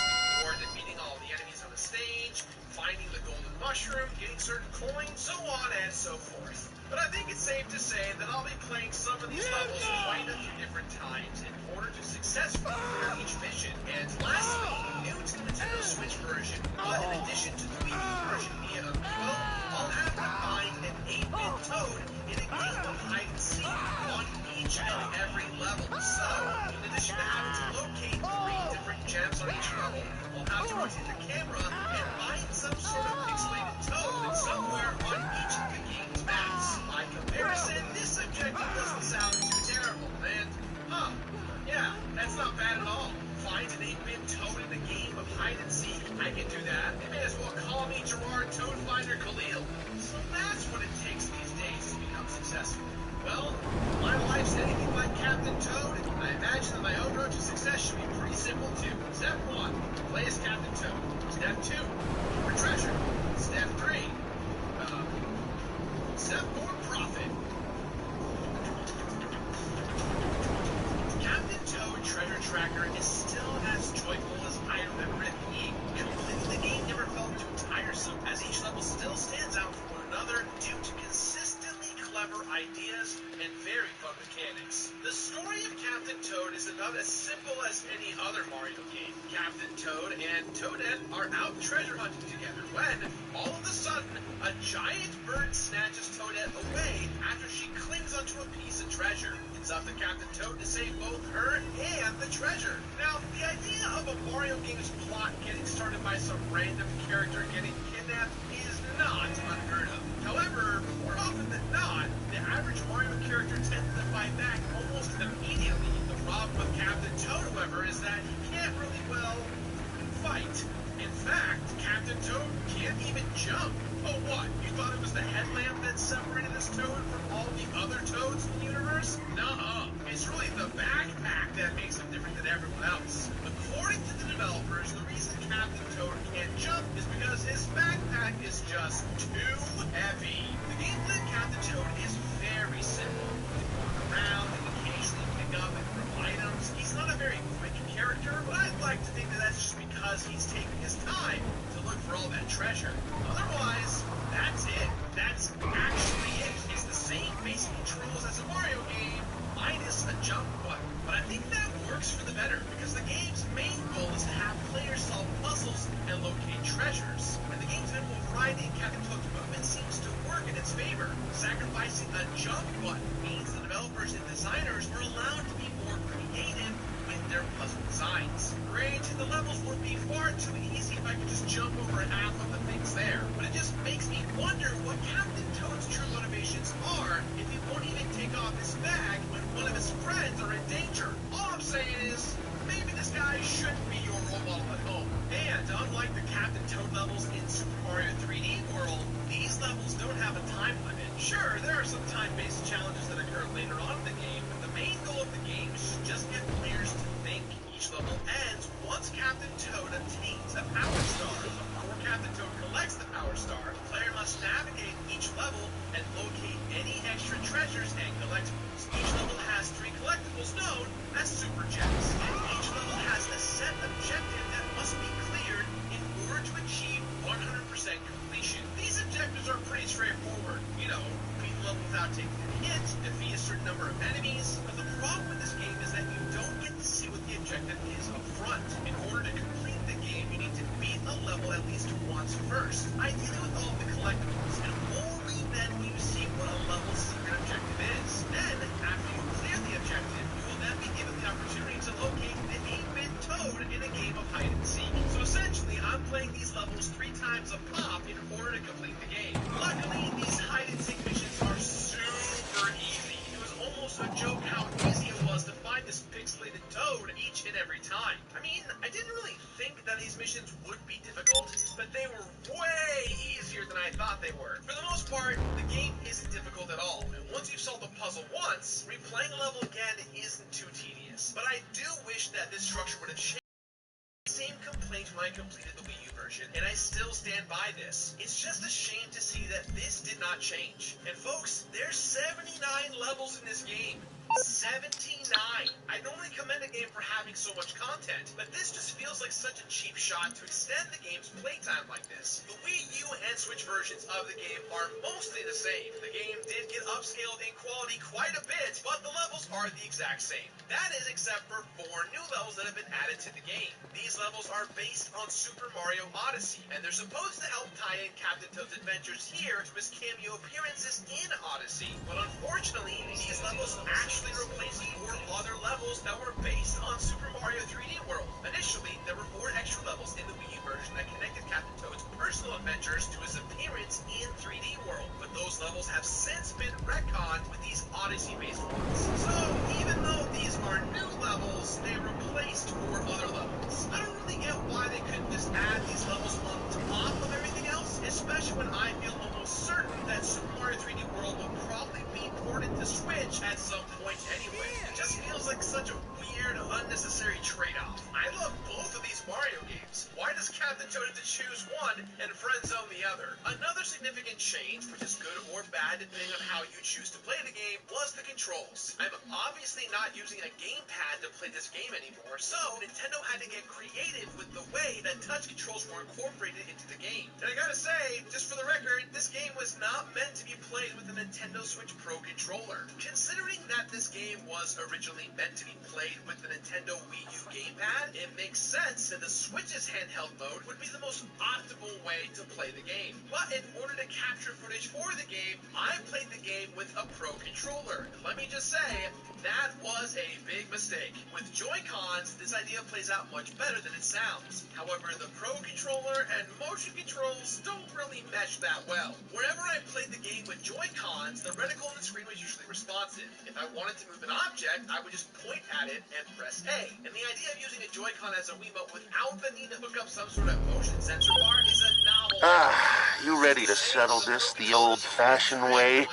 or defeating all the enemies on the stage, finding the golden mushroom, getting certain coins, so on and so forth. But I think it's safe to say that I'll be playing some of these levels quite a few different times in order to successfully clear each mission. And lastly, new to the Nintendo Switch version, but in addition to the Wii U version via Amiibo, I'll have to find an 8-bit Toad in a game of hide and seek on each and every level. So, in addition to having to locate 3 different gems on each level, I'll have to rotate the camera and find some sort of pixelated Toad somewhere on each of the game's maps. By comparison, this objective doesn't sound too terrible, and, yeah, that's not bad at all. Find an 8-bit Toad in a game of hide and seek? I can do that. They may as well call me Gerard Toad Finder Khalil. So that's what it takes these days to become successful. Well, my life's anything like Captain Toad, I imagine that my own road to success should be pretty simple too. Step 1, play as Captain Toad. Step 2, look for treasure. Step 3, step 4, profit. Captain Toad Treasure Tracker is still as joyful as I remember it being. Completing the game never felt too tiresome, as each level still stands out from one another due to consistently clever ideas and very fun mechanics. The story of Captain Toad is about as simple as any other Mario game. Captain Toad and Toadette are out treasure hunting together when, all of a sudden, a giant bird snatches Toadette away after she clings onto a piece of treasure. It's up to Captain Toad to save both her and the treasure. Now, the idea of a Mario game's plot getting started by some random character getting kidnapped is not unheard of. However, more often than not, the average Mario character tends to fight back almost immediately. The problem with Captain Toad, however, is that he can't really, well, fight. In fact, Captain Toad can't even jump. Oh, what? You thought it was the headlamp that separated this Toad from all the other Toads in the universe? Nuh-uh. It's really the backpack that makes him different than everyone else. According to the developers, the reason Captain Toad can't jump is because his backpack is just too heavy. The gameplay of Captain Toad is very simple. You walk around, first, ideally with all of the collectibles, and only then will you see what a level's secret objective is. Then, after you clear the objective, you will then be given the opportunity to locate the 8-bit Toad in a game of hide and seek. So essentially, I'm playing these levels 3 times a pop in order to complete the game. Luckily, these hide and seek missions are super easy. It was almost a joke how easy it was to find this pixelated Toad each and every time. I mean, I didn't really think that these missions would be difficult, but they were way easier than I thought they were. For the most part, the game isn't difficult at all, and once you've solved the puzzle once, replaying a level again isn't too tedious. But I do wish that this structure would have changed. Same complaint when I completed the Wii U version, and I still stand by this. It's just a shame to see that this did not change. And folks, there's 79 levels in this game. 79! I normally commend a game for having so much content, but this just feels like such a cheap shot to extend the game's playtime like this. The Wii U and Switch versions of the game are mostly the same. The game did get upscaled in quality quite a bit, but the levels are the exact same. That is except for 4 new levels that have been added to the game. These levels are based on Super Mario Odyssey, and they're supposed to help tie in Captain Toad's adventures here to his cameo appearances in Odyssey. But unfortunately, these levels actually replaced 4 other levels that were based on Super Mario 3D World. Initially, there were 4 extra levels in the Wii U version that connected Captain Toad's personal adventures to his appearance in 3D World, but those levels have since been retconned with these Odyssey-based ones. So, even though these are new levels, they replaced 4 other levels. I don't really get why they couldn't just add these levels on top of everything else, especially when I feel almost certain that Super Mario 3D World will probably be ported to Switch at some point anyway. It just feels like such a weird, unnecessary trade-off. I love both of these Mario games. Why does Captain Toad have to choose one and friend-zone the other? Another significant change, which is good or bad depending on how you choose to play the game, was the controls. I'm obviously not using a gamepad to play this game anymore, so Nintendo had to get creative with the way that touch controls were incorporated into the game. And I gotta say, just for the record, this game was not meant to be played with a Nintendo Switch Pro controller. Considering that this game was originally meant to be played with the Nintendo Wii U gamepad, it makes sense that the Switch's handheld mode would be the most optimal way to play the game. But in order to capture footage for the game, I played the game with a Pro controller. And let me just say, that was a big mistake. With Joy-Cons, this idea plays out much better than it sounds. However, the Pro controller and motion controls don't really mesh that well. Whenever I played the game with Joy-Cons, the reticle on the screen was usually responsive. If I wanted to move an object, I would just point at it and press A. And the idea of using a Joy-Con as a Wiimote without the need to hook up some sort of motion sensor bar is a novel idea. You ready to settle this the old-fashioned way?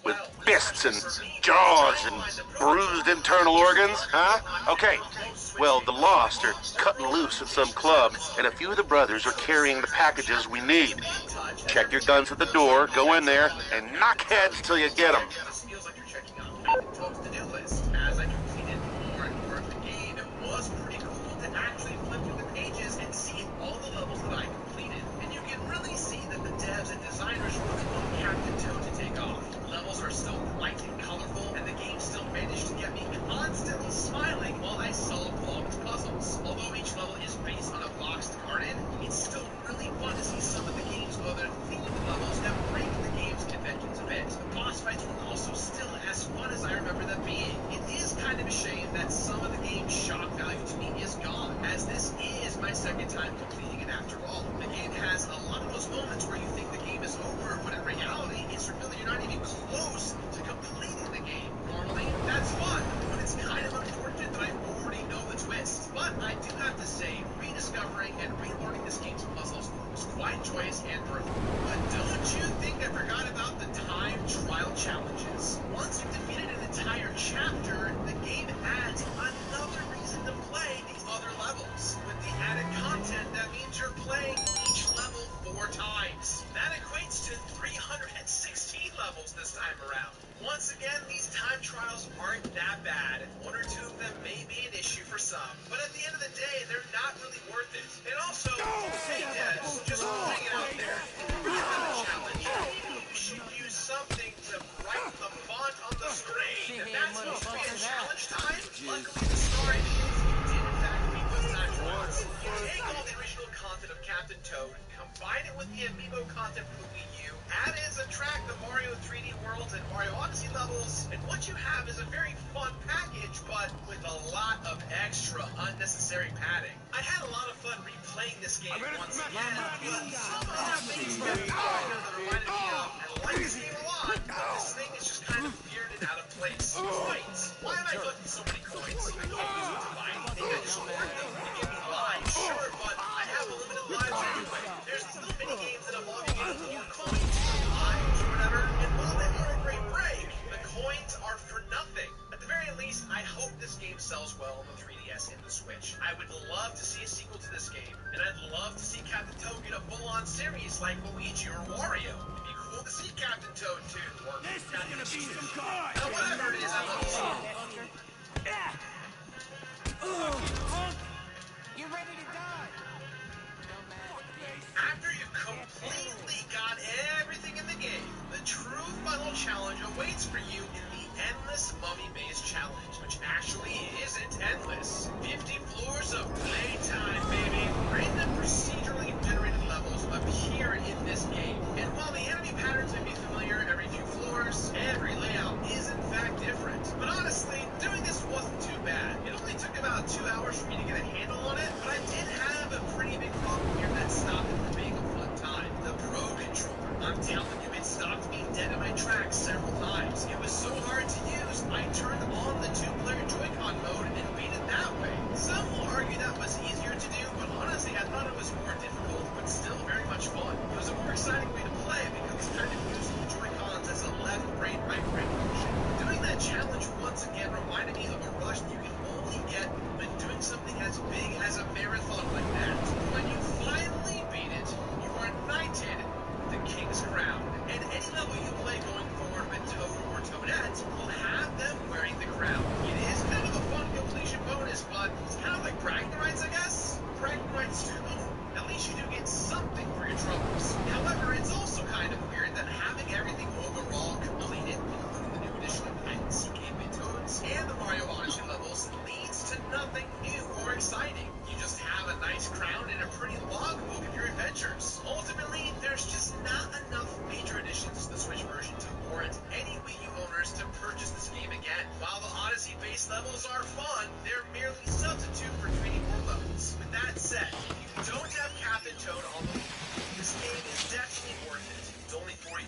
With fists and jaws and bruised internal organs, huh? Okay. Well, the Lost are cutting loose at some club, and a few of the brothers are carrying the packages we need. Check your guns at the door, go in there, and knock heads till you get them. This feels like you're checking off Captain Toad's to-do list. As I completed more and more of the game, it was pretty cool to actually flip through the pages and see all the levels that I completed. And you can really see that the devs and designers really want Captain Toad to take off. The levels are still bright and colorful, and the game still managed to get me constantly smiling while I solved all of its puzzles. Although each level is based on a boxed garden, it's still really fun to see some of the game's other themed levels that break the game's conventions a bit. The boss fights were also still as fun as I remember them being. It is kind of a shame that some of the game's shock value to me is gone, as this is my second time completing it after all. The game has a lot of those moments where you think the game is over, when in reality, it's revealed that you're not even close to completing the game. Normally, that's fun, but it's kind of unfortunate that I already know the twist. But I do have to say, rediscovering and relearning this game's puzzles was quite joyous and worth it. But don't you think I forgot about the time trial challenges? Once you've defeated an entire chapter, the game adds another reason to play the other levels. With the added content, that means you're playing each level 4 times. That equates to 316 levels this time around. Once again, these time trials aren't that bad. 1 or 2 of them may be an issue for some, but at the end of the day, they're not really worth it. And also, hey devs, just putting it out there, if you're gonna have a challenge, maybe you should use something to brighten the font on the screen. That's supposed to be a challenge time? Luckily, the story did in fact meet those time trials. You take all the original content of Captain Toad, combine it with the amiibo content for the Wii U, add in subtract the Mario 3D worlds and Mario Odyssey levels, and what you have is a very fun package, but with a lot of extra unnecessary padding. I had a lot of fun replaying this game once again, but somehow things kept popping up that reminded me of, and like this game a lot, this thing is just kind of weird and out of place. Coins. Why am I collecting so many coins? I can't use them to buy anything, I just hoard them. They give me lives, sure, but I have limited lives anyway. There's still many games that involve you getting more coins for lives or whatever, and while they are a great break, the coins are for nothing. At the very least, I hope this game sells well on the 3DS and the Switch. I would love to see a sequel to this game, and I'd love to see Captain Toad get a full-on series like Luigi or Wario. It'd be cool to see Captain Toad too, or Captain Peach. Now whatever it is, I love this game. You're ready to die. After you've completely got everything in the game, the true final challenge awaits for you in the Endless Mummy Maze Challenge, which actually isn't endless. 50 floors of playtime, baby. Random procedurally generated levels appear in this game, and while the enemy patterns may be familiar every few floors, every layout is in fact different. But honestly, doing this wasn't too bad. It only took about 2 hours for me to get a handle on it, but I did have a pretty big problem here that stopped it from being a fun time. The Pro Controller. I'm telling you, it stopped me dead in my tracks several times. It was so hard to use, I turned on the 2-player Joy-Con mode and beat it that way. Some will argue that was easier to do, but honestly, I thought it was more difficult, but still very much fun. It was a more exciting way to play because it's kind of using the Joy-Cons as a left brain, right brain function. Doing that challenge once again reminded me of a rush that you can only get when doing something as big as a marathon like that. When you finally beat it, you are knighted the King's Crown. And any level you play going forward with Toad or Toadette will have them wearing the crown. It is kind of a fun completion bonus, but it's kind of like bragging rights, I guess. Bragging rights too. At least you do get something for your troubles. However, it's also kind of weird that having everything overall completed, including the new edition of Hide and Seek 8-Bit Toads and the Mario Odyssey levels, leads to nothing new or exciting. You just have a nice crown and a pretty logbook of your adventures. Ultimately, there's just not enough major additions to the Switch version to warrant any Wii U owners to purchase this game again. While the Odyssey-based levels are fun, they're merely substitute for 3D World levels. With that said, if you don't have Captain Toad on the Wii U, this game is definitely worth it. It's only $40,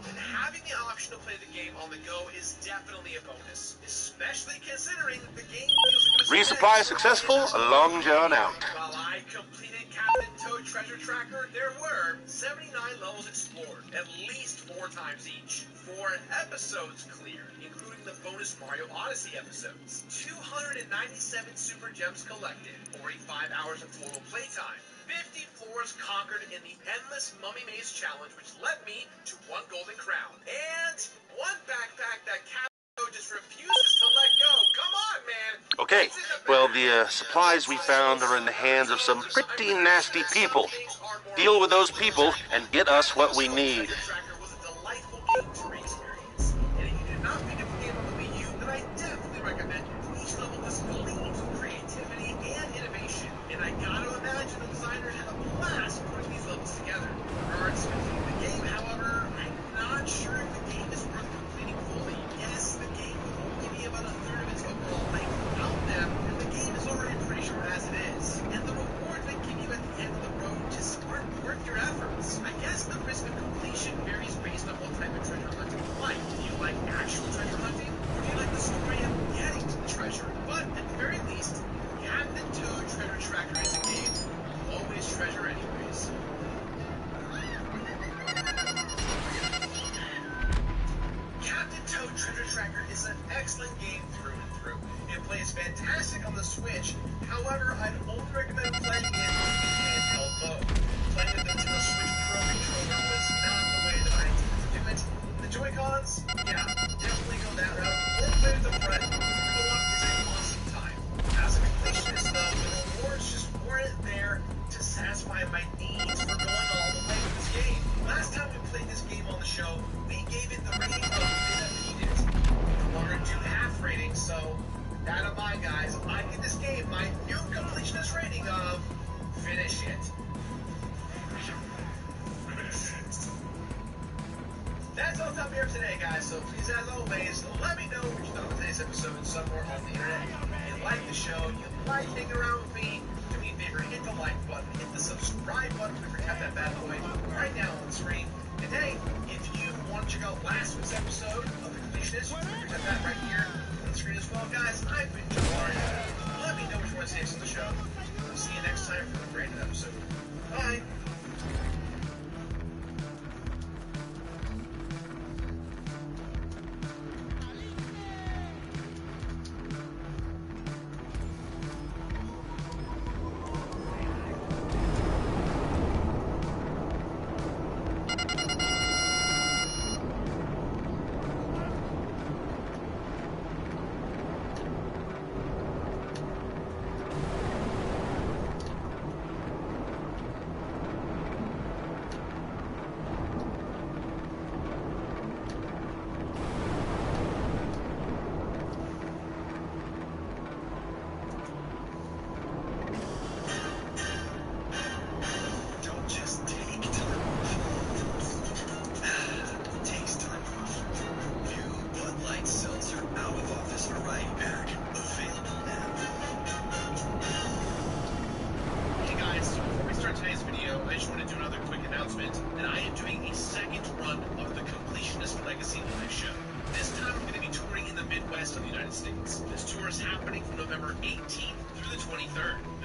and having the option to play the game on the go is definitely a bonus, especially considering the game feels like it was Resupply successful, long John out. While I completed Captain Toad Treasure Tracker, there were 79 levels explored, at least 4 times each. 4 episodes cleared, including the bonus Mario Odyssey episodes. 297 Super Gems collected, 45 hours of total playtime. 50 floors conquered in the Endless Mummy Maze Challenge, which led me to 1 golden crown. And 1 backpack that Captain just refuses to let go. Come on, man! Okay, well, the supplies we found are in the hands of some pretty nasty people. Deal with those people and get us what we need. Was a delightful game to re-experience. And if you did not pick up the game on the Wii U, then I definitely recommend it. Each level just gleams with creativity and innovation, and I gotta imagine the designers had a blast putting these levels together. In regards to completing the game, however, I'm not sure if the game is worth completing fully. Yes, the game will only be about a third of its overall length without them, and the game is already pretty short as it is. And the rewards they give you at the end of the road just aren't worth your efforts. I guess the risk of completion varies based on what type of treasure hunting you like. Do you like actual treasure hunting, or do you like the story of getting to the treasure? But at the very least, Captain Toad Treasure Tracker is a game you'll always treasure anyways. Captain Toad Treasure Tracker is an excellent game through and through. It plays fantastic on the Switch, however, I'd only recommend playing it in handheld mode. Playing with the Nintendo Switch Pro controller was not the way that I intended to do it. The Joy-Cons, yeah, definitely go that route, or play with the front. Co-op is an awesome time. As a completionist though, the rewards just weren't there to satisfy my needs for going all the way with this game. Last time we played this game on the show, we gave it the rating of Beat It. We no longer do half ratings, so that of my guys, I give this game my new completionist rating of Finish It. That's all time here today, guys. So please, as always, let me know what you thought of today's episode somewhere on the internet. If you like the show, you like hanging around with me, do me a favor, hit the like button, hit the subscribe button if you tap that bad boy right now on the screen. And hey, if you want to check out last week's episode of The Completionist, you can tap that right here on the screen as well. Guys, I've been Jabari. Let me know what you want to say on the show. I'll see you next time for a brand new episode. Bye.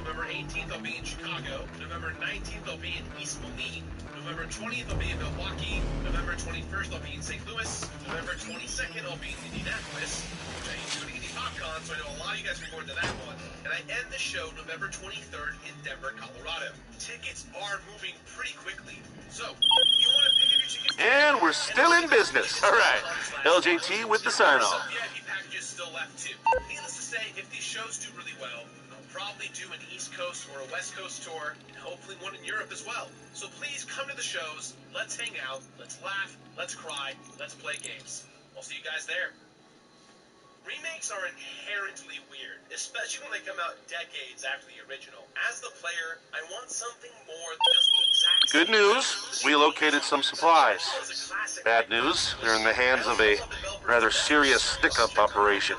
November 18th, I'll be in Chicago. November 19th, I'll be in East Moline. November 20th, I'll be in Milwaukee. November 21st, I'll be in St. Louis. November 22nd, I'll be in Indianapolis, which I ain't doing any PopCon, so I know a lot of you guys are going to that one. And I end the show November 23rd in Denver, Colorado. Tickets are moving pretty quickly, so you want to pick up your tickets. And we're still in business. All right, LJT with the sign-off. VIP packages still left too. Needless to say, if these shows do really well, I'll probably do an East Coast or a West Coast tour, and hopefully one in Europe as well. So please come to the shows, let's hang out, let's laugh, let's cry, let's play games. I'll see you guys there. Remakes are inherently weird, especially when they come out decades after the original. As the player, I want something more than just the exact same. Good news, we located some supplies. Bad news, they're in the hands of a rather serious stick-up operation.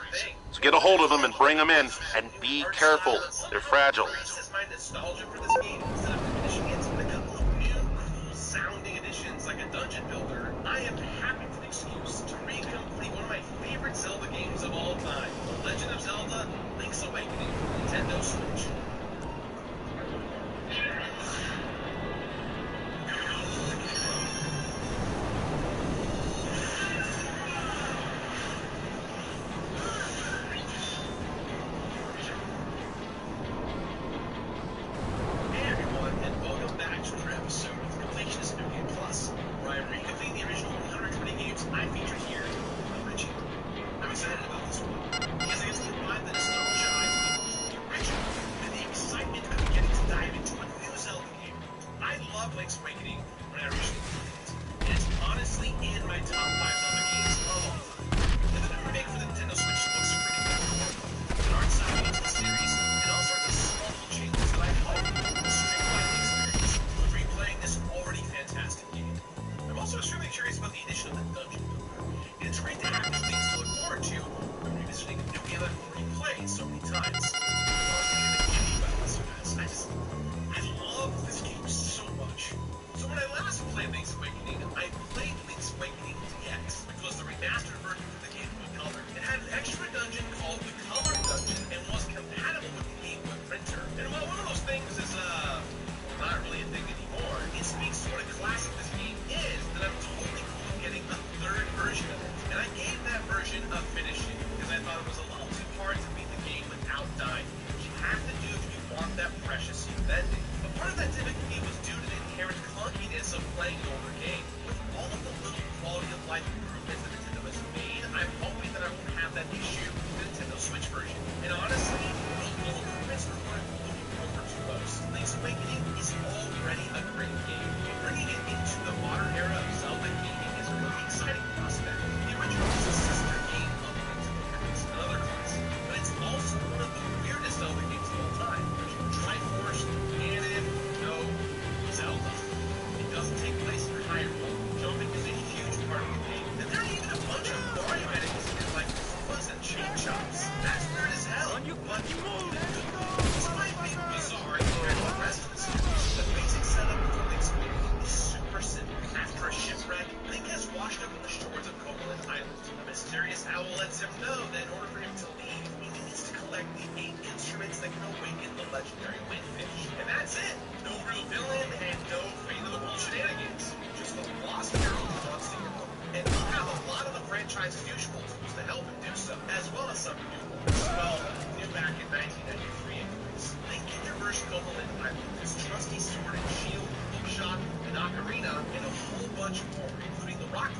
So get a hold of them and bring them in, and be careful, they're fragile. My nostalgia for this game, instead of finishing it with a couple of new, cool sounding additions like a dungeon builder, I am happy for the excuse to recomplete one of my favorite Zelda games of all time, The Legend of Zelda: Link's Awakening for Nintendo Switch. Link's Awakening when I originally played it. It's honestly in my top 5 Zelda games of all time. And the new remake for the Nintendo Switch looks pretty good. The art style of the series, and all sorts of small little changes that I hope will streamline the experience of replaying this already fantastic game. I'm also extremely curious about the addition of the dungeon builder. And it's great to have new things to look forward to when revisiting a new game I've already played so many times. I love this game so much. So when I last played Link's Awakening, I played Link's Awakening DX, which was the remastered version for the Game Boy Color. It had an extra dungeon called the Color Dungeon and was compatible with the Game Boy printer. And while one of those things is, not really a thing anymore, it speaks to what a classic this game is, that I'm totally cool with getting a third version of it. And I gave that version a finishing, because I thought it was a little too hard to beat the game without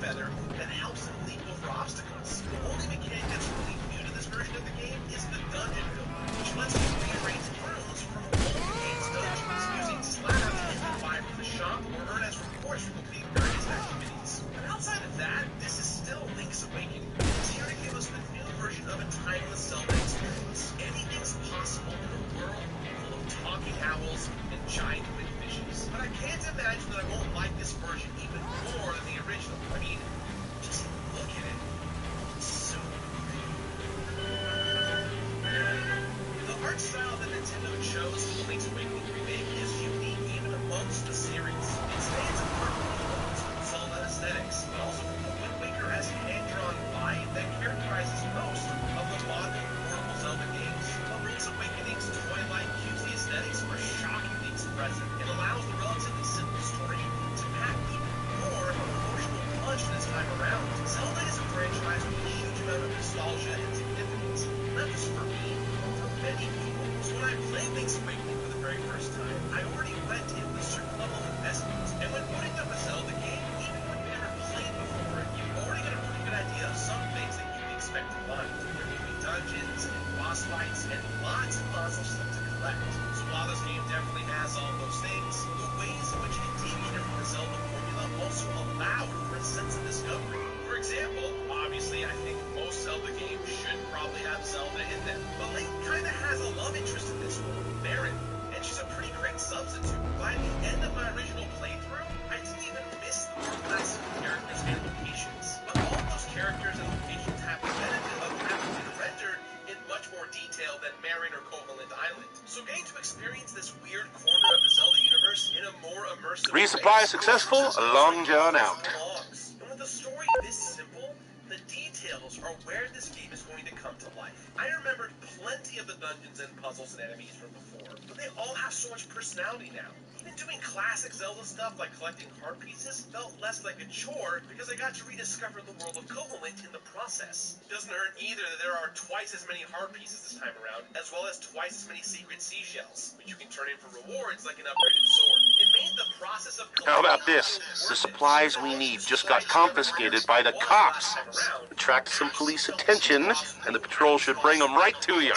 feather that helps him leap over obstacles. The only mechanic that's really new to this version of the game is the dungeon builder, which lets you rearrange rooms from old game's dungeons using slabs that you can buy from the shop or earn as rewards for completing various activities. But outside of that, this is still Link's Awakening. It's here to give us the new version of a timeless Zelda experience. Anything's possible in a world full of talking owls and giant wind fishes. But I can't imagine that I won't like this version even more than the original. I mean, just look at it. It's so The art style that Nintendo chose for the Link's Awakening remake is unique even amongst the series. It stands apart from the old Zelda aesthetics, but also from the Wind Waker as hand-drawn line that characterizes most of the modern portable Zelda games. The Link's Awakening's toy-like cutesy aesthetics are shockingly expressive and allows the relatively simple story to pack even more of an emotional punch this time around. Zelda is a franchise with a huge amount of nostalgia and significance, not just for me, but for many people. So when I played Link's Awakening for the very first time, I already went in with a certain level of investment. And when booting up a Zelda game, even when you've never played before, you've already got a pretty good idea of some things that you can expect to find. There will be dungeons and boss fights and lots of stuff to collect. So while this game definitely has all those things, the ways in which it deviated from the Zelda formula also allowed for a sense of discovery. For example, obviously I think most Zelda games should probably have Zelda in them, but Link kinda has a love interest in this one, Marin, and she's a pretty great substitute. By the end of my original playthrough, I didn't even miss the more classic characters and locations, but all those characters and locations have the benefit of having been rendered in much more detail than Marin or Covalent Island. So getting to experience this weird corner of the Zelda universe in a more immersive Resupply way successful, a long john out. and with a story this simple, the details are where this game is going to come to life. I remembered plenty of the dungeons and puzzles and enemies from before, but they all have so much personality now. Even doing classic Zelda stuff like collecting heart pieces felt less like a chore because I got to rediscover the world of Covalent in the process. It doesn't hurt either that there are twice as many heart pieces this time around, as well as twice as many secret seashells, which you can turn in for rewards like an upgraded sword. It made the process of How about this? The supplies we need just got confiscated by the cops. Attract some police attention, and the patrol should bring them right to you.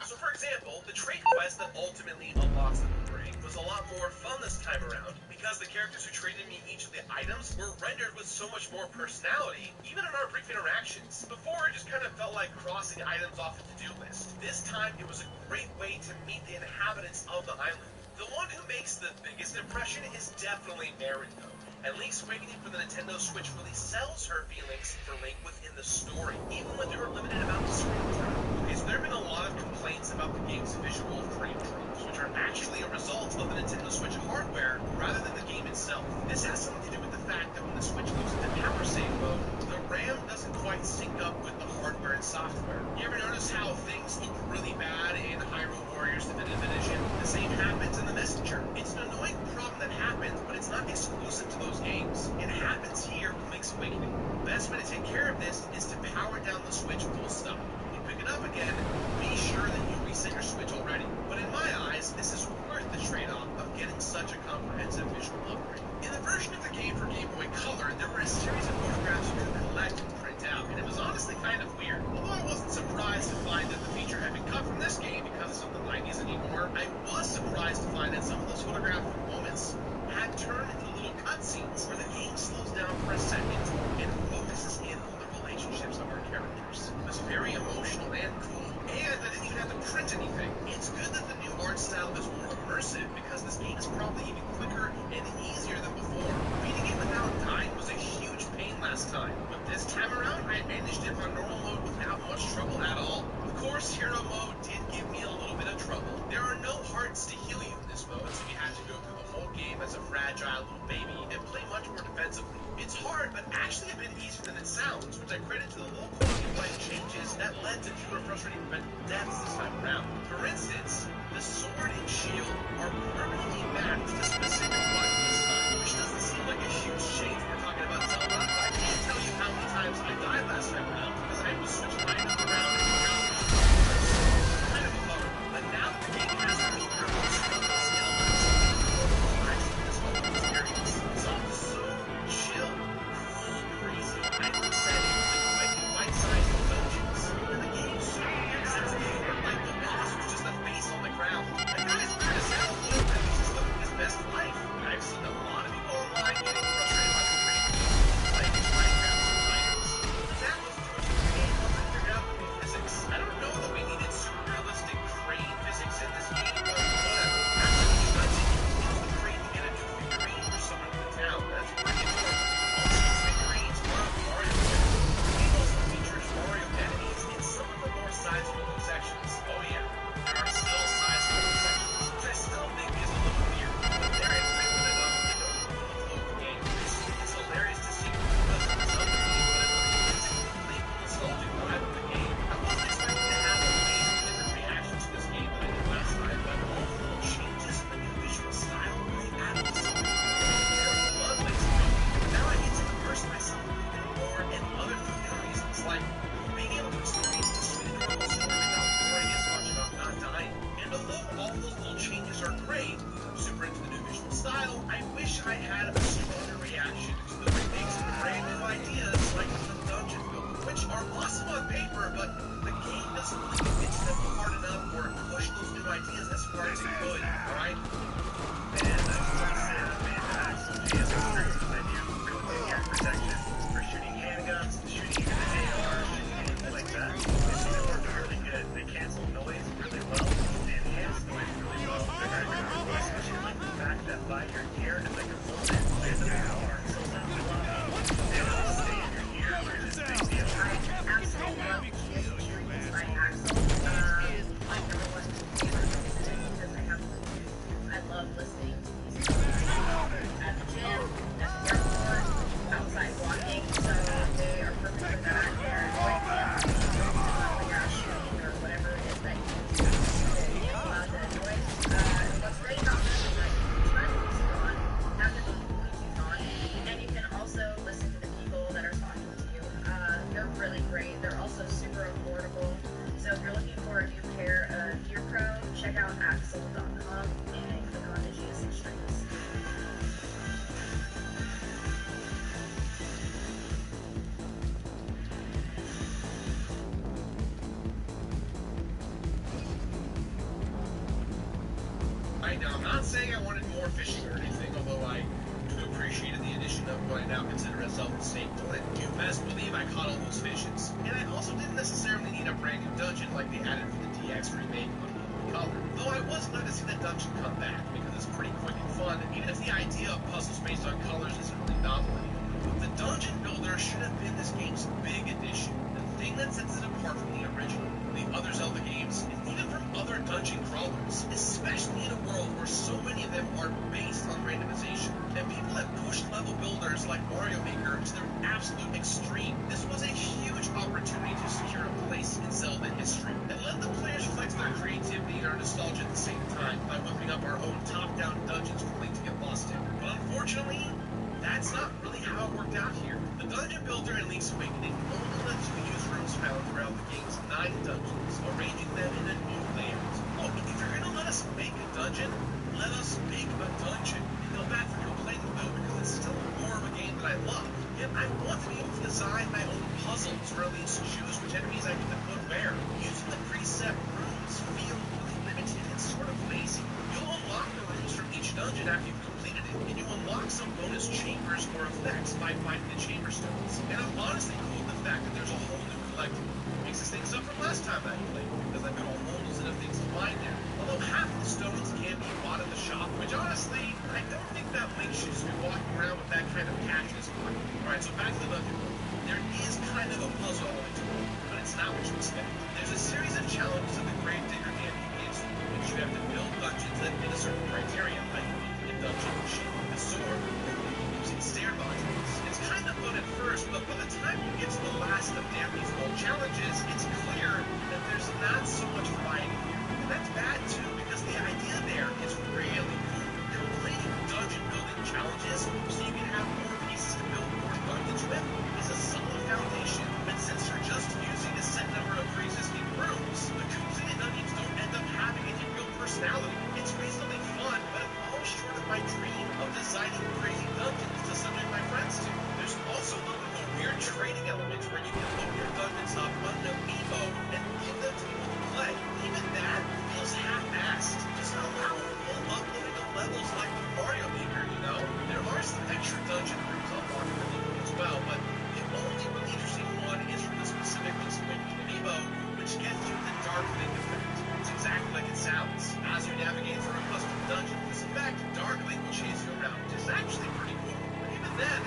So for example, the trade quest that ultimately unlocks the boomerang was a lot more fun this time around, because the characters who traded me each of the items were rendered with so much more personality, even in our brief interactions. Before, it just kind of felt like crossing items off a to-do list. This time, it was a great way to meet the inhabitants of the island. The one who makes the biggest impression is definitely Marin, though. And Link's Awakening for the Nintendo Switch really sells her feelings for Link within the story, even with her limited amount of screen time. Okay, so there have been a lot of complaints about the game's visual frame drops, which are actually a result of the Nintendo Switch hardware rather than the game itself. This has something to do with the fact that when the Switch goes into power save mode, the RAM doesn't quite sync up with the hardware and software. You ever notice how things look really bad in Hyrule Warriors Definitive Edition? The same happens in the Messenger. It's an annoying problem that happens, but it's not exclusive to those games. It happens here with Link's Awakening. The best way to take care of this is to power down the Switch full stop. When you pick it up again, be sure that you reset your Switch already. But in my eyes, this is worth the trade-off of getting such a comprehensive visual upgrade. In the version of the game for Game Boy Color, there were a series of photographs you could collect and print out, and it was honestly kind of weird. Although I wasn't surprised to find that the feature had been cut from this game because it's not the 90s anymore, I was surprised to find that some of those photographic moments had turned into little cutscenes where the game slows down for a second and focuses in on the relationships of our characters. It was very emotional and cool, and I didn't even have to print anything. It's good that the new art style is more immersive because this game is probably even quicker and easier than before. Beating it without dying was a huge pain last time, but this time around I managed it on normal mode without much trouble at all. Of course, hero mode did give me a little bit of trouble. There are no hearts to heal you in this mode, so you have to go through the whole game as a fragile little baby and play much more defensively. It's hard, but actually a bit easier than it sounds, which I credit to the little quality of life changes that led to fewer frustrating preventable deaths this time around. For instance, the sword and shield are permanently mapped to specific buttons this time, which doesn't seem like a huge change when we're talking about Zelda, but I can't tell you how many times I died last time around because I was switching items around and around. Kind of a bummer, but now that the game has fewer skill levels, actually this whole experience is all so chill, cool breeze cancel noise really well, and enhance noise really well. I especially like the fact that by your ear is like a little bit plays in the car, so it sounds a lot better. And it'll stay in your ear, which is a big deal. I absolutely love GS3s by Axel. Like everyone's favorite reason because I have Bluetooth. I love listening to these at the gym, at the airport, outside walking, so they are perfect for that. They're great when you're out shooting or whatever it is that you do to get loud that noise. What's great about them is that you can turn the music on, have the Bluetooth on, and you can also listen to the people that are talking to you. They're really great. They're also super affordable. So if you're looking for a new pair of Gear Pro, check out Axel.com and click on the GS6 strings. Now, I'm not saying I wanted more fishing or anything, although I do appreciate the addition of what I now consider a self-esteem blend. You best believe I caught all those fishes. And I also didn't necessarily need a brand new dungeon like they added for the DX remake on Color. Though I was glad to see the dungeon come back, because it's pretty quick and fun, even if the idea of puzzles based on colors isn't really novel anymore. The Dungeon Builder should have been this game's big addition, the thing that sets it apart from the original, the other Zelda games, and even from other dungeon crawlers, especially in a world where so many of them are based on randomization, and people have pushed level builders like Mario Maker to their absolute extreme. This was a huge opportunity to secure a place in Zelda history, and let the players flex their creativity and our nostalgia at the same time by whipping up our own top-down dungeons for Link to get lost in. But unfortunately, that's not really how it worked out here. The Dungeon Builder in Link's Awakening only lets you use rooms found throughout the game's 9 dungeons, arranging them in a new layout. Look, if you're gonna let us make a dungeon, let us make a dungeon. And no bad for complaining though, because it's still more of a game that I love. Yet I want to be able to design my own puzzles, or at least choose which enemies I get to put where. Using the preset rooms feel really limited and sort of lazy. You'll unlock the rooms from each dungeon after you've completed it, and you unlock some bonus chambers or effects by finding the chamber stones. And I'm honestly cool with the fact that there's a whole new collectible. Mixes things up from last time I played, because I've got a whole new set of things to find now. Although half of the stones can be bought in the shop, which honestly, I don't think that Link should just be walking around with that kind of cash in his pocket. Alright, so back to the dungeon. There is kind of a puzzle element to it, but it's not what you expect. There's a series of challenges that the Grave Digger game gives you, which you have to build dungeons that meet a certain criteria, like making a dungeon machine with a sword, or using stair modules. It's kind of fun at first, but by the time you get to the last of Dampy's old challenges, it's clear that there's not so much variety here. And that's bad too, because the idea there is really cool. Completing dungeon building challenges so you can have more pieces to build more dungeons with is a solid foundation, but since you're just using a set number of pre-existing rooms, the Koozie and Onions don't end up having any real personality. It's reasonably fun, but it falls short of my dream of designing crazy dungeons to subject my friends to. There's also a little bit of a weird trading element where you can load your dungeons up on an amiibo and give them to people to play. Even that feels half-assed. Just allow full uploading of levels like with Mario Maker, you know? There are some extra dungeon rooms unlocked in the amiibo as well, but the only really interesting one is from the specific Link's Awakening amiibo, which gets you the Dark Link effect. It's exactly like it sounds. As you navigate through a custom dungeon, this effect, Dark Link will chase you around, which is actually pretty cool. But even then,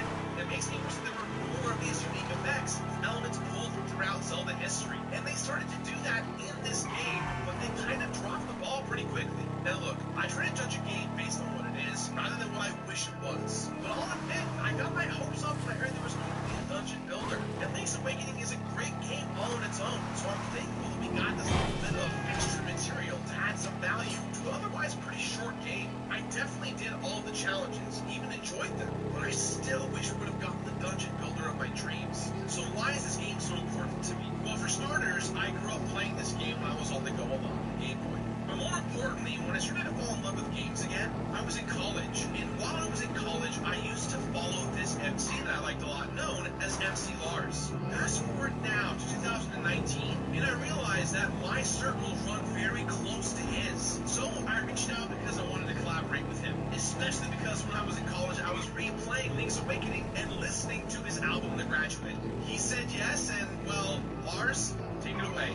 it makes me wish there were more of these unique effects, elements pulled from throughout Zelda history. And they started to do that in this game, but they kind of dropped the ball pretty quickly. Now look, I try to judge a game based on what it is, rather than what I wish it was. But I'll admit, I got my hopes up when I heard there was going to be a Dungeon Builder. And Link's Awakening is a great game all on its own, so I'm thankful that we got this little bit of extra material to add some value to an otherwise pretty short game. I definitely did all the challenges, even enjoyed them, but I still wish we would have gotten the Dungeon Builder of my dreams. So why is this game so important to me? Well, for starters, I grew up playing this game when I was on the Go Along, Game Boy. But more importantly, when I started to fall in love with games again, I was in college. And while I was in college, I used to follow this MC that I liked a lot, known as MC Lars. Fast forward now to 2019, and I realized that my circles run very close to his. So I reached out because I wanted to collaborate with him, especially because when I was in college, I was replaying Link's Awakening and listening to his album, The Graduate. He said yes, and, well, Lars, take it away.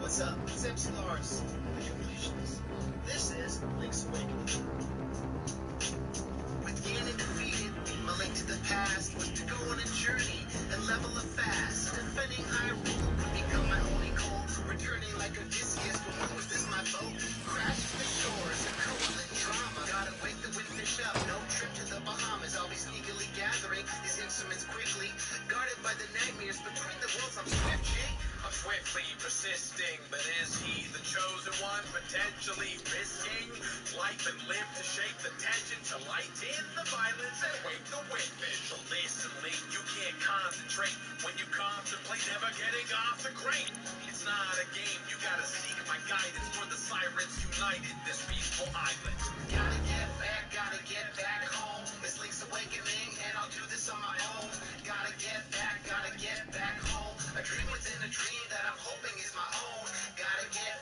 what's up? It's MC Lars, the completionist. This is Link's Awakening. With Ganon defeated, my link to the past was to go on a journey and level up fast. Defending Hyrule would become my only goal. Returning like Odysseus, but when was this my boat? Crashing the shores of cool and drama. Gotta wake the windfish up, no trip to the Bahamas. I'll be sneakily gathering these instruments quickly. Guarded by the nightmares between the worlds, I'm swift, G. I'm swiftly persisting, but is he the chosen one? Potentially risking life and limb to shake the tension, to light in the violence and wake the windfish. Listen, Link, you can't concentrate when you contemplate never getting off the crate. It's not a game, you gotta seek my guidance for the sirens united this peaceful island. Gotta get back home. It's Link's Awakening, and I'll do this on my own. Gotta get back home. A dream within a dream that I'm hoping is my own. Gotta get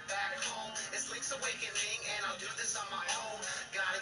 back home. It's Link's Awakening, and I'll do this on my own. Gotta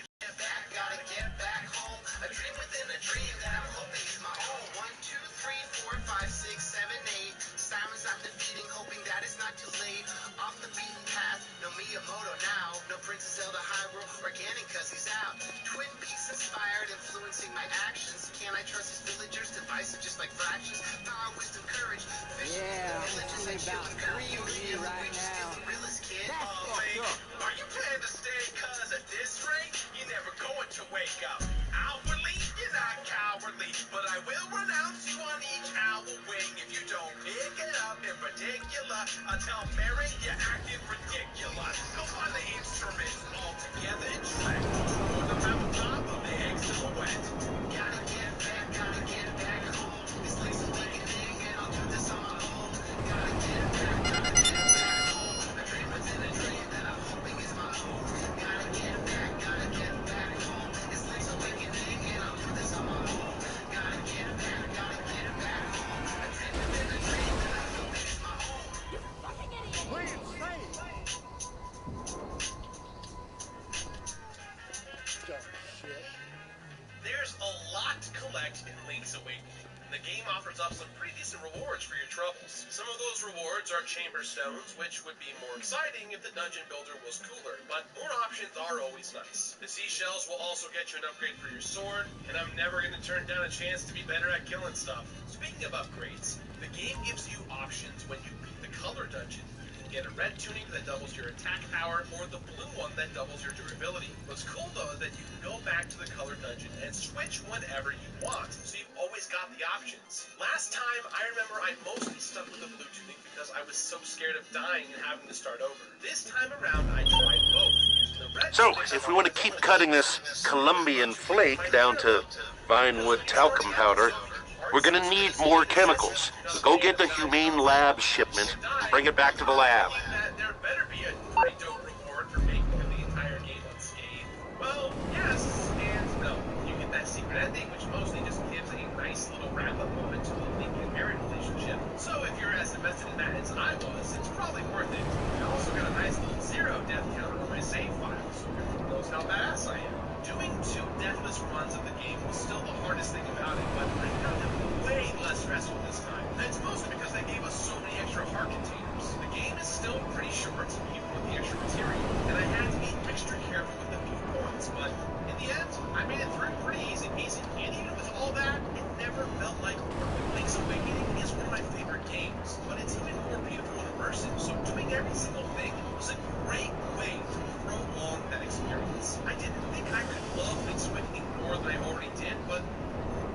get back home. A dream within a dream that I'm hoping is my own. 1, 2, 3, 4, 5, 6, 7, 8. Silence I'm defeating, hoping that it's not too late. Off the beaten path, no Miyamoto now. No Princess Zelda Hyrule or Ganon cause he's out. Twin Peaks inspired, influencing my actions. Can I trust his villagers? Divisive just like fractions. Power, wisdom, courage. Fishing in the villages and chilling community right now. The realest kid. Are you planning to stay? Cause at this rate, you're never going to wake up. Outwardly, you're not cowardly, but I will renounce you on each owl wing if you don't pick it up. In particular, until Mary, you're acting ridiculous. Go find the instruments all together and track. Or the mountain top of the egg silhouette. Gotta get back home. It's Link's Awakening, and I'll do this on my own. Gotta get back home. A dream within a dream that I'm hoping is my own. Gotta get back home. It's Link's Awakening, and I'll do this on my own. Gotta get back home. A dream within a dream that I'm hoping is my own. You fucking idiot! Play it safe! Dumb shit. There's a lot to collect in Link's Awakening. The game offers up some pretty decent rewards for your troubles. Some of those rewards are chamber stones, which would be more exciting if the dungeon builder was cooler, but more options are always nice. The seashells will also get you an upgrade for your sword, and I'm never going to turn down a chance to be better at killing stuff. Speaking of upgrades, the game gives you options when you beat the color dungeon. Get a red tunic that doubles your attack power, or the blue one that doubles your durability. What's cool though is that you can go back to the color dungeon and switch whenever you want, so you've always got the options. Last time, I remember I mostly stuck with the blue tunic because I was so scared of dying and having to start over. This time around, I tried both, using the red So, tunic if we want to keep cutting this Colombian flake down to Vinewood talcum powder, we're gonna need more chemicals. So go get the Humane Lab shipment and bring it back to the lab. There better be a pretty dope reward for making the entire game unscathed. Well, yes and no. You get that secret ending, which mostly just gives a nice little wrap-up moment to the Link and Mary relationship. So if you're as invested in that as I was, it's probably worth it. I also got a nice little 0 death counter on my save file, so everyone knows how badass I am. Doing 2 deathless runs of the game was still the hardest thing about it, but I found it way less stressful this time. That's mostly because they gave us so many extra heart containers. The game is still pretty short, even with the extra material, and I had to be extra careful with the viewpoints, but in the end, I made it through pretty easy peasy. And even with all that, it never felt like work. Link's Awakening is one of my favorite games, but it's even more beautiful and immersive, so doing every single thing was a great way to prolong that experience. I didn't think I could love Link's Awakening more than I already did, but,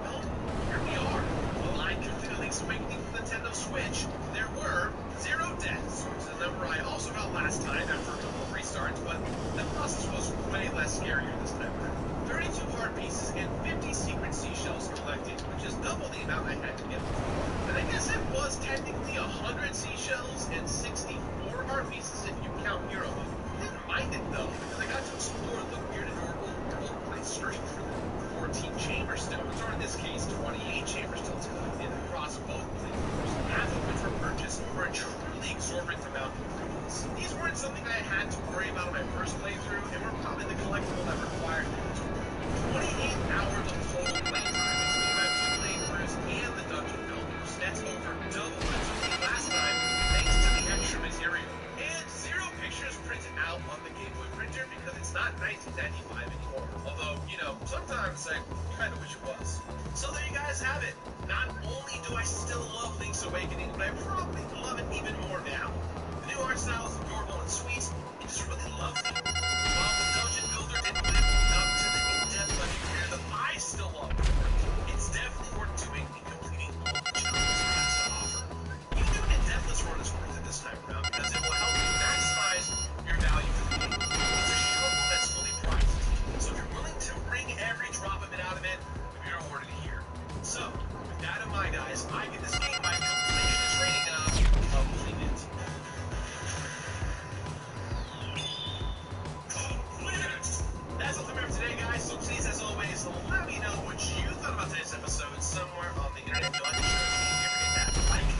well, here we are. Well, I completed Link's Awakening for the Nintendo Switch. There were 0 deaths, which is a number I also got last time after a couple of restarts, but the process was way less scarier this time around. 32 heart pieces and 50 secret seashells collected, which is double the amount I had to get before. And I guess it was technically 100 seashells and 64 heart pieces if you count Hero Mode. I didn't mind it though, because I got to explore the weird and adorable world I searched for them. 14 chamber stones, or in this case, 28 chamber stones collected across both playthroughs, half of which were purchased for a truly exorbitant amount of rupees. These weren't something I had to worry about on my first playthrough, and were probably the collectible that required me to worry. 28 hours of total playtime between my 2 playthroughs and the dungeon builders. That's over double what it took me last time, thanks to the extra 1995 anymore. Although, you know, sometimes I kind of wish it was. So there you guys have it. Not only do I still love Link's Awakening, but I probably love it even more now. The new art style is adorable and sweet, and just really lovely. While the Dungeon Builder didn't live up to the in-depth legend care that I still love for it, it's definitely worth doing and completing all the challenges it has to offer. Even doing a deathless run is worth it this time around because it will help you maximize your value for the game. It's a struggle that's fully priced, so if you're willing to wring every drop of it out of it, you're rewarded here. So, with that in mind, guys, I give this game my completionist rating of completed. That's all from me for today, guys. So please, as always, let me know what you thought about today's episode somewhere on the internet. If you like the show, please hit that like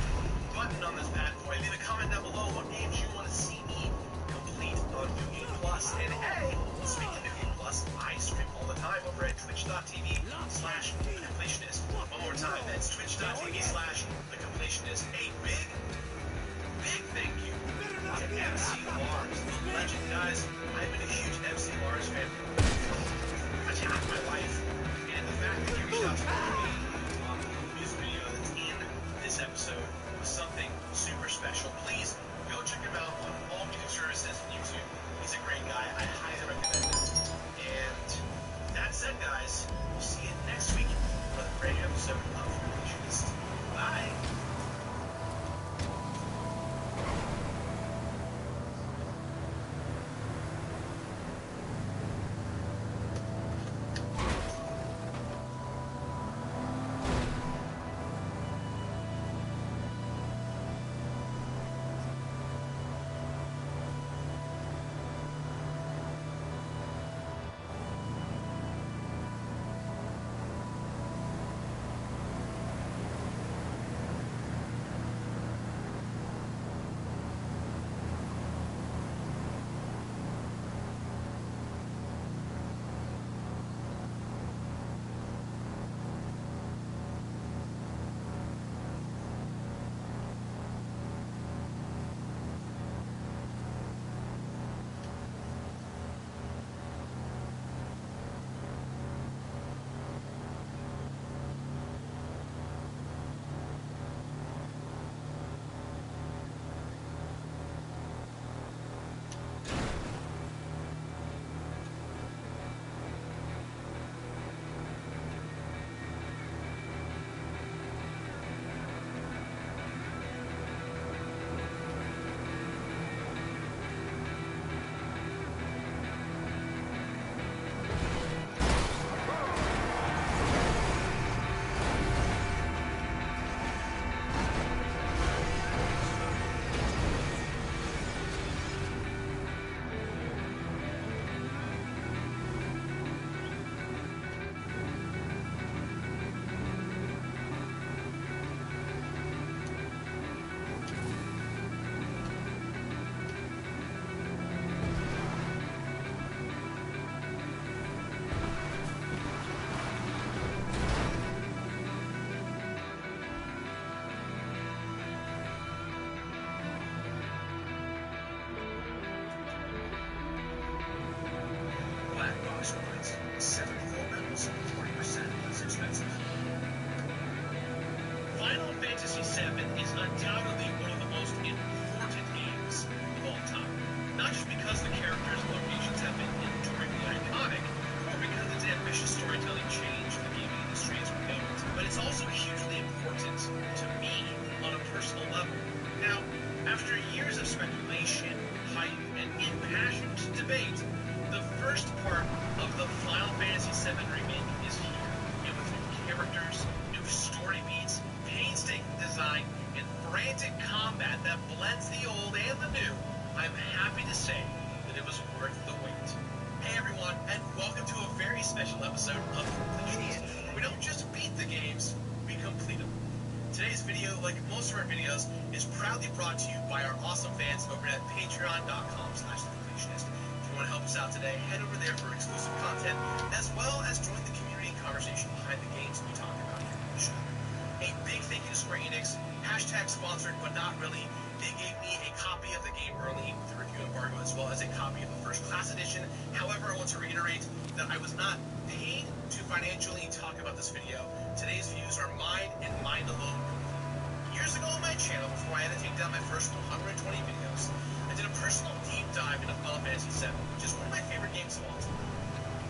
button on this bad boy. Leave a comment down below what games you want to see me complete on New Game Plus. And hey, speaking of New Game Plus, I stream all the time over at twitch.tv/thecompletionist. One more time, that's twitch.tv/thecompletionist. A big thank you to MC Lars, the legend, guys. I've been a huge MC Lars fan for pretty much half my life, and the fact that he reached out to me on the music video that's in this episode was something super special. Please go check him out on all music services and YouTube. He's a great guy. I highly recommend him. And that said, guys, we'll see you next week for another great episode of Completionist. Bye. Sponsored, but not really. They gave me a copy of the game early with a review embargo as well as a copy copy of the First Class Edition. However, I want to reiterate that I was not paid to financially talk about this video. Today's views are mine and mine alone. Years ago on my channel, before I had to take down my first 120 videos, I did a personal deep dive into Final Fantasy VII, which is one of my favorite games of all time.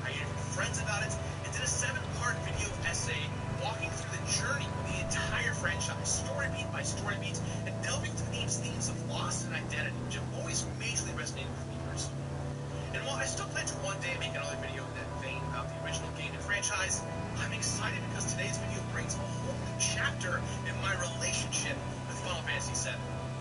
I interviewed friends about it and did a 7-part video essay walking through the journey of the entire franchise, story beat by story beat, and delving into the game's themes of loss and identity, which have always majorly resonated with me personally. And while I still plan to one day make another video in that vein about the original game and franchise, I'm excited because today's video brings a whole new chapter in my relationship with Final Fantasy VII.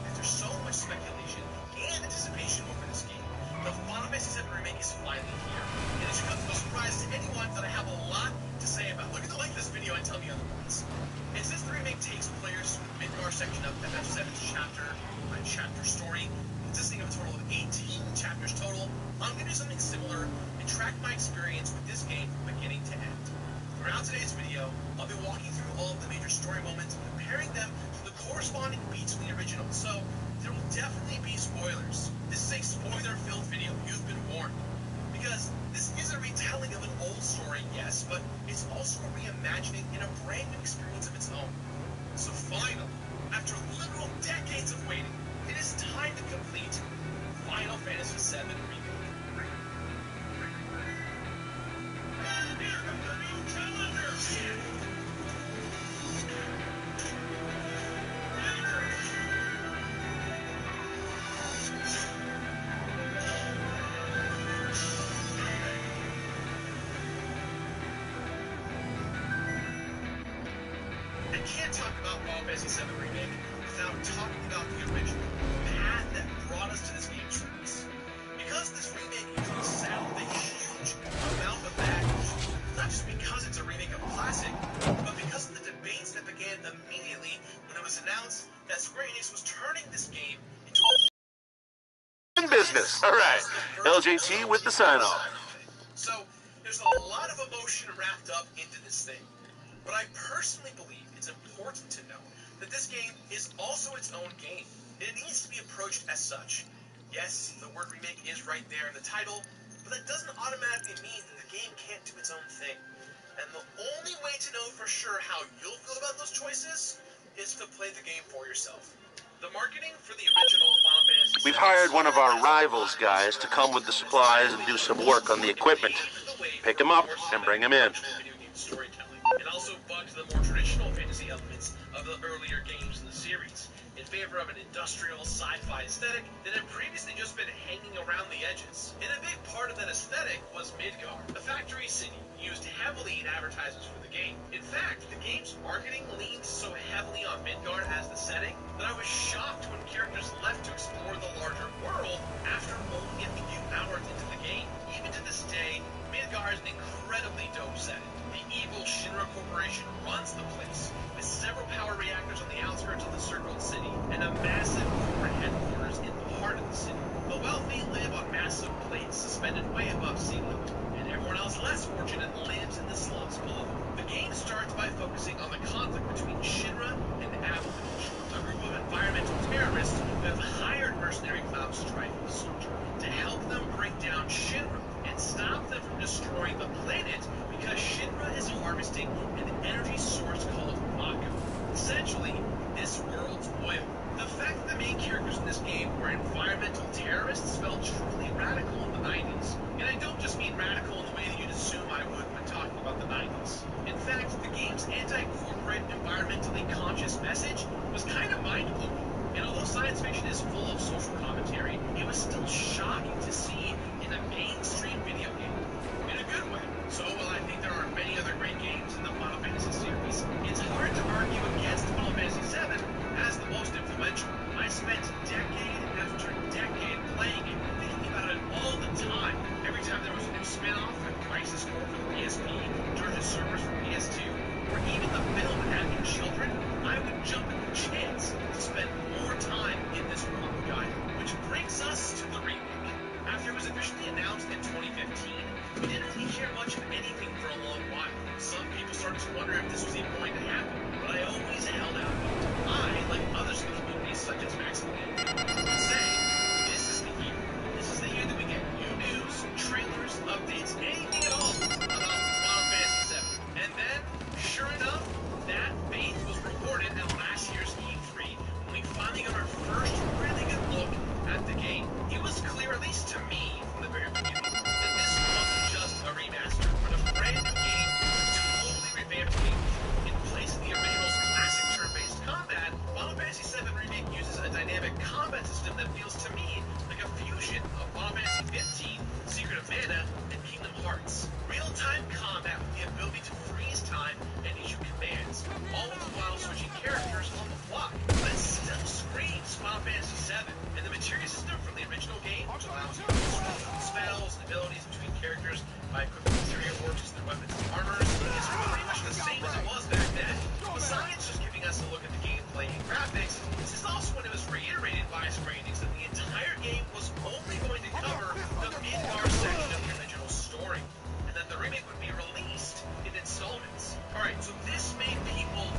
After so much speculation and anticipation over this game, the Final Fantasy VII Remake is finally here. And it should come as no surprise to anyone that I have a lot to say about. Look at the link of this video and tell me otherwise. And since the remake takes players through the Midgar section of FF7's chapter by chapter story, consisting of a total of 18 chapters total, I'm going to do something similar and track my experience with this game from beginning to end. Throughout today's video, I'll be walking through all of the major story moments and comparing them to the corresponding beats from the original, so there will definitely be spoilers. This is a spoiler-filled video, you've been warned. Because this is a retelling of an old story, yes, but it's also a reimagining in a brand new experience of its own. So finally, after literal decades of waiting, it is time to complete Final Fantasy VII Remake. Here comes the new calendar! I can't talk about Final Fantasy VII Remake without talking about the original, the path that brought us to this game's release. Because this remake comes saddled with a huge amount of baggage, not just because it's a remake of a classic, but because of the debates that began immediately when it was announced that Square Enix was turning this game into a business. All right. LJT with the sign-off. So, there's a lot of emotion wrapped up into this thing. But I personally believe it's important to know that this game is also its own game, and it needs to be approached as such. Yes, the word remake is right there in the title, but that doesn't automatically mean that the game can't do its own thing. And the only way to know for sure how you'll feel about those choices is to play the game for yourself. The marketing for the original Final Fantasy We've hired one of our rivals guys to come with the supplies and do some work on the equipment. Pick him up and bring him in. It also bugged the more traditional fantasy elements of the earlier games in the series, in favor of an industrial sci-fi aesthetic that had previously just been hanging around the edges. And a big part of that aesthetic was Midgar, a factory city used heavily in advertisements for the game. In fact, the game's marketing leaned so heavily on Midgar as the setting that I was shocked when characters left to explore the larger world after only a few hours into the game. Even to this day, Midgar is an incredibly dope setting. The evil Shinra Corporation runs the place, with several power reactors on the outskirts of the circled city, and a massive corporate headquarters in the heart of the city. The wealthy live on massive plates suspended way above sea level, and everyone else less fortunate lives in the slums below. The game starts by focusing on the conflict between Shinra and Avalanche, a group of environmental terrorists who have hired mercenary Cloud Strife Soldier to help them bring down Shinra and stop them from destroying the planet because Shinra is harvesting an energy source called Mako. Essentially, this world's oil. The fact that the main characters in this game were environmental terrorists felt truly radical in the 90s. And I don't just mean radical in the way that you'd assume I would when talking about the 90s. In fact, the game's anti-corporate, environmentally conscious message was kind of mind-blowing. And although science fiction is full of social commentary, it was still shocking to see in a mainstream video game. In a good way. So while I think there are many other great games in the Final Fantasy series, it's hard to argue against Final Fantasy VII as the most influential. I spent decade after decade playing it, thinking about it all the time. Every time there was a new spin-off like Crisis Core for the PSP, George's Servers for PS2, or even the film Having Children, I would jump at the chance to spend more time in this world of Gaia. Which brings us to the remake. After it was officially announced in 2015, we didn't really hear much of anything for a long while. Some people started to wonder if this was even going to happen, but I always held out hope. I, like others in the community, such as Maximilian, would say, this is the year. This is the year that we get It was clear, at least to me, from the very beginning, that this wasn't just a remaster, but a brand new game, totally revamped gameplay. In place of the original's classic turn-based combat, Final Fantasy VII Remake uses a dynamic combat system that feels to me like a fusion of Final Fantasy XV, Secret of Mana, and Kingdom Hearts. Real-time combat with the ability to freeze time and issue commands, all the while switching characters on the fly. But it still screams Final Fantasy VII, and the materia system from the original game, which allows you to switch spells and abilities between characters by equipping materia works to their weapons and armors, is pretty much the same as it was back then. Besides just giving us a look at the gameplay and graphics, this is also when it was reiterated by Square Enix that the entire game was only going to cover the Midgar section of the original story, and that the remake would be released in installments. Alright, so this made people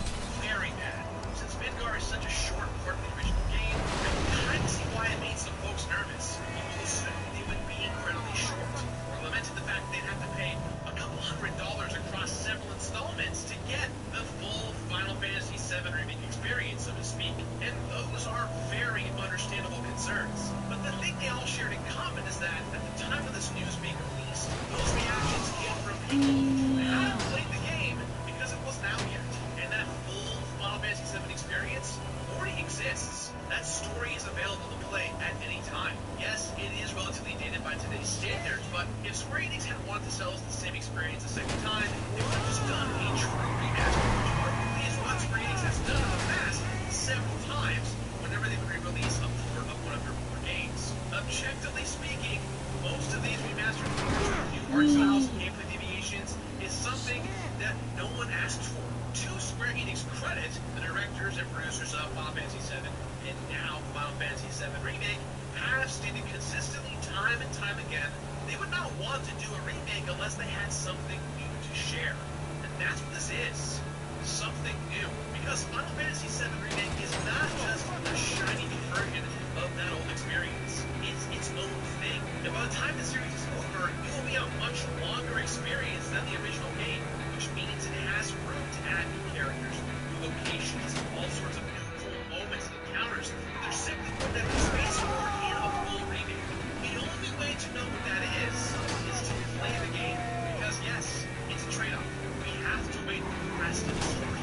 very mad. Since Midgar is such a short part of the original game, I can kind of see why it made some folks nervous. People assumed they would be incredibly short, or lamented the fact they'd have to pay a couple $100 across several installments to get the full Final Fantasy VII Remake experience, so to speak, and those are very understandable concerns. But the thing they all shared in common is that at the time of this news being released, those reactions came from people who hadn't played the game because it wasn't out yet, and that full Final Fantasy VII experience already exists. That story is available to play at any time. Yes, it is relatively dated by today's standards, but if Square Enix had wanted to sell us the same experience a second time, they would have just done a true remaster, which arguably is what Square Enix has done in the past several times whenever they would re-release a port of one of their core games. Objectively speaking, most of these remastered ports with new art styles and gameplay deviations is something that no one asked for. To Square Enix credit, the directors and producers of Final Fantasy VII and now Final Fantasy VII Remake have stated consistently time and time again they would not want to do a remake unless they had something new to share. And that's what this is. Something new. Because Final Fantasy VII Remake is not just a shiny new version of that old experience. It's its own thing. And by the time the series is over, it will be a much longer experience than the original game, which means it has room to add new characters, new locations, all sorts of new cool moments and encounters that there simply wouldn't have been space for in a full remake. The only way to know what that is to play the game, because yes, it's a trade-off. We have to wait for the rest of the story.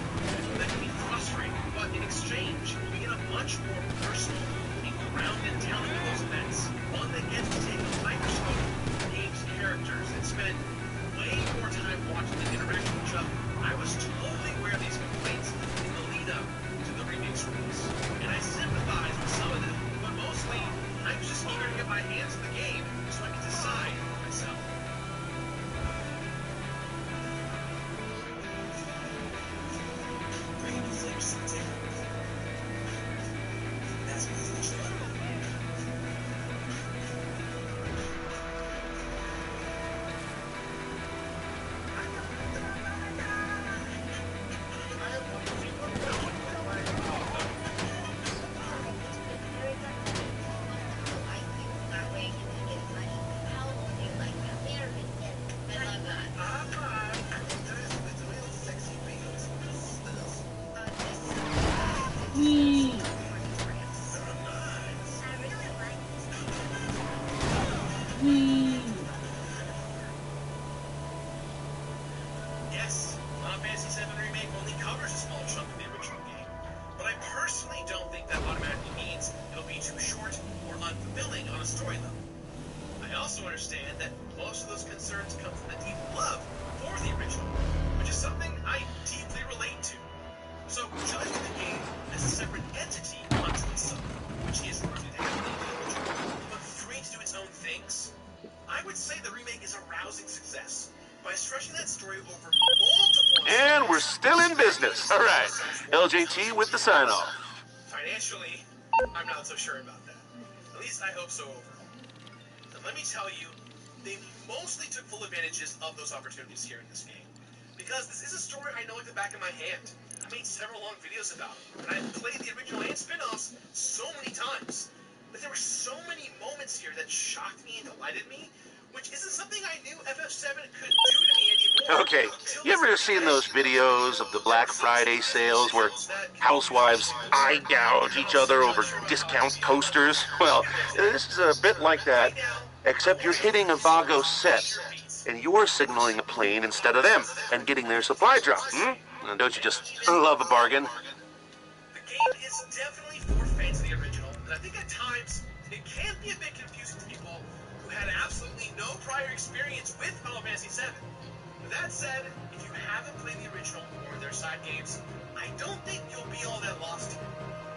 That can be frustrating, but in exchange, we get a much more personal and grounded telling of those events. One that gets to take a microscope of the game's characters and spend way more time watching them interact with each other. I was totally aware of these complaints in the lead-up to the remake's release, and I sympathize with some of them, but mostly, I was just eager to get my hands on the game so I could decide for myself. Yes, Final Fantasy VII Remake only covers a small chunk of the original game, but I personally don't think that automatically means it'll be too short or unfulfilling on a story level. I also understand that most of those concerns come from the deep love for the original, which is something I deeply relate to. So, judging the game as a separate entity unto itself, which is rooted heavily in the original, but free to do its own things, I would say the remake is a rousing success by stretching that story over multiple And we're still in business. All right. LJT with the sign-off. Financially, I'm not so sure about that. At least I hope so overall. And let me tell you, they mostly took full advantages of those opportunities here in this game. Because this is a story I know like the back of my hand. I made several long videos about it, and I've played the original and spin-offs so many times. But there were so many moments here that shocked me and delighted me, which isn't something I knew FF7 could do to me in the Okay, you ever seen those videos of the Black Friday sales where housewives eye gouge each other over discount toasters? Well, this is a bit like that, except you're hitting a Vago set, and you're signaling a plane instead of them, and getting their supply drop, And don't you just love a bargain? The game is definitely for fans of the original, and I think at times it can be a bit confusing to people who had absolutely no prior experience with Final Fantasy VII. With that said, if you haven't played the original or their side games, I don't think you'll be all that lost.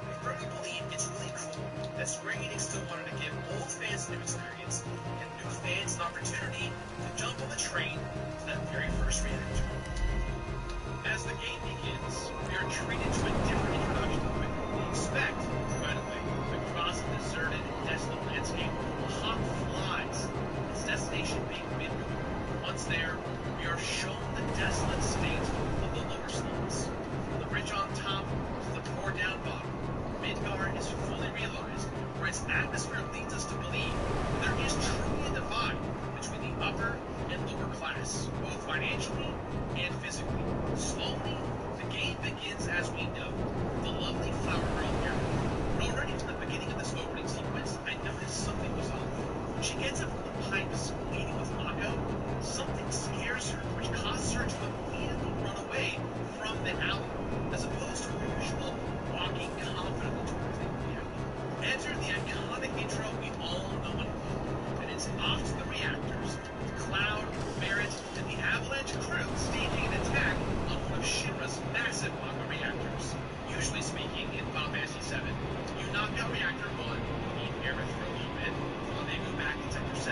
I firmly believe it's really cool that Square Enix still wanted to give old fans a new experience and new fans an opportunity to jump on the train to that very first reactor. As the game begins, we are treated to a different introduction to it than we expect. By the way, across a deserted and desolate landscape, a hawk flies, its destination being Midgar. Once there, we are shown the desolate state of the lower slums. From the rich on top to the poor down bottom, Midgar is fully realized, where its atmosphere leads us to believe there is truly a divide between the upper and lower class, both financially and physically. Slowly, the game begins as we know, with the lovely flower girl here. But already from the beginning of this opening sequence, I noticed something was off. When she gets up from the pipes, meeting with Mako, something scares her, which causes her to immediately run away from the alley, as opposed to her usual walking confidently towards the alley. Enter the iconic intro we all know and love, and it's off to the reactors, with Cloud, Barret, and the Avalanche crew staging an attack on one of Shinra's massive Mako reactors. Usually speaking, in Final Fantasy VII, you knock out Reactor 1, leave Aerith for a little bit, while they go back and take your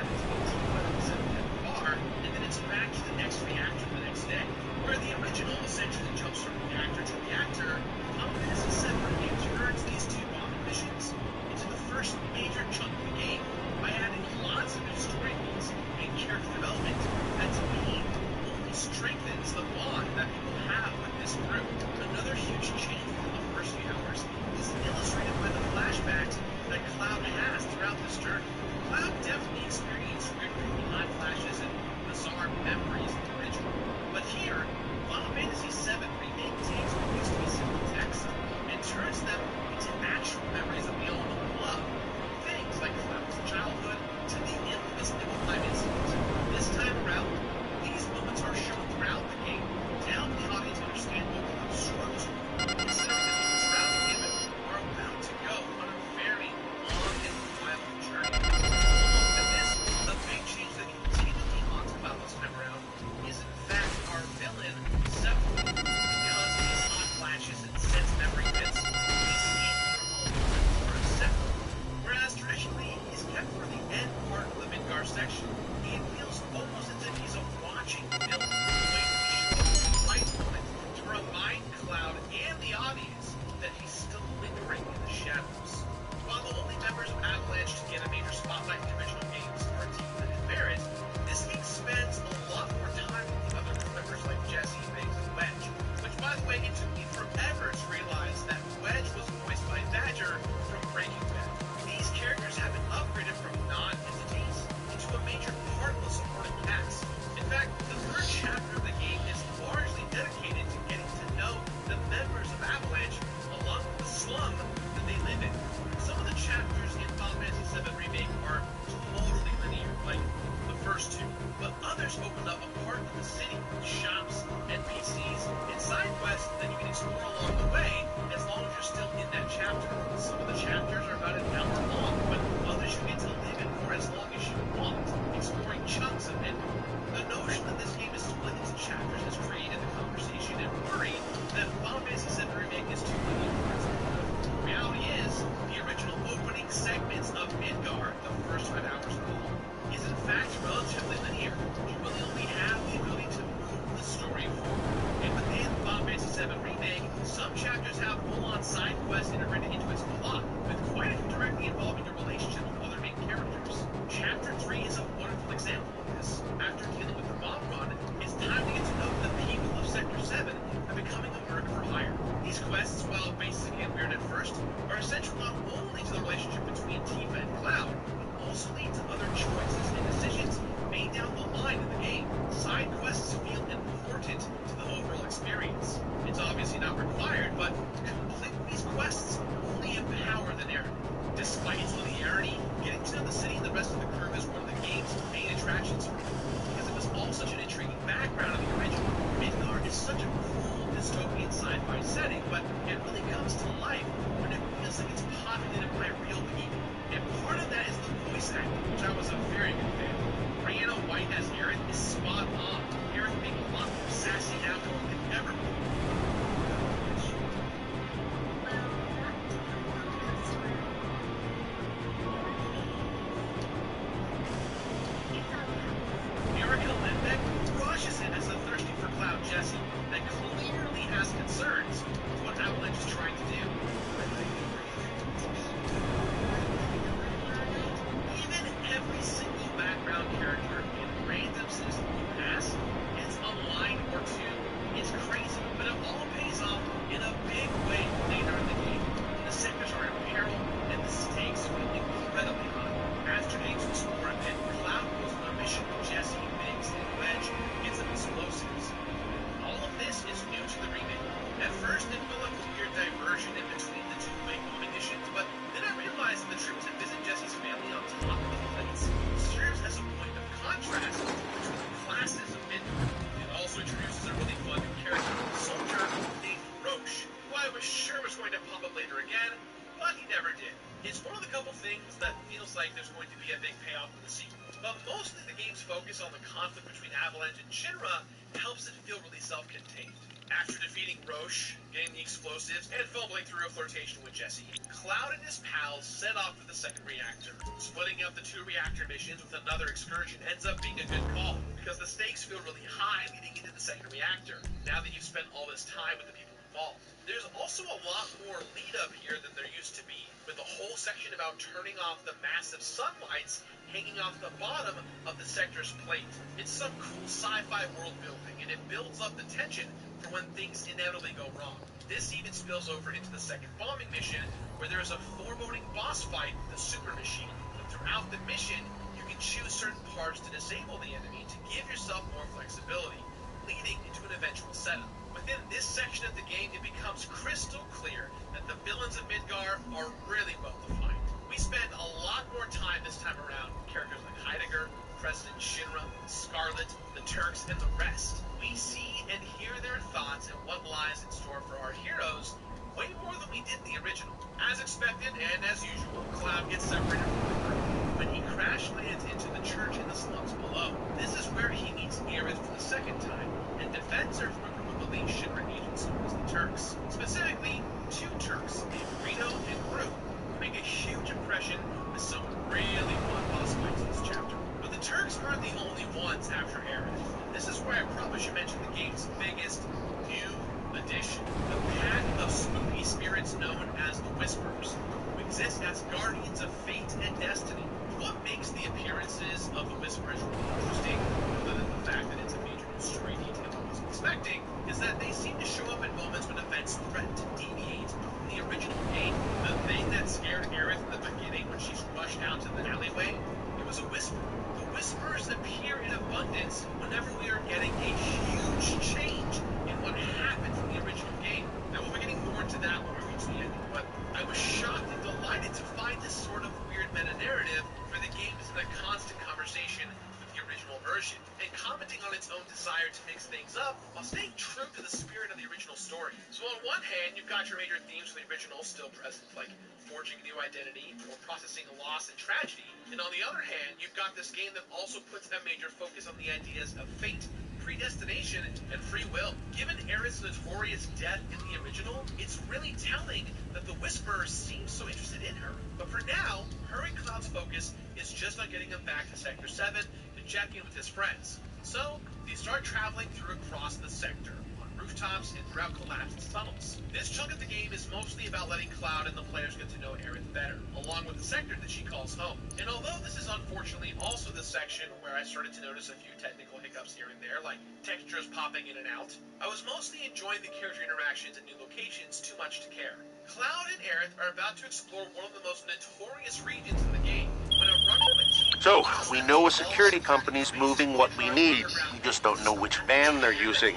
focus on the conflict between Avalanche and Shinra helps it feel really self-contained. After defeating Roche, getting the explosives, and fumbling through a flirtation with Jesse, Cloud and his pals set off for the second reactor. Splitting up the 2 reactor missions with another excursion ends up being a good call, because the stakes feel really high leading into the second reactor, now that you've spent all this time with the people involved. There's also a lot more lead up here than there used to be, with a whole section about turning off the massive sunlights hanging off the bottom of the sector's plate. It's some cool sci-fi world building, and it builds up the tension for when things inevitably go wrong. This even spills over into the second bombing mission, where there is a foreboding boss fight with the super machine. But throughout the mission, you can choose certain parts to disable the enemy to give yourself more flexibility, leading into an eventual setup. Within this section of the game, it becomes crystal clear that the villains of Midgar are really well defined. We spend a lot more time this time around with characters like Heidegger, President Shinra, Scarlet, the Turks, and the rest. We see and hear their thoughts and what lies in store for our heroes way more than we did in the original. As expected, and as usual, Cloud gets separated from the group when he crash lands into the church in the slums below. This is where he meets Aerith for the second time and defends her from a group of elite Shinra agents known as the Turks. Specifically, 2 Turks named Reno and Gru, who make a huge impression with some really fun boss fights in this chapter. But the Turks aren't the only ones after Aerith. This is where I probably should mention the game's biggest new addition, the pack of spooky spirits known as the Whispers, who exist as guardians of fate and destiny. What makes the appearances of the Whispers really interesting, other than the fact that it's a major new story detail I wasn't expecting, is that they seem to show up at moments when events threaten to deviate from the original game. The thing that scared Aerith in the beginning when she's rushed out to the alleyway, it was a whisper. The Whispers appear in abundance whenever we are getting a huge change in what happened from the original game. Now, we'll be getting more into that when we reach the ending, but I was shocked and delighted to find this sort of weird meta-narrative where the game is in a constant conversation with the original version, and commenting on its own desire to mix things up while staying true to the spirit of the original story. So on one hand, you've got your major themes from the original still present, like forging a new identity or processing loss and tragedy, and on the other hand, you've got this game that also puts a major focus on the ideas of fate, predestination, and free will. Given Aerith's notorious death in the original, it's really telling that the Whisperer seems so interested in her. But for now, her and Cloud's focus is just on getting him back to Sector 7 to check in with his friends. So, they start traveling through across the sector, on rooftops and throughout collapsed tunnels. This chunk of the game is mostly about letting Cloud and the players get to know Aerith better, along with the sector that she calls home. And although this is unfortunately also the section where I started to notice a few technical hiccups here and there, like textures popping in and out, I was mostly enjoying the character interactions and new locations too much to care. Cloud and Aerith are about to explore one of the most notorious regions in the game, when a runaway team... So, we know a security company's moving what we need. We just don't know which van they're using.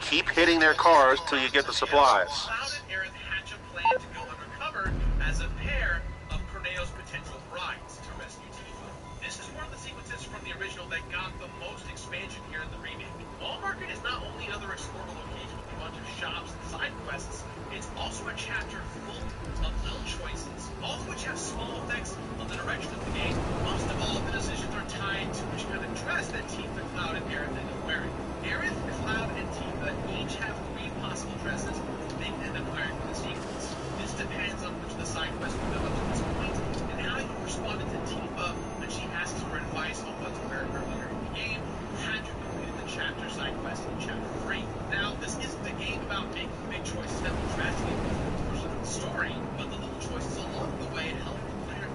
Keep hitting their cars till you get the supplies. Cloud and Aerith hatch a plan to go undercover as a pair of Corneo's potential brides to rescue Tifa. This is one of the sequences from the original that got the most expansion here in the remake. Wall Market is not only another explorable location with a bunch of shops and side quests, it's also a chapter full of little choices, all of which have small effects on the direction of the game. Most of all, the decisions are tied to which kind of dress that Tifa, Cloud, and Aerith end up wearing. Aerith, Cloud, and Tifa each have 3 possible dresses they can end up wearing for the sequence. This depends on which of the side quests we develop to this point, and how you responded to Tifa when she asks for advice on what to wear earlier in the game, had you completed the chapter side quest in Chapter 3. Now, this isn't a game about making big choices that will drastically move the course of the story, but the little choices along the way help the player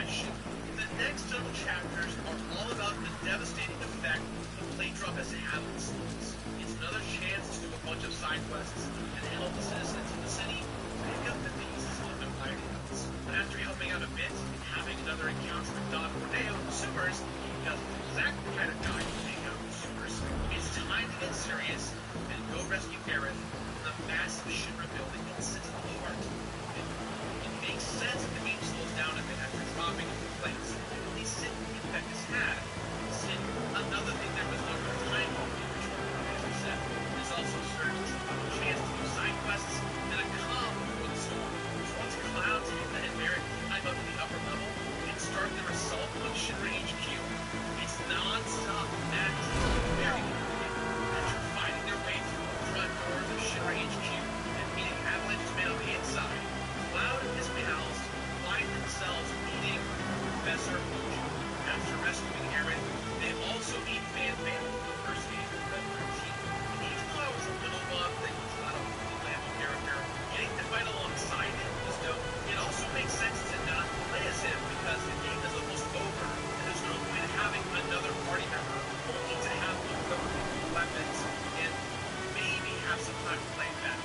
by Shinra. The next several chapters are all about the devastating effect the blade drop has had on cities. It's another chance to do a bunch of side quests and help the citizens of the city pick up the pieces of their livelihoods. But after helping out a bit and having another encounter with Don Corneo in the sewers, because it's exactly the kind of guy you hang out in the sewers, it's time to get serious and go rescue Aerith from the massive Shinra building in City Boulevard. It makes sense that the game slows down a bit after dropping into place. At least Sid the effect has had. Sid, another thing there was no real time on the original, as I said, is also serves as a chance to do side quests and a calm before the storm. So once Cloud, Tifa, and Barret climb up to the upper level and start their assault on Shinra HQ, it's non-stop action. Very after fighting their way through the front doors of Shinra HQ and meeting Avalanche's men on the inside, Cloud and his pals find themselves meeting Professor Fuji. After rescuing Aerith, they also meet Fan Fan for the first game of Red 13. And even though I was a little bummed that he's not a fully landed character, getting to fight alongside him was dope. It also makes sense to not play as him because the game is almost over, and there's no point in having another party member only to have weapons and maybe have some time to play that.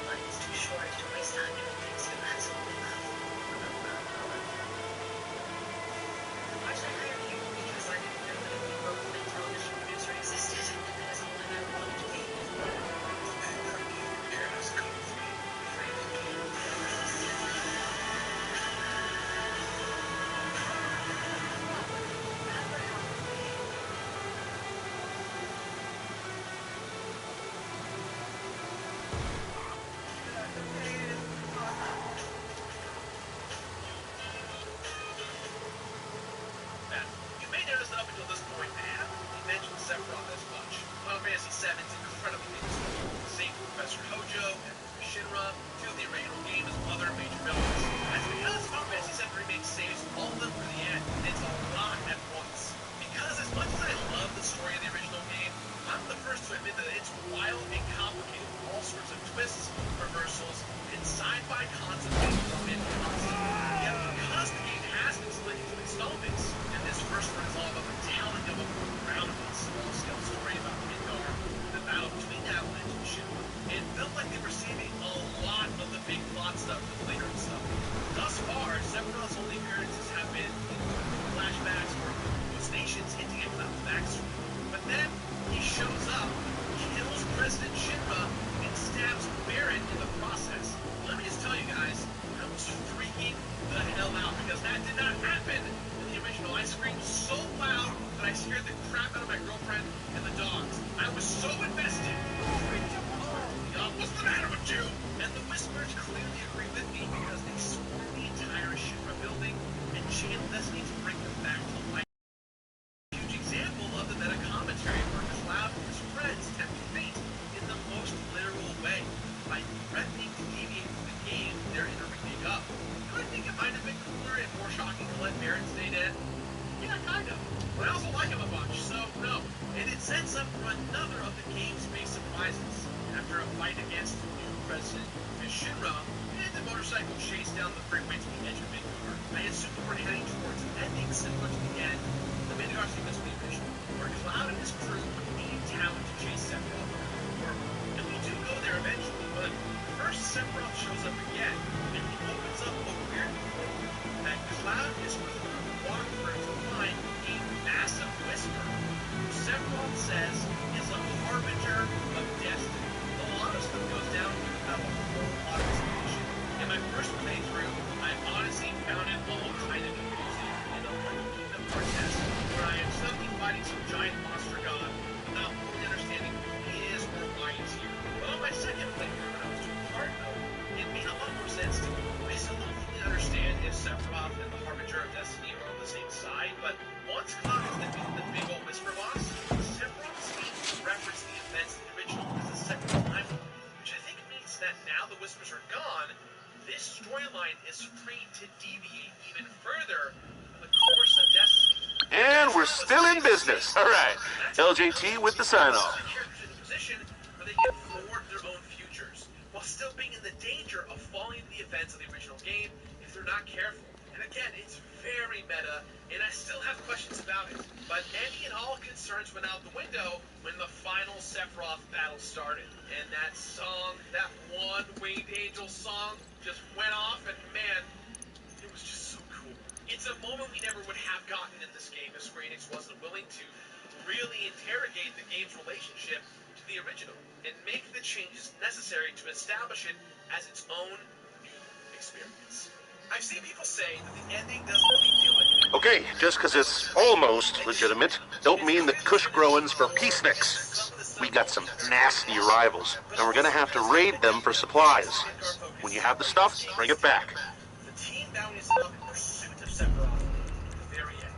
Life's too short to waste time doing things you absolutely love. Why should I hire you? Because I didn't know that a local television producer existed. That is all I ever wanted to be. Here's coffee. You may notice that up until this point, I haven't really mentioned Sephiroth as much. Final Fantasy VII's incredibly famous. Same for Professor Hojo and Shinra, two of the original game's other major villains. That's because Final Fantasy VII Remake saves all of them for the end, and it's a lot at once. Because as much as I love the story of the original game, I'm the first to admit that it's wild and complicated with all sorts of twists, reversals, and sci-fi concepts and concepts. Yet because the game has been split into installments, and this first one is all about the telling of a more grounded, small-scale story about Midgar, the battle between Avalanche and Shinra, it felt like they were saving a lot of the big plot stuff for the later stuff. Thus far, Sephiroth's only appearances have been in flashbacks or hallucinations hinting at Cloud's backstory. But then he shows up, kills President Shinra, and stabs Barret in the process. Let me just tell you guys, I was freaking the hell out because that did not happen in the original. I screamed so loud that I scared the crap out of my girlfriend and the dogs. I was so invested. What's the matter with you? And the Whispers clearly agree with me because they swarmed the entire Shinra building and channeled destiny to bring them back to life. A huge example of the meta commentary where Cloud and his friends tempt fate in the most literal way by threatening to deviate from the game they're in a remake of. Do I think it might have been cooler and more shocking to let Barret stay dead? Yeah, kind of. But I also like him a bunch, so no. And it sets up for another of the game's big surprises. After a fight against the new president, Ms. Shinra, and the motorcycle chase down the freeway to the edge of Midgar, I assume we're heading towards an ending similar to the end of the Midgar sequence we envisioned, where Cloud and his crew leave town to chase Sephiroth around the world. And we do go there eventually, but first Sephiroth shows up again, and he opens up a weird portal that Cloud is crew walk through to find a massive whisper, who Sephiroth says is a harbinger of destiny. A lot of stuff goes down here without a whole lot of explanation. In my first playthrough, I honestly found it all kind of confusing and a little Kingdom Hearts-esque, where I am suddenly fighting some giant monster god without fully understanding who he is or why he's here. But on my second playthrough, when I was doing hard mode, it made a lot more sense to me. I still don't fully understand if Sephiroth and the Harbinger of Destiny are on the same side, but once Cloud has defeated the big old Whisper boss, Sephiroth seems to reference the events of the original as a second timeline, which I think means that now the Whispers are gone, this storyline is free to deviate even further from the course of Destiny. And we're still in business. All right. LJT with the sign-off. Characters in a position where they can forward their own futures, while still being in the danger of falling into the events of the original game if they're not careful. And again, started, and that song, that one Winged Angel song, just went off, and man, it was just so cool. It's a moment we never would have gotten in this game if Square Enix wasn't willing to really interrogate the game's relationship to the original and make the changes necessary to establish it as its own new experience. I've seen people say that the ending doesn't really feel like an ending. Okay, just because it's almost legitimate, don't mean that Kush growing's for peaceniks. We got some nasty rivals, and we're gonna have to raid them for supplies. When you have the stuff, bring it back. The team bounties up in pursuit of Sephiroth at the very end.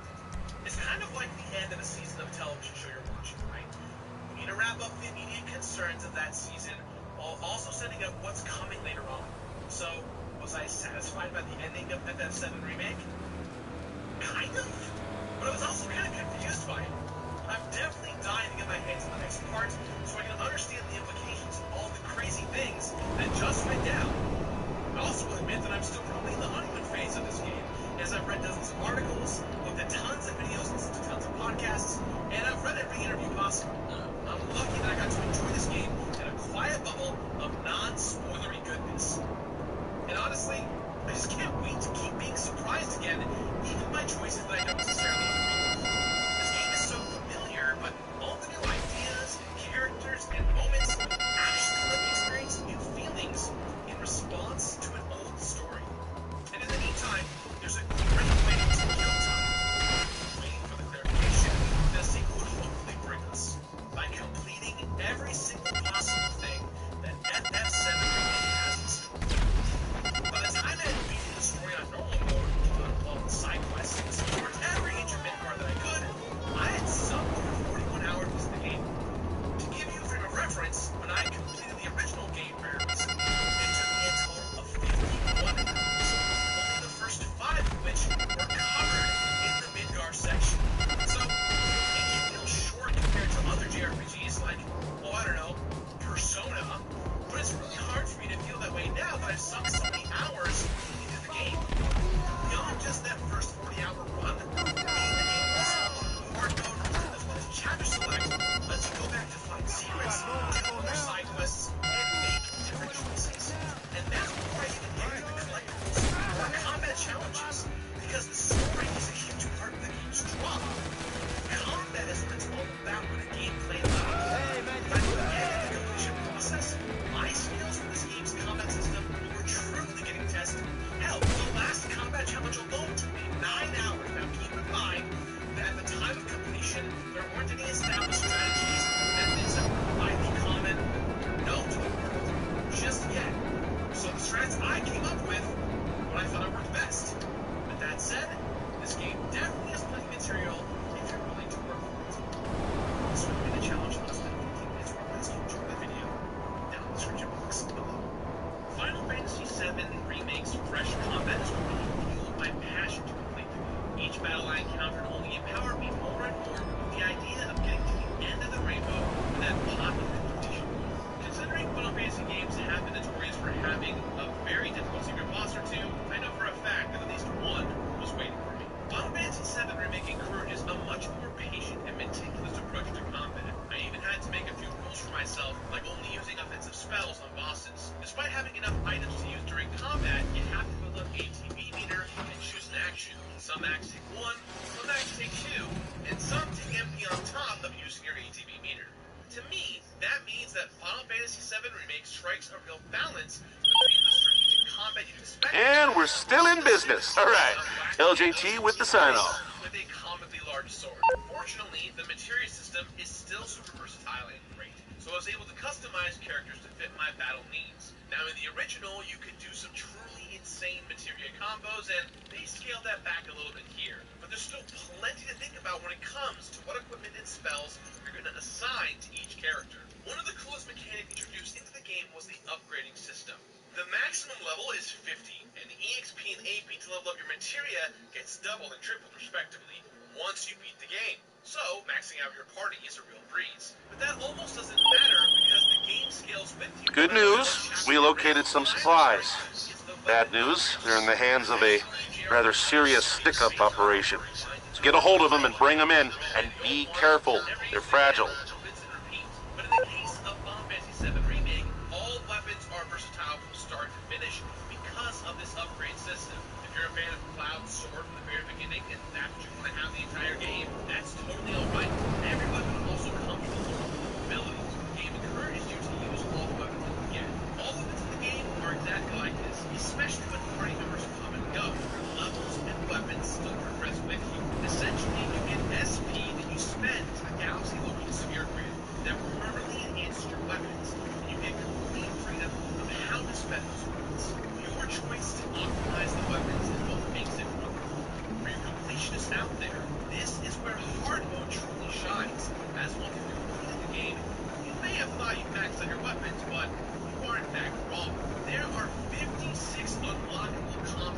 It's kind of like the end of a season of a television show you're watching, right? We need to wrap up the immediate concerns of that season while also setting up what's coming later on. So, was I satisfied by the ending of FF7 Remake? Kind of. But I was also kind of confused by it. I'm definitely dying to get my hands on the next part so I can understand the implications of all the crazy things that just went down. I also will admit that I'm still probably in the honeymoon phase of this game, as I've read dozens of articles, looked at tons of videos, listened to tons of podcasts, and I've read every interview possible. I'm lucky that I got to enjoy this game in a quiet bubble of non-spoilery goodness. And honestly, I just can't wait to keep being surprised again, even by choices that I don't necessarily agree with. This game is so familiar, but all the new ideas, characters, and moments actually let me experience new feelings in response to an old story. And in the meantime, there's a great way to kill time, waiting for the clarification that a sequel would hopefully bring us, by completing every single possible thing that FF7 Remake has in store. By the time I had beaten the story on normal mode, all the side quests, and explored every intermittent part that I could, I had some over 41 hours into the game. To give you a frame of reference, when I completed the original game very recently, it took me a total of 51 hours, only the first 5 of which were covered in the Midgar section. So, it may feel short compared to other JRPGs like, oh, I don't know, Persona, but it's really hard for me to feel that way now that I've sunk so many hours into the game. Beyond just that first 40-hour run, beating the game also, hard mode as well as chapter select lets you go back to find secrets, do more side quests, and make different choices. And that's before I even get into the collectibles or combat challenges, because the story is a huge part of the game's draw. Combat is what it's all about when a gameplay level. By the end of the completion process, my skills for this game's combat system were truly getting tested. Hell, the last combat challenge alone took me 9 hours. Now keep in mind that at the time of completion, there weren't any established strategies that is widely common known to the world just yet. So the strats I came up with, what I thought I worked best. With that said, this game definitely has plenty of material if you're willing to work for it. This would be the challenge less than 15 minutes or less to enjoy the video down in the description box below. Final Fantasy VII Remake's fresh combat is what really fueled my passion to complete the game. Each battle I encountered only empowered me more and more with the idea of getting to the end of the rainbow with that positive completion. Considering Final Fantasy games have been notorious for having a very difficult secret boss or two, I know for a fact that at least one was waiting for me. Final Fantasy VII Remake encourages a much more patient and meticulous approach to combat. I even had to make a few rules for myself, like only using offensive spells on bosses. Despite having enough items to use during combat, you have to build up ATB meter and choose an action. Some acts take 1, some acts take 2, and some take MP on top of using your ATB meter. To me, that means that Final Fantasy VII Remake strikes a real balance between the strategic combat you'd expect. And we're still in business. All right, LJT with the sign-off. With a comically large sword. Fortunately, the materia system is still super versatile and great, so I was able to customize characters to fit my battle needs. Now in the original, you could do some truly insane materia combos, and they scaled that back a little bit here. But there's still plenty to think about when it comes to what equipment and spells you're going to assign to each character. One of the coolest mechanics introduced into the game was the upgrading system. The maximum level is 50, and the EXP and AP to level up your materia gets doubled and tripled respectively once you beat the game. So, maxing out your party is a real breeze. But that almost doesn't matter because the game scales with you. Good news, we located some supplies. Bad news, they're in the hands of a rather serious stick-up operation. So get a hold of them and bring them in, and be careful, they're fragile. But in the case of Final Fantasy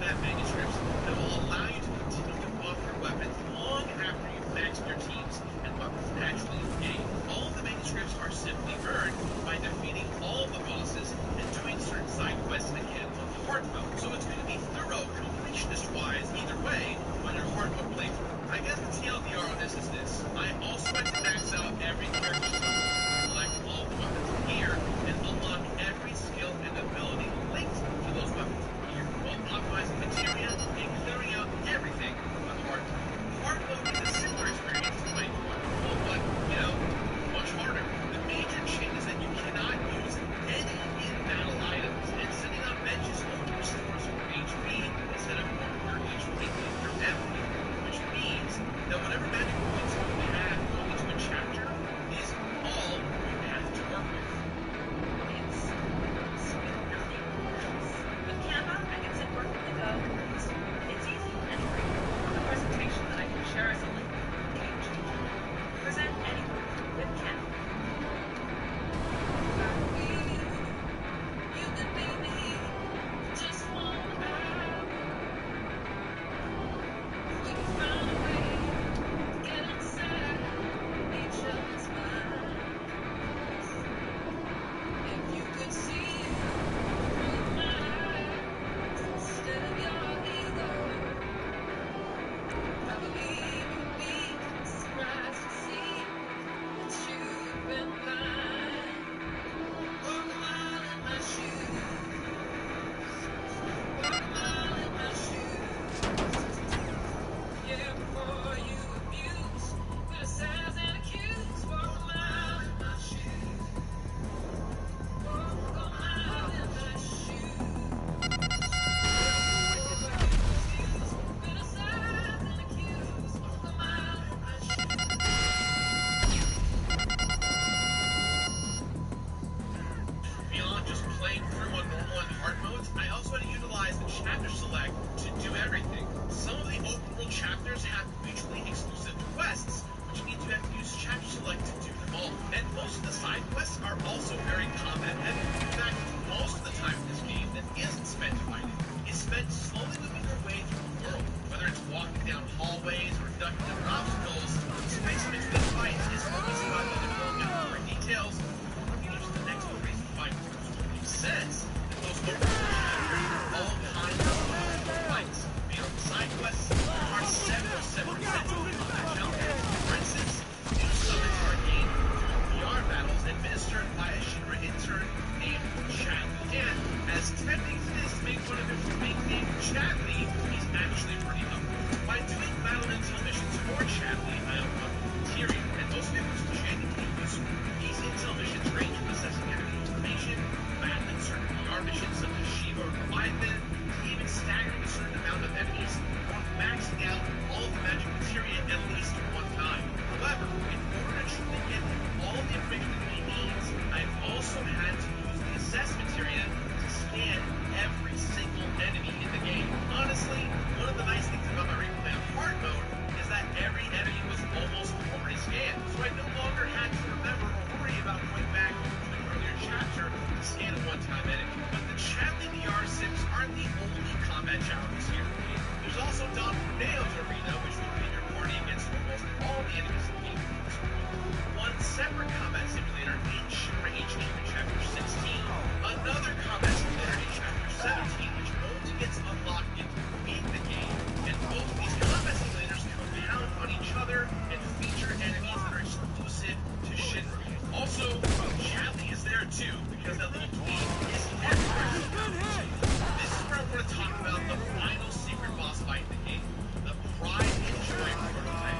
combat manuscripts that will allow you to continue to buff your weapons long after you've maxed your teams and weapons naturally in the game. All of the manuscripts are simply earned by defeating all of the bosses and doing certain side quests again on hard mode. So it's going to be thorough, completionist-wise either way on your hard mode playthrough. I guess the TLDR on this is this. I also like to max out every character's level, collect all the weapons and gear, and unlock every skill and ability linked to those weapons and gear, while optimizing materia and clearing out everything on hard mode. Hard mode is a similar experience to playing Coil, but, much harder. The major change is that you cannot use any in-battle items, and sitting on benches only restores your HP instead of more of your HP in your MP, which means that whatever magic points you have going into a chapter is all you have to work with. It's sweet, nothing else. With Canva, I can sit work on the go. It's easy and free. A presentation that I can share as a link. Game changer. Present anywhere with Canva. You could be me just 1 hour. We can find a way to get inside each other's minds. If you could see through my eyes instead of your ego, I believe you'd be surprised to see that you've been blind. Walk a mile in my shoes. Walk a mile in my shoes. Yeah, before you abuse, criticize and accuse. Walk a mile in my shoes. Walk a mile in my shoes. Before you abuse, criticize and accuse. Walk a mile in my shoes. Beyond just playing through on normal and hard modes, I also want to utilize the chapter select to do everything. Some of the open world chapters have mutually exclusive quests, which means you have to use chapter select to do them all. And most of the side quests are also very combat heavy. In fact, most of the time in this game that isn't spent fighting is spent slowly moving your way through the world. Whether it's walking down hallways or ducking under obstacles, the space in between fights is focused on the development of more details before moving to the next crazy fight. It makes sense that those open world chapters have all kinds of fights. Beyond the side quests, there are several separate sets of combat challenges. For instance, new summons are gained through VR battles administered by a Shinra intern named Chadley. And as tempting as it is to make fun of him for being named Chadley, he's actually pretty humble. By doing battle intel missions for Chadley, I unlock materia, and most of it was genuinely useful. These intel missions range from assessing enemy information, battling certain VR missions such as Shiva or Leviathan, to even staggering a certain amount of enemies, or maxing out all of the magic materia at least one time. However, in order to truly get all the information that he needs, I've also had to use the assess materia to scan every single enemy in the game. Honestly, one of the nice things about my replay on hard mode is that every enemy was almost already scanned, so I no longer had to remember or worry about going back to an earlier chapter to scan a one-time enemy. But the Chadley VR sims aren't the only combat challenges here. There's also Don Corneo's arena, which will pit your party against almost all the enemies in the game. One separate combat simulator in Shinra HQ in Chapter 16, another combat simulator in Chapter 17, which only gets unlocked if you beat the game, and both of these combat simulators compound on each other and feature enemies that are exclusive to Shinra. Also, Chadley is there too, because that little tweet is everywhere. This is where I want to talk about the final secret boss fight in the game, the Pride and Joy prototype.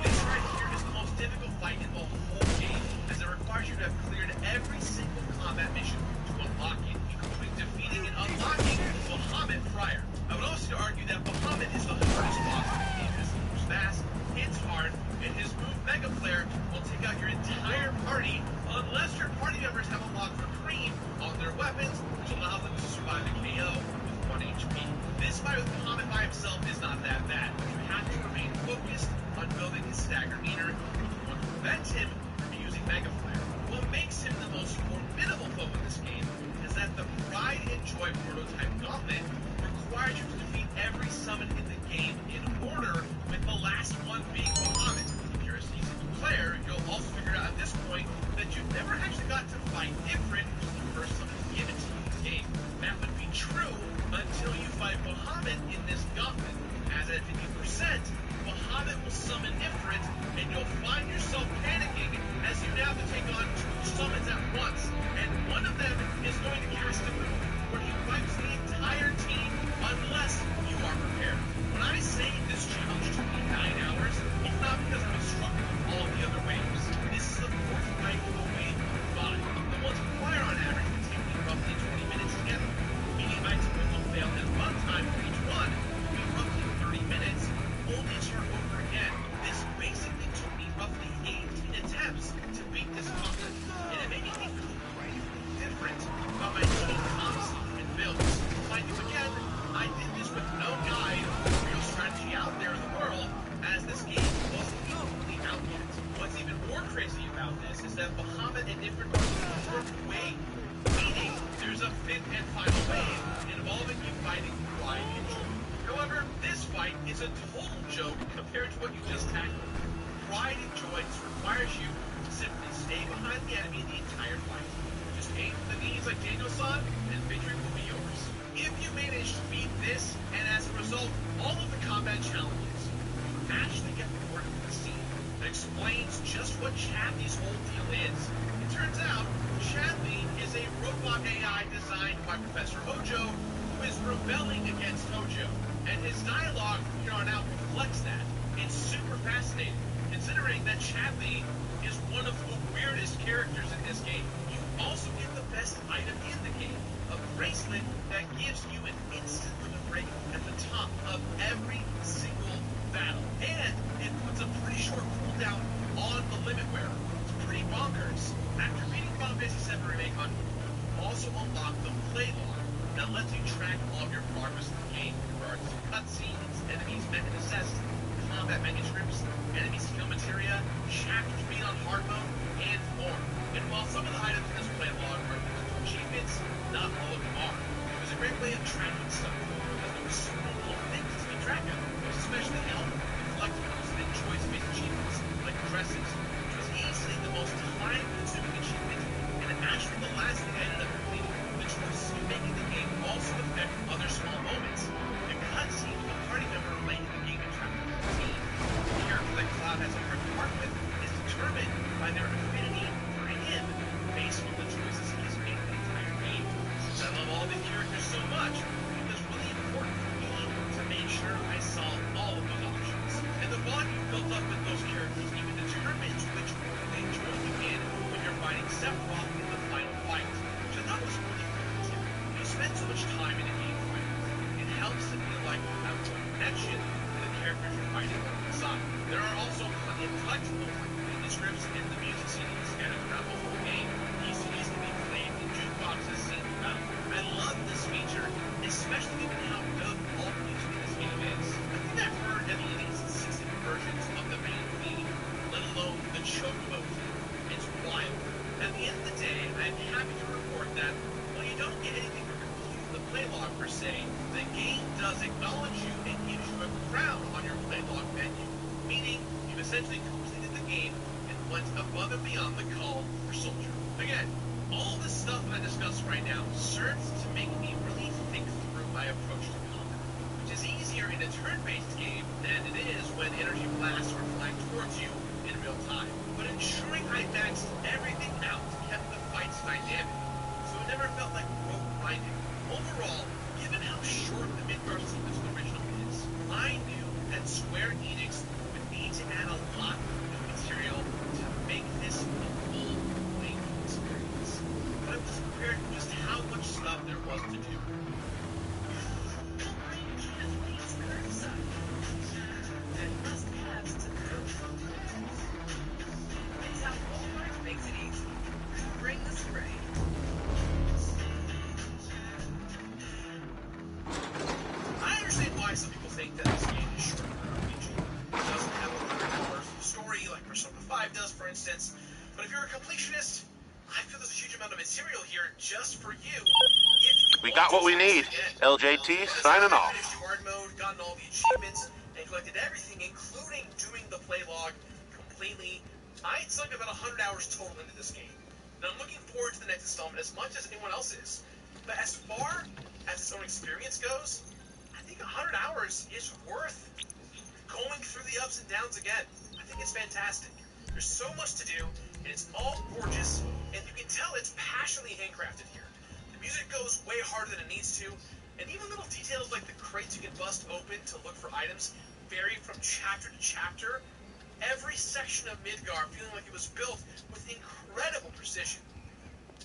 This right here is the most difficult fight in the whole game, as it requires you to have cleared every single combat mission to unlock it, including defeating and unlocking Bahamut prior. I would also argue that Bahamut is the hardest boss in the game, as he moves fast, hits hard, and his move Mega Flare will take out your entire party unless your party members have unlocked Reprieve on their weapons, which allows them to survive the KO with 1 HP. This fight with Bahamut by himself is not that bad, but you have to remain focused on building his stagger meter if you want to prevent him from using Mega Flare. What makes him the most formidable foe in this game is that the Pride and Joy prototype gauntlet requires you to defeat summoned in the game in order, with the last one being Muhammad. If you're a seasoned player, you'll also figure out at this point that you've never actually got to fight Ifrit, who's the first summon given to you in the game. That would be true until you fight Muhammad in this gauntlet, as at 50%, Muhammad will summon Ifrit, and you'll find yourself panicking as you now have to take on 2 summons at once, and one of them is going to cast a move where he wipes the entire team unless you are prepared. When I say this challenge took me 9 hours, it's not because I was struggling with all the other waves. This is the 4th fight of a wave of 5. The ones prior on average would take me roughly 20 minutes to get them, meaning my typical fail and run time for each one would be roughly 30 minutes, only to start over again. This basically took me roughly 18 attempts to beat this gauntlet, and it made me think quite different about my team policy and builds. Mind you, again, I did this with no guide or real strategy out there in the world, as this game wasn't completely out yet. What's even more crazy about this is that Muhammad and Ifrit are the 4th wave, meaning there's a 5th and final wave involving you fighting Pride and Joy. However, this fight is a total joke compared to what you just tackled. Pride and Joy requires you to simply stay behind the enemy the entire fight. Just aim for the knees like Daniel-san, and victory will be yours. If you manage to beat this, and as a result, all of the combat challenges, you actually get rewarded with a scene that explains just what Chadley's whole deal is. It turns out, Chadley is a robot AI designed by Professor Hojo, who is rebelling against Hojo, and his dialogue from here on out reflects that. It's super fascinating, considering that Chadley is one of the weirdest characters in this game. You also get the best item in the game, a bracelet that gives you an instant limit break at the top of every single battle, and it puts a pretty short cooldown on the limit wearer. It's pretty bonkers. After beating Final Fantasy VII Remake on, you also unlock the play log that lets you track all of your progress in the game in regards to cutscenes, enemies method assessed, combat manuscripts, enemy skill materia, chapters being on hard mode, and more. And while some of the items in this play log are achievements, not all of them are. It was a great way of tracking stuff, because there were so many little things to keep track of. It was especially helpful with collectibles and choice-based achievements, like dresses, which was easily the most time-consuming achievement, and actually the last thing I ended up completing. The choices you make in the game also affect other small moments. The cutscene of a party member late in the game in chapter 14, the character that Cloud has a hard part with, is determined by their affinity for him based on the choices he has made in the entire game. Since I love all the characters so much, it was really important for me to make sure I solved all of those options. And the bond you built up with those characters even determines which order they join you in when you're fighting Sephiroth in the final fight, which I thought was really cool too. You spend so much time in a game fighting, it helps to feel like you have a connection to the characters you're fighting alongside. There are also plenty of collectibles like manuscripts and the music CDs scattered throughout the whole game. These CDs can be played in jukeboxes seen throughout. I love this feature, especially given how good all the music in this game is. I think I've heard at least 60 versions of the main theme, let alone the chocobo theme. It's wild. At the end of the day, I'm happy to report that while you don't get anything for completing the playlog per se, the game does acknowledge you and gives you a crown on your playlog menu, meaning you've essentially completed the game and went above and beyond the call for soldier. Again, all this stuff I discussed right now serves to make me really think through my approach to combat, which is easier in a turn-based game than it is when energy blasts are flying towards you in real time. But ensuring I maxed everything out kept the fights dynamic, so it never felt like rote grinding. Overall, given how short the Midgard sequence original is, I knew that Square Enix would need to add a lot of new material to make this a full playing experience. But I was prepared for just how much stuff there was to do. Some people think that this game is short for RPG. It doesn't have a linear immersive story like Persona 5 does, for instance. But if you're a completionist, I feel there's a huge amount of material here just for you if you We got what we need. LJT signing off. Hard mode, gotten all the achievements, and collected everything, including doing the play log completely. I sunk about 100 hours total into this game. And I'm looking forward to the next installment as much as anyone else is. But as far as its own experience goes, I think 100 hours is worth going through the ups and downs again. I think it's fantastic. There's so much to do, and it's all gorgeous, and you can tell it's passionately handcrafted here. The music goes way harder than it needs to, and even little details like the crates you can bust open to look for items vary from chapter to chapter. Every section of Midgar feeling like it was built with incredible precision.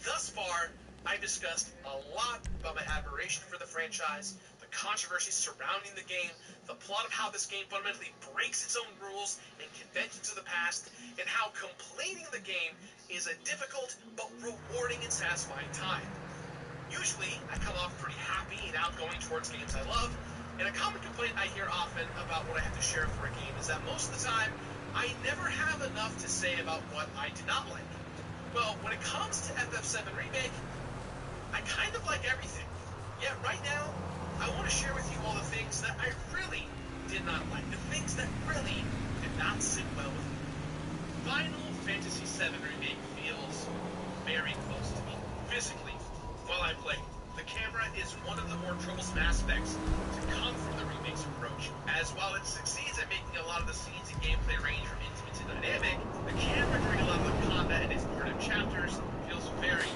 Thus far, I've discussed a lot about my admiration for the franchise, the controversies surrounding the game, the plot of how this game fundamentally breaks its own rules and conventions of the past, and how completing the game is a difficult but rewarding and satisfying time. Usually, I come off pretty happy and outgoing towards games I love, and a common complaint I hear often about what I have to share for a game is that most of the time, I never have enough to say about what I did not like. Well, when it comes to FF7 Remake, I kind of like everything. Yet right now, I want to share with you all the things that I really did not like, the things that really did not sit well with me. Final Fantasy VII Remake feels very close to me, physically, while I play. The camera is one of the more troublesome aspects to come from the remake's approach, as while it succeeds at making a lot of the scenes and gameplay range from intimate to dynamic, the camera during a lot of the combat and its narrative chapters feels very,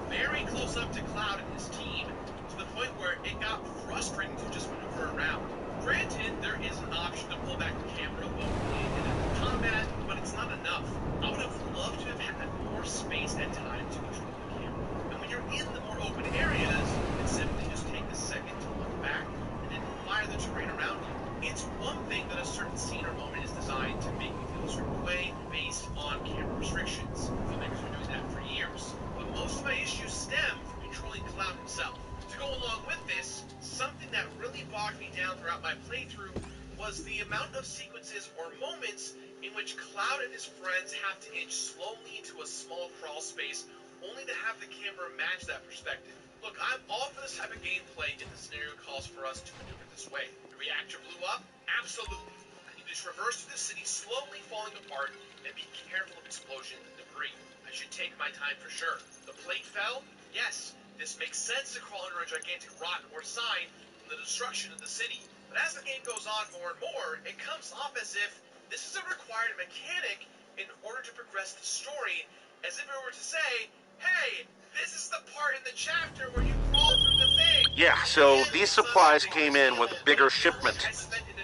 very close up to Cloud and his team, to the point where it got frustrating to just maneuver around. Granted, there is an option to pull back the camera locally in combat, but it's not enough. I would have loved to have had more space at times to control the camera. And when you're in the more open areas, you can simply just take a second to look back and then admire the terrain around you. It's one thing that a certain scene or moment is designed to make you feel a certain way based on camera restrictions. Filmmakers have been doing that for years. But most of my issues stem from controlling Cloud himself. To go along with this, something that really bogged me down throughout my playthrough was the amount of sequences or moments in which Cloud and his friends have to inch slowly into a small crawl space, only to have the camera match that perspective. Look, I'm all for this type of gameplay if the scenario calls for us to maneuver this way. The reactor blew up? Absolutely. I need to traverse through the city slowly falling apart and be careful of explosions and debris. I should take my time for sure. The plate fell? Yes. This makes sense to crawl under a gigantic rock or sign from the destruction of the city. But as the game goes on more and more, it comes off as if this is a required mechanic in order to progress the story, as if it were to say, hey, this is the part in the chapter where you crawl through the thing. Yeah, so these supplies came in with a bigger shipment.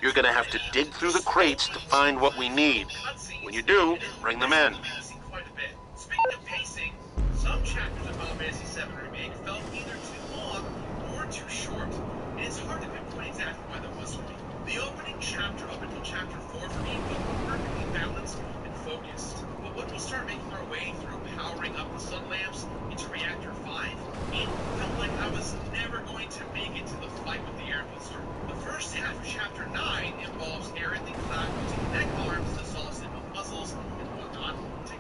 You're gonna have to dig through the crates to find what we need. When you do, bring them in. Speaking of pacing, some chapters of Final Fantasy VII Remake felt either too long or too short, and it's hard to pinpoint exactly why that was for me. The opening chapter up until chapter 4 for me felt perfectly balanced and focused, but when we start making our way through powering up the sun lamps into Reactor 5, it felt like I was never going to make it to the fight with the air booster. The first half of chapter 9 involves Aerith and Cloud using neck arms to solve simple puzzles and whatnot, to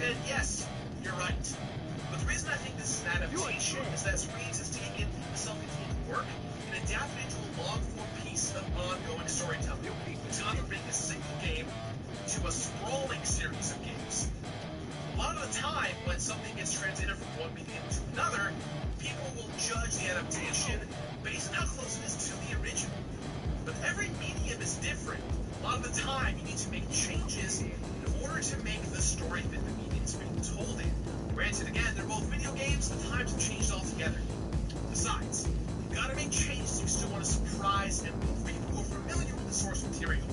And yes, you're right. But the reason I think this is an adaptation is that Square Enix has taken a self-contained work and adapted it to a long-form piece of ongoing storytelling. It's converting a single game to a sprawling series of games. A lot of the time, when something gets translated from one medium to another, people will judge the adaptation based on how close it is to the original. But every medium is different. A lot of the time, you need to make changes in order to make the story fit the medium it's being told in. Granted, again, they're both video games, the times have changed altogether. Besides, you've got to make changes if you still want to surprise and move people who are familiar with the source material.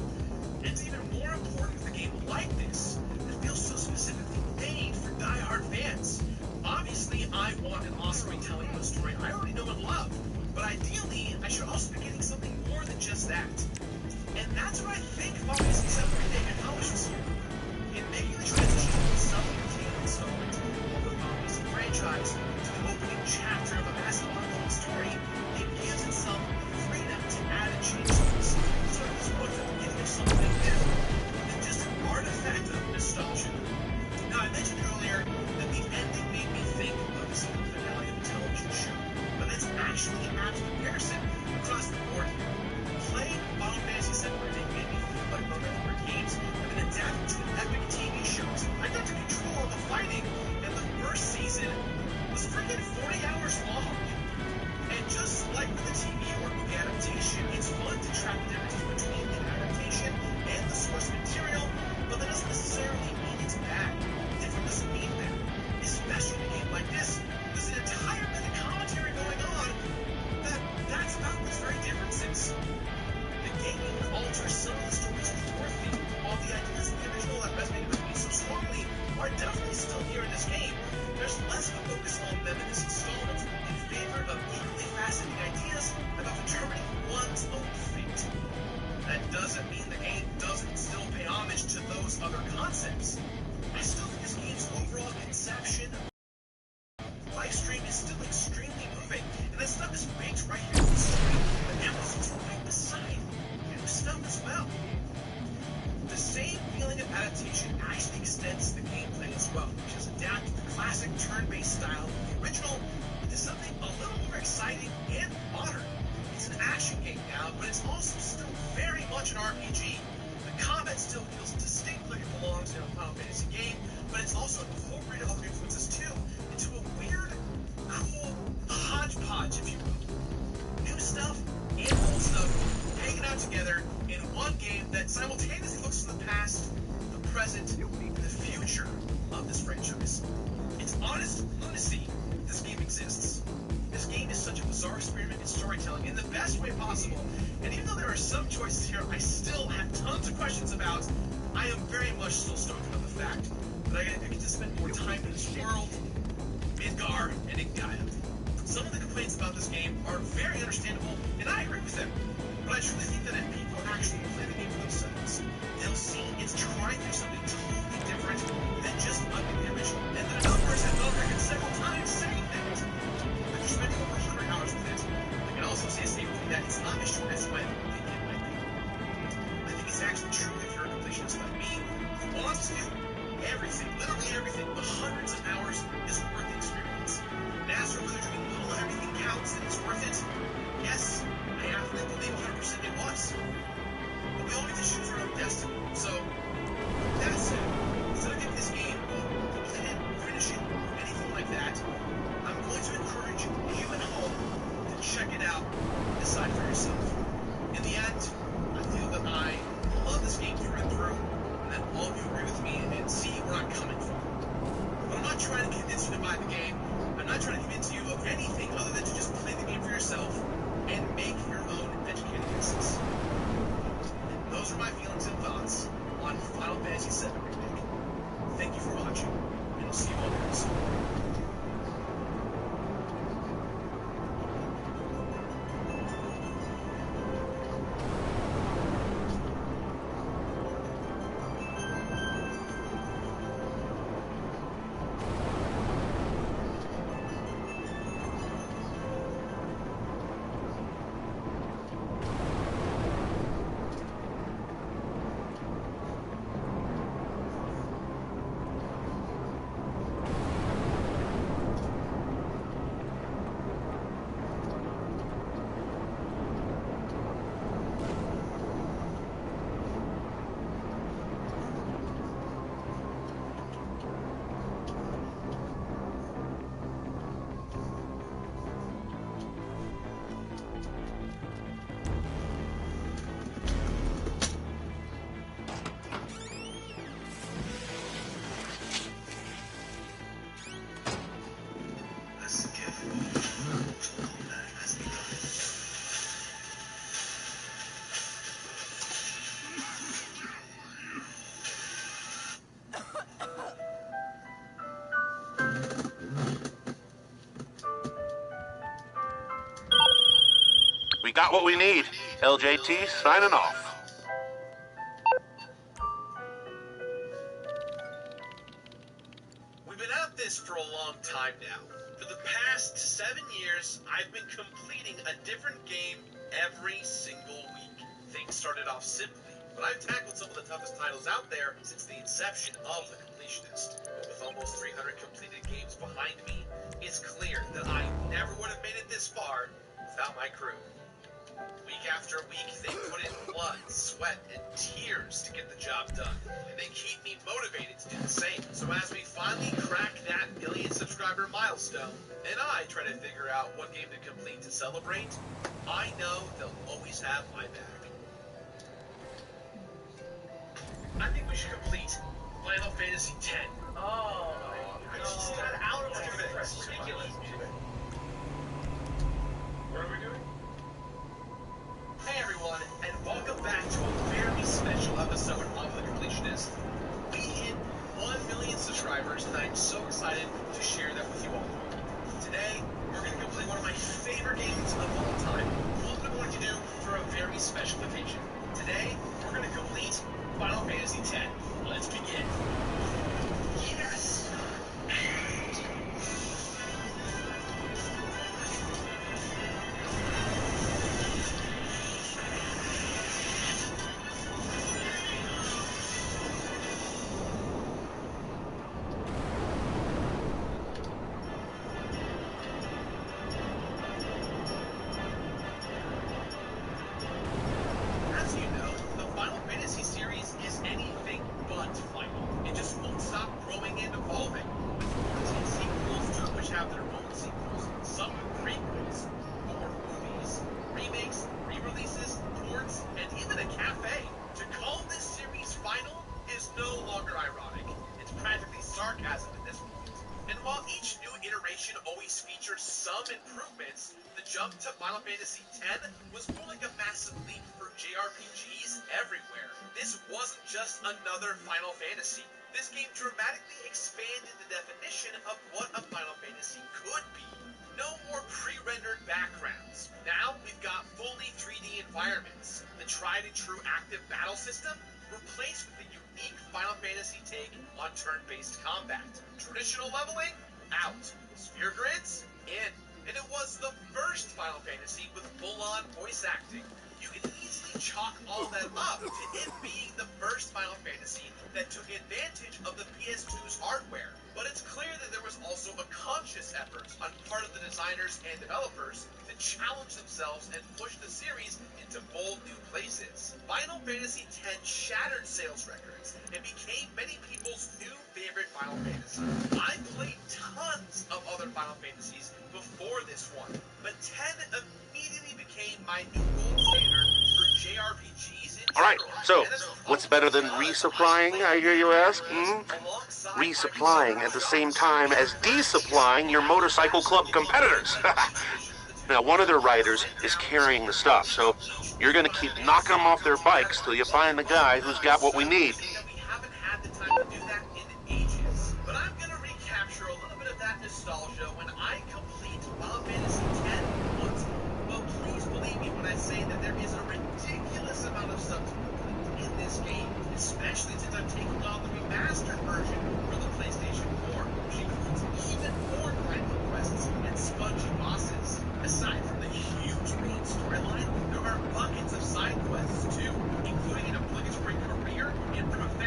And it's even more important with a game like this that feels so specifically made for die-hard fans. Obviously, I want an awesome retelling of a story I already know and love, but ideally, I should also be getting something more than just that. And that's what I think Final Fantasy VII Remake accomplished this year. In making the transition from the self-contained installment of the Final Fantasy franchise to the opening chapter of a massive ongoing story, it gives itself the freedom to add and change things. So at this point, I'm beginning of something new than just an artifact of nostalgia. Now, I mentioned earlier that the ending made me think of the season finale of a television show, but that's actually an apt comparison across the board here. Playing Final Fantasy VII Remake made me feel like the regular games have been adapted to an epic TV show. I got to control all the fighting, and the first season was freaking 40 hours long. And just like with the TV or movie adaptation, it's fun to track the differences between an adaptation and the source material, but that doesn't necessarily mean it's bad. Different doesn't mean bad. Especially in a game like this, there's an entire meta commentary going on that's about those very differences. The game even alters some of the story's core theme, while the ideas of the original that resonated with me so strongly are definitely still here in this game. There's less of a focus on them in this installment in favor of equally fascinating ideas about determining one's own fate. That doesn't mean the game doesn't still pay homage to those other concepts. I still think this game's overall conception live stream is still extremely moving, and that stuff is baked right here in the story, but now it's right beside new stuff as well. The same feeling of adaptation actually extends to the gameplay as well, which has adapted the classic turn-based style of the original into something a little more exciting and modern. It's an action game now, but it's also still very much an RPG. The combat still feels distinct like it belongs in a Final Fantasy game, but it's also incorporated other influences too into a weird, cool hodgepodge, if you will. New stuff and old stuff hanging out together in one game that simultaneously looks to the past, the present, and the future of this franchise. It's honest lunacy that this game exists. This game is such a bizarre experiment in storytelling in the best way possible, and even though there are some choices here I still have tons of questions about, I am very much still stoked about the fact that I get to spend more time in this world, Midgar, and in Gaia. Some of the complaints about this game are very understandable, and I agree with them. But I truly think that if people actually play the game for themselves, they'll see it's trying to do something totally different than just a new image, and the numbers have gone record several times saying that. After spending over 100 hours with it, I can also say safely that it's not as short as my opinion might be. I think it's actually true if you're a completionist like me, who wants to do everything, literally everything, but hundreds of hours is worth the experience. And as for whether doing a little of everything counts and it's worth it, yes, I have to believe 100% it was. But we all get to choose our own destiny. So, with that said, got what we need. LJT signing off. We've been at this for a long time now. For the past 7 years, I've been completing a different game every single week. Things started off simply, but I've tackled some of the toughest titles out there since the inception of The Completionist. But with almost 300 completed games behind me, it's clear that I never would have made it this far without my crew. Week after week, they put in blood, sweat, and tears to get the job done, and they keep me motivated to do the same. So as we finally crack that 1 million subscriber milestone, and I try to figure out what game to complete to celebrate, I know they'll always have my back. I think we should complete Final Fantasy X. Oh, I just got out of it. It's ridiculous. What are we doing? Hey everyone, and welcome back to a very special episode of The Completionist. We hit 1 million subscribers, and I'm so excited to share that with you all. Today, we're going to complete one of my favorite games of all time. What we wanted to do for a very special occasion. Today, we're going to complete Final Fantasy X. Let's begin. Yes! As you know, the Final Fantasy series is anything but final. It just won't stop growing and evolving. 14 sequels, 2 of which have their own sequels, some prequels, 4 movies, remakes, re-releases, ports, and even a cafe. To call this series final is no longer ironic. It's practically sarcasm at this point. And while each new iteration always features some improvements, the jump to Final Fantasy X was more like a massive leap for JRPGs everywhere. This wasn't just another Final Fantasy. This game dramatically expanded the definition of what a Final Fantasy could be. No more pre-rendered backgrounds. Now we've got fully 3D environments. The tried and true active battle system replaced with the unique Final Fantasy take on turn-based combat. Traditional leveling? Out. Sphere grids? In. And it was the first Final Fantasy with full-on voice acting. You can easily chalk all that up to it being the first Final Fantasy that took advantage of the PS2's hardware. But it's clear that there was also a conscious effort on part of the designers and developers to challenge themselves and push the series into bold new places. Final Fantasy X shattered sales records and became many people's new favorite Final Fantasy. I played tons of other Final Fantasies before this one, but 10 immediately became my new gold standard for JRPGs in general. Alright, so, what's better than resupplying, I hear you ask? Resupplying at the same time as desupplying your motorcycle club competitors. Now, one of their riders is carrying the stuff, so you're gonna keep knocking them off their bikes till you find the guy who's got what we need. We haven't had the time to do that in ages, but I'm gonna recapture a little bit of that nostalgia when I complete Final Fantasy X once more. Well, please believe me when I say that there is a ridiculous amount of stuff to complete in this game, especially since I've taken on the remastered version for the PlayStation 4, which includes even more grinding quests and spongy bosses. Aside from the huge main storyline, there are buckets of side quests too, including an obligatory career in professional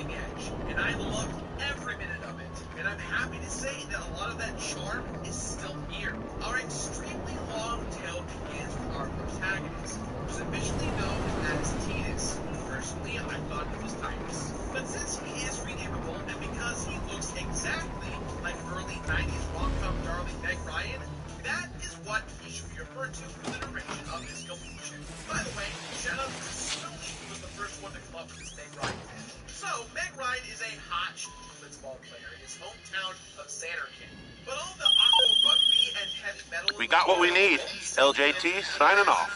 cutting edge, and I loved every minute of it. And I'm happy to say that a lot of that charm is still here. Our extremely long-tailed begins with our protagonist, who's officially known as Titus. Personally, I thought he was Titus. But since he is redeemable, and because he looks exactly like early 90s rom-com darling Meg Ryan, that is what he should be referred to for the duration of his completion. By the way, shout out to Snowly, who was the first one to come up with this Meg Ryan thing. So, Meg Ryan is a hot blitzball player in his hometown of Xanarkand. But all the aqua rugby and heavy metal... We got what we need. LJT signing off.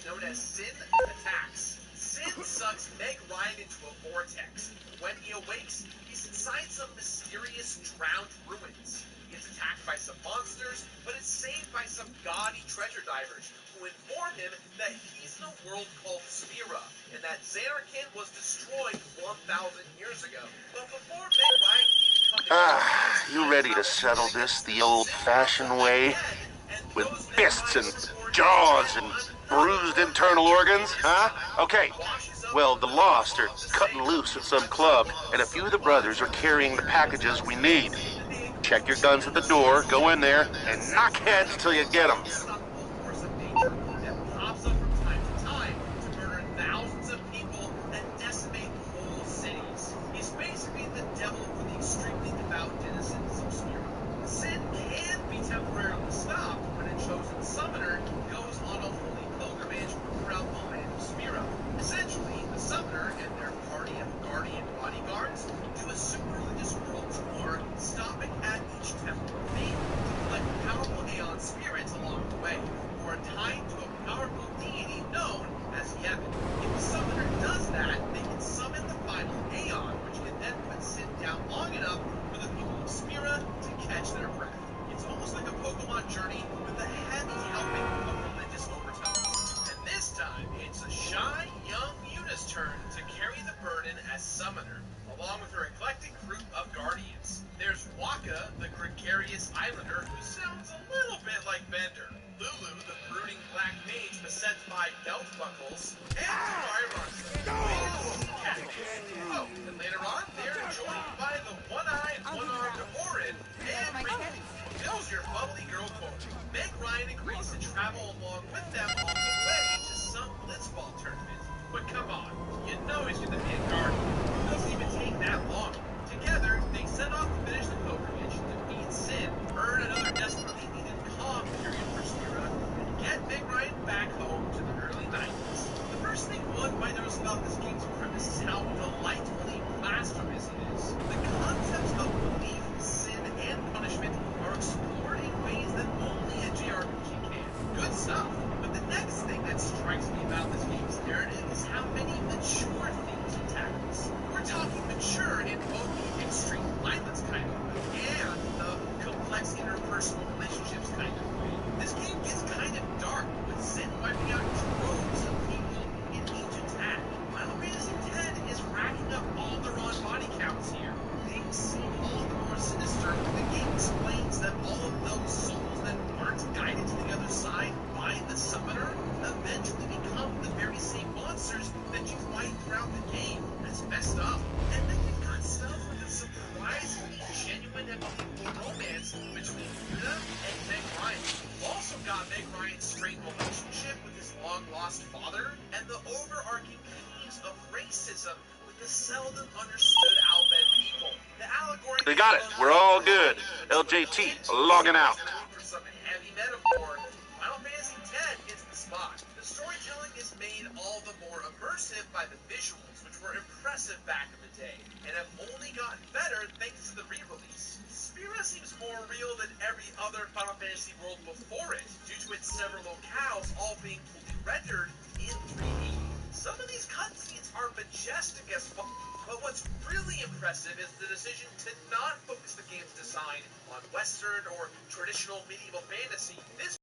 ...known as Sin attacks. Sin sucks Meg Ryan into a vortex. When he awakes, he's inside some mysterious drowned ruins. He gets attacked by some monsters, but is saved by some gaudy treasure divers who inform him that he's in a world called Spira, and that Xanarkand was destroyed 1,000 years ago. But before Meg Ryan can even come to... You ready to settle this the old-fashioned way? With fists and jaws and bruised internal organs, huh? Okay. Well, the Lost are cutting loose at some club, and a few of the brothers are carrying the packages we need. Check your guns at the door, go in there, and knock heads till you get them. Pops up from time to time to murder thousands of people and decimate whole cities. He's basically the devil for the extremely devout denizens of Spira. Sin can be temporarily stopped when a chosen summoner goes on a holy pilgrimage throughout the land of Spira. Essentially, the summoner and their party of guardian bodyguards do a super religious world tour, stopping at each temple of faith to collect powerful Aeon spirits along the way, who are tied to a powerful deity known as Yevon. If the summoner does that, they can summon the final Aeon, which can then put Sin down long enough for the people of Spira to catch their breath. It's almost like a Pokemon journey with a heavy helping of religious overtones. And this time, it's a shy, young Yuna's turn to carry the burden as summoner, along with her eclectic group of guardians. There's Waka, the gregarious islander who sounds a little bit like Bender, Lulu, the brooding black mage beset by belt buckles, and Byron, the big cat. Oh, and later on, they're joined by the one-eyed, one-armed Orin, and Bill's your bubbly girl core. Meg Ryan agrees to travel along with them on the way to some blitzball tournament. But come on, you know he's going to be a guardian. It doesn't even take that long. Together, they set off to finish the pilgrimage, defeat Sin, earn another desperately needed calm period for Spira, and get Meg Ryan back home to the early 90s. The first thing one might notice about this game's premise is how delightfully blasphemous it is. The concepts of belief, sin, and punishment are explored in ways that only a JRPG can. Good stuff. But the next thing that strikes me about this game's narrative is how many mature themes it tackles. We're talking mature in both the extreme violence kind of way and the complex interpersonal relationships kind of way. This game gets kind of dark, with Sin wiping out droves of people in each attack. Final Fantasy X is racking up all the wrong body counts here. Things seem all the more sinister when the game explains that all of those souls that aren't guided to the other side by the summoner eventually become the very same monsters that you fight throughout the game. That's messed up. And then you've got stuff like a surprisingly genuine and believable romance between Yuna and Meg Ryan. You've also got Meg Ryan's strained relationship with his long-lost father, and the overarching themes of racism with the seldom understood Albed people. The allegory... They got it. We're all good. LJT, logging out. For some heavy metaphor, Final Fantasy X hits the spot. The storytelling is made all the more immersive by the visuals, which were impressive back in the day, and have only gotten better thanks to the re-release. Spira seems more real than every other Final Fantasy world before it, due to its several locales all being fully rendered in 3D. Some of these cutscenes are majestic as fuck, but what's really impressive is the decision to not focus the game's design on Western or traditional medieval fantasy. This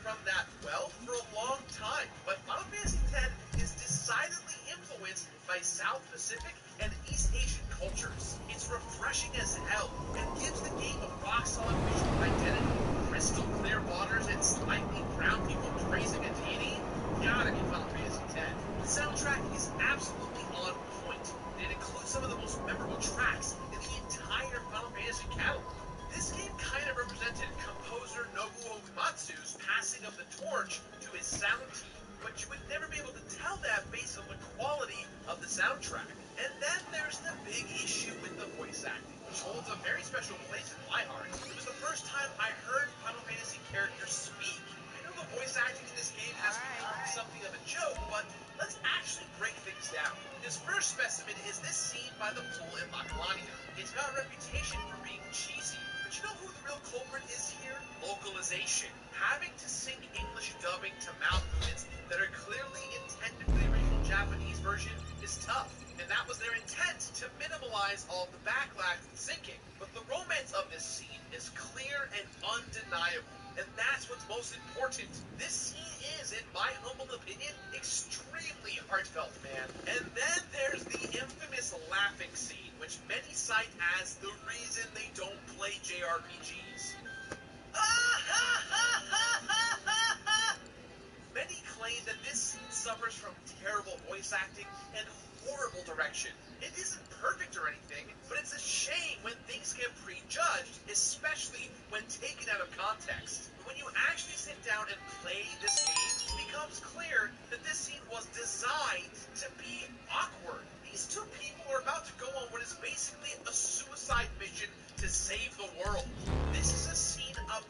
from that well for a long time, but Final Fantasy X is decidedly influenced by South Pacific and East Asian cultures. It's refreshing as hell and gives the game a rock-solid visual identity. Crystal clear waters and slightly brown people praising a deity? Gotta be Final Fantasy X. The soundtrack is absolutely on point. It includes And then there's the big issue with the voice acting, which holds a very special place in my heart. It was the first time I heard Final Fantasy characters speak. I know the voice acting in this game has become something of a joke, but let's actually break things down. His first specimen is this scene by the pool in La Colonia. It's got a reputation for being cheesy, but you know who the real culprit is here? Localization. Having to sync English dubbing to mouth movements that are clearly intended for the original Japanese version is tough, and that was their intent, to minimize all the backlash with syncing. But the romance of this scene is clear and undeniable, and that's what's most important. This scene is, in my humble opinion, extremely heartfelt, man. And then there's the infamous laughing scene, which many cite as the reason they don't play JRPGs. Many claim that this scene suffers from terrible voice acting and horrible direction. It isn't perfect or anything, but it's a shame when things get prejudged, especially when taken out of context. But when you actually sit down and play this game, it becomes clear that this scene was designed to be awkward. These two people are about to go on what is basically a suicide mission to save the world. This is a scene about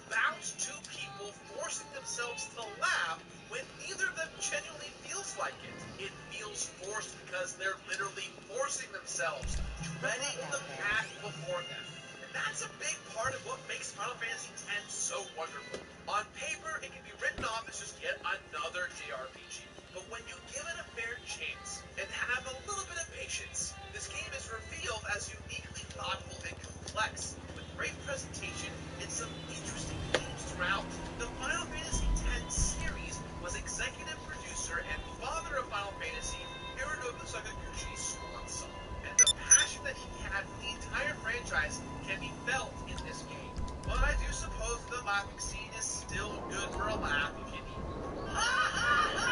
two people forcing themselves to laugh when neither of them genuinely feels like it. It feels forced because they're literally forcing themselves, treading the path before them. And that's a big part of what makes Final Fantasy X so wonderful. On paper, it can be written off as just yet another JRPG. But when you give it a fair chance and have a little bit of patience, this game is revealed as uniquely thoughtful and complex, with great presentation and some interesting themes throughout. The Final Fantasy X series was executive producer and father of Final Fantasy, Hironobu Sakaguchi's swan song. And the passion that he had for the entire franchise can be felt in this game. But I do suppose the laughing scene is still good for a laugh if you need one.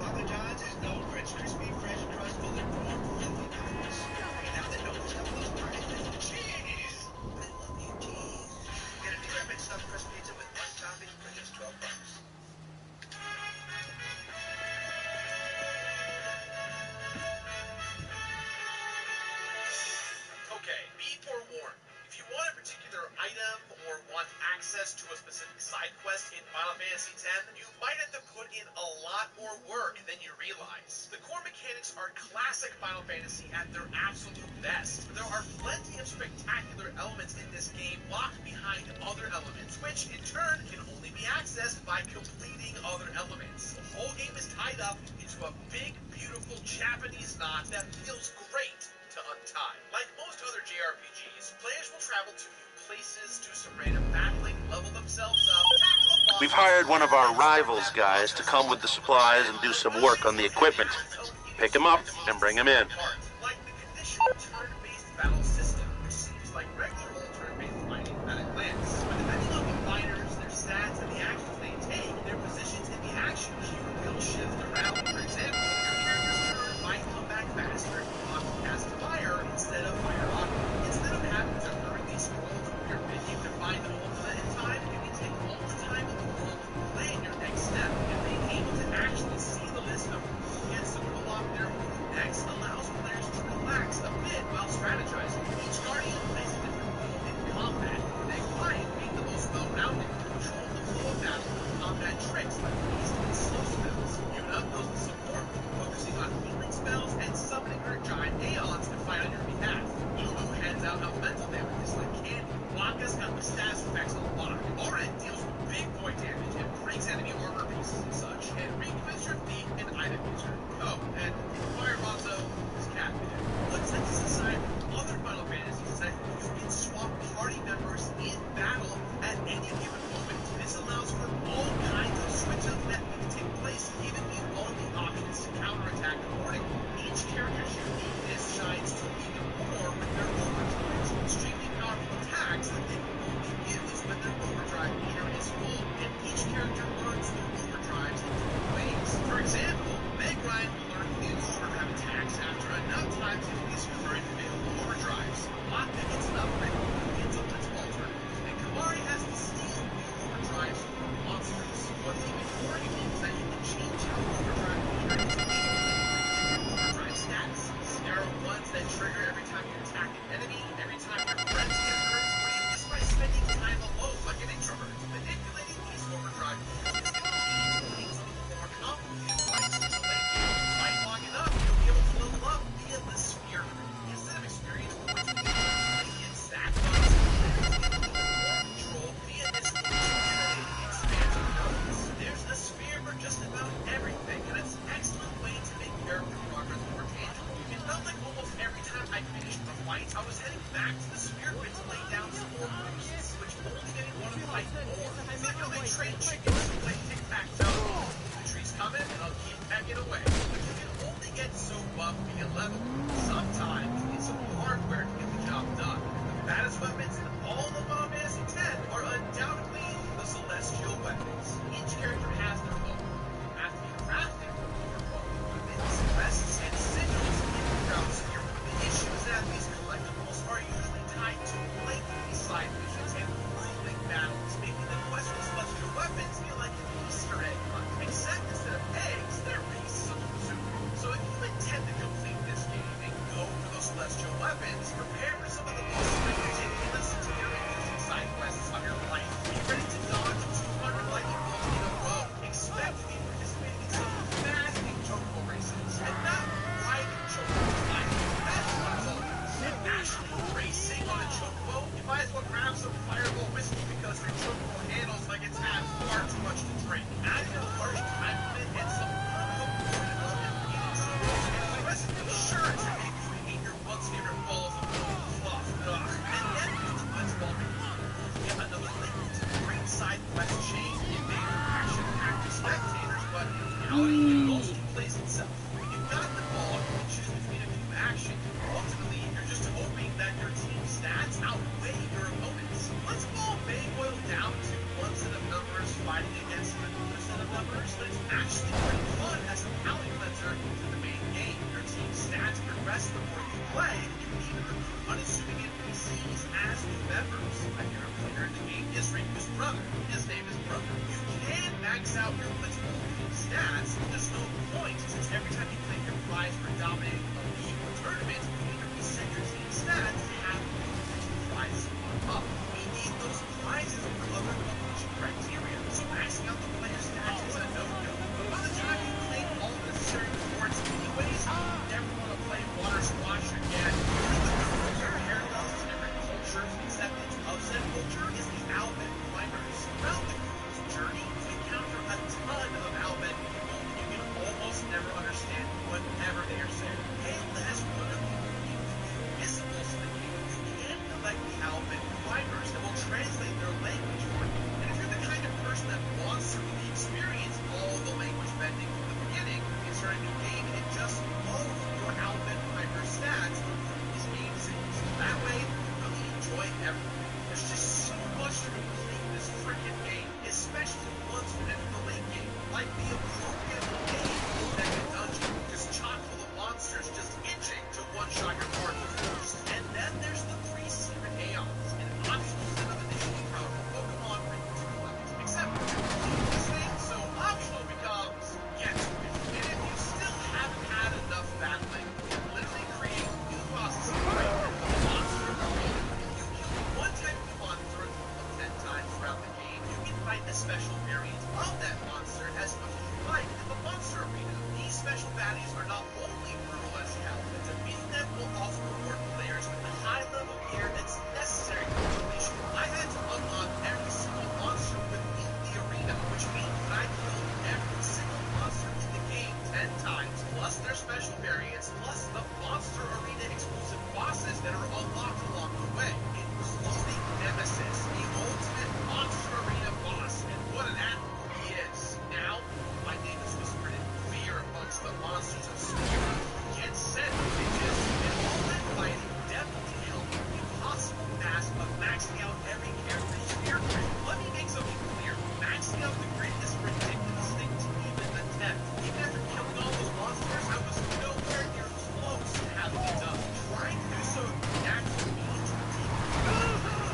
Papa John's is known for its crispy, fresh crust full of warm, filthy goodness. And now that knows double those parties with cheese. I love you, cheese. Get a decrepit stuffed crust pizza with one topping for just $12. Okay, be forewarned. If you want a particular item or want access to a specific side quest in Final Fantasy X, you might have to put in a lot more work than you realize. The core mechanics are classic Final Fantasy at their absolute best, but there are plenty of spectacular elements in this game locked behind other elements, which in turn can only be accessed by completing other elements. The whole game is tied up into a big, beautiful Japanese knot that feels great to untie. Like most other JRPGs, players will travel to new places, do some random battling, level themselves up, tackle a boss. We've hired one of our rivals guys to come with the supplies and do some work on the equipment. Pick him up and bring him in. Like the conditional turn-based battle system, which seems like regular old turn-based fighting at a glance. But depending on the fighters, their stats, and the actions they take, their positions in the action queue will shift around. For example, your character's turn might come back faster if you opt to cast fire instead of fire aqua. Instead of having to hurriedly scroll through your menu to find an ultimate in time, you can take all the time in the world to plan your next step. And being able to actually see the list of who gets to pull off their move next allows players was heading back to the spirit pit to lay down some more posts, which only made me want to fight more. It's like how they trade chickens to play tic-tac-toe. The tree's coming, and I'll keep pegging away. But you can only get so buff via level. Sometimes you need some hardware to get the job done. The baddest weapons in all of Final Fantasy X are undoubtedly the celestial weapons. Each character has their own. You have to be crafting your own weapons, rests, and sigils in the ground sphere. The issue is that these collectibles are usually tied to lengthy side missions and grueling battles, making the quest for celestial weapons feel like an Easter egg hunt, except instead of eggs, they're pieces of bazooka. So if you intend to complete this game and go for those celestial weapons, prepare for some of the most ridiculous, terror-inducing side quests of your life. Be ready to dodge 200 lightning bolts in a row. Expect to be participating in some maddening chocobo races, and not riding chocobos either. That's what it's all about. And actually racing on a chocobo, you might as well grab some Fireball whiskey because your chocobo handles like it's had far too much to drink. Add in a harsh time limit and some unhooked development needed and the recipe sure to make you hate your butt's favorite balls of milk fluff. Ugh. And then there's the Blitzball mechanic. Yet another link to the great side quest chain and made for action-packed spectators, but reality mostly plays itself. When you've got the ball, you can choose between a few actions. Ultimately, you're just hoping that your team's stats outweigh your opponent's. Blitzball may boil down to one set of numbers fighting against another set of numbers, but it's actually pretty fun as a palate cleanser to the main game. Your team's stats progress the more you play, and you can even recruit unassuming NPCs as new members. My favorite player in the game is Riku's brother. His name is Brother. You can max out your Blitzball stats, but there's no point, since every time you claim your prize for dominating a league or tournament, you need to reset your team's stats to have prizes up. We need those prizes for other competition criteria, so maxing out the player's stats is a no-go. But by the time you claim all the necessary rewards anyways, you never want to play water squash again. Your parallels to different cultures and acceptance of said culture is the Alban climbers. Throughout the crew's journey, you encounter a ton of Alban people, and you can almost never understand whatever they are saying. Halo has one of the miscibles in the game. You can collect the Alban climbers that will translate their language for you. And if you're the kind of person that wants to really experience all the language bending from the beginning, you can start a new game and just all of your Alban climber stats through these game signals. That way, you really enjoy everything. There's just so much to complete this freaking game, especially once we enter the late game, like the appropriate game in Mega Dungeon, just chock full of monsters just itching to one-shot your party first. And then there's the 3 secret aeons, an optional set of initially powerful Pokemon for you to collect. Except for this thing, so optional becomes get to it. And if you still haven't had enough battling, you can literally create new bosses right from the monster arena. If you kill one type of monster a total of 10 times throughout the game, you can fight a special variant of that monster as much as you like in the monster arena. These special baddies are not only brutal as hell, but defeating them will also reward players with the high-level gear that's necessary for completion. I had to unlock every single monster within the arena, which means that I killed every single monster in the game 10 times, plus their special variants, plus the monster arena exclusive bosses that are unlocked along the way, including Nemesis, the ultimate monster arena boss, and what an animal he is. Now, my name is whispered in fear amongst the monsters of Spirit. Get set, bitches, and all that fighting definitely helped the impossible task of maxing out every character's spirit grid. Let me make something clear. Maxing out the grid is a ridiculous thing to even attempt. Even after killing all those monsters, I was nowhere near close to having it done. Trying to do so naturally means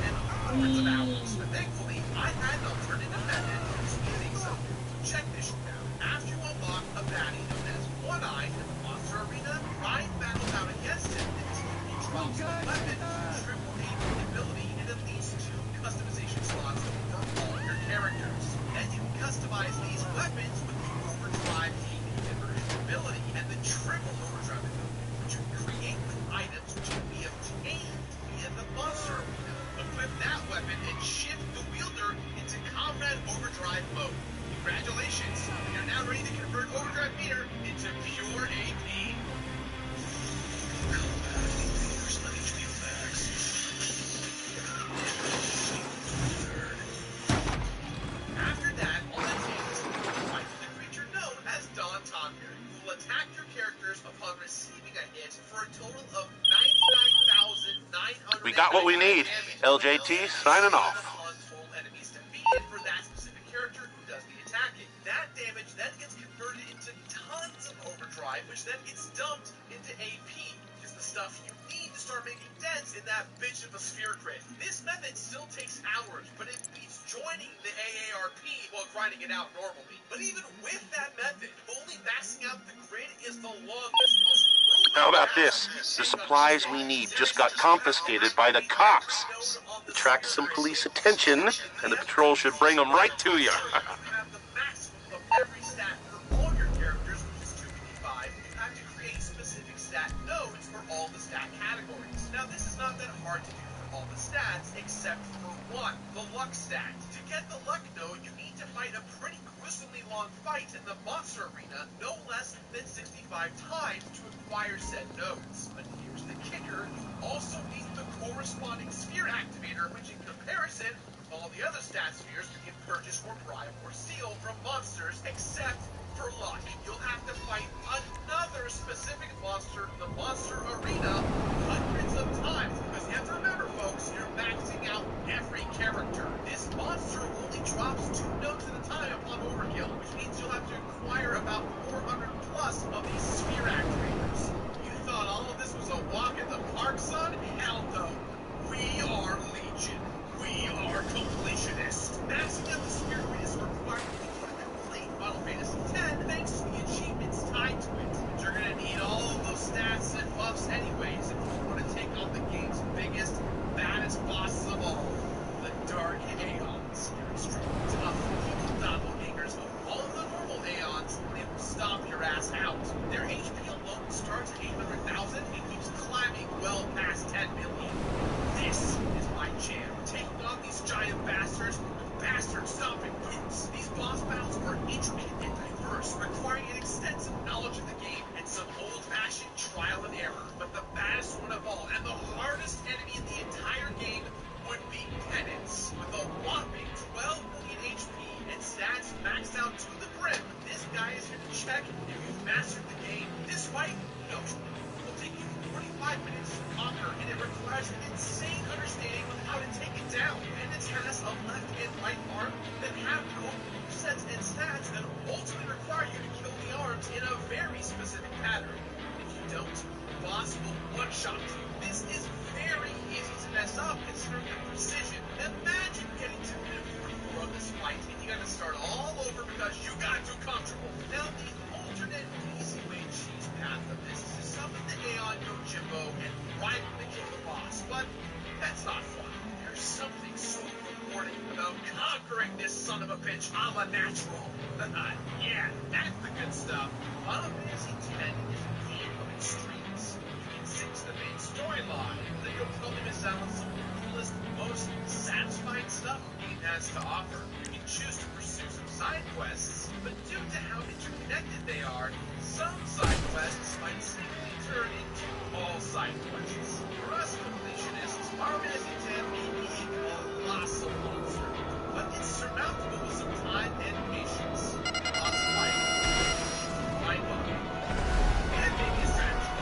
and hundreds of hours. But thankfully, I had an alternative method to speeding something. So check this shit out. After you unlock a baddie known as One-Eye in the monster arena, ride battles out against him until he drops a weapon, triple AP ability, and at least 2 customization slots for all your characters. Then you can customize these weapons with the Overdrive AP conversion ability and the triple Overdrive ability, which you can create with items which can be obtained via the monster arena. Equip that weapon and shift the wielder into Comrade Overdrive mode. Congratulations, you're now ready to convert Overdrive Meter into pure AP. Combat indicators let HP back. We got what we need. LJT signing off. Enemies defeated for that specific character who does the attacking. That damage then gets converted into tons of overdrive, which then gets dumped into AP, which is the stuff you need to start making dents in that bitch of a sphere grid. This method still takes hours, but it beats joining the AARP while grinding it out normally. But even with that method, only maxing out the grid is the longest, most grueling. How about this? The supplies we need just got confiscated by the cops. Attract some police attention, and the patrol should bring them right to you. You have the maximum of every stat for all your characters, which is 255. You have to create specific stat nodes for all the stat categories. Now, this is not that hard to do for all the stats, except for one, the luck stat. To get the luck node, you need to fight a pretty gruesomely long fight in the monster arena, no less than 65 times to acquire said nodes. But here's the kicker, you also need the corresponding sphere activator, which in comparison, all the other stat spheres you can purchase or bribe or steal from monsters, except for luck. You'll have to fight another specific monster in the monster arena hundreds of times, because you have to remember, folks, you're maxing out every character. This monster only drops 2 nodes at a time upon overkill, which means you'll have to acquire about 400 plus of these sphere activators. You thought all of this was a walk in the park, son? Hell no. We are Legion. We are completionists. Maxing out the sphere grid is a requirement if you want to complete Final Fantasy X, thanks to the achievements tied to it. But you're going to need all of those stats and buffs anyways if you want to take on the game's biggest, baddest bosses of all, the Dark Aeons. You're extremely tough, evil doppelgangers of all of the normal Aeons. They will stomp your ass out. Their HP alone starts at 800,000 and keeps climbing well past 10 million. This is my jam. Taking on these giant bastards with bastard stomping boots. These boss battles are intricate and diverse, requiring an extensive knowledge of the game and some old-fashioned trial and error. But the baddest one of all, and the hardest enemy in the entire game, would be Penance. With a whopping 12 million HP and stats maxed out to the brim, this guy is here to check if you've mastered the game. This fight, no, will take you 45 minutes to conquer, and it requires an insane understanding of how to take it down. Penance has a left and right arm that have no sets and stats that ultimately require you to kill the arms in a very specific pattern. If you don't, the boss will one-shot you. This is very easy to mess up considering the precision. Imagine getting to minute 44 of this fight and you gotta start all over because you got too comfortable. Now, the alternate easy way to choose path of this is to summon the Aeon Yojimbo and ride him to kill the boss, but that's not fun. There's something so rewarding about conquering this son of a bitch a la natural. Yeah, that's the good stuff. Final Fantasy X is a game of extremes. You can stick to the main storyline, then you'll probably miss out on some of the coolest, most satisfying stuff the game has to offer. You can choose to pursue some side quests, but due to how interconnected they are, some side quests might simply turn into all side quests. For us completionists, Final Fantasy X may be a colossal monster, but it's surmountable with some time and patience. Lots of fighting, mind-boggling, and maybe a strategy.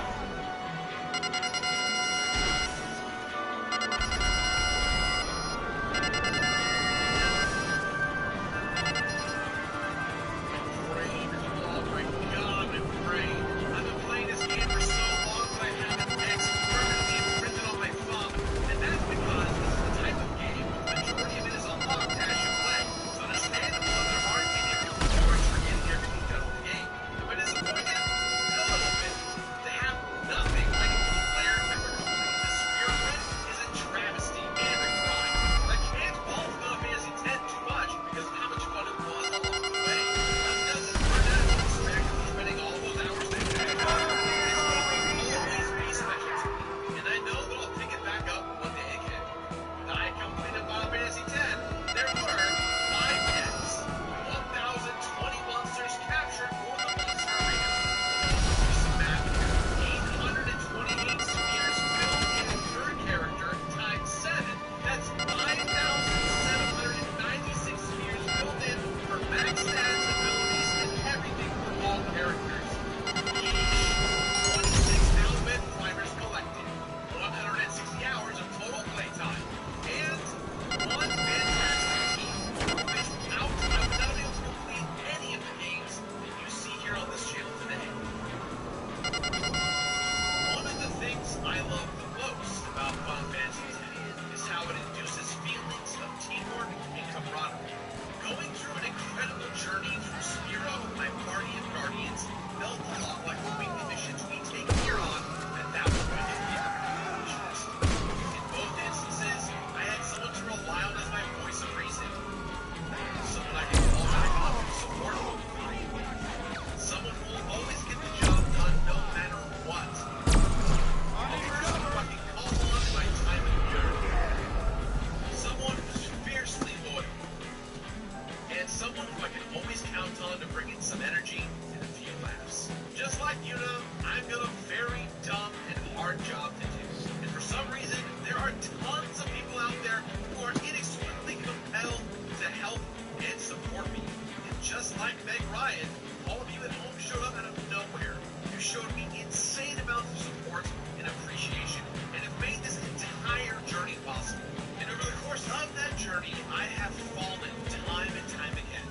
tons of people out there who are inexplicably compelled to help and support me. And just like Meg Ryan, all of you at home showed up out of nowhere. You showed me insane amounts of support and appreciation, and have made this entire journey possible. And over the course of that journey, I have fallen time and time again.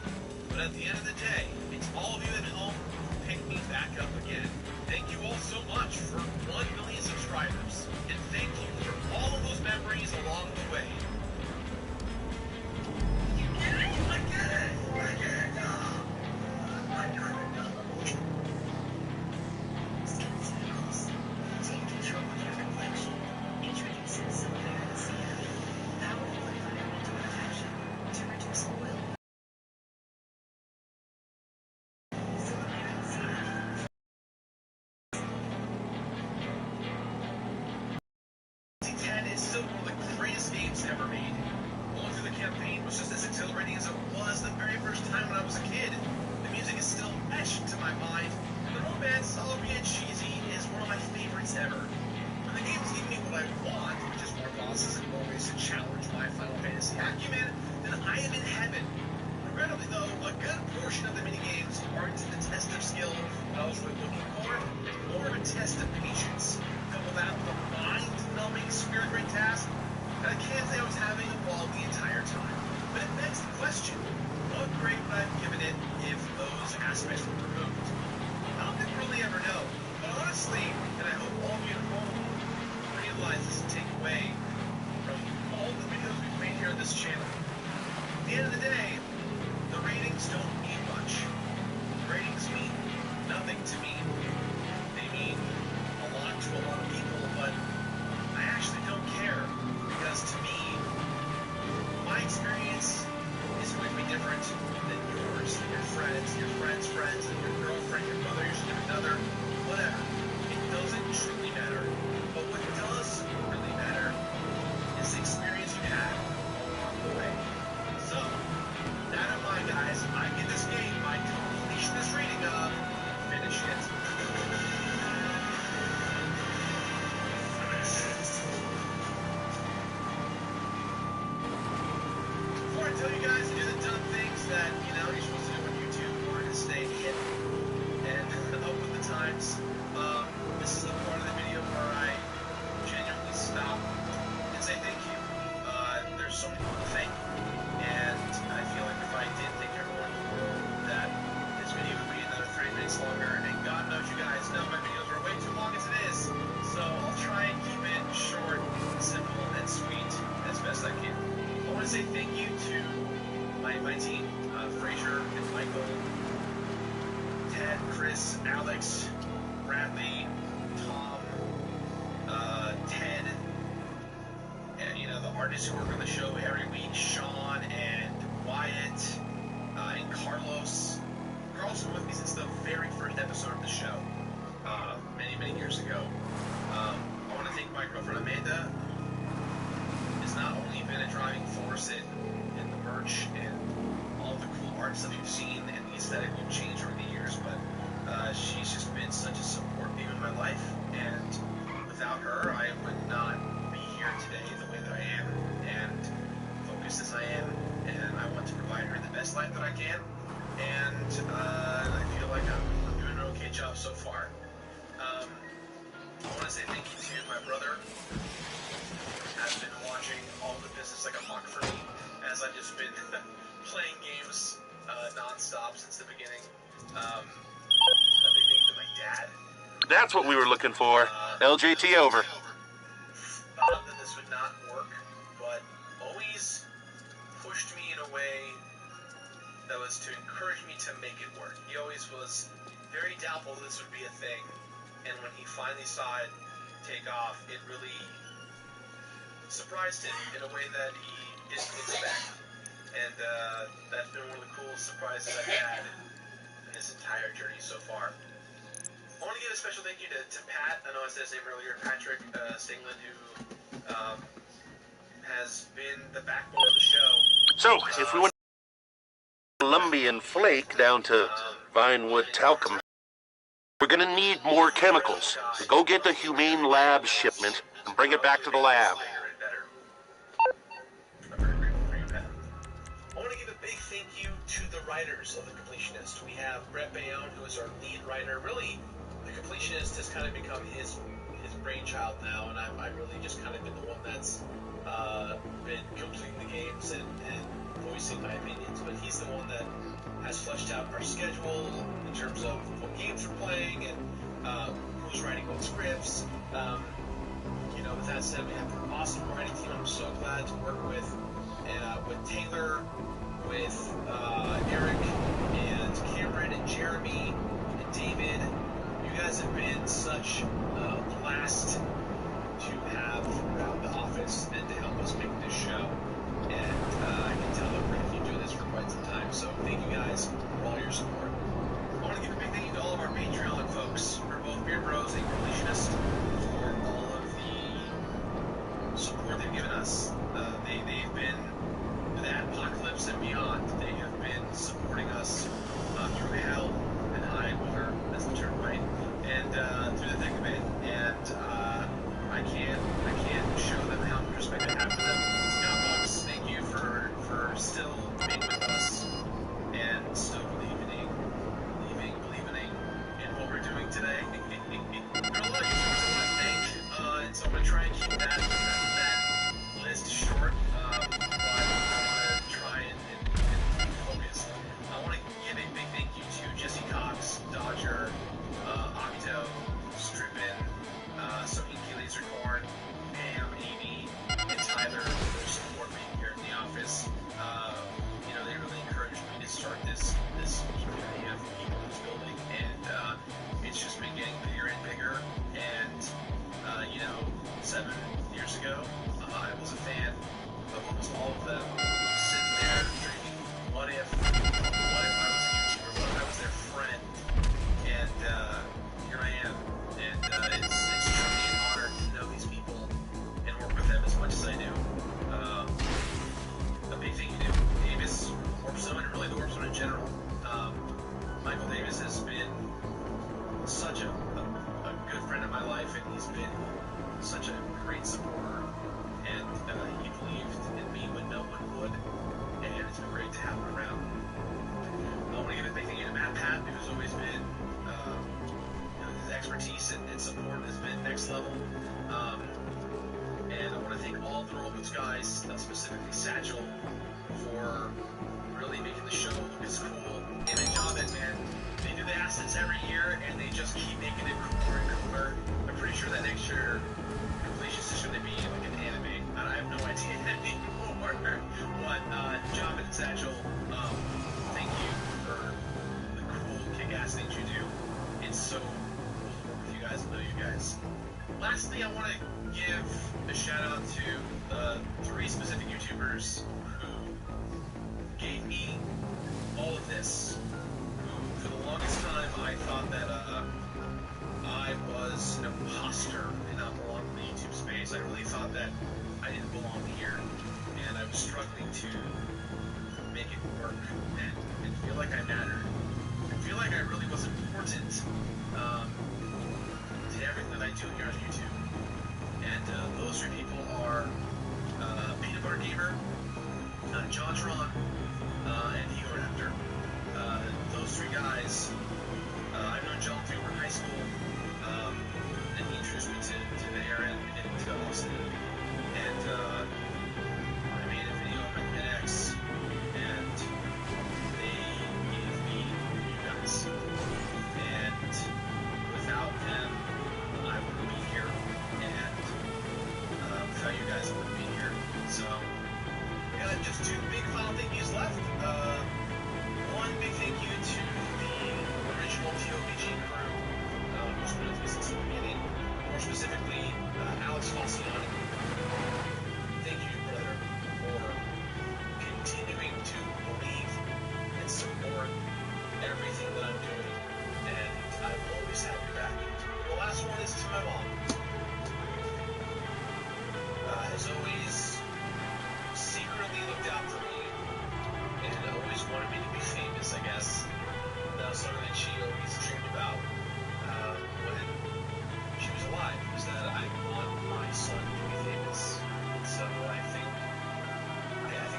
But at the end of the day, it's all of you at home who pick me back up again. Thank you all so much for 1 million subscribers, and thank you for all of those memories along the way. You get it? I get it! I get it! I got it. Skin circles. Take control of your complexion. Introducing Silvera CF. Powerful environmental protection to reduce oil. Silvera CF. 2010 is still one of the greatest games ever made. Going through the campaign was just as exhilarating as it was the very first time when I was a kid. The music is still etched to my mind, and the romance, albeit cheesy, is one of my favorites ever. When the games give me what I want, which is more bosses and more ways to challenge my Final Fantasy acumen, then I am in heaven. Regrettably though, a good portion of the minigames aren't the test of skill that I was really looking for, and more of a test of patience. Couple that with a mind-numbing spirit ring task, and I can't say I was having a ball the entire time. But it begs the question, what grade would I have given it if those aspects were removed? I don't think we'll really ever know, but honestly, and I hope all of you at home realize this and take away from all the videos we've made here on this channel. At the end of the day, the ratings don't mean much. The ratings mean nothing to me. They mean a lot to a lot of people, but I actually don't care, because to me, my experience is going to be different than yours, than your friends' friends, and your girlfriend, your mother, your significant other, whatever. It doesn't truly matter. But what does really matter is the experience you had along the way. So, that in mind, guys, I give this game my completionist rating of finish it. Before I tell you guys to do the dumb things that, you're supposed to do on YouTube in order to stay hip and up with the times, this is the part of the video where I genuinely stop and say thank you. There's so many people to thank, and I feel like if I did thank everyone, that this video would be another 3 minutes longer, and God knows you guys know my videos are way too long as it is, so I'll try and keep it short, simple, and sweet as best I can. I want to say thank you to my team, Fraser and Michael, Ted, Chris, Alex, Bradley, Tom, Ted, and the artists who work on the show every week, Sean and Wyatt, and Carlos. They're also with me since the very first episode of the show, many years ago. I want to thank my girlfriend Amanda, who has not only been a driving force in the merch and all the cool art stuff you've seen, and the aesthetic will change over the years, but she's just been such a support beam in my life, and without her, I would not be here today the way that I am, and focused as I am, and I want to provide her the best life that I can, and I feel like I'm doing an okay job so far. I want to say thank you to my brother, who has been watching all the business like a hawk for me, as I've just been playing games non-stop since the beginning. A big thank you to my dad. That's what we were looking for. LJT over. Thought that this would not work, but always pushed me in a way that was to encourage me to make it work. He always was very doubtful this would be a thing, and when he finally saw it take off, it really surprised him in a way that he didn't expect. And that's been one of the coolest surprises I've had in this entire journey so far. I want to give a special thank you to Pat. I know I said his name earlier, Patrick Stingland, who has been the backbone of the show. So, if we went Colombian flake down to Vinewood talcum, we're gonna need more chemicals. So go get the Humane Lab shipment and bring it back to the lab. big thank you to the writers of The Completionist. We have Brett Bayonne, who is our lead writer. Really, The Completionist has kind of become his brainchild now, and I've really just kind of been the one that's been completing the games and voicing my opinions. But he's the one that has fleshed out our schedule in terms of what games we're playing and who's writing what scripts. You know, with that said, we have an awesome writing team. I'm so glad to work with Taylor, with Eric and Cameron and Jeremy and David. You guys have been such a blast to have around the office and to help us make this show. And I can tell that we're going to keep doing this for quite some time. So thank you guys for all your support. I want to give a big thank you to all of our Patreon folks for both Beard Bros and Completionist for all of the support they've given us. They've been that apocalypse and beyond. They have been supporting us through hell and high water, as the term might, and through the thick of it. And I can't show them how much respect I have for them. Scott Bucks, thank you for still being with us and still believing in what we're doing today. There are a lot of YouTubers I want to thank, and so I'm going to try and keep that list short, but I want to try and keep focused. I want to give a big thank you to Jesse Cox, Dodger, Octo, Strippin, Sohinki Lasercorn, Pam, Amy, and Tyler for support me here in the office. You know, they really encouraged me to start this community of people who's building, and it's just been getting bigger and bigger. And you know, 7 years ago, I was a fan of almost all of them, sitting there dreaming, what if I was a YouTuber, what if I was their friend? And here I am, and it's truly an honor to know these people and work with them as much as I do. A big thank you to Davis, Warp Zone, and really the Warp Zone in general. Michael Davis has been such a good friend of my life, and he's been such a great supporter, and he believed in me when no one would, and it's been great to have him around. I want to give a big thank you to Matt Pat, who's always been, you know, his expertise and support has been next level. And I want to thank all of the Rollboots guys, specifically Satchel, for really making the show look as cool. And Javed, man, they do the assets every year, and they just keep making it cooler and cooler. I'm pretty sure that next year, Completion is going to be like an anime. I have no idea anymore. But Javed and Satchel, thank you for the cool, kick-ass things you do. It's so cool to work with you guys and know you guys. Lastly, I want to give a shout-out to 3 specific YouTubers who gave me all of this. Who, for the longest time, I thought that I was an imposter and not belong in the YouTube space. I really thought that I didn't belong here, and I was struggling to make it work and feel like I mattered. I feel like I really was important to everything that I do here on YouTube. And those 3 people are Peanut Butter Gamer, JonTron, and Ego Raptor. Those 3 guys, I've known John through in high school, and he introduced me to the Aaron and to Austin. And I made a video on my PNX, and they gave me you guys. And without them, I wouldn't be here, and without you guys, I wouldn't be here. So we got just 2 big final thank yous left. One big thank you to the original TOBG crew, who's been with me since the beginning. More specifically, Alex Falciani. Thank you, brother, for continuing to believe and support everything that I'm doing, and I will always have your back. The last one is to my mom. Has always secretly looked out for me and always wanted me to be famous, I guess. That was something that she always dreamed about when she was alive, was that I want my son to be famous. So I think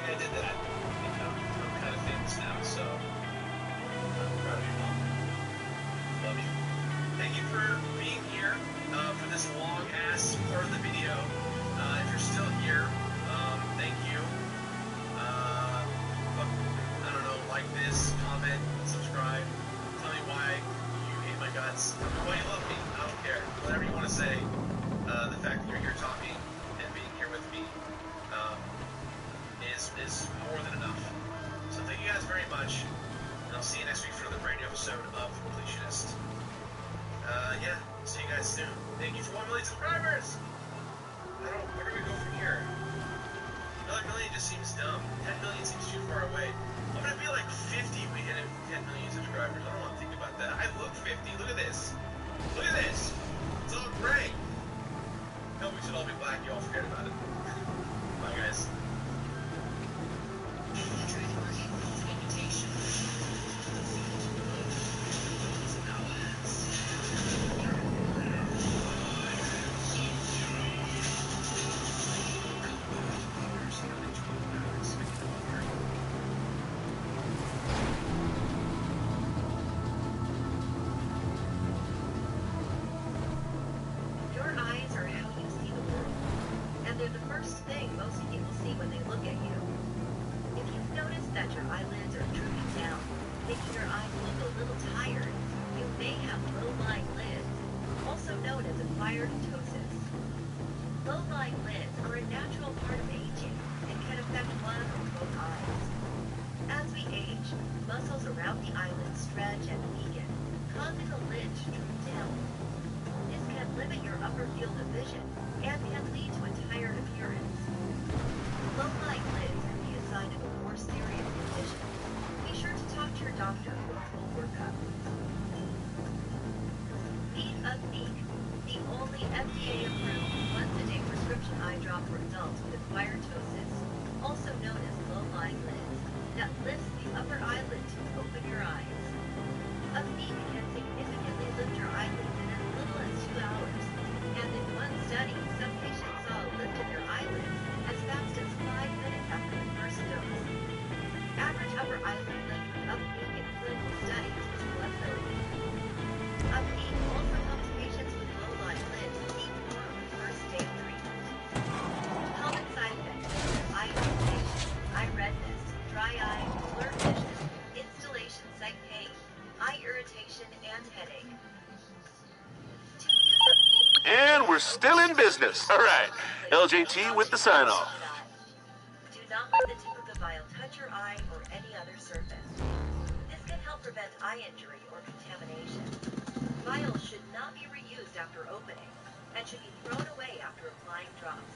I did that. You know, I'm kind of much. And I'll see you next week for another brand new episode of The Completionist. Yeah, see you guys soon. Thank you for 1 million subscribers! Where do we go from here? Another million just seems dumb. 10 million seems too far away. I'm gonna be like 50 when we hit 10 million subscribers. I don't want to think about that. I look 50. Look at this. Look at this. It's all gray. No, we should all be black. You all forget about it. Bye, guys. Your eyes are how you see the world, and they're the first thing most people see when they look at you. If you've noticed that your eyelids are drooping down, making your eyes look a little tired, you may have low-lying lids, also known as acquired ptosis. Low-lying lids are a natural part of aging and can affect one or both eyes. As we age, muscles around the eyelids stretch and weaken, causing the lid to droop down. This can limit your upper field of vision and can lead to a tired appearance. Low-lying lids can be a sign of a more serious condition. Be sure to talk to your doctor for a full workup. Meet Upneek, the only FDA-approved once-a-day prescription eye drop for adults with acquired ptosis, also known as low-lying lids, that lifts the upper eyelid to open your eyes. Upneek can significantly lift your eyelids in as little as 2 hours, and in one study, some patients saw a lift in their eyelids as fast as 5 minutes after the first dose. Average upper eyelid lift with Upneek in clinical studies was 1 millimeter. Upneek also helps patients with low-lying lids see more on the first day of treatment. Common side effects include eye irritation, eye redness, dry eye, blurred vision, installation site pain, eye irritation, and headache. To use Upneek, And we're still in business. All right, LJT with the sign-off. do not let the tip of the vial touch your eye or any other surface. This can help prevent eye injury or contamination. Vials should not be reused after opening and should be thrown away after applying drops.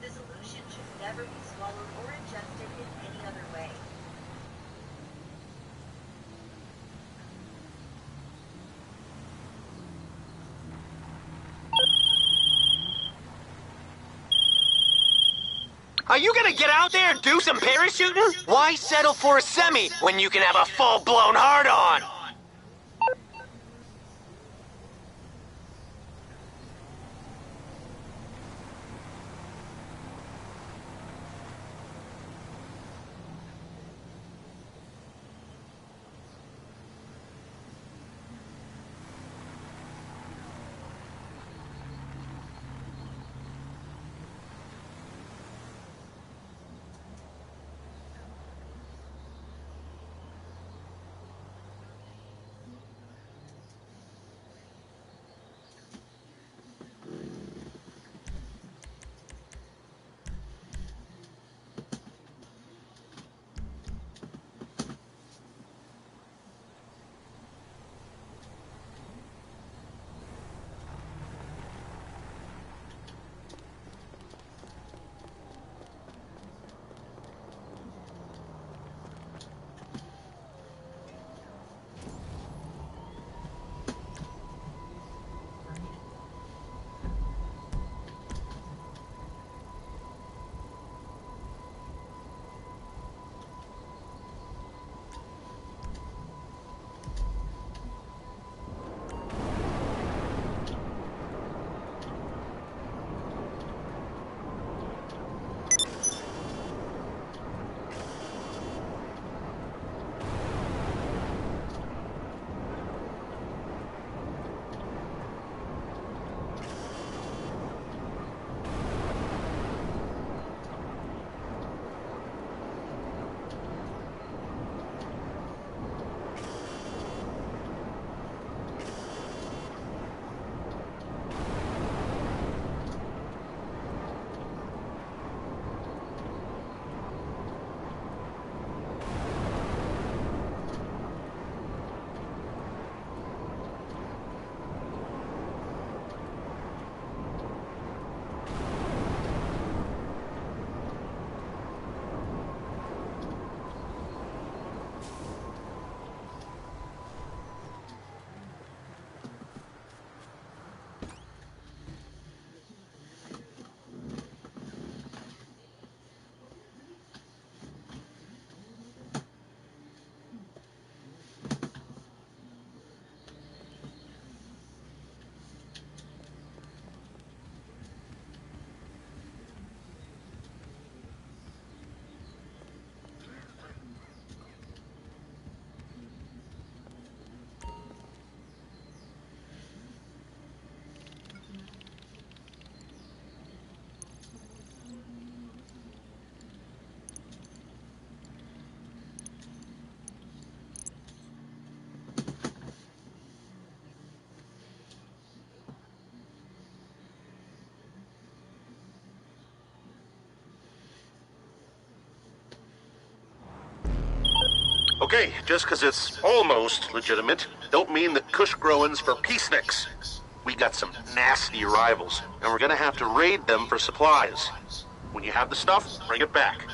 The solution should never be swallowed or ingested in any other way. Are you gonna get out there and do some parachuting? Why settle for a semi when you can have a full-blown hard-on? Okay, just because it's almost legitimate, don't mean that Kush growing's for peaceniks. We got some nasty rivals, and we're gonna have to raid them for supplies. When you have the stuff, bring it back.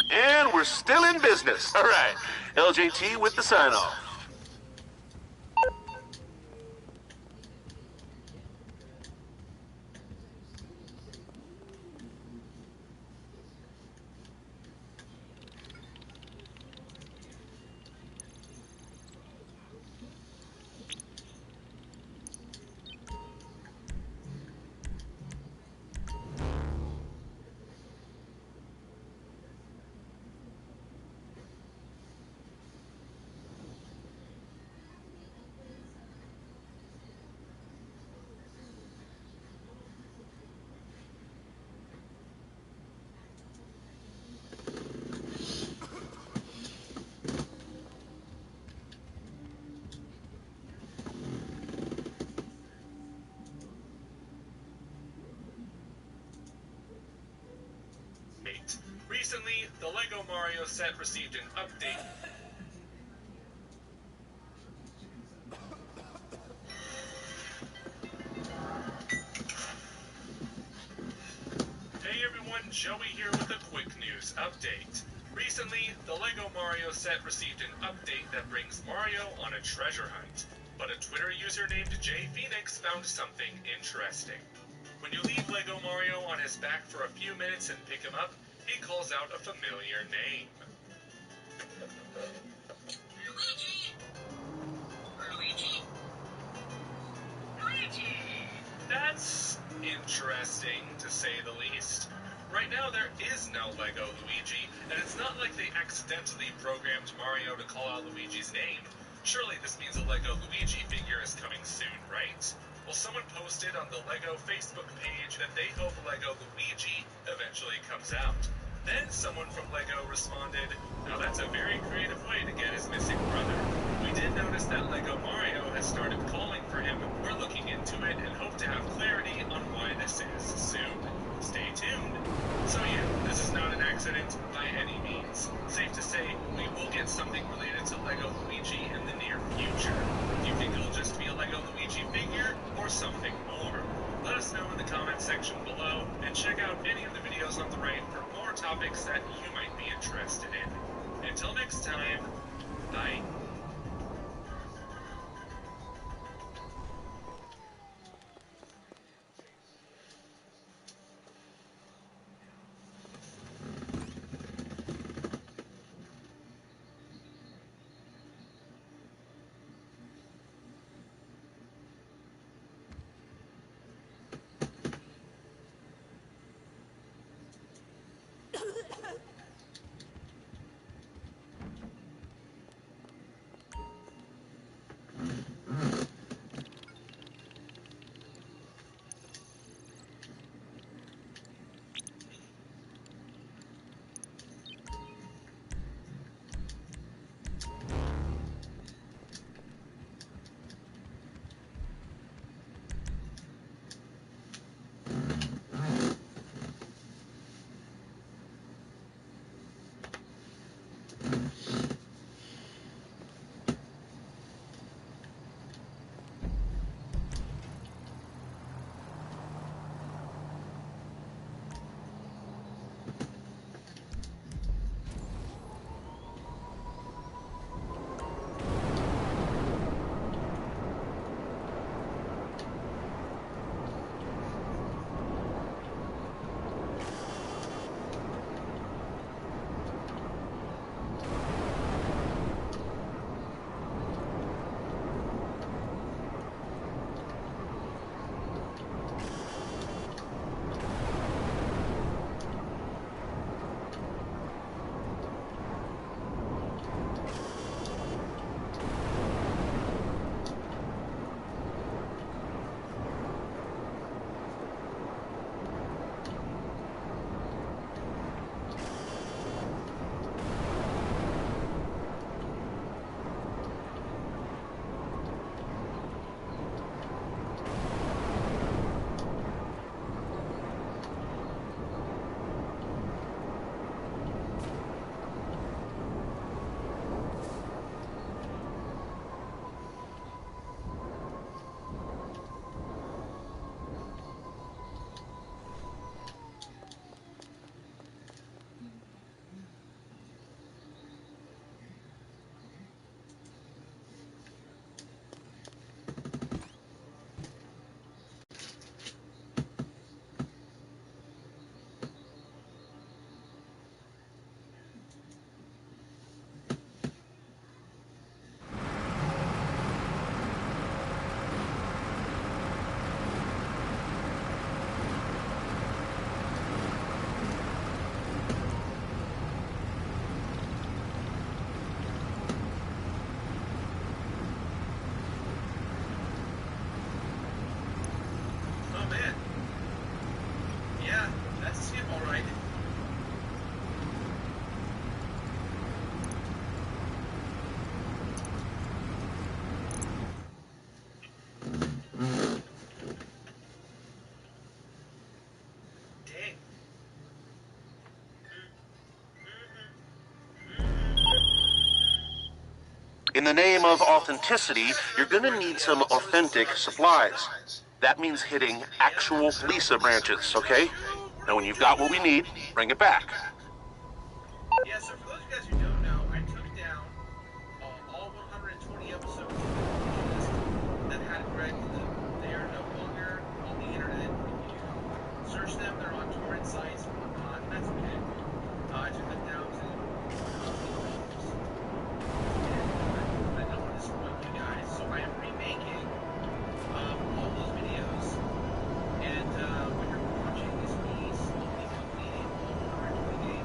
And we're still in business. All right, LJT with the sign-off. Recently, the LEGO Mario set received an update. Hey everyone, Joey here with a quick news update. Recently, the LEGO Mario set received an update that brings Mario on a treasure hunt. But a Twitter user named JPhoenix found something interesting. When you leave LEGO Mario on his back for a few minutes and pick him up, he calls out a familiar name. Luigi! That's interesting, to say the least. Right now, there is no LEGO Luigi, and it's not like they accidentally programmed Mario to call out Luigi's name. Surely this means a LEGO Luigi figure is coming soon, right? Well, someone posted on the LEGO Facebook page that they hope LEGO Luigi eventually comes out. Then someone from LEGO responded, now that's a very creative way to get his missing brother. We did notice that LEGO Mario has started calling for him. We're looking into it and hope to have clarity on why this is soon. Stay tuned. So yeah, this is not something related to Lego Luigi in the near future? Do you think it'll just be a Lego Luigi figure or something more? Let us know in the comment section below, and check out any of the videos on the right for more topics that you might be interested in. Until next time, bye. In the name of authenticity, you're gonna need some authentic supplies. That means hitting actual Lisa branches, okay? Now when you've got what we need, bring it back. Yeah, so for those of you guys who don't know, I took down all 120 episodes of the list that had corrected them. They are no longer on the internet. If you search them, they're on torrent sites and whatnot. That's okay. I took them down to I don't want to disappoint you guys, so I am remaking all those videos. And what you're watching is me slowly completing all 120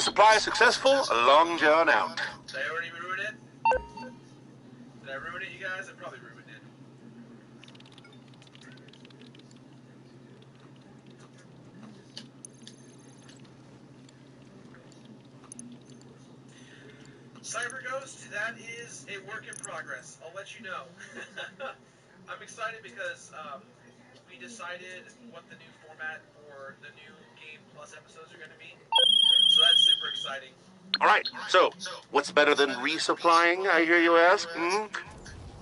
Resupply successful, long John out. Did I already ruin it? Did I ruin it, you guys? I probably ruined it. Cyber Ghost, that is a work in progress. I'll let you know. I'm excited because we decided what the new format for the new Game Plus episodes are going to be. So that's super exciting. All right, so what's better than resupplying, I hear you ask?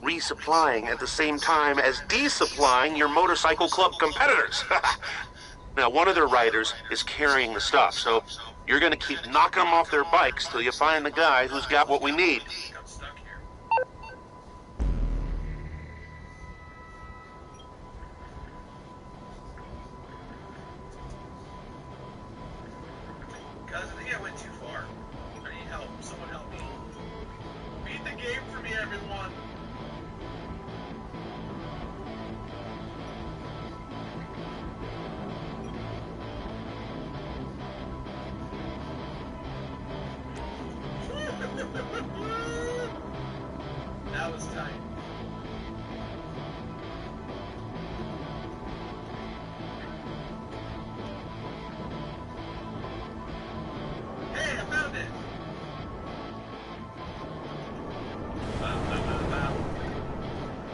Resupplying at the same time as desupplying your motorcycle club competitors. Now, one of their riders is carrying the stuff, so you're going to keep knocking them off their bikes till you find the guy who's got what we need. I'm stuck here. Guys, I think I went too far. I need help. Someone help me. Beat the game for me, everyone. That was tight. Hey, I found it!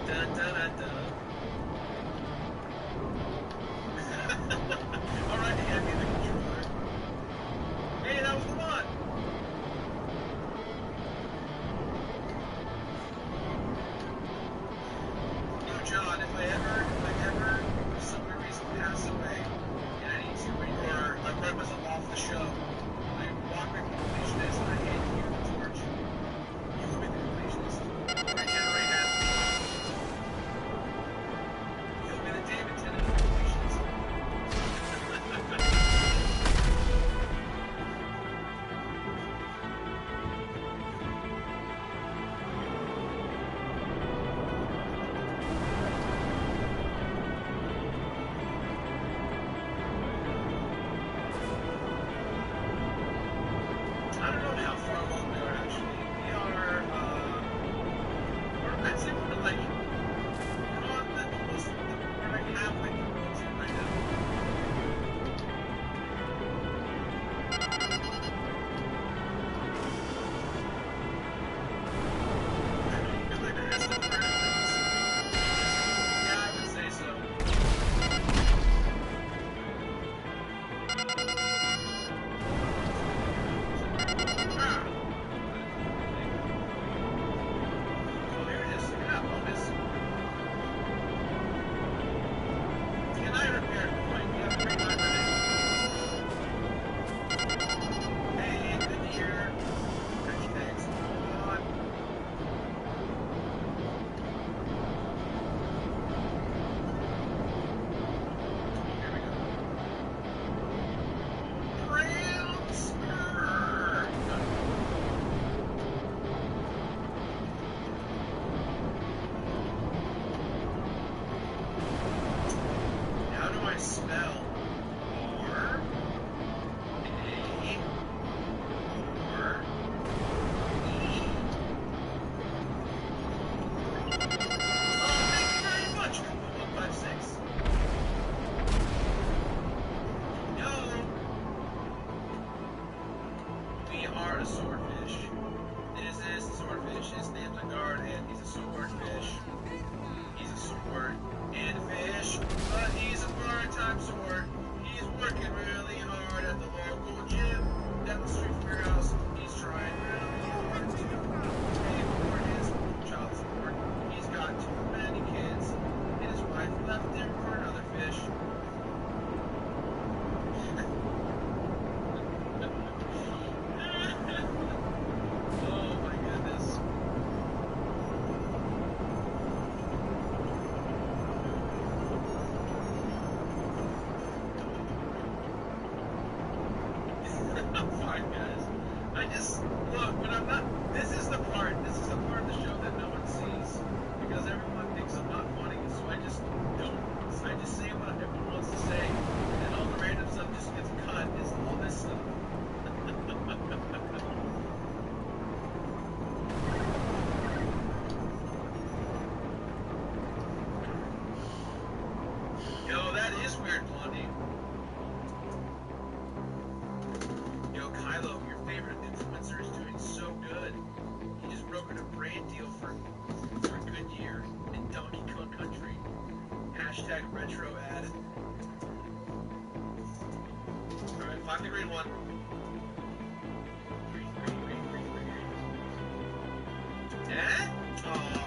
Dun, dun, dun, dun. Alright, hand me the controller. Hey, that was the one! You know, John, if I ever, for some weird reason, pass away, and I need to, or my friend was off the show, I walk back to the completionist and I hand you the torch. You will be the completionist. Regenerate as me. You'll be the David Tennant of the completionist. I don't know how far along we are actually. We are, I'd say we're like, we're on the almost, we're like halfway through World 2 right now. I feel like there is still part of things. Yeah, I would say so. Oh, here it is. Look at that bonus. Can I repair point? You have a great time with it. Hey, good to hear. Thanks. Hold on. Here we go. Browns! How do I spell R A R E? Oh, thank you very much, 156. No, we are a swordfish. This is a swordfish. His name's a guard, and he's a swordfish. He's a sword and fish, but he's a part-time sword. He's working really hard at the local gym down the street from your house. He's trying really hard to pay for his child support. He's got too many kids, and his wife left him for another fish. Oh my goodness. I'm fine, guys. I just, look, when I'm not, this is the part of the show that no one sees, because everyone thinks I'm not funny, so I just don't, I just say what everyone wants to say, and all the random stuff just gets cut, is all this stuff. Hashtag retro ad. Alright, 5 to green 1. Eh? Aw.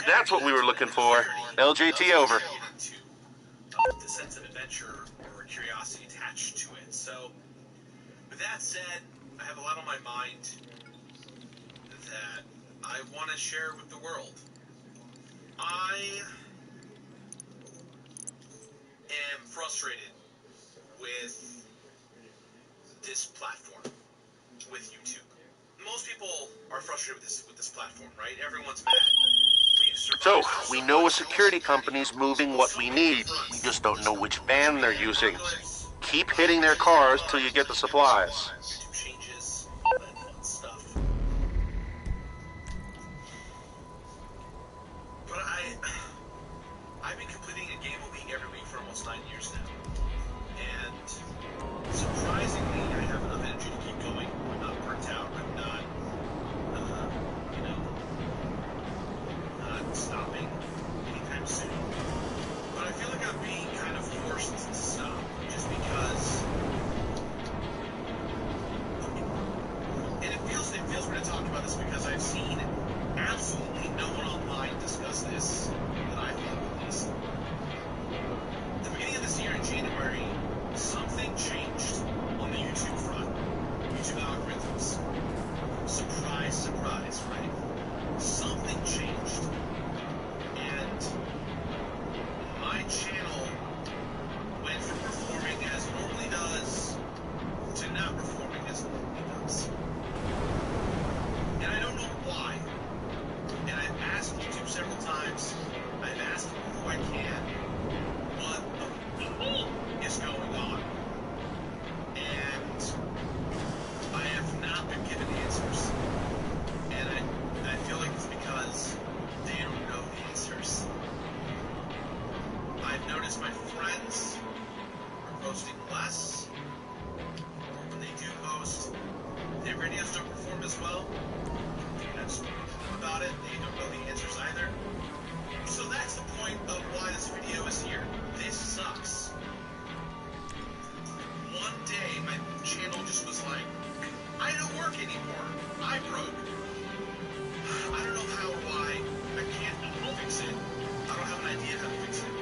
That's what we were looking for. LJT over. The sense of adventure or curiosity attached to it. So, with that said, I have a lot on my mind that I want to share with the world. I am frustrated with this platform, with YouTube. Most people are frustrated with this platform, right? Everyone's mad. So, we know a security company's moving what we need. We just don't know which van they're using. Keep hitting their cars till you get the supplies. YouTube changes, all that fun stuff. But I've been completing a game a week every week for almost 9 years now. And surprisingly, I have enough energy to keep going. I'm not burnt out. I'm not, not stopping anytime soon. But I feel like I'm being kind of forced to stop just because. And it feels weird to talk about this because I've seen absolutely no one online discuss this that I thought at least. At the beginning of this year in January, something changed on the YouTube front. YouTube algorithms. Surprise, surprise, right? Something changed. And my channel went from performing as it normally does to not performing as it normally does. And I don't know why. And I've asked YouTube several times. I've asked who I can what is going on. And I have not been given answers. And I feel like it's because they don't know the answers. I've noticed my friends are posting less, or when they do post, their videos don't perform as well. And I've spoken to them about it. They don't know the answers either. So that's the point of why this video is here. This sucks. One day, my channel just was like, I don't work anymore. I broke. I don't know how or why. I can't fix it. I don't have an idea how to fix it.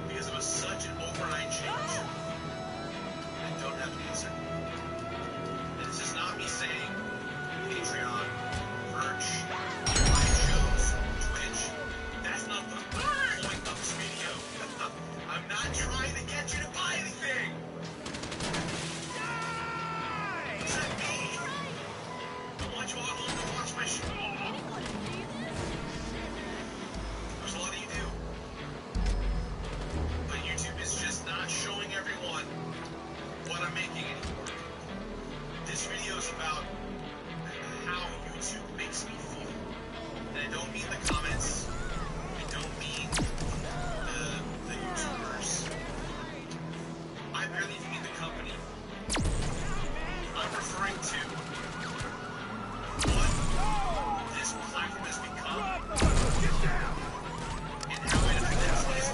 Because it was such an overnight change. I don't have an answer. And this is not me saying Patreon, Verge, live shows, Twitch. That's not the point of this video. I'm not trying to get you to buy anything. Is that me? I want you all at home to watch my show. There's a lot of you do. But YouTube is just not showing everyone what I'm making anymore. This video is about how YouTube makes me feel. And I don't mean the comments. I don't mean the YouTubers. I barely even mean the company. I'm referring to what this platform has become and how it affects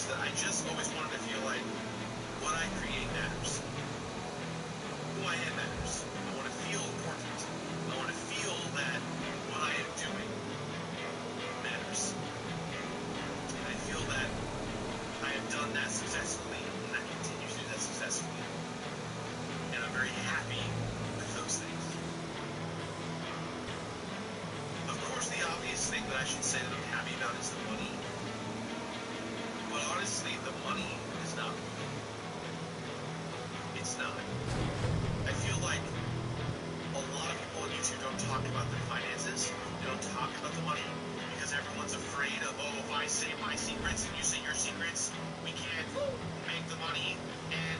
is that I just always wanted to feel like what I create matters. Who I am matters. I want to feel important. I want to feel that what I am doing matters. And I feel that I have done that successfully, and I continue to do that successfully. And I'm very happy with those things. Of course, the obvious thing that I should say that I'm happy about is the money. But honestly, the money is not. It's not. I feel like a lot of people on YouTube don't talk about their finances. They don't talk about the money because everyone's afraid of, oh, if I say my secrets and you say your secrets, we can't make the money. And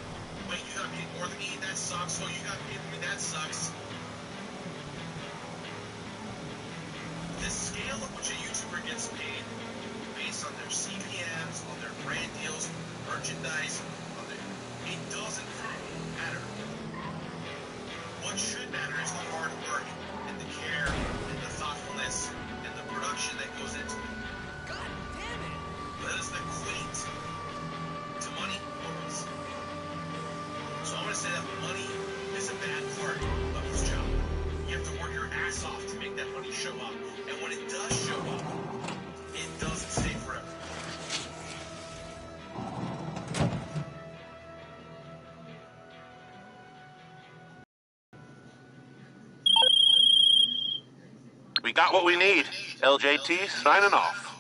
wait, you got paid more than me? That sucks. Oh, you got paid more than me? That sucks. The scale at which a YouTuber gets paid based on their CPMs, on their brand deals, merchandise, it doesn't matter. What should matter is the hard work and the care and the thoughtfulness and the production that goes into it. God damn it! That doesn't equate to money always. So I want to say that money is a bad part of this job. You have to work your ass off to make that money show up. And when it does show up, it doesn't stay forever. We got what we need. LJT signing off.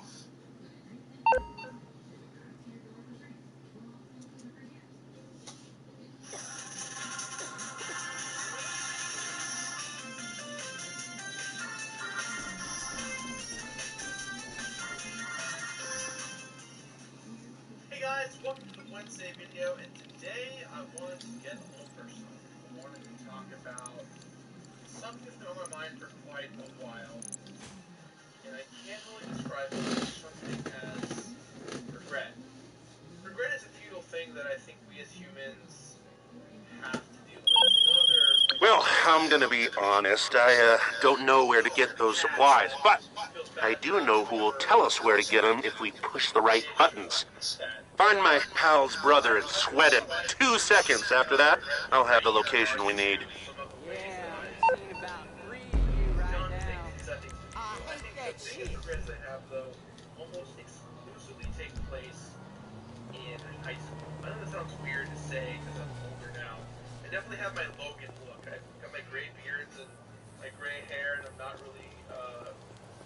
Hey guys, welcome to the Wednesday video, and today I wanted to get a little personal. I wanted to talk about something that's been on my mind for quite a while, and I can't really describe it as something as regret. Regret is a futile thing that I think we as humans have to deal with. Well, I'm gonna be honest. I don't know where to get those supplies, but I do know who will tell us where to get them if we push the right buttons. Find my pal's brother and sweat him. 2 seconds after that, I'll have the location we need. Yeah, I'm seeing about 3 of you right now. I hate that shit. The biggest regrets I have, though, almost exclusively take place in high school. I know that sounds weird to say because I'm older now. I definitely have my Logan look. I've got my gray beards and my gray hair, and I'm not really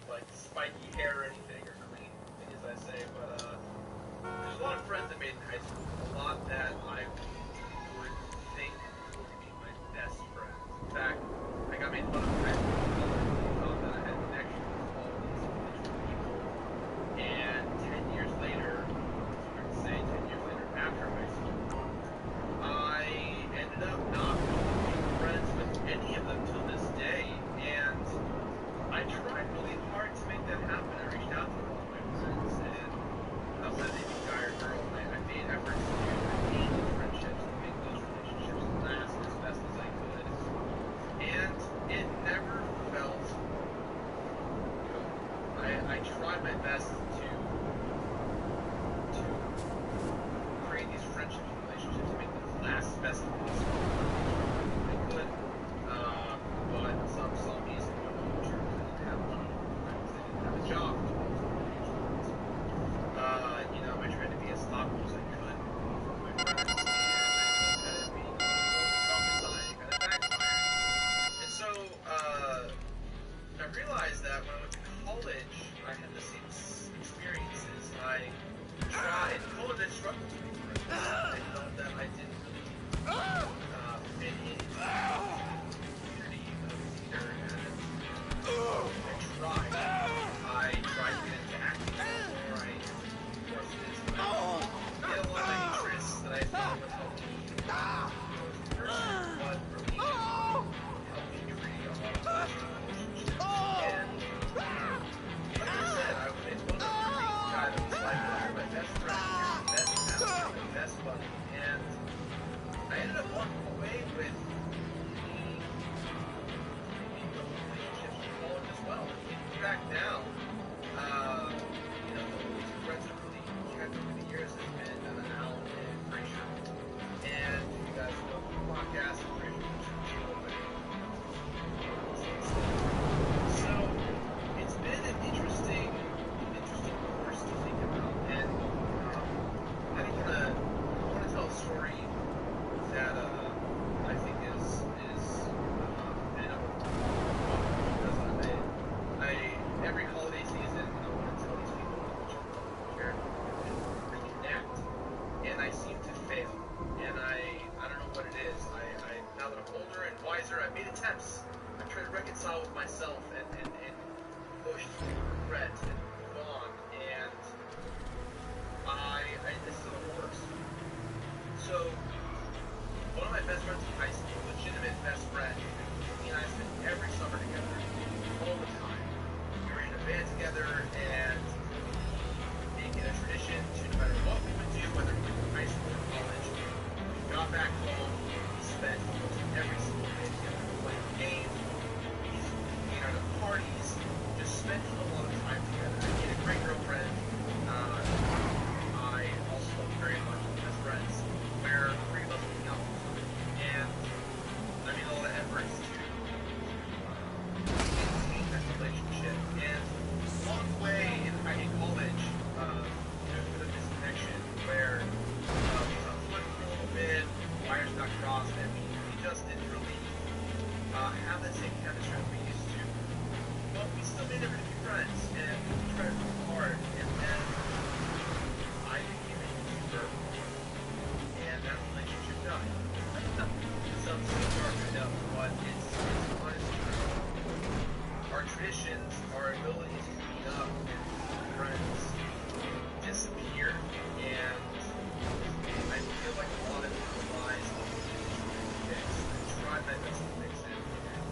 like spiky hair or anything, or clean, as I say. But there's a lot of friends I made in high school. A lot that I would think would be my best friends. In fact, I got made fun of in high school because I thought that I had connections with all these individual people. And 10 years later, it's weird to say, 10 years later after high school, I ended up not being friends with any of them till this day. And I tried really hard to make that happen. I reached out to a lot of my friends, and whether they be guy or girl, I made efforts to maintain those friendships and make those relationships last as best as I could. And it never felt good. I tried my best to create these friendships and relationships, to make them last as best as possible. I could, but some saw me as a future. I didn't have money. I didn't have a job. I tried to be as thoughtful as I could for my friends, and I looked at it being self-deciding, kind of backfired. And so, I realized that when I went to college, I had the same experiences. I tried, college I struggled to be friends. I felt that I didn't really fit into the community of theater, and I tried to get into acting, or I forced it into my get a lot of interests that I thought would help me grow as a person, but really helped me create a lot of relationships. And like I said, I was one of the reasons guy that was like, you're my best friend, you're my best pal, you're my best buddy. And I ended up walking away with relationships with college as well. Looking back now, the only two friends that really kept over the years that band together and make it a tradition to no matter what we would do, whether we were in high school or college, we got back home, we spent almost every single day together playing games, being out at parties, just spending a lot of time together. I made a great girlfriend. I also love very much as friends, where three of us would hang out all the time. And I made a lot of efforts to maintain that relationship. And along the way in college, there's a bit of disconnection where we got flipped for a little bit, wires got crossed, and we just didn't really have that same chemistry that we used to. But we still made everything be friends, and we tried to work hard, and then I became a YouTuber, and that relationship died. It sounds so dark, I know, but it's honestly true. Our traditions, our ability to meet up and be friends disappeared, and I feel like a lot of it relies on the fix. I tried my best to fix it, and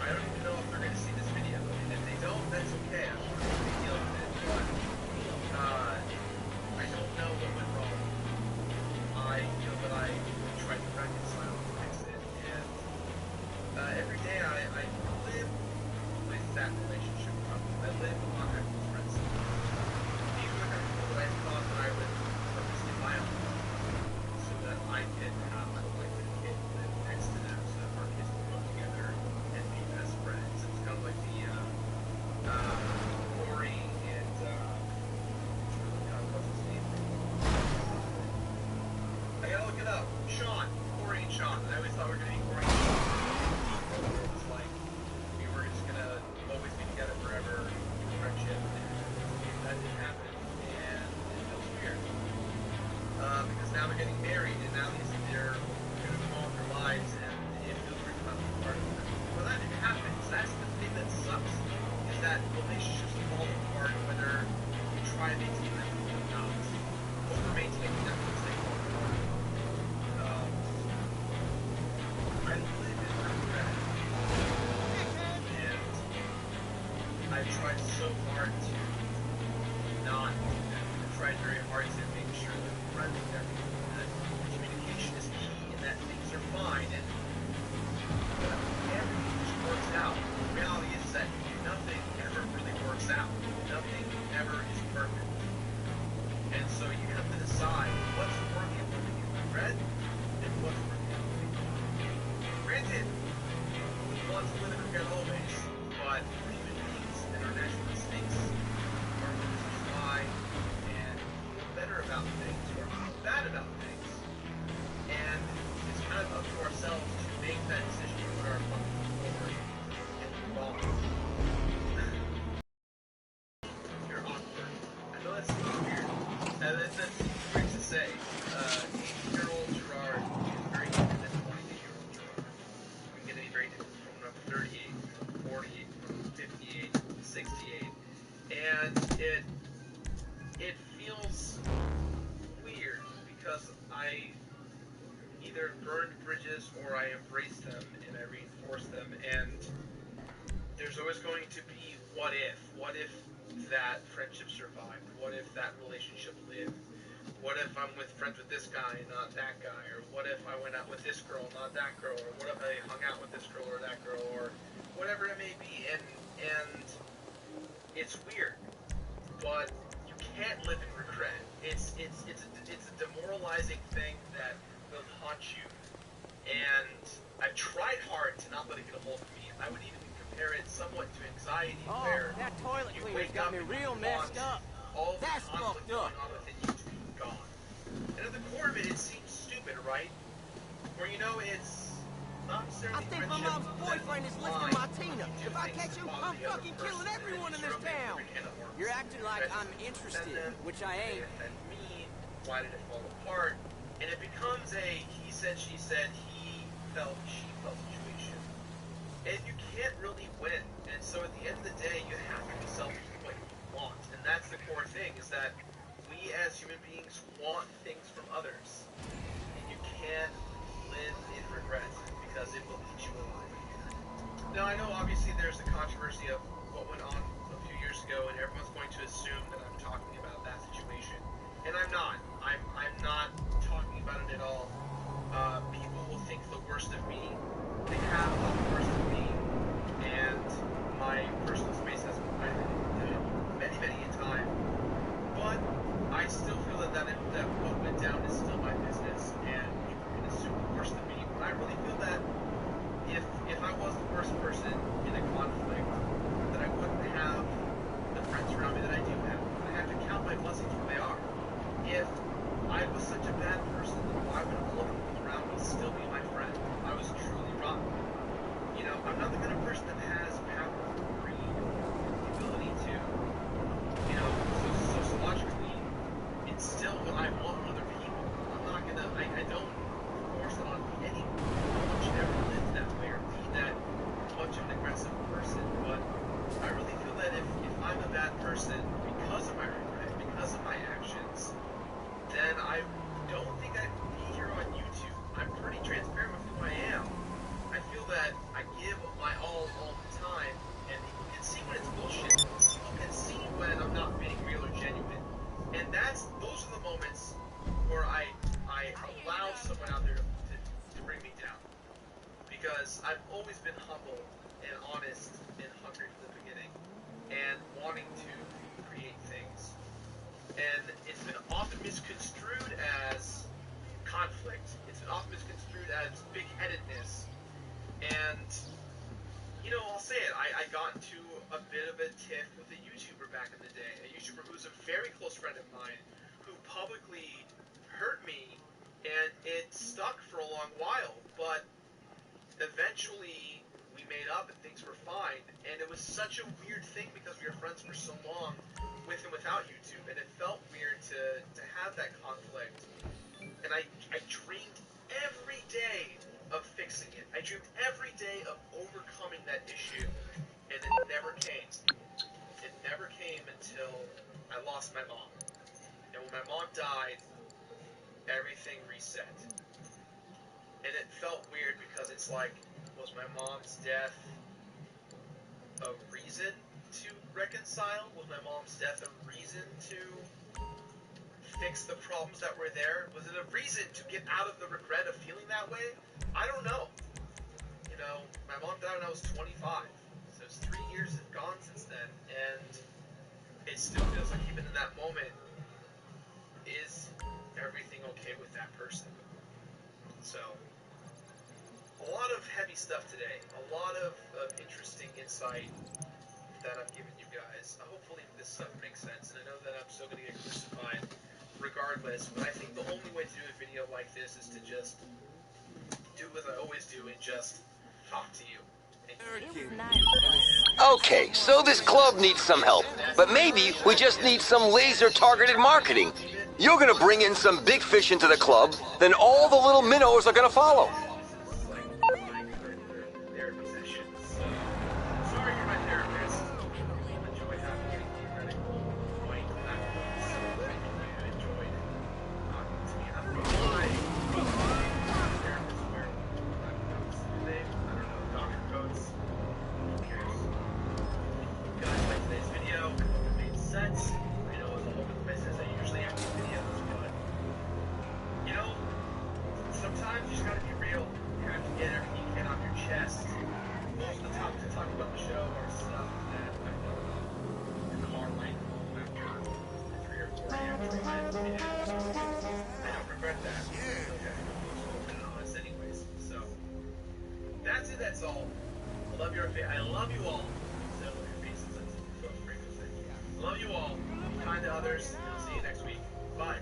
I don't even know if they're going to see this video, and if they don't, that's okay. I'm not going to deal with it, but I don't know what went wrong. I feel that I tried to reconcile and fix it, and every day I live with that relationship problem. I live on my close friends. These are the kind of people that I thought that I would purpose in my own life so that I could have my wife and kid live next to them so that our kids can grow together and be best friends. It's kind of like the Corey and God, what's his name? I gotta look it up. Sean. Corey and Sean. I always thought we were gonna be Corey and Sean. It was like we were just gonna always be together forever, friendship, and that didn't happen, and it feels weird. Because now they're getting married, and now they're gonna go on with their lives, and it feels weird to not be part of it. Well, that happens. That's the thing that sucks, is that relationships fall apart whether you try to maintain them or not. Over maintaining them because they fall apart. I live in regret, and I've tried so hard to not do that. I've tried very hard to make sure that I'm friends with everyone, that communication is key, and that things are fine, and everything just works out. The reality is that nothing ever really works out. Nothing ever is perfect. And so you have to decide what's worthy of living in regret and what's worthy of living in regret. Granted, we want to live in regret always, but we're human beings, and our natural instincts are to try and feel better about things or feel bad about things. And it's kind of up to ourselves to make that decision to put our foot forward and move on. You're awkward. I know that seems weird. That's weird to say. 18-year-old Gerard is very different than 22-year-old Gerard. We can get any very different from number 38, from 48, from 58, 68. And it feels weird because I either burned bridges or I embraced them and I reinforced them, and there's always going to be what if that friendship survived, what if that relationship lived, what if I'm friends with this guy and not that guy, or what if I went out with this girl, not that girl, or what if I hung out with this girl or that girl, or whatever it may be, and it's weird, but you can't live in regret. It's a demoralizing thing that will haunt you, and I've tried hard to not let it get a hold of me. I would even compare it somewhat to anxiety, where that toilet you cleaner's wake got up me and real you messed want up. all the That's conflict fucked up. going on within you to be gone. And at the core of it, it seems stupid, right? Where it's not necessarily I think my mom's boyfriend is lifting my Tina. If I catch him, I'm fucking killing everyone in this town. You're acting like I'm interested, which I ain't. And me, why did it fall apart? And it becomes a he said, she said, he felt, she felt situation. And you can't really win. And so at the end of the day, you have to be selfish with what you want. And that's the core thing, is that we as human beings want things from others. And you can't live in regret, because it will eat you alive. Now, I know obviously there's the controversy of what went on a few person because of my regret, because of my actions, then I don't think I'd be here on YouTube. I'm pretty transparent with who I am. I feel that I give my all the time, and people can see when it's bullshit. People can see when I'm not being real or genuine. And those are the moments where I allow someone out there to bring me down. Because I've always been humble and honest and hungry from the beginning, and wanting to create things. And it's been often misconstrued as conflict. It's been often misconstrued as big-headedness. And, you know, I'll say it, I got into a bit of a tiff with a YouTuber back in the day. A YouTuber who's a very close friend of mine, who publicly hurt me, and it stuck for a long while, but eventually we made up and things were fine. And it was such a weird thing because we were friends for so long, with and without YouTube, and it felt weird to have that conflict. And I dreamed every day of fixing it. I dreamed every day of overcoming that issue, and it never came. It never came until I lost my mom. And when my mom died, everything reset. And it felt weird because it's like, was my mom's death a reason to reconcile? Was my mom's death a reason to fix the problems that were there? Was it a reason to get out of the regret of feeling that way? I don't know. You know, my mom died when I was 25, so it's 3 years have gone since then, and it still feels like even in that moment, is everything okay with that person? So, a lot of heavy stuff today, a lot of interesting insight that I've given you guys. Hopefully this stuff makes sense, and I know that I'm still going to get crucified regardless, but I think the only way to do a video like this is to just do as I always do and just talk to you. Okay, so this club needs some help, but maybe we just need some laser-targeted marketing. You're gonna bring in some big fish into the club, then all the little minnows are gonna follow. Sorry you're my therapist. Enjoy having theoretical point platforms. You enjoyed talking to me. I don't know why therapists wear lab coats. Do they? I don't know. Doctor coats. Who cares? If you guys like today's video, I hope it made sense. I know it's all over the place as I usually am with videos, but you know, sometimes you just gotta be real. You have to get everything you can off your chest. Most of the time to talk about the show or stuff that I know about the car line home after 3 or 4 a.m. drive. I don't regret that. It's okay. I'm open and honest anyways. So, that's it, that's all. I love you all. So, I love your faces. That's so great to say. I love you all. Be kind to others. And I'll see you next week. Bye.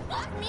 Not me!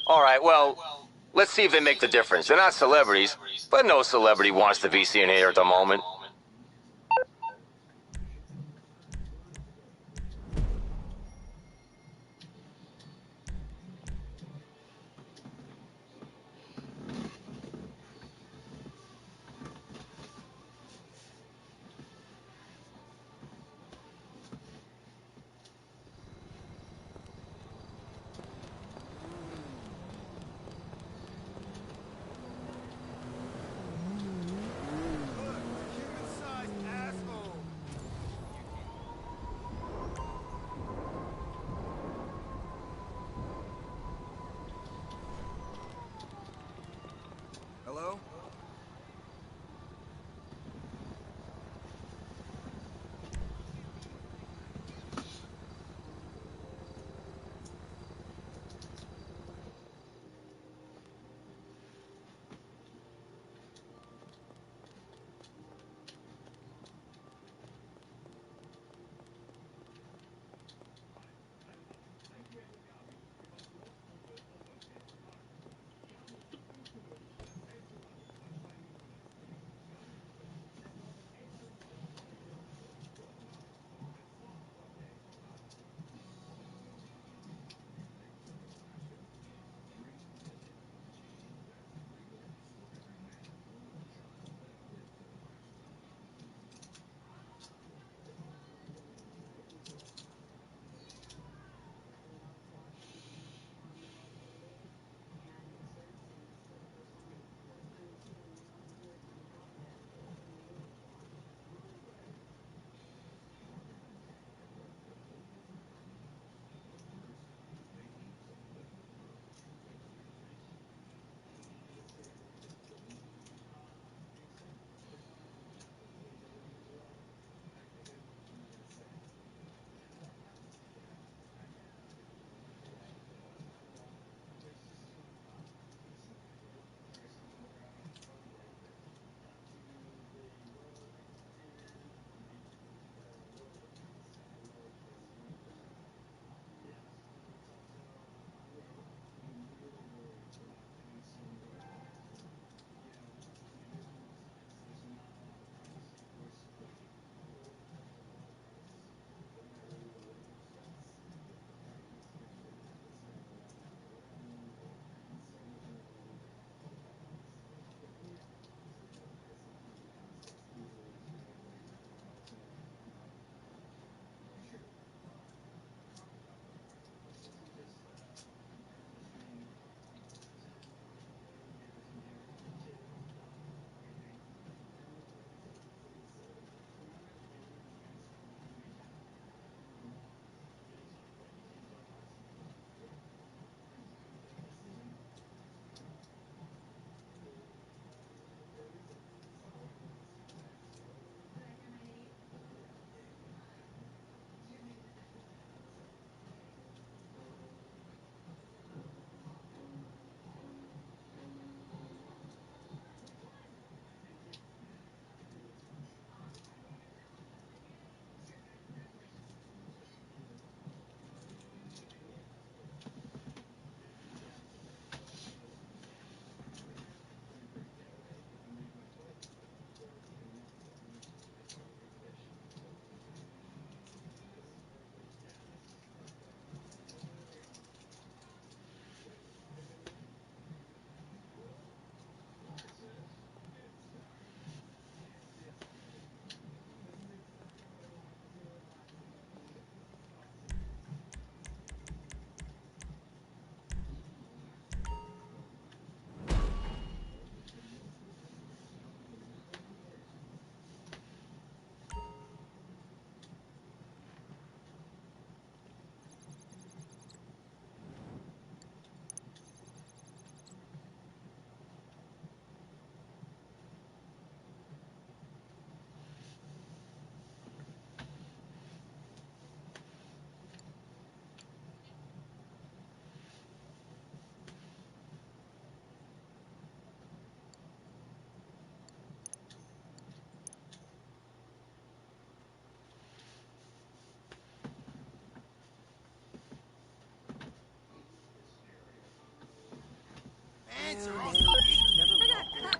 All right, well, let's see if they make the difference. They're not celebrities, but no celebrity wants to be seen here at the moment.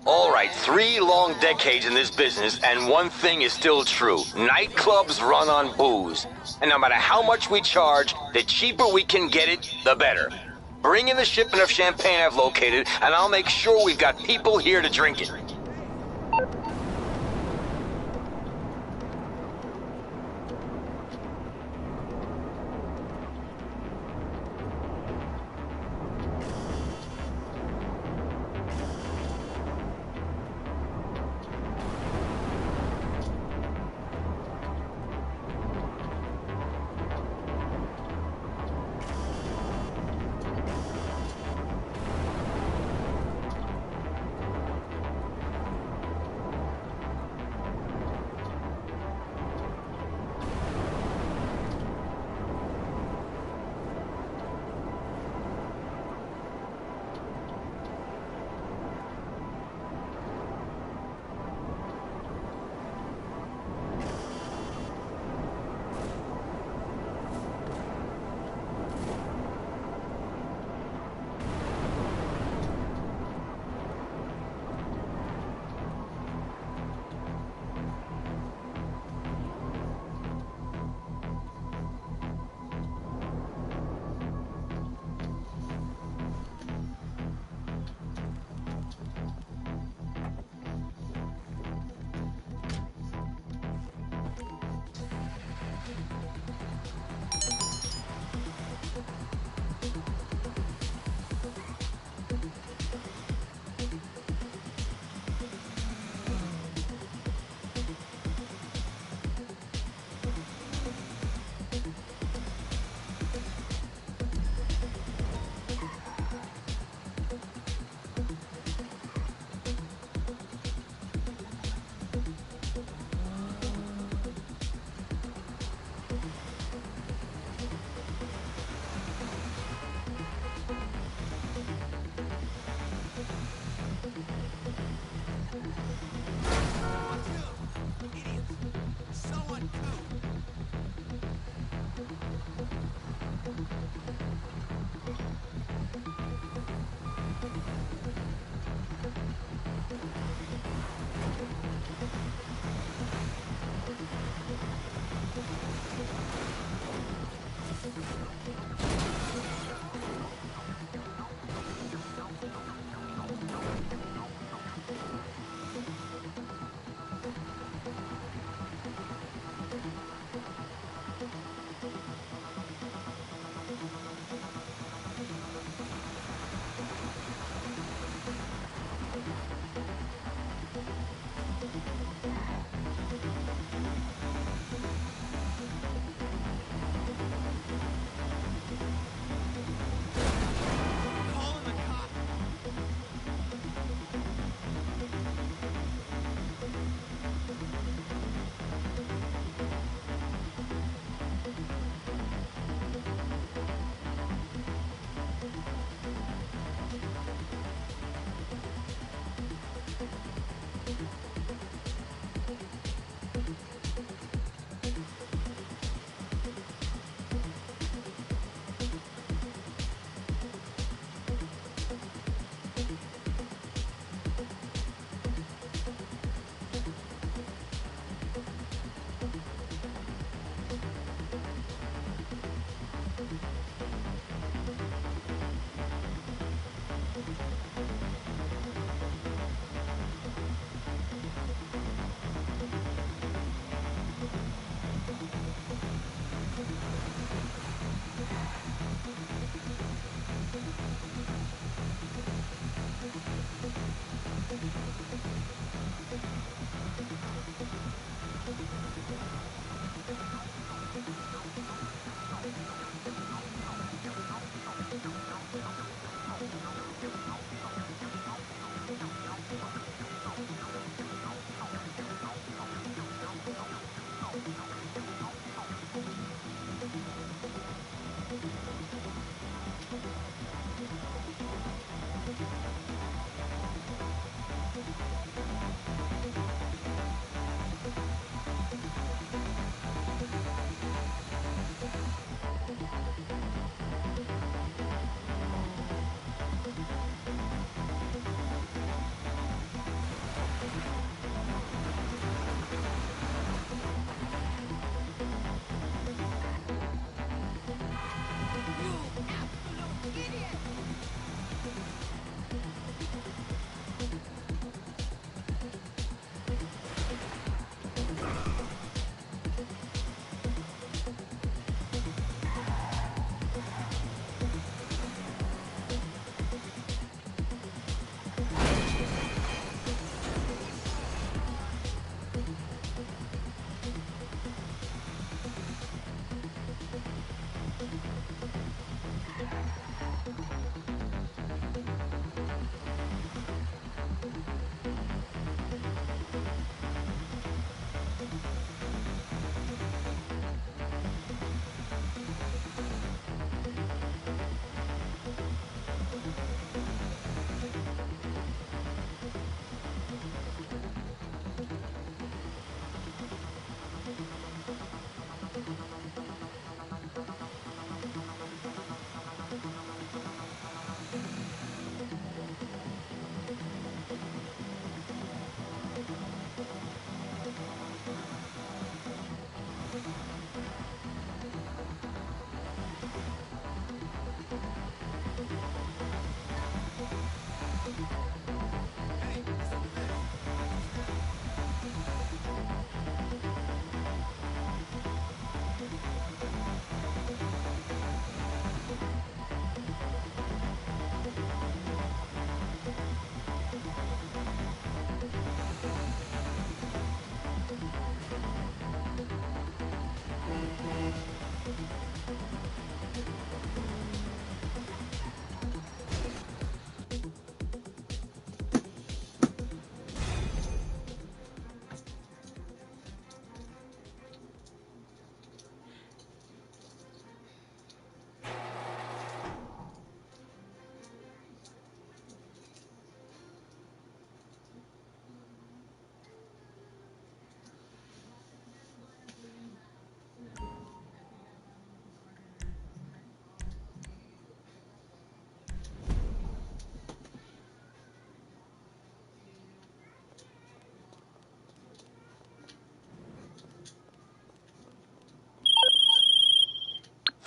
All right, 3 long decades in this business, and one thing is still true. Nightclubs run on booze. And no matter how much we charge, the cheaper we can get it, the better. Bring in the shipment of champagne I've located, and I'll make sure we've got people here to drink it.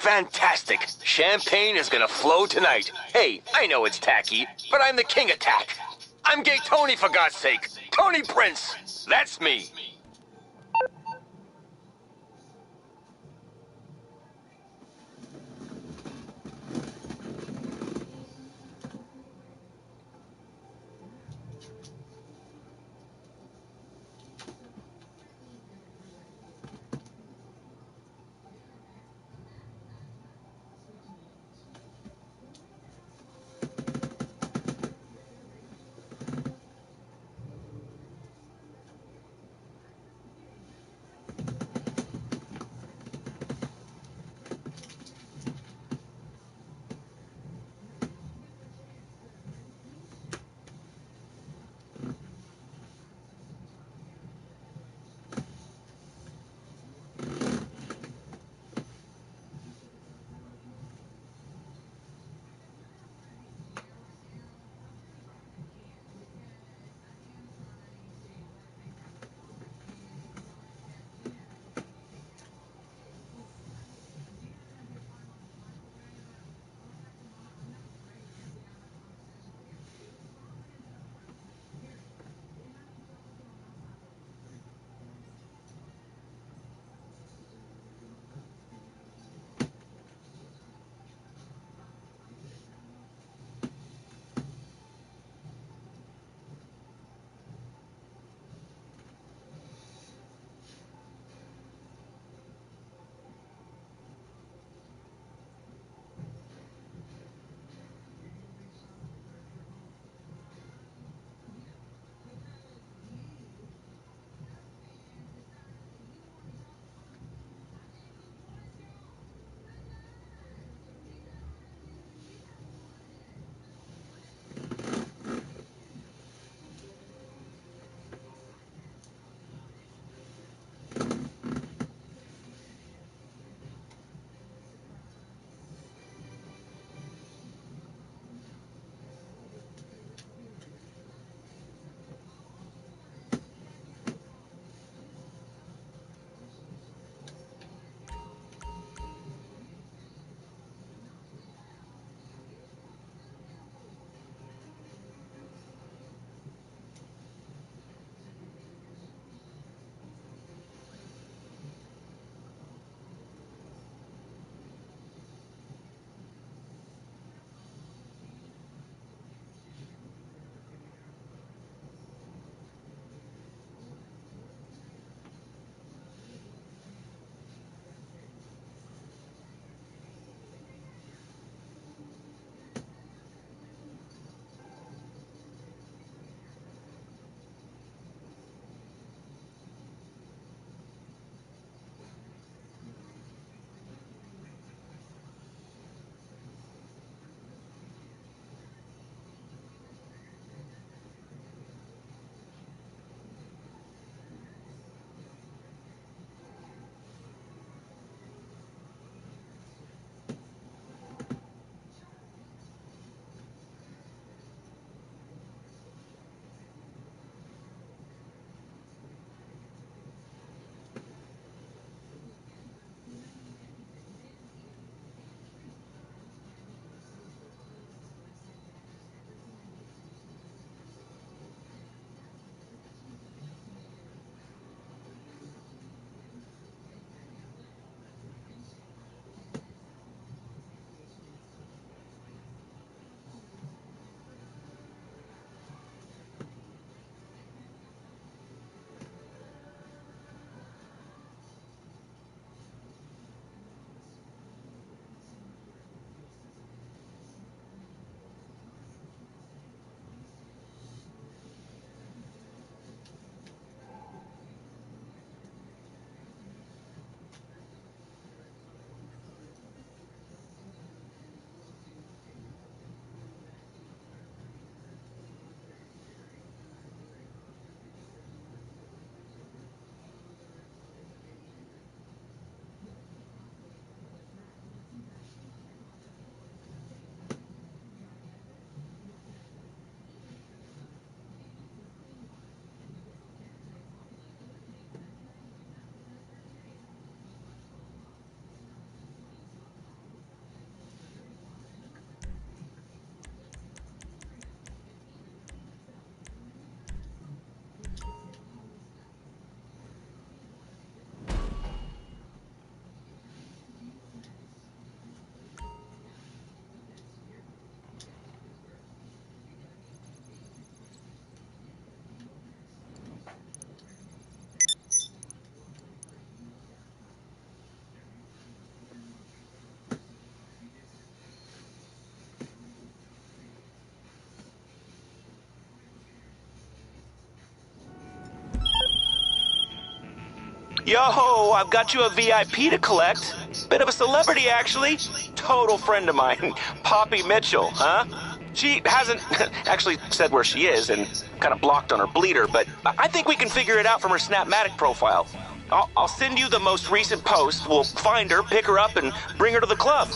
Fantastic. Champagne is gonna flow tonight. Hey, I know it's tacky, but I'm the king of tack. I'm Gay Tony, for God's sake. Tony Prince. That's me. Yo, I've got you a VIP to collect. Bit of a celebrity, actually. Total friend of mine, Poppy Mitchell, huh? She hasn't actually said where she is and kind of blocked on her bleeder, but I think we can figure it out from her Snapmatic profile. I'll send you the most recent post. We'll find her, pick her up, and bring her to the club.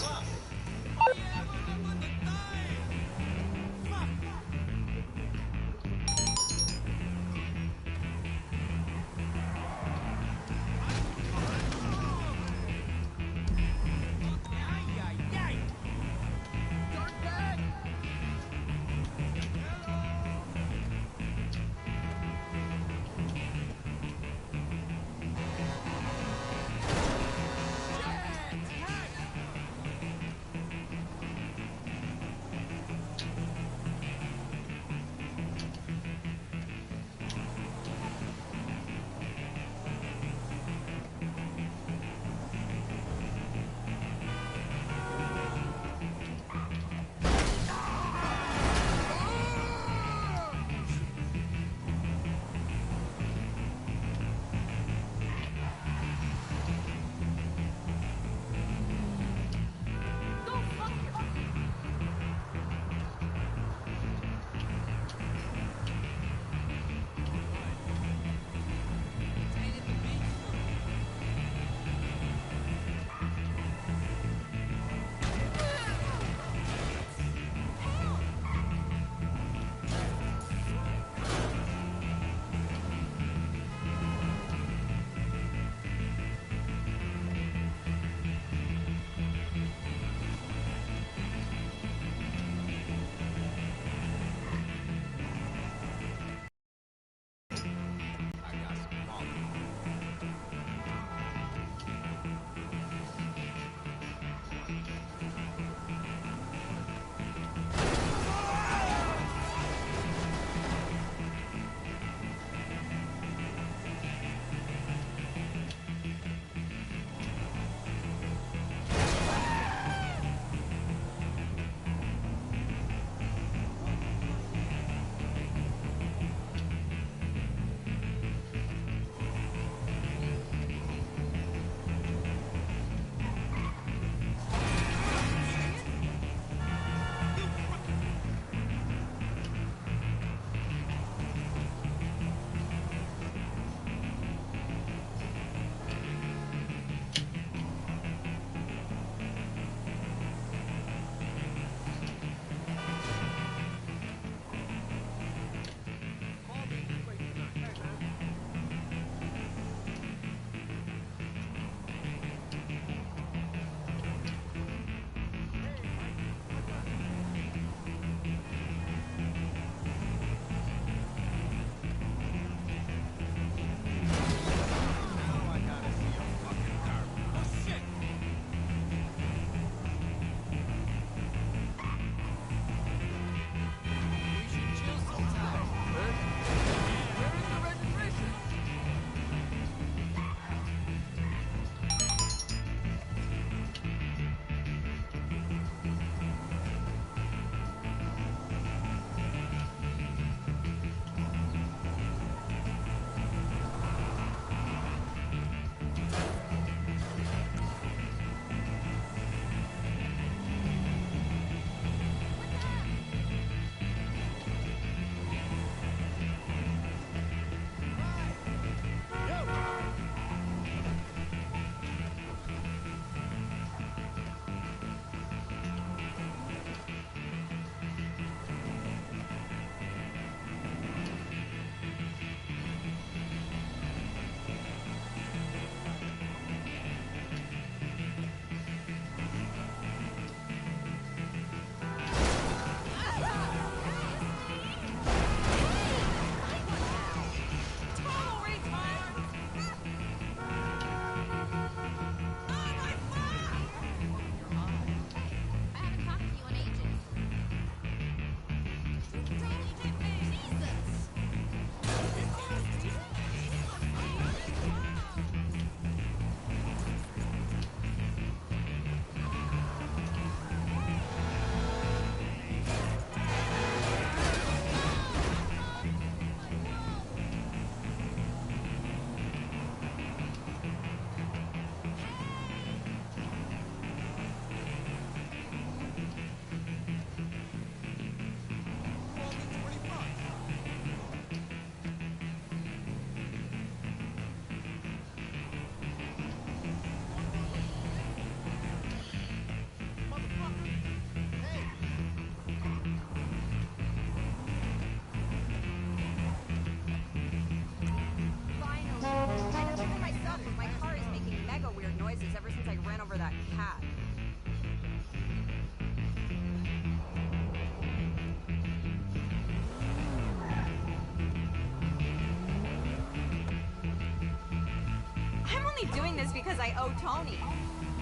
only doing this because I owe Tony.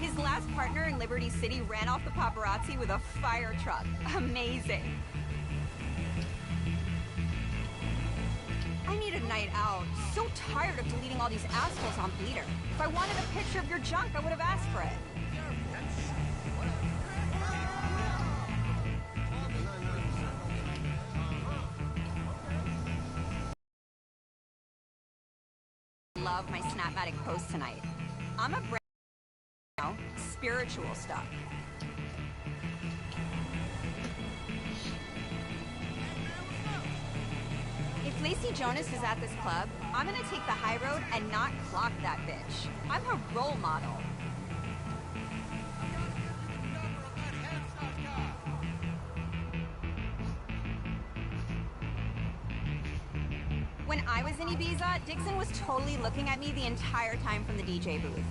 His last partner in Liberty City ran off the paparazzi with a fire truck. Amazing. I need a night out. So tired of deleting all these assholes on Bleeder. If I wanted a picture of your junk, I would have asked for it. Love my Snapmatic post tonight. I'm a brand now, spiritual stuff. If Lacey Jonas is at this club, I'm gonna take the high road and not clock that bitch. I'm her role model. When I was in Ibiza, Dixon was totally looking at me the entire time from the DJ booth.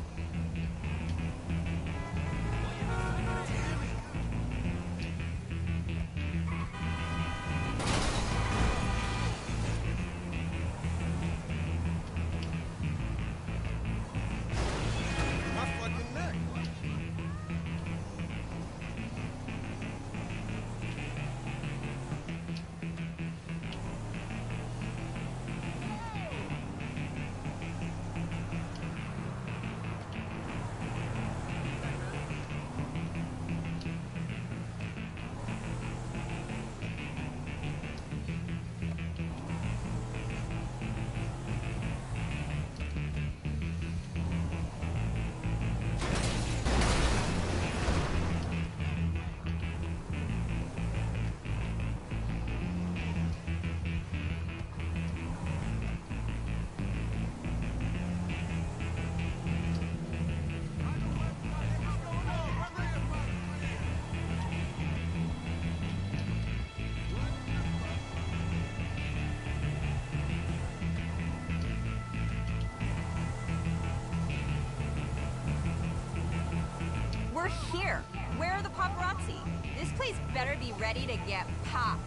We're here. Where are the paparazzi? This place better be ready to get popped.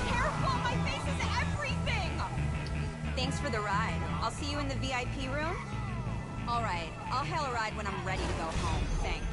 Careful, my face is everything! Thanks for the ride. I'll see you in the VIP room? All right, I'll hail a ride when I'm ready to go home. Thanks.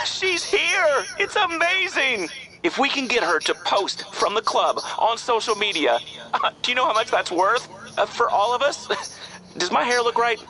She's here! It's amazing! If we can get her to post from the club on social media, do you know how much that's worth? For all of us? Does my hair look right?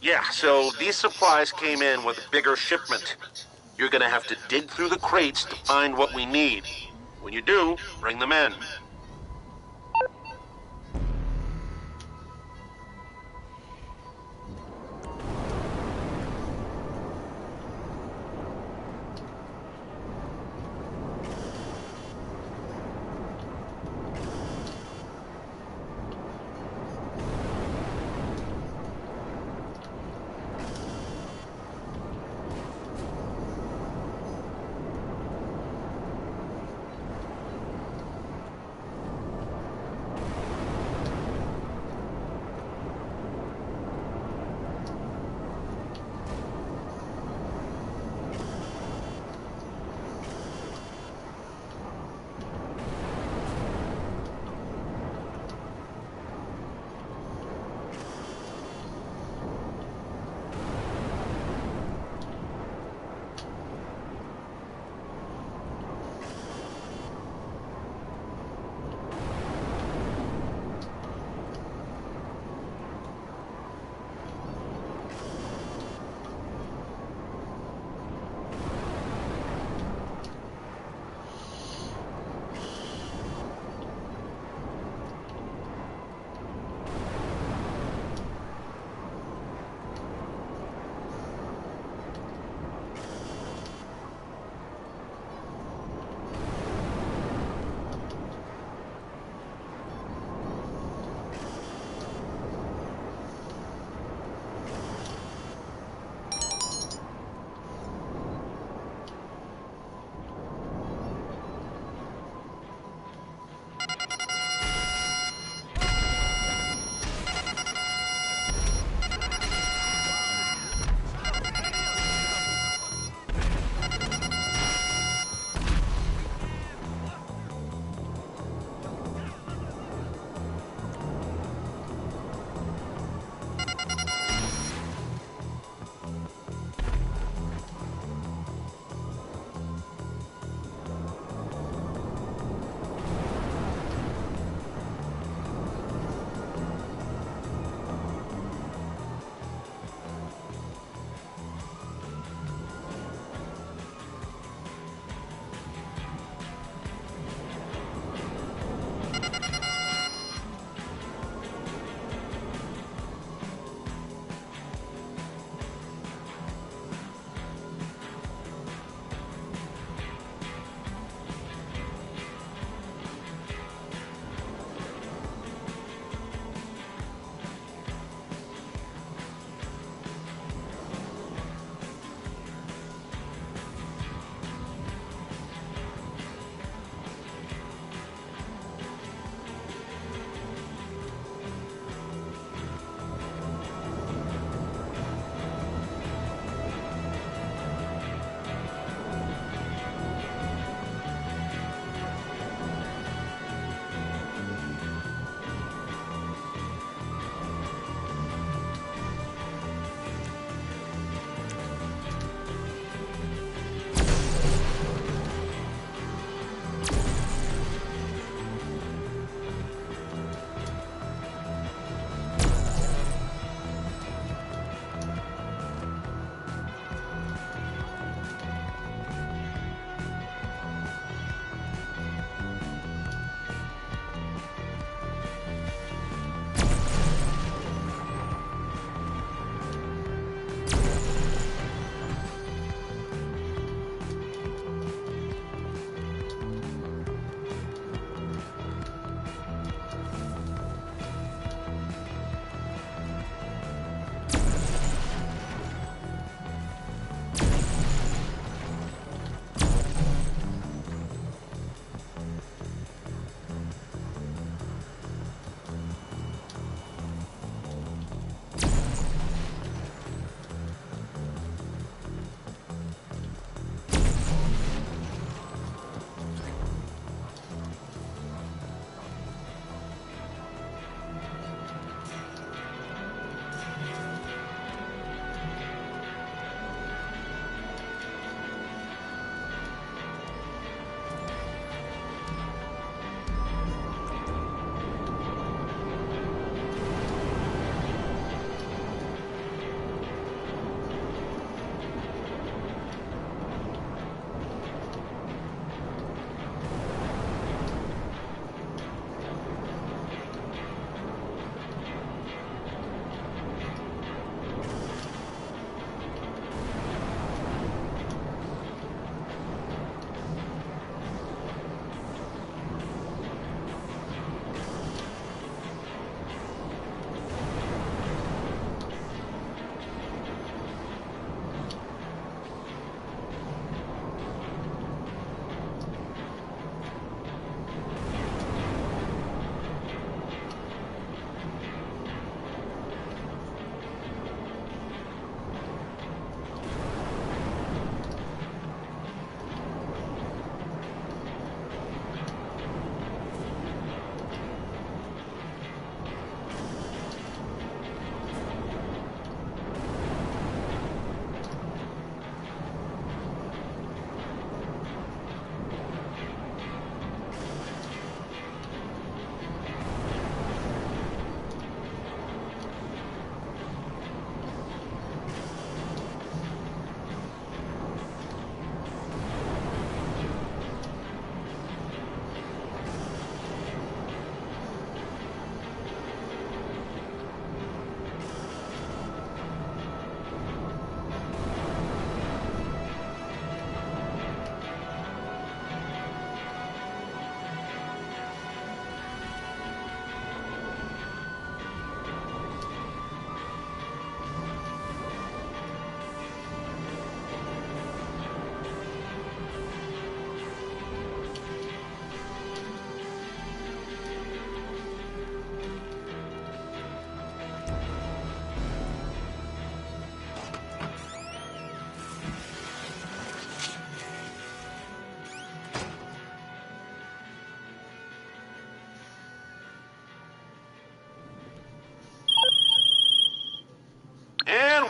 Yeah, so these supplies came in with a bigger shipment. You're gonna have to dig through the crates to find what we need. When you do, bring them in.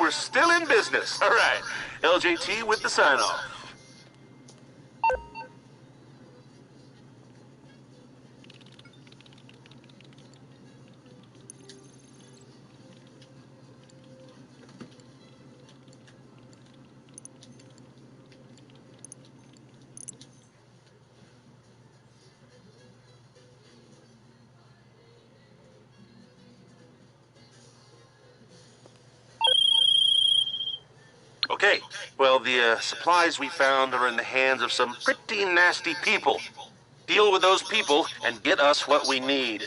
we're still in business. All right, LJT with the sign-off. Okay, well, the supplies we found are in the hands of some pretty nasty people. Deal with those people and get us what we need.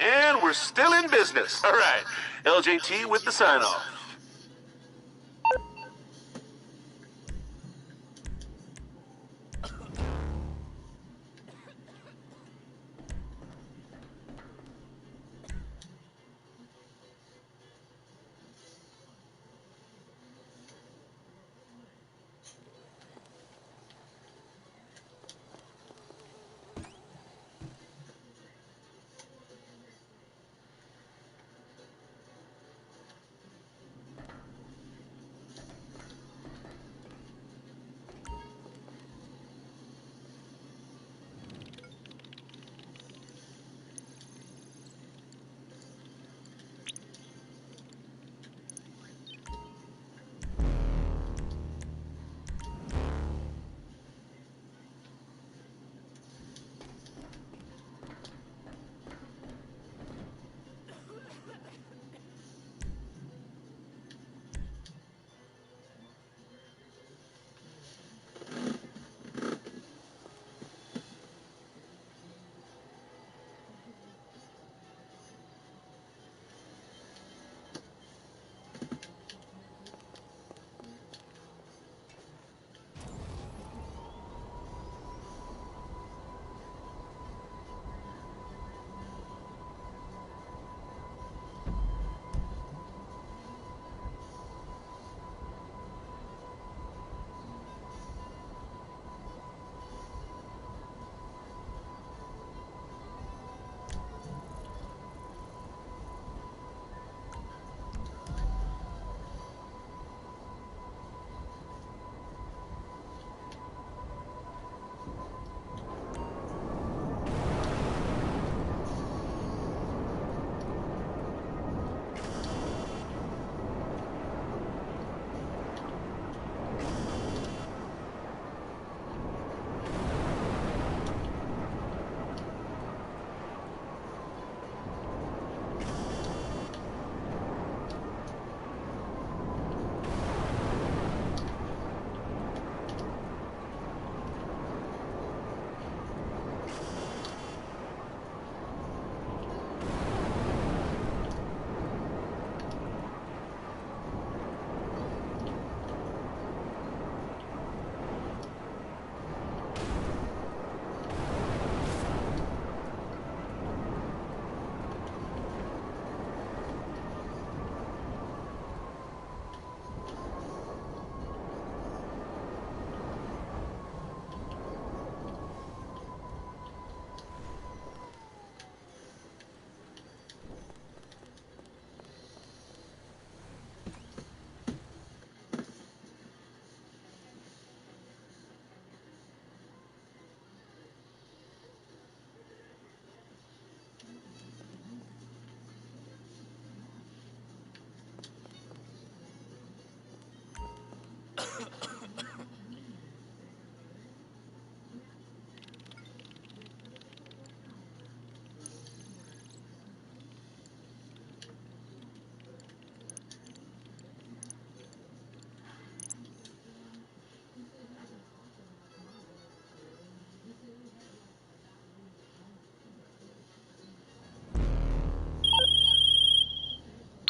And we're still in business. All right, LJT with the sign-off.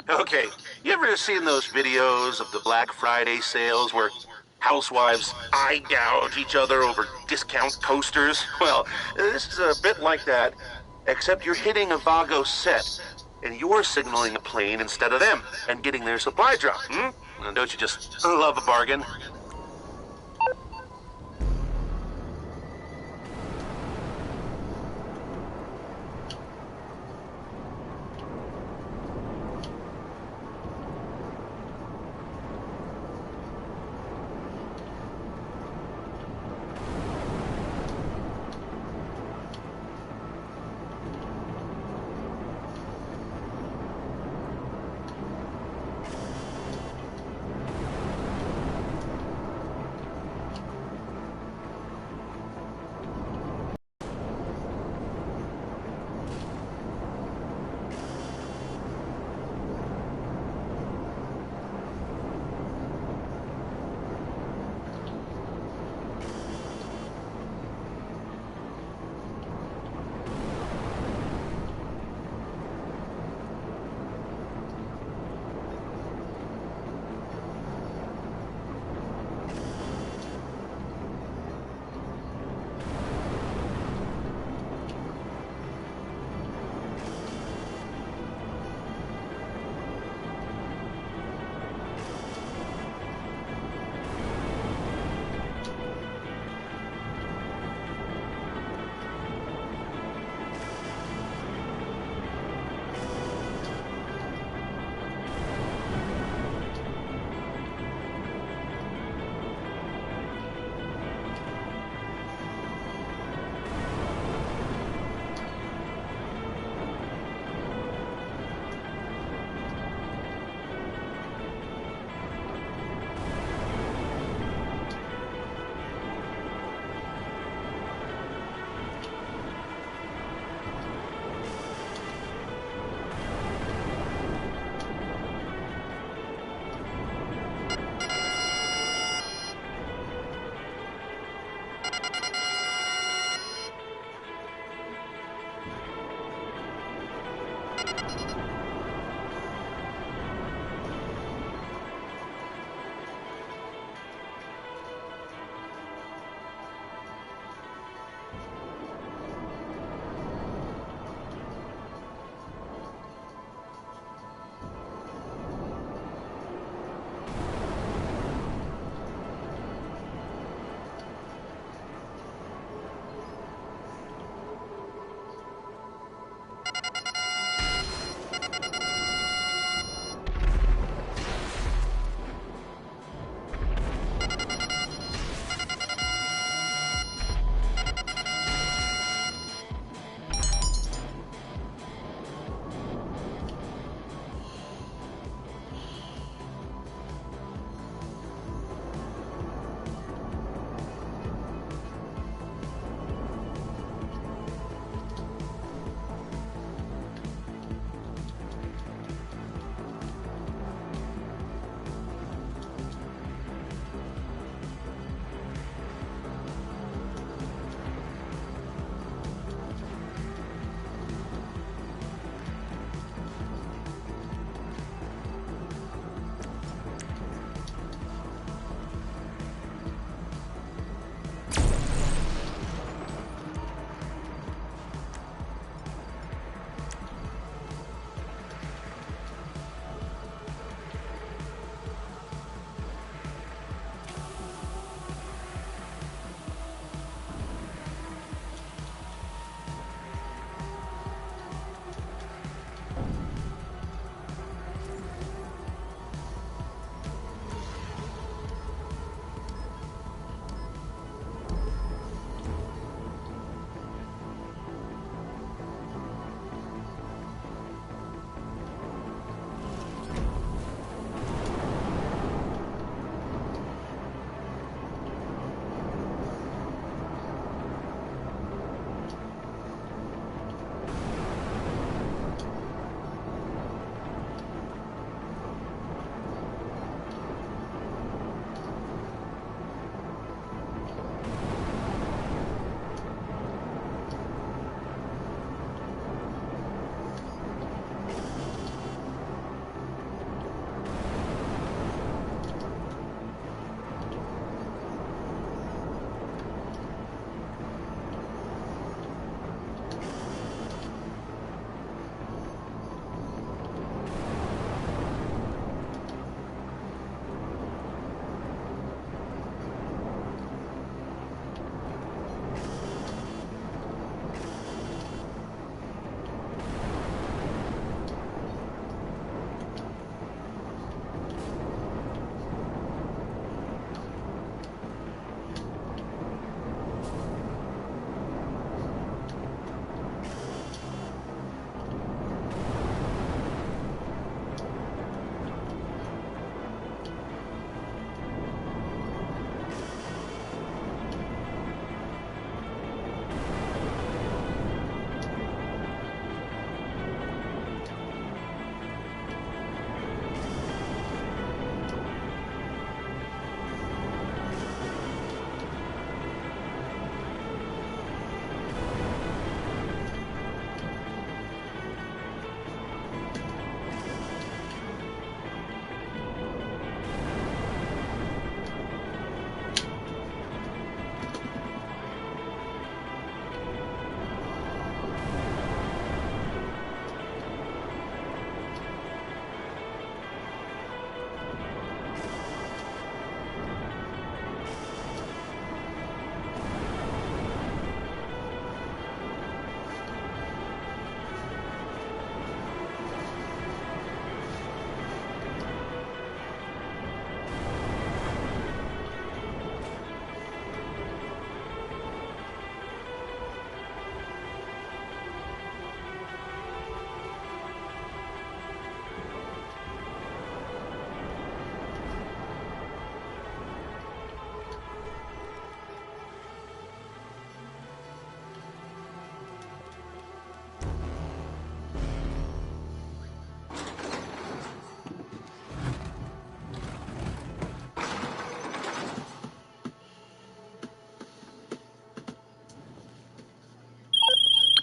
Okay, you ever seen those videos of the Black Friday sales where housewives eye gouge each other over discount coasters? Well, this is a bit like that, except you're hitting a Vago set, and you're signaling a plane instead of them, and getting their supply drop, And don't you just love a bargain?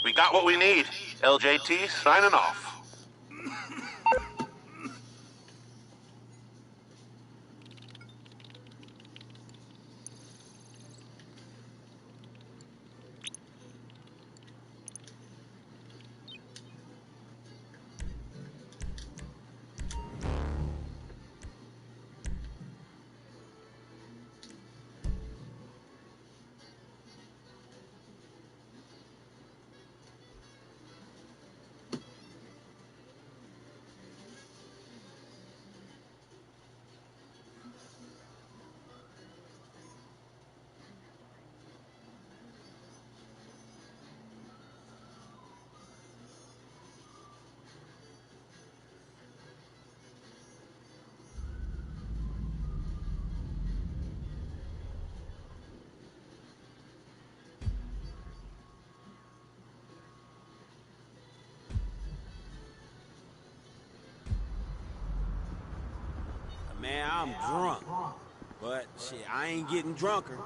We got what we need. LJT signing off. Man, I'm drunk. But, shit, I ain't getting drunker.